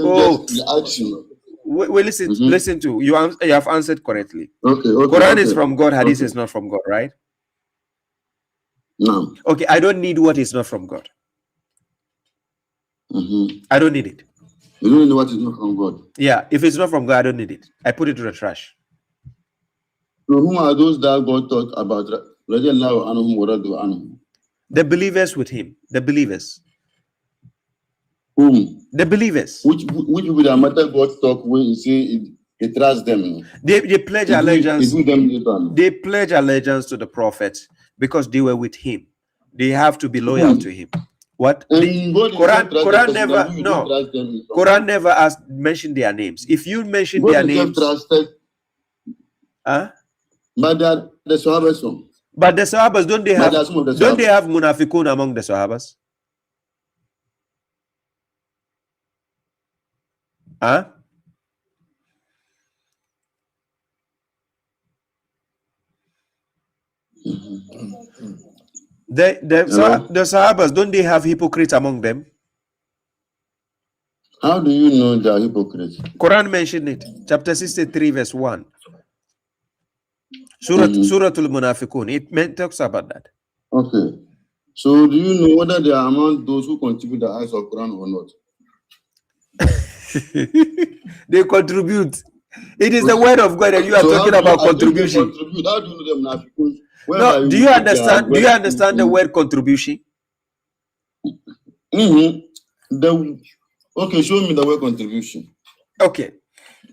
Wait, listen to you have answered correctly. Okay. Quran is from God, Hadith is not from God, right? No. Okay, I don't need what is not from God. I don't need it. You don't know what is not from God. Yeah, if it's not from God, I don't need it. I put it to the trash. So whom are those that God talked about? The believers with him. The believers. Whom? The believers. Which people that matter God talk when you say he trust them? They pledge allegiance. They pledge allegiance to the prophet because they were with him. They have to be loyal to him. What? Quran never mentioned their names. If you mention their names, but the Sahabas. But the Sahabas, don't they have munafiqun among the Sahabas? The Sahabas, don't they have hypocrites among them? How do you know they are hypocrites? Quran mentioned it. Chapter 63, verse 1. Surah al Munafiqun. It talks about that. Okay. So do you know whether they are among those who contribute the eyes of Quran or not? They contribute. It is the word of God, and you are talking about contribution. How do you know them? No, do you understand? Do you understand the word contribution? Okay, show me the word contribution. Okay.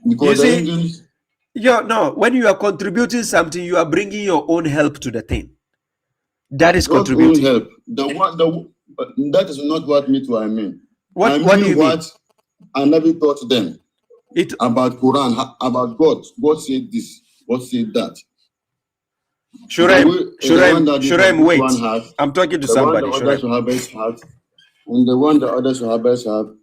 Because you see, when you are contributing something, you are bringing your own help to the thing. That is contributing. Help. That is not what I mean. What do you mean? I never taught them about Quran, about God. God said this. God said that. Shuraim, wait. I'm talking to somebody. And the one the other Sahabas have.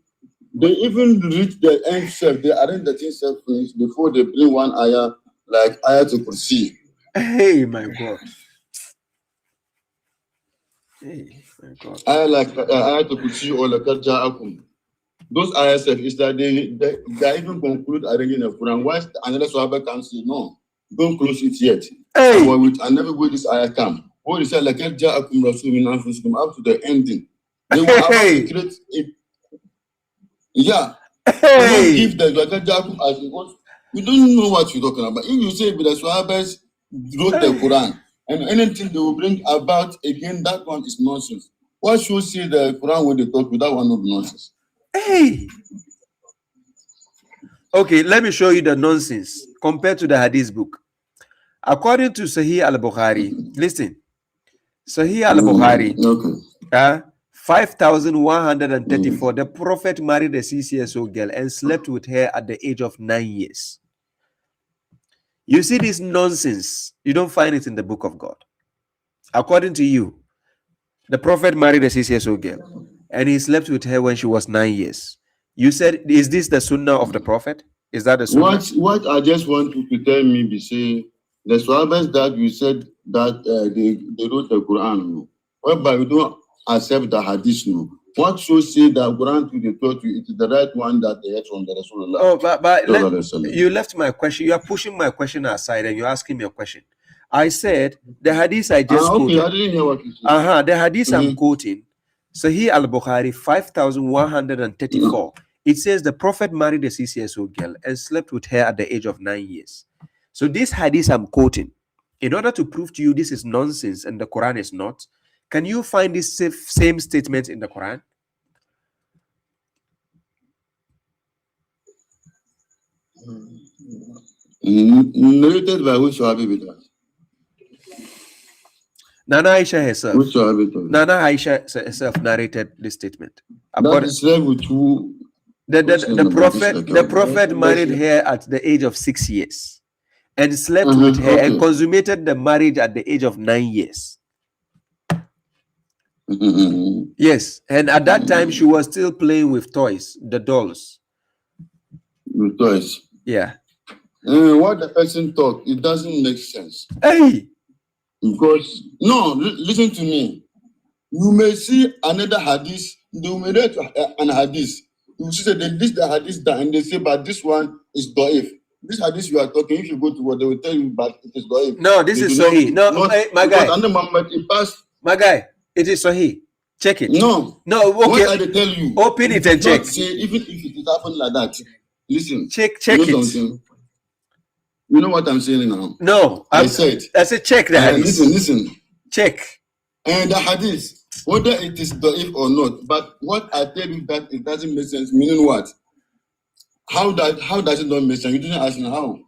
They even reach the end self. They arrange the things self before they bring one ayah, like ayah to proceed. Hey, my God. Hey, my God. Ayah like ayah to proceed or like ja'akum. Those ayahs is that they even conclude arranging the Quran. Why another Sahaba can say no, don't close it yet. Hey. I never will this ayah come. What is like ja'akum rasul min anfusikum up to the ending. They will have to create it. Yeah. Hey. Give the ja'akum as it was. You don't know what you're talking about. If you say the Sahabas wrote the Quran and anything they will bring about again, that one is nonsense. Why should you say the Quran when they talk with that one of nonsense? Hey. Okay, let me show you the nonsense compared to the Hadith book. According to Sahih al Bukhari, listen. Sahih al Bukhari, 5,134. The Prophet married a 6-year-old girl and slept with her at the age of 9 years. You see this nonsense, you don't find it in the book of God. According to you, the Prophet married a 6-year-old girl and he slept with her when she was 9 years. You said, is this the sunnah of the Prophet? Is that the sunnah? What I just want you to tell me, be say, the Sahabas that you said that they wrote the Quran, no? Whereby we don't accept the Hadith, no? What should say that Quran to the taught you, it is the right one that they had from the Rasulullah? Oh, but you left my question. You are pushing my question aside and you're asking me a question. I said the hadith I just quoted. Okay, I didn't hear what you said. The hadith I'm quoting, Sahih al Bukhari 5,134. It says the Prophet married a 6-year-old girl and slept with her at the age of 9 years. So this hadith I'm quoting, in order to prove to you this is nonsense and the Quran is not, can you find this same statement in the Quran? Narrated by which Sahabi? Nana Aisha herself. Which Sahabi? Nana Aisha herself narrated this statement. That is with who? The Prophet married her at the age of 6 years and slept with her and consummated the marriage at the age of 9 years. Yes, and at that time she was still playing with toys, the dolls. With toys. Yeah. What the person thought, it doesn't make sense. Hey! Because, no, listen to me. You may see another hadith, they may read an hadith. You see that this the hadith that, and they say, but this one is da'if. This hadith you are talking, if you go to what they will tell you, but it is da'if. No, this is Sahih. No, my guy. My guy, it is Sahih. Check it. No. Okay. What I tell you? Open it and check. Say, even if it happened like that, listen. Check it. Something? You know what I'm saying now? No. I said check the hadith. Listen. Check. And the hadith, whether it is da'if or not, but what I tell you that it doesn't make sense, meaning what? How does it not make sense? You didn't ask me how.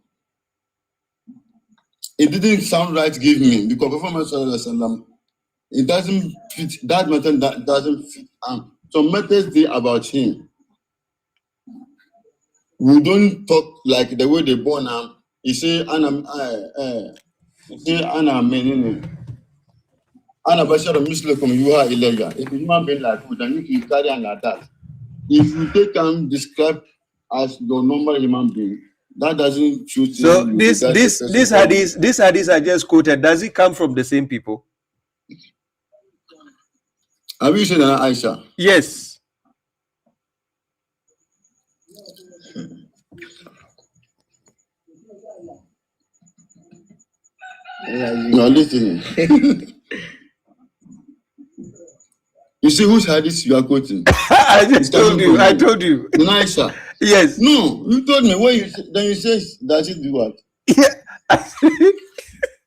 It didn't sound right, give me, because Prophet it doesn't fit, that method that doesn't fit. Some methods there about him. We don't talk like the way they born him. He say, Anna Bashar Muslim, you are illegal. If human being like you, then you can carry on like that. If you take and describe as your normal human being, that doesn't choose. So this hadith I just quoted, does it come from the same people? Have you seen Aisha? Yes. No, listen. You see whose hadith you are quoting? I just told you. I told you. Aisha. Yes. No, you told me. When then you say, does it do what? Yeah.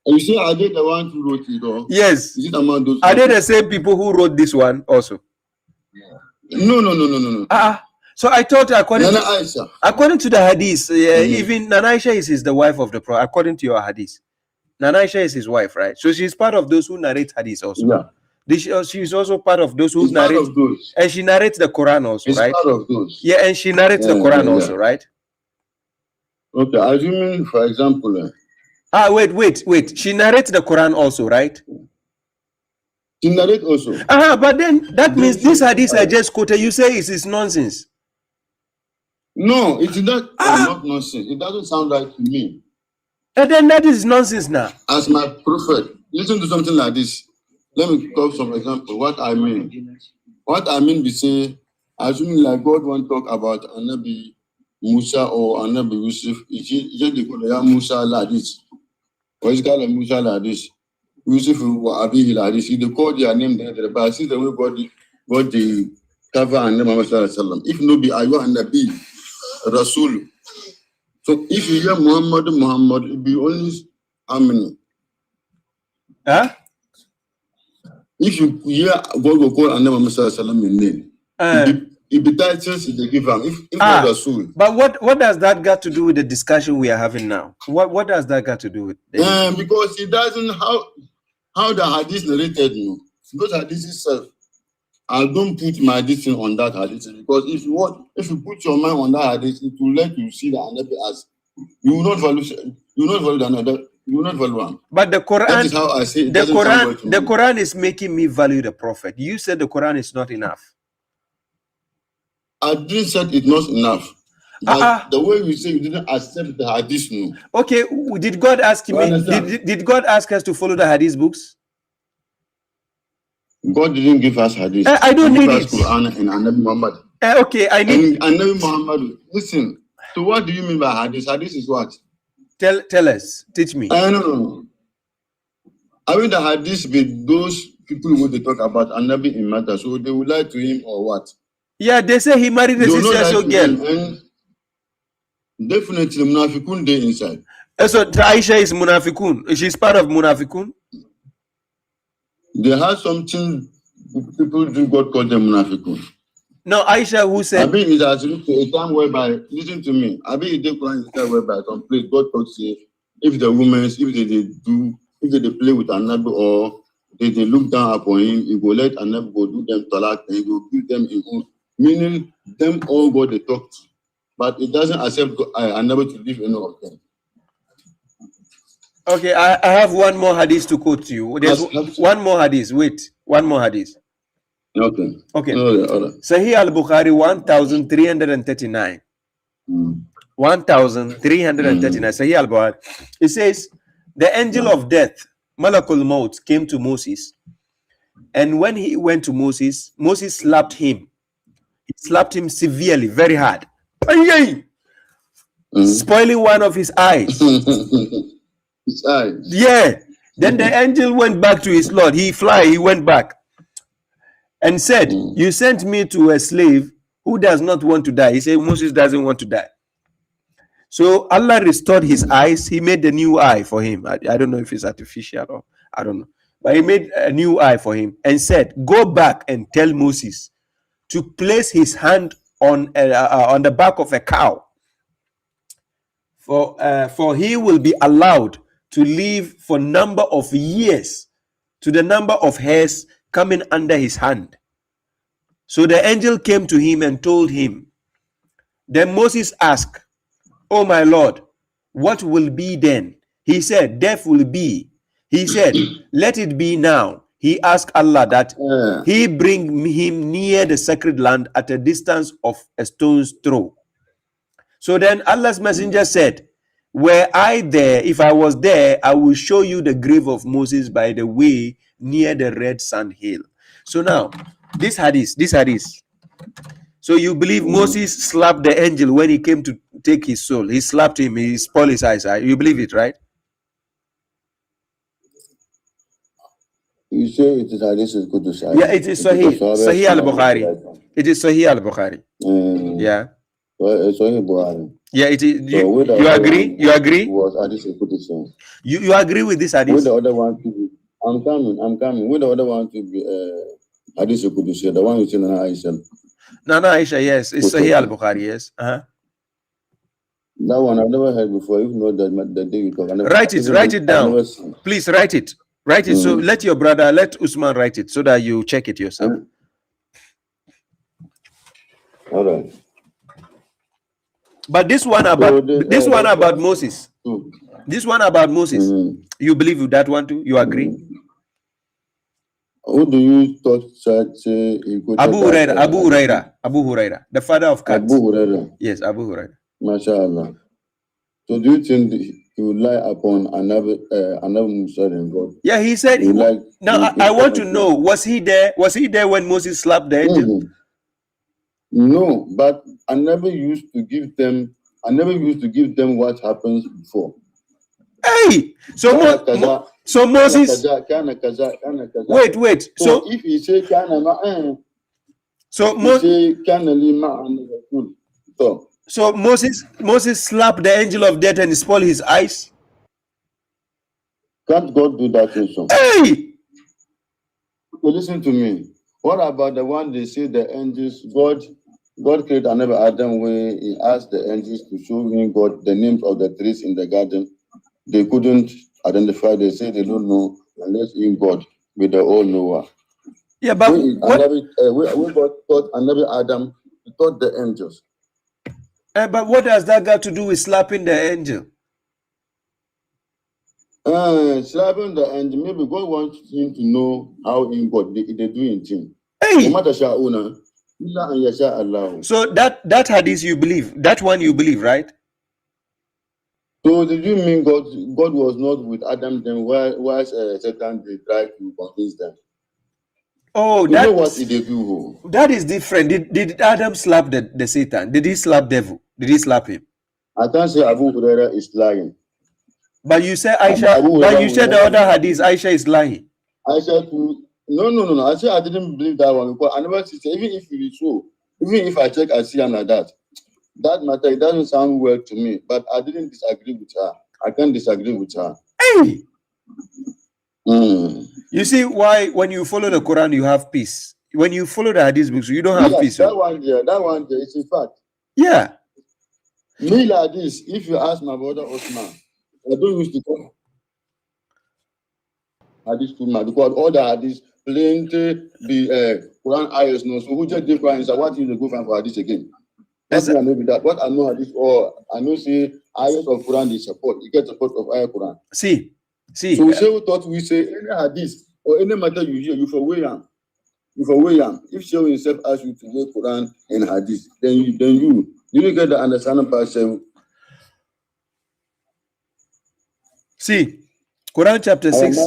You say, are they the one who wrote it? Or yes. Is it among those? Are they the same people who wrote this one also? No. So I thought according to the hadith, even Nana Aisha is the wife of the Prophet. According to your hadith, Nana Aisha is his wife, right? So she's part of those who narrate hadith also. Yeah. She's also part of those who narrate, and she narrates the Quran also, right? Part of those. Yeah, and she narrates the Quran also, right? Okay, assuming, for example. Wait. She narrates the Quran also, right? She narrates also. But then that means this hadith I just quoted, you say is nonsense. No, it's not nonsense. It doesn't sound right to me. And then that is nonsense now. As my prophet, listen to something like this. Let me give some example. What I mean. What I mean, we say, assuming like God won't talk about Anabi Musa or Anabi Yusuf, it's just the Korea Musa like this. Or it's called Musa like this. Yusuf or Abihi like this. They call their name there, but I see the way God the cover and name of Muhammad. If no be Ayu and Nabi Rasul. So if you hear Muhammad, it be only how many? Huh? If you hear God will call and name of in name, it be titles they give him. If not Rasul. But what does that got to do with the discussion we are having now? What does that got to do with? Because it doesn't how the hadith narrated you. Because hadith itself. I don't put my distance on that hadith because if you put your mind on that hadith, it will let you see that Anabi as you will not value another. You will not value one. But the Quran, that is how I say it doesn't sound well to the me. Quran is making me value the Prophet. You said the Quran is not enough. I didn't say it's not enough. But the way you say you didn't accept the hadith, no. Okay, did God ask me? Did God ask us to follow the hadith books? God didn't give us hadith. I don't need it. Quran and Anabi Muhammad. Okay, I need. And Anabi Muhammad. Listen. So what do you mean by hadith? Hadith is what? Tell us. Teach me. No. I mean the hadith with those people who they talk about Anabi in matter, so they will lie to him or what? Yeah, they say he married a 6-year-old girl. Definitely Munafikun they inside. So Aisha is Munafikun. She's part of Munafikun. They have something people do God call them Munafikun. No, Aisha who said. I mean, it has reached a time whereby, listen to me. I mean, the Quran is a time whereby some place God talks say if the women, if they play with Anabi or they look down upon him, he will let Anabi go do them talak and he will give them in own. Meaning them all God they talk to. But it doesn't accept Anabi to leave any of them. Okay, I have one more hadith to quote to you. There's one more hadith. Wait, one more hadith. Okay. Sahih al Bukhari 1339. 1339. Sahih al Bukhari. It says, the angel of death, Malakul Maut, came to Moses. And when he went to Moses, Moses slapped him. He slapped him severely, very hard. Spoiling one of his eyes. His eyes. Yeah. Then the angel went back to his Lord. He went back. And said, you sent me to a slave who does not want to die. He said, Moses doesn't want to die. So Allah restored his eyes. He made a new eye for him. I don't know if it's artificial or I don't know. But he made a new eye for him and said, go back and tell Moses to place his hand on the back of a cow. For he will be allowed to live for number of years to the number of hairs coming under his hand. So the angel came to him and told him. Then Moses asked, oh my Lord, what will be then? He said, death will be. He said, let it be now. He asked Allah that he bring him near the sacred land at a distance of a stone's throw. So then Allah's messenger said, were I there, if I was there, I will show you the grave of Moses by the way near the red sand hill. So now, this hadith. So you believe Moses slapped the angel when he came to take his soul? He slapped him, he spoiled his eyes. You believe it, right? You say it is hadith is good to say. Yeah, it is Sahih al Bukhari. It is Sahih al Bukhari. Yeah. Sahih Bukhari. Yeah, it is. You agree? You agree? Was hadith is good to say. You agree with this hadith? With the other one to be, I'm coming. With the other one to be hadith is good to say. The one you say Nana Aisha. Nana Aisha, yes, it's Sahih al Bukhari, yes. That one I've never heard before. Even though the day you talk. Write it down. Please write it. Write it. So let your brother, let Usman write it so that you check it yourself. All right. But this one about Moses. This one about Moses. You believe with that one too? You agree? Who do you talk say Abu Huraira, the father of cats. Abu Huraira. Yes, Abu Huraira. MashaAllah. So do you think he will lie upon another Musa than God? Yeah, he said. Now I want to know, was he there? Was he there when Moses slapped the angel? No, but I never used to give them what happens before. Hey, so Moses. Wait. So if he say so Moses slapped the angel of death and spoiled his eyes. Can't God do that also? Hey, so listen to me. What about the one they say the angels? God created another Adam where he asked the angels to show him God the names of the trees in the garden. They couldn't identify. They say they don't know unless in God with the all knower. Yeah, but we God taught Annabi Adam, he taught the angels. But what has that got to do with slapping the angel? Slapping the angel, maybe God wants him to know how in God they do in him. Hey! So that hadith you believe, that one you believe, right? So did you mean God was not with Adam then why Satan they try to convince them? Oh, you know what did they do? That is different. Did Adam slap the Satan? Did he slap devil? Did he slap him? I can't say Abu Huraira is lying. But you said Aisha, but you said the other hadith, Aisha is lying. Aisha too. No. I said I didn't believe that one because I never see, even if it is so, even if I check I see like that matter, it doesn't sound well to me. But I didn't disagree with her. I can't disagree with her. Hey! You see why when you follow the Quran you have peace. When you follow the hadith books, you don't have peace. That one there, it's a fact. Yeah. Me like this, if you ask my brother Osman, I don't used to come hadith to my because all the hadith plenty the Quran ayahs no. So who just the Quran so what you go find for hadith again? That's what I know with that. What I know hadith or I know say ayahs of Quran they support. You get support of ayah Quran. See. So we say we thought we say any hadith or any matter you hear, you for way am. You for way am. If Shaykh himself asks you to read Quran and hadith, then you get the understanding part. See, Quran chapter 6.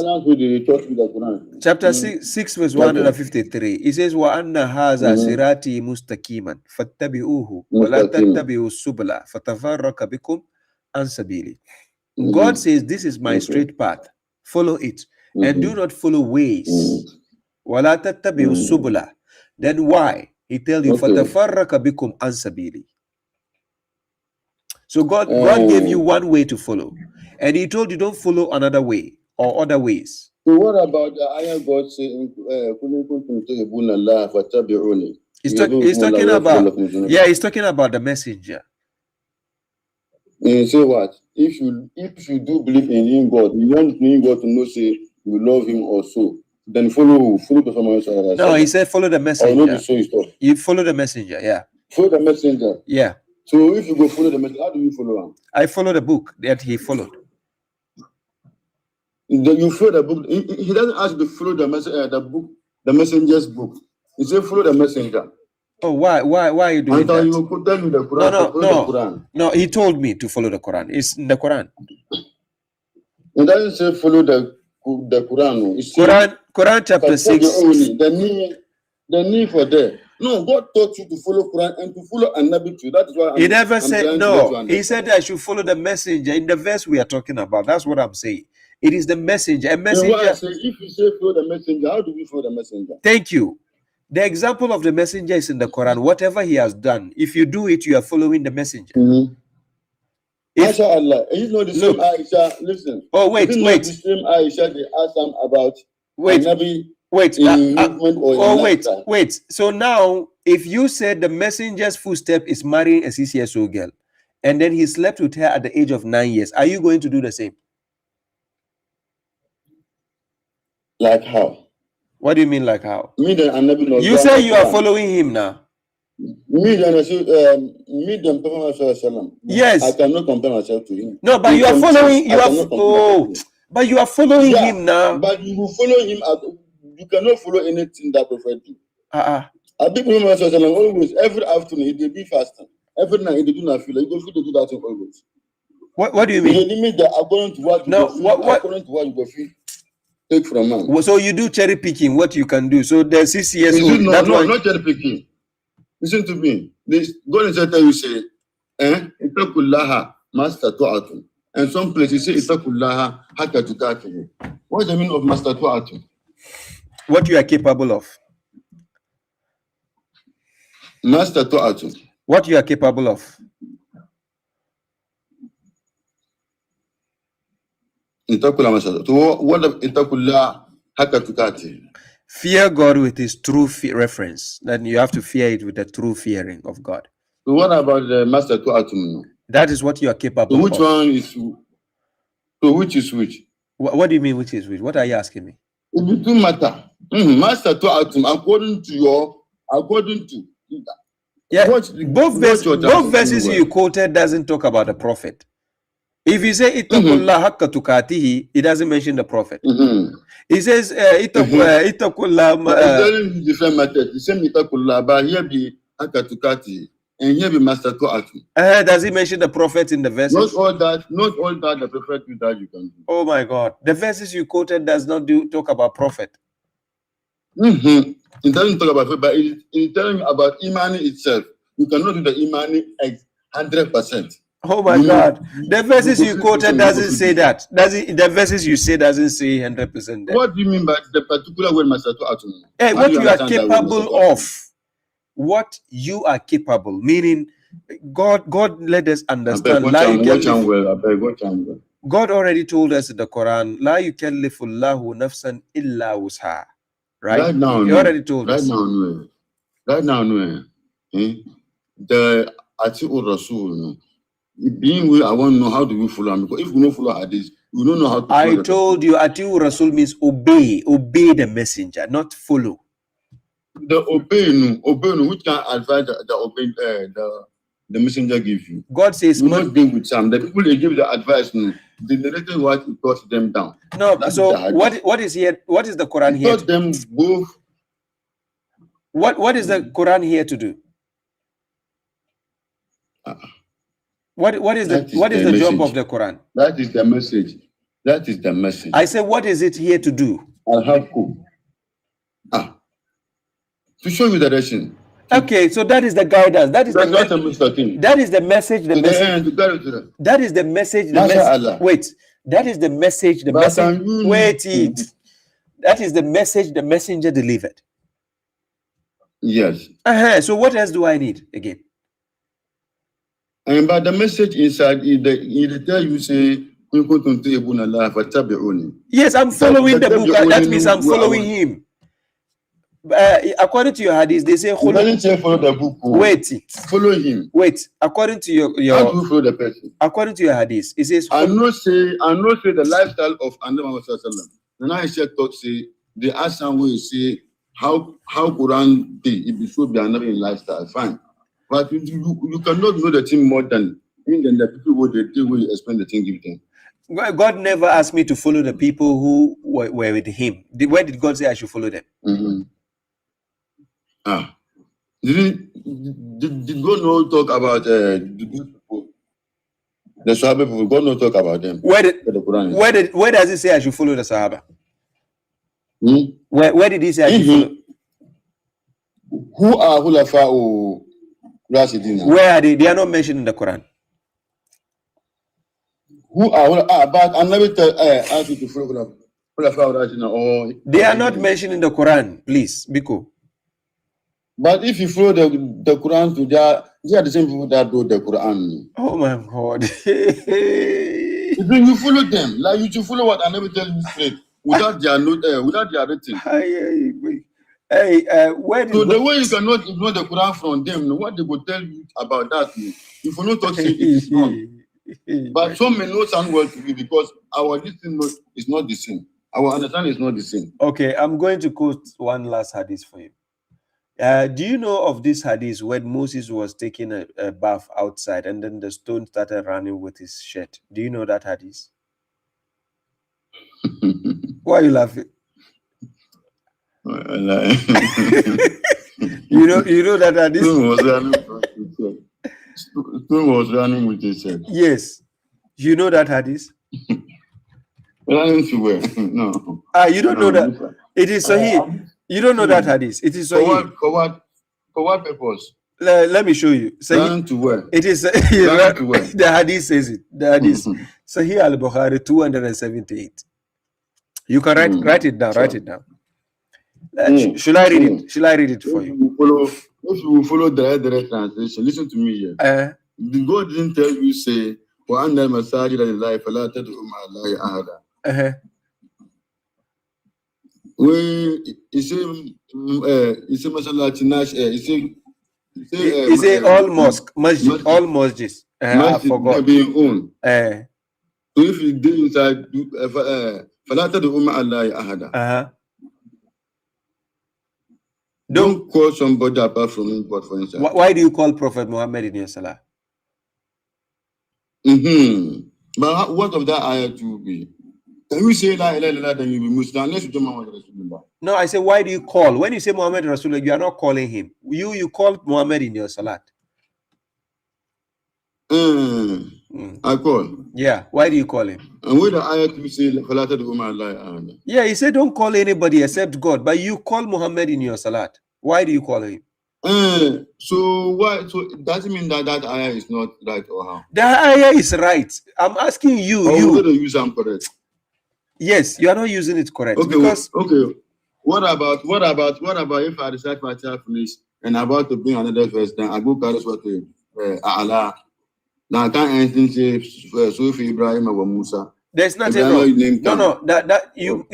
Chapter 6 verse 153. It says, "Wa anna haza sirati mustaqiman fattabi'uhu wa la tattabi'u subula fatafarraka bikum an sabili." God says, "This is my straight path. Follow it, and do not follow ways. Wa la tattabi'u subula." Then why? He tells you, "Fatafarraka bikum an sabili." So God gave you one way to follow, and He told you don't follow another way or other ways. So what about the ayah God saying, He's talking about he's talking about the messenger. And say what? If you do believe in God, you want God to know say you love Him also, then follow the No, He said follow the messenger. You follow the messenger, yeah. Follow the messenger. Yeah. So if you go follow the messenger, how do you follow him? I follow the book that he followed. You follow the book. He doesn't ask you to follow the book, the messenger's book. He said follow the messenger. Oh, why are you doing that? You could tell me the Quran. No, he told me to follow the Quran. It's in the Quran. It doesn't say follow the Quran. It's Quran chapter 6. The need for that. No, God taught you to follow Quran and to follow Annabi too. That is why He never said no. He said I should follow the messenger in the verse we are talking about. That's what I'm saying. It is the messenger. A messenger. I say, if you say follow the messenger, how do we follow the messenger? Thank you. The example of the messenger is in the Quran. Whatever he has done, if you do it, you are following the messenger. MashaAllah. You know the same Aisha. Listen. Oh, wait. The same Aisha they asked him about Annabi. Wait. So now, if you said the messenger's footstep is marrying a 6-year-old girl, and then he slept with her at the age of 9 years, are you going to do the same? Like how? What do you mean, like how? You say you are following him now. Yes. I cannot compare myself to him. No, but you are following. But you are following him now. But you will follow him. You cannot follow anything that prophet do. I think always every afternoon they be fasting. Every night they do not feel. You go to do that thing always. What do you mean? You limit that according to what according to what you go feel. Take from man. So you do cherry picking what you can do. So the 6 years old. Not cherry picking. Listen to me. This God is tell you say, itakullaha mastata'atum. And some places say itakullaha hatta tukatihi. What's the meaning of mastata'atum? What you are capable of. Mastata'atum. What you are capable of. Fear God with his true reference. Then you have to fear it with the true fearing of God. So what about the master to atom? That is what you are capable of. Which one is? So which is which? What do you mean which is which? What are you asking me? It do matter. Master to atom according to Yeah, what both what verses you quoted doesn't talk about the prophet. If you say ittaqullah haqqa tukatihi, it doesn't mention the prophet. It says ittaqullah. Telling you different methods. The same ittaqullah, but here be haqqa tukati, and here be master to atom. Does he mention the prophet in the verses? Not all that the prophet that you can do. Oh my God, the verses you quoted does not talk about prophet. It doesn't talk about it, but it's telling about imani itself. You cannot do the imani 100%. Oh my God, the verses you quoted doesn't say that. The verses you say doesn't say 100%. What do you mean by the particular word master to atom? Hey, what you are capable of. What you are capable, meaning God let us understand. God already told us in the Quran, La yukallifullahu nafsan illa wusha. Right? Right now, he already told us. Right now, the Ati'ur Rasul, being we, I want to know how do we follow him, because if we don't follow Hadith, we don't know how to follow. I told you, Ati'ur Rasul means obey the messenger, not follow. The obey, which can advise the messenger give you. God says, you not deal with some. The people they give the advice, the narrator what it touch them down. No, so what is here? What is the Quran here? Touch them both. What is the Quran here to do? What is the job of the Quran? That is the message. That is the message. I say, what is it here to do? To show you the direction. Okay, so that is the guidance. That is the message. That is the message. The message. That is the message. The message. Wait. That is the message. The message. Wait. That is the message the messenger delivered. Yes. So what else do I need again? And but the message inside it tell you say. Yes, I'm following the book. That means I'm following him. According to your hadith, they say follow the book. Wait, follow him. Wait, according to your how do you follow the person? According to your hadith, it says I know say the lifestyle of Muhammad sallallahu. And I said talk say they ask someone say how Quran be it be so be another in lifestyle. Fine, but you cannot know the thing more than the people who they do will explain the thing give them. God never asked me to follow the people who were with him. Where did God say I should follow them? Did God not talk about the Sahaba people? God not talk about them. Where does it say I should follow the Sahaba? Where did he say I should follow? Who are Khulafa Rashidin? Where are they? They are not mentioned in the Quran. Who are but I'm never ask you to follow Khulafa Rashidin or they are not mentioned in the Quran, please, Biko. But if you follow the Quran to they are the same people that do the Quran. Oh my God. You follow them. Like you should follow what I never tell you straight. Without their note, without their written. Where so the way you cannot ignore the Quran from them, what they will tell you about that, if you not talk it is wrong. But some may not sound well to you because our listening is not the same. Our understanding is not the same. Okay, I'm going to quote one last hadith for you. Do you know of this hadith when Moses was taking a bath outside and then the stone started running with his shirt? Do you know that hadith? Why are you laughing? you know that hadith? Stone was running with his shirt. Yes. You know that hadith? Running to where? No. You don't know that. It is Sahih. You don't know that hadith. It is Sahih. For what purpose? Let me show you. Running to where? It is the hadith says it. The hadith. Sahih al Bukhari 278. You can write it down. Write it down. Should I read it? Shall I read it for you? If you follow the translation, listen to me here. The God didn't tell you say, وَأَنَّ الْمَسَاجِدَ لِلَّهِ فَلَا تَدْعُوا مَعَ اللَّهِ أَحَدًا. When he say he say all mosque, masjid, all masjids. I forgot. Being owned. So if you do inside, فَلَا تَدْعُوا مَعَ اللَّهِ أَحَدًا. Don't call somebody apart from him, God, for instance. Why do you call Prophet Muhammad in your salah? But what of that ayah to be? Can we say la ilaha illallah, then you be Muslim unless you don't Muhammad Rasulullah? No, I say, why do you call? When you say Muhammad Rasulullah, you are not calling him. You call Muhammad in your salat. I call. Yeah, why do you call him? And with the ayah to say فَلَا تَدْعُوا مَعَ اللَّهِ أَحَدًا. Yeah, he said don't call anybody except God, but you call Muhammad in your salat. Why do you call him? So why? So does it mean that that ayah is not right or how? The ayah is right. I'm asking you. Or you we're going to use them correct? Yes, you are not using it correct. Okay, because okay. What about if I recite Fatiha finish and I'm about to bring another verse, then I go carry what to Allah. Now I can't anything say Sufi Ibrahim or Musa. There's nothing wrong. No, that you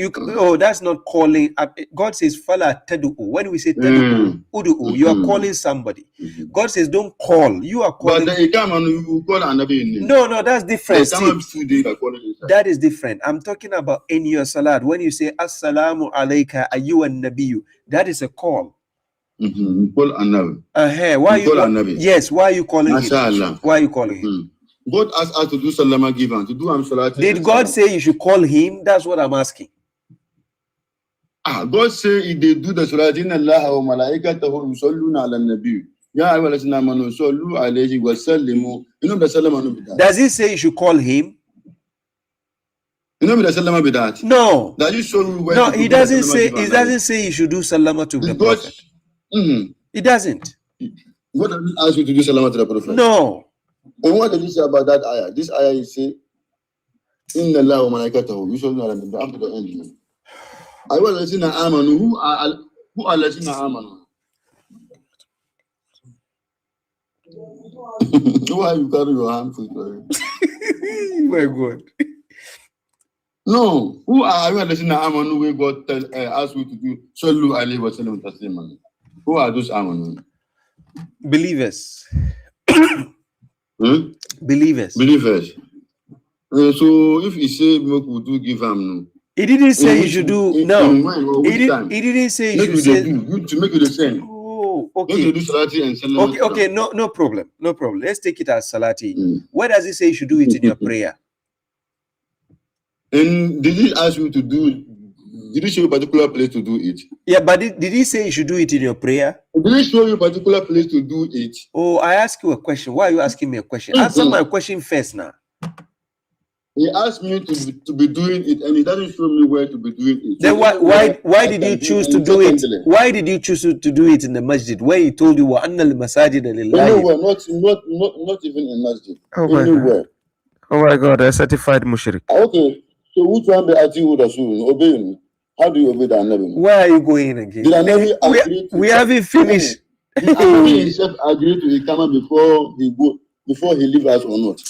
that's not calling. God says fala tadu. When we say tadu, udu, you are calling somebody. God says don't call. You are calling. But then you come and you call another name. No, that's different. That is different. I'm talking about in your salat. When you say assalamu alayka ayyuhan nabiyyu, that is a call. You call another. Why you call another? Yes, why are you calling him? Why are you calling him? God asked us to do salama given, to do salat. Did God say you should call him? That's what I'm asking. God say if they do the salat, inna Allah wa malaikatahu yusalluna ala nabi. Ya ayyuhalladhina amanu sallu alayhi wa sallimu. You know the salama be that. Does he say you should call him? You know the salama be that. No. Does he show you where? No, he doesn't say. He doesn't say you should do salama to the Prophet. He doesn't. God doesn't ask you to do salama to the Prophet. No. And what did he say about that ayah? This ayah is say, Inna Allah wa malaikatahu yusalluna ala nabi up to the end. Ayyuhalladhina amanu, who are allazina amanu? Why you carry your hand for it? My God. No, who are allazina amanu? We God asked you to do sallu alayhi wa sallam tasliman. Who are those amanu? Believers. Believers. So if he say we do give him, he didn't say you should do. No, he didn't say you should say to make it the same. Oh, okay. Okay, no problem. Let's take it as salati. Where does he say you should do it in your prayer? And did he ask you to do? Did he show you a particular place to do it? Yeah, but did he say you should do it in your prayer? Did he show you a particular place to do it? Oh, I ask you a question. Why are you asking me a question? Answer my question first now. He asked me to be doing it, and he doesn't show me where to be doing it. Then why did you choose to do it? Why did you choose to do it in the masjid where he told you wa anna al masajid lillahi? Anywhere, not even in masjid. Anywhere. Oh my God, a certified mushrik. Okay, so which one be ati Rasul obeying? How do you obey the Nabi? Where are you going again? Did Nabi agree to? We haven't finished. Did Nabi himself agree to Ikama before he leave us or not?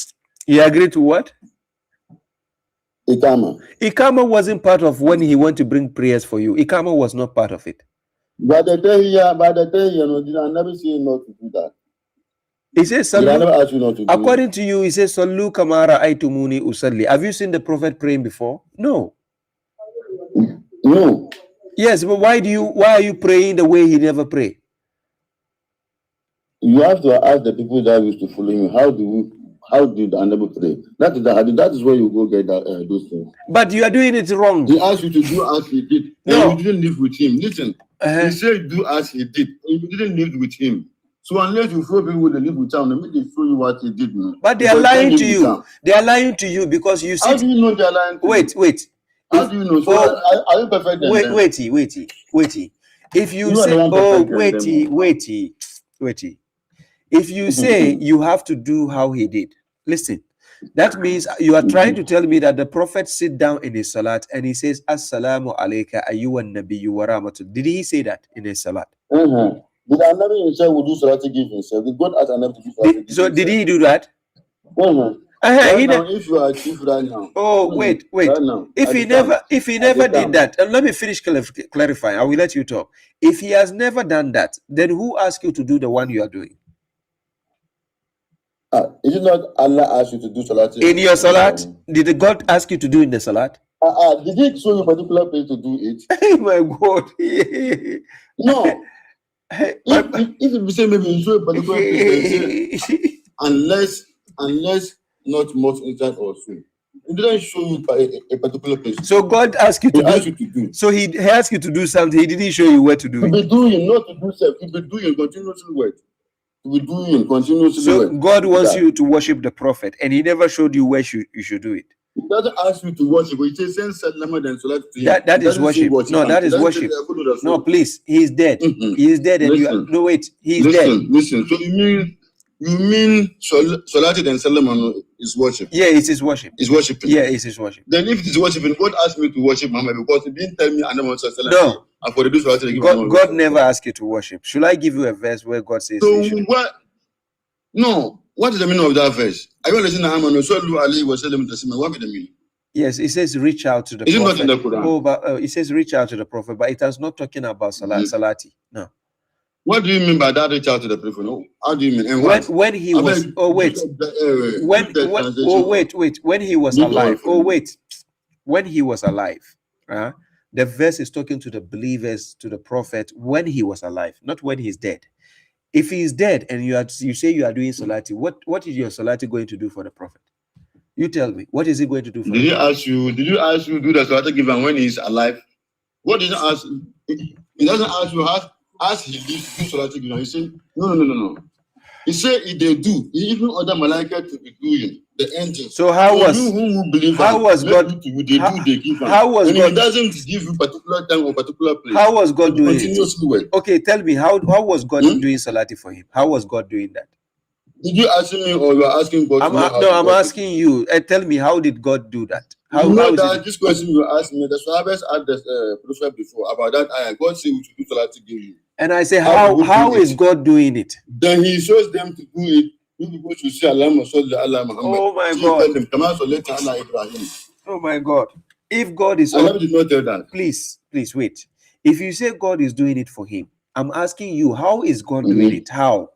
He agreed to what? Ikama. Ikama wasn't part of when he went to bring prayers for you. Ikama was not part of it. By the time, did Nabi say not to do that? He says, according to you, he says, Sallu kamara aitumuni usalli. Have you seen the Prophet praying before? No. No. Yes, but why are you praying the way he never prayed? You have to ask the people that used to follow him, how did the Nabi pray? That is the hadith. That is where you go get those things. But you are doing it wrong. He asked you to do as he did. No. And you didn't live with him. Listen, he said do as he did. And you didn't live with him. So unless you show people that live with him, they may show you what he did. But they are lying to you. They are lying to you because you see. How do you know they are lying to you? Wait. How do you know? So are you perfect? Wait. If you say, wait. If you say you have to do how he did, listen. That means you are trying to tell me that the Prophet sit down in his salat and he says, Assalamu alayka ayyuhan nabiyyu wa rahmatul. Did he say that in his salat? Did Anabi himself would do salat to give himself? Did God ask Anabi to do salat? So did he do that? Right now, if you are chief right now. Oh, wait. Right now, if he never did that, and let me finish clarifying. I will let you talk. If he has never done that, then who asked you to do the one you are doing? Is it not Allah asked you to do salat? In your salat? Did God ask you to do in the salat? Did he show you a particular place to do it? Oh my God. No. If you say maybe you show a particular place, say, unless not much inside or so. It didn't show you a particular place. So God asked you to He asked you to do. So he asked you to do something. He didn't show you where to do To it. be doing, not to do self. To be doing continuously work. To be doing continuously So work. God wants you to worship the prophet, and he never showed you where you should do it. He doesn't ask you to worship, but he says send Salam and Salat to him. That is worship. No, that is worship. No, please. He is dead. He is dead, and Listen. no, wait. He is dead. Listen. So you mean Salat and Salam is worship? Yeah, it is worship. It's worshiping. Yeah, it is worship. Then if it is worshiping, God asked me to worship Muhammad because he didn't tell me I never want to Salam. No. And for the Salat, God never asked you to worship. Should I give you a verse where God says so you should? what? No. What is the meaning of that verse? Are you listening to Amman? Sallu alayhi wa sallam taslima. What is the meaning? Yes, it says reach out to the Is it prophet. not in the Quran? Oh, but it says reach out to the prophet, but it is not talking about salati. No. What do you mean by that? Reach out to the prophet. No. How do you mean? And When he was when he was alive. When he was alive. The verse is talking to the believers, to the prophet when he was alive, not when he's dead. If he is dead and you say you are doing salati, what is your salati going to do for the prophet? You tell me, what is he going to do for Did he ask you to do the Salat given when he's alive? What did he ask? He doesn't ask you, ask he lives to do Salat given. He said, no. He said if they do, he even order Malaika to be doing the angels. So how was God? They give him. How was and God? He doesn't give you particular time or particular place. How was God doing continuously work. Okay, tell me, how was God doing salati for him? How was God doing that? Did you ask me or you are asking God? I'm asking you. Tell me, how did God do that? How that this question you asked me, the Sahabas asked the prophet before about that ayah. God said we should do salat to give you. And I say, how is God doing it? Then he shows them to do it. You people should say Allahumma salli ala Muhammad. Oh my God. Oh my God. If God is Allah did not tell that. Please wait. If you say God is doing it for him, I'm asking you, how is God doing it? How?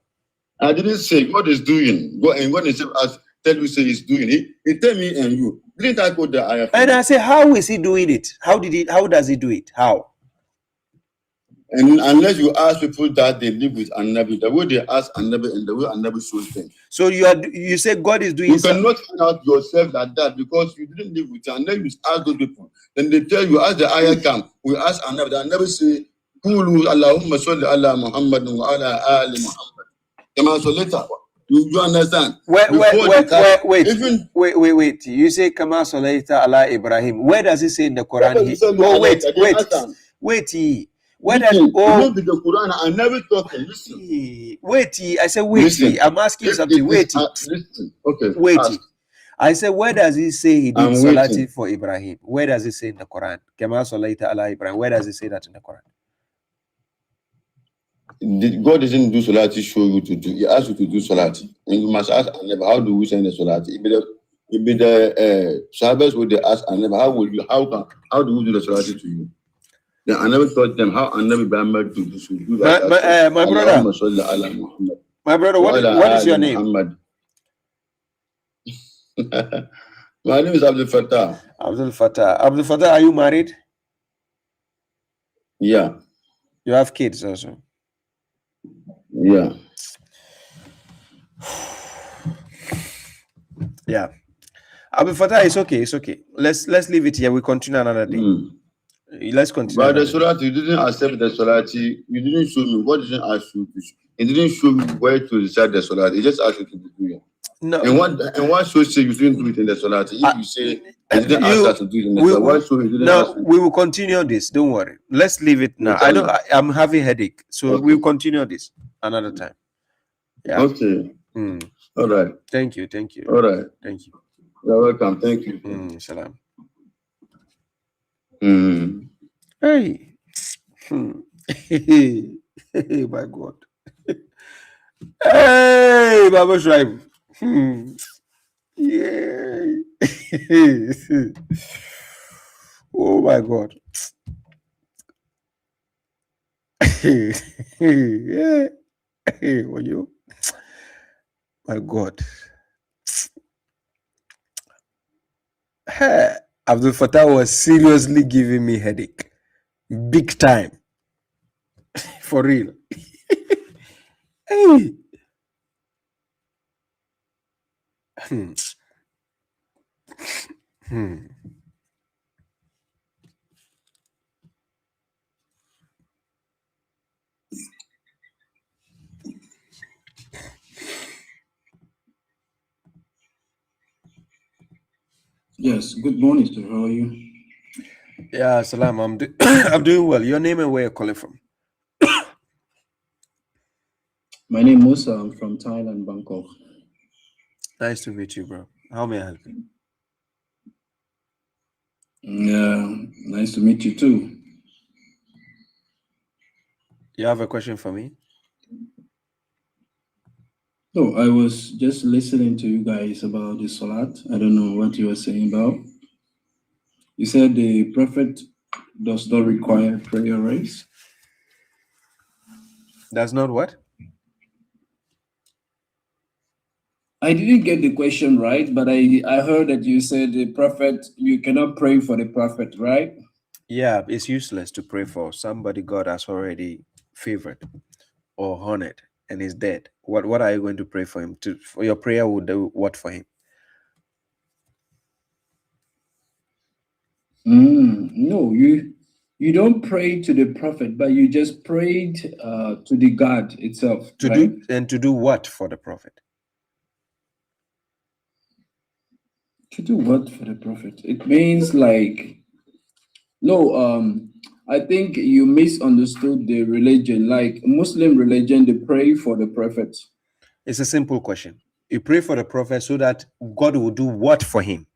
I didn't say God is doing. God himself tell you say he's doing it. He tell me and you. Didn't I quote the ayah? And I say, how is he doing it? How does he do it? How? And unless you ask people that they live with Annabi, the way they ask Annabi and the way Annabi shows them. So you say God is doing. You cannot find out yourself like that because you didn't live with Annabi. Unless you ask those people, then they tell you as the ayah come. We ask Annabi. The Annabi say, "Qulu Allahumma salli ala Muhammad wa ala ali Muhammad." Kama salata. You understand? Wait. You say Kama salata ala Ibrahim. Where does it say in the Quran? Wait. Where does the Quran? I never talking. Listen. I said wait. Listen. I'm asking something. Listen. Okay. Wait. I said where does it say he did salati for Ibrahim? Where does it say in the Quran? Kama salata ala Ibrahim. Where does it say that in the Quran? God doesn't do salati show you to do. He asks you to do salati, and you must ask Annabi, how do we send the salati? If the Shabbos would they ask Annabi, how do we do the salati to you? Then I never taught them how Annabi Muhammad to do that. My brother, what is your name? My name is Abdul Fattah. Abdul Fattah, are you married? Yeah. You have kids also? Yeah. Yeah. Abdul Fattah, it's okay. Let's leave it here. We continue another day. Let's continue. But the Salat, you didn't accept the Salat. You didn't show me what didn't ask you to. He didn't show me where to recite the Salat. He just asked you to do it. No. And what shows say you didn't do it in the Salat? If you say you didn't ask us to do it in the Salat, why show you didn't ask? We will continue this. Don't worry. Let's leave it now. I'm having headache, so we'll continue this another time. Yeah. Okay. All right. Thank you. All right. Thank you. You're welcome. Thank you. Salam. Hey. Hey, my God. Hey, Baba Shraib. Yeah. Oh my God. Yeah. Hey, what you? My God. Hey, Abdul Fattah was seriously giving me headache. Big time. For real. Hey. Hmm. Hmm. Yes, good morning, sir. How are you? Yeah, salam. I'm doing well. Your name and where you're calling from? My name is Musa. I'm from Thailand, Bangkok. Nice to meet you, bro. How may I help you? Yeah, nice to meet you too. You have a question for me? So I was just listening to you guys about the salat. I don't know what you were saying about. You said the prophet does not require prayer, right? That's not what? I didn't get the question right, but I heard that you said the prophet, you cannot pray for the prophet, right? Yeah, it's useless to pray for somebody God has already favored or honored and is dead. What are you going to pray for him? For your prayer will do what for him? No, you don't pray to the prophet, but you just prayed to the God itself, right? To do what for the prophet? To do what for the prophet? It means like no, I think you misunderstood the religion. Like Muslim religion, they pray for the prophet. It's a simple question. You pray for the prophet so that God will do what for him?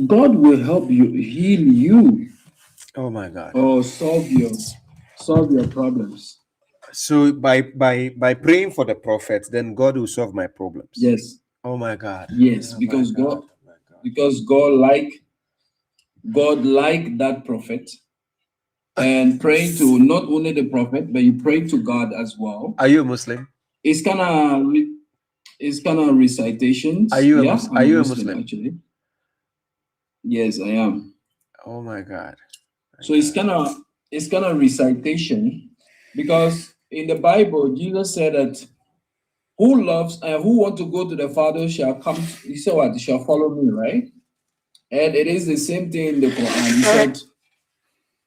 God will help you, heal you. Oh my God. Or solve your problems. So by praying for the prophet, then God will solve my problems. Yes. Oh my God. Yes, Oh because my God. God like that prophet, and praying to not only the prophet, but you pray to God as well. Are you a Muslim? It's kind of recitations. Are you I'm a a Muslim? actually? Yes, I am. Oh my God. So it's kind of recitation, because in the Bible Jesus said that who loves and who want to go to the Father shall come. He said what? Shall follow me, right? And it is the same thing in the Quran. He said,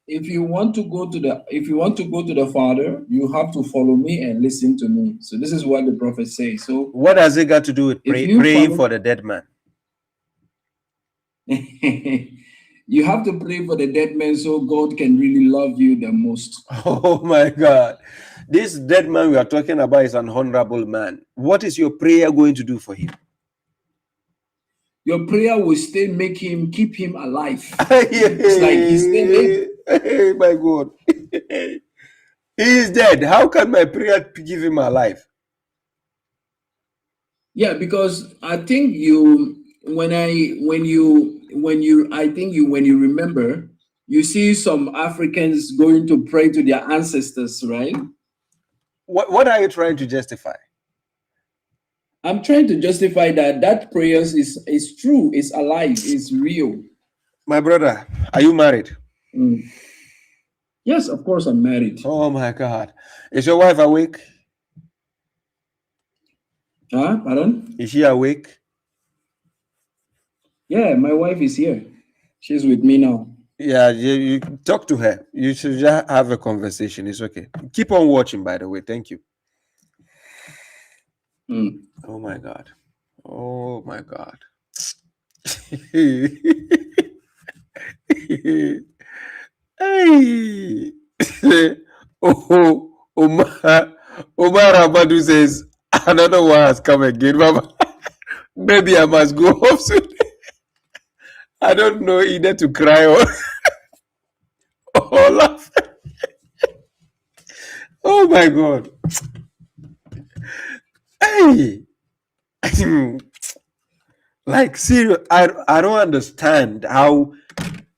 if you want to go to the Father, you have to follow me and listen to me. So this is what the prophet says. So what does it got to do with praying for the dead man? You have to pray for the dead man so God can really love you the most. Oh my God. This dead man we are talking about is an honorable man. What is your prayer going to do for him? Your prayer will keep him alive. It's like he's still living. Hey, my God. He is dead. How can my prayer give him alive? Yeah, because I think when you remember, you see some Africans going to pray to their ancestors, right? What are you trying to justify? I'm trying to justify that prayers is true, is alive, is real. My brother, are you married? Yes, of course I'm married. Oh my God. Is your wife awake? Pardon? Is she awake? Yeah, my wife is here. She's with me now. Yeah, you talk to her. You should just have a conversation. It's okay. Keep on watching, by the way. Thank you. Oh my God. Oh my God. Hey. Umar Abadu says another one has come again. Mama, maybe I must go off soon. I don't know either to cry or laugh. Oh my God. Hey. Like serious, I don't understand how,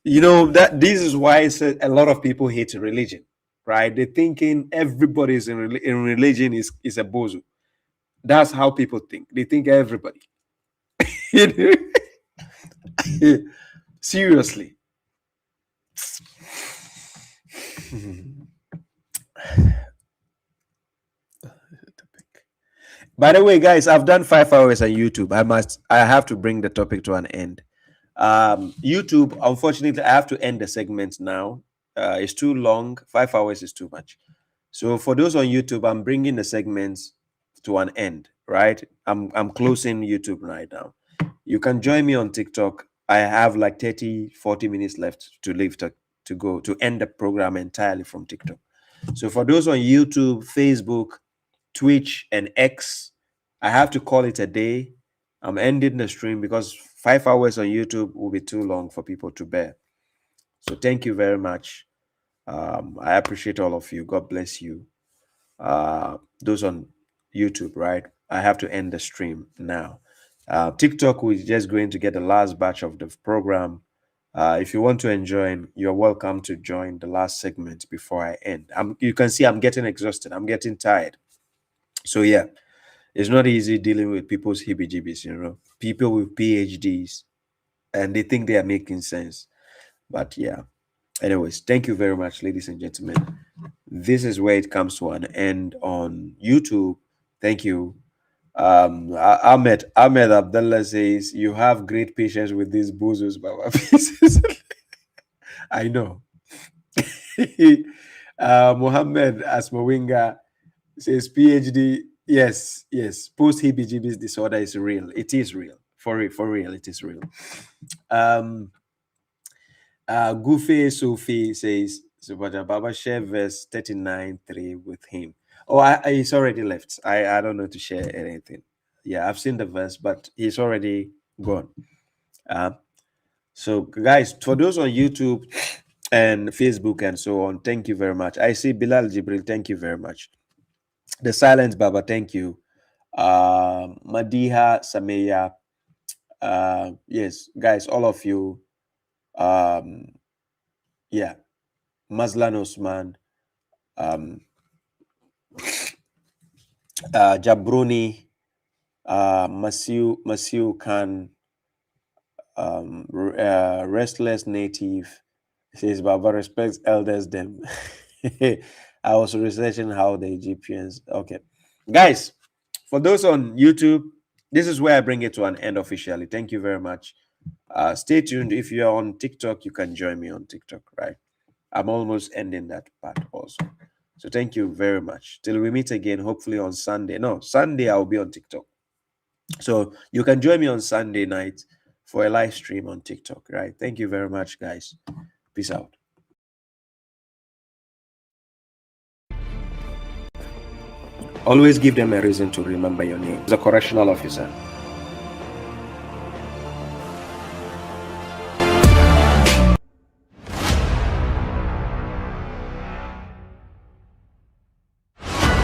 that this is why a lot of people hate religion, right? They're thinking everybody is in religion is a bozo. That's how people think. They think everybody. Seriously. By the way, guys, I've done 5 hours on YouTube. I have to bring the topic to an end. YouTube, unfortunately, I have to end the segment now. It's too long. 5 hours is too much. So for those on YouTube, I'm bringing the segments to an end, right? I'm closing YouTube right now. You can join me on TikTok. I have like 30-40 minutes left to leave to go to end the program entirely from TikTok. So for those on YouTube, Facebook, Twitch, and X, I have to call it a day. I'm ending the stream because 5 hours on YouTube will be too long for people to bear. So thank you very much. I appreciate all of you. God bless you. Those on YouTube, right? I have to end the stream now. TikTok, we're just going to get the last batch of the program. If you want to join, you're welcome to join the last segment before I end. You can see I'm getting exhausted. I'm getting tired. So yeah, it's not easy dealing with people's heebie-jeebies, you know, people with PhDs, and they think they are making sense. But yeah, anyways, thank you very much, ladies and gentlemen. This is where it comes to an end on YouTube. Thank you. Ahmed Abdullah says, you have great patience with these boozos, Baba. I know. Mohammed Asmawinga says, PhD, yes, post heebie-jeebies disorder is real. It is real. For real, it is real. Goofy Sophie says, Baba share verse 39:3 with him. Oh, he's already left. I don't know to share anything. Yeah, I've seen the verse, but he's already gone. So guys, for those on YouTube and Facebook and so on, thank you very much. I see Bilal Jibril, thank you very much. The Silence Baba, thank you. Madiha Sameya, yes, guys, all of you. Yeah, Mazlan Osman, Jabroni, Masiu Khan, Restless Native says Baba respects elders them. I was researching how the Egyptians. Okay, guys, for those on YouTube, this is where I bring it to an end officially. Thank you very much. Stay tuned. If you are on TikTok, you can join me on TikTok, right? I'm almost ending that part also. So thank you very much. Till we meet again, hopefully on Sunday. No, Sunday I'll be on TikTok. So you can join me on Sunday night for a live stream on TikTok, right? Thank you very much, guys. Peace out. Always give them a reason to remember your name. As a correctional officer,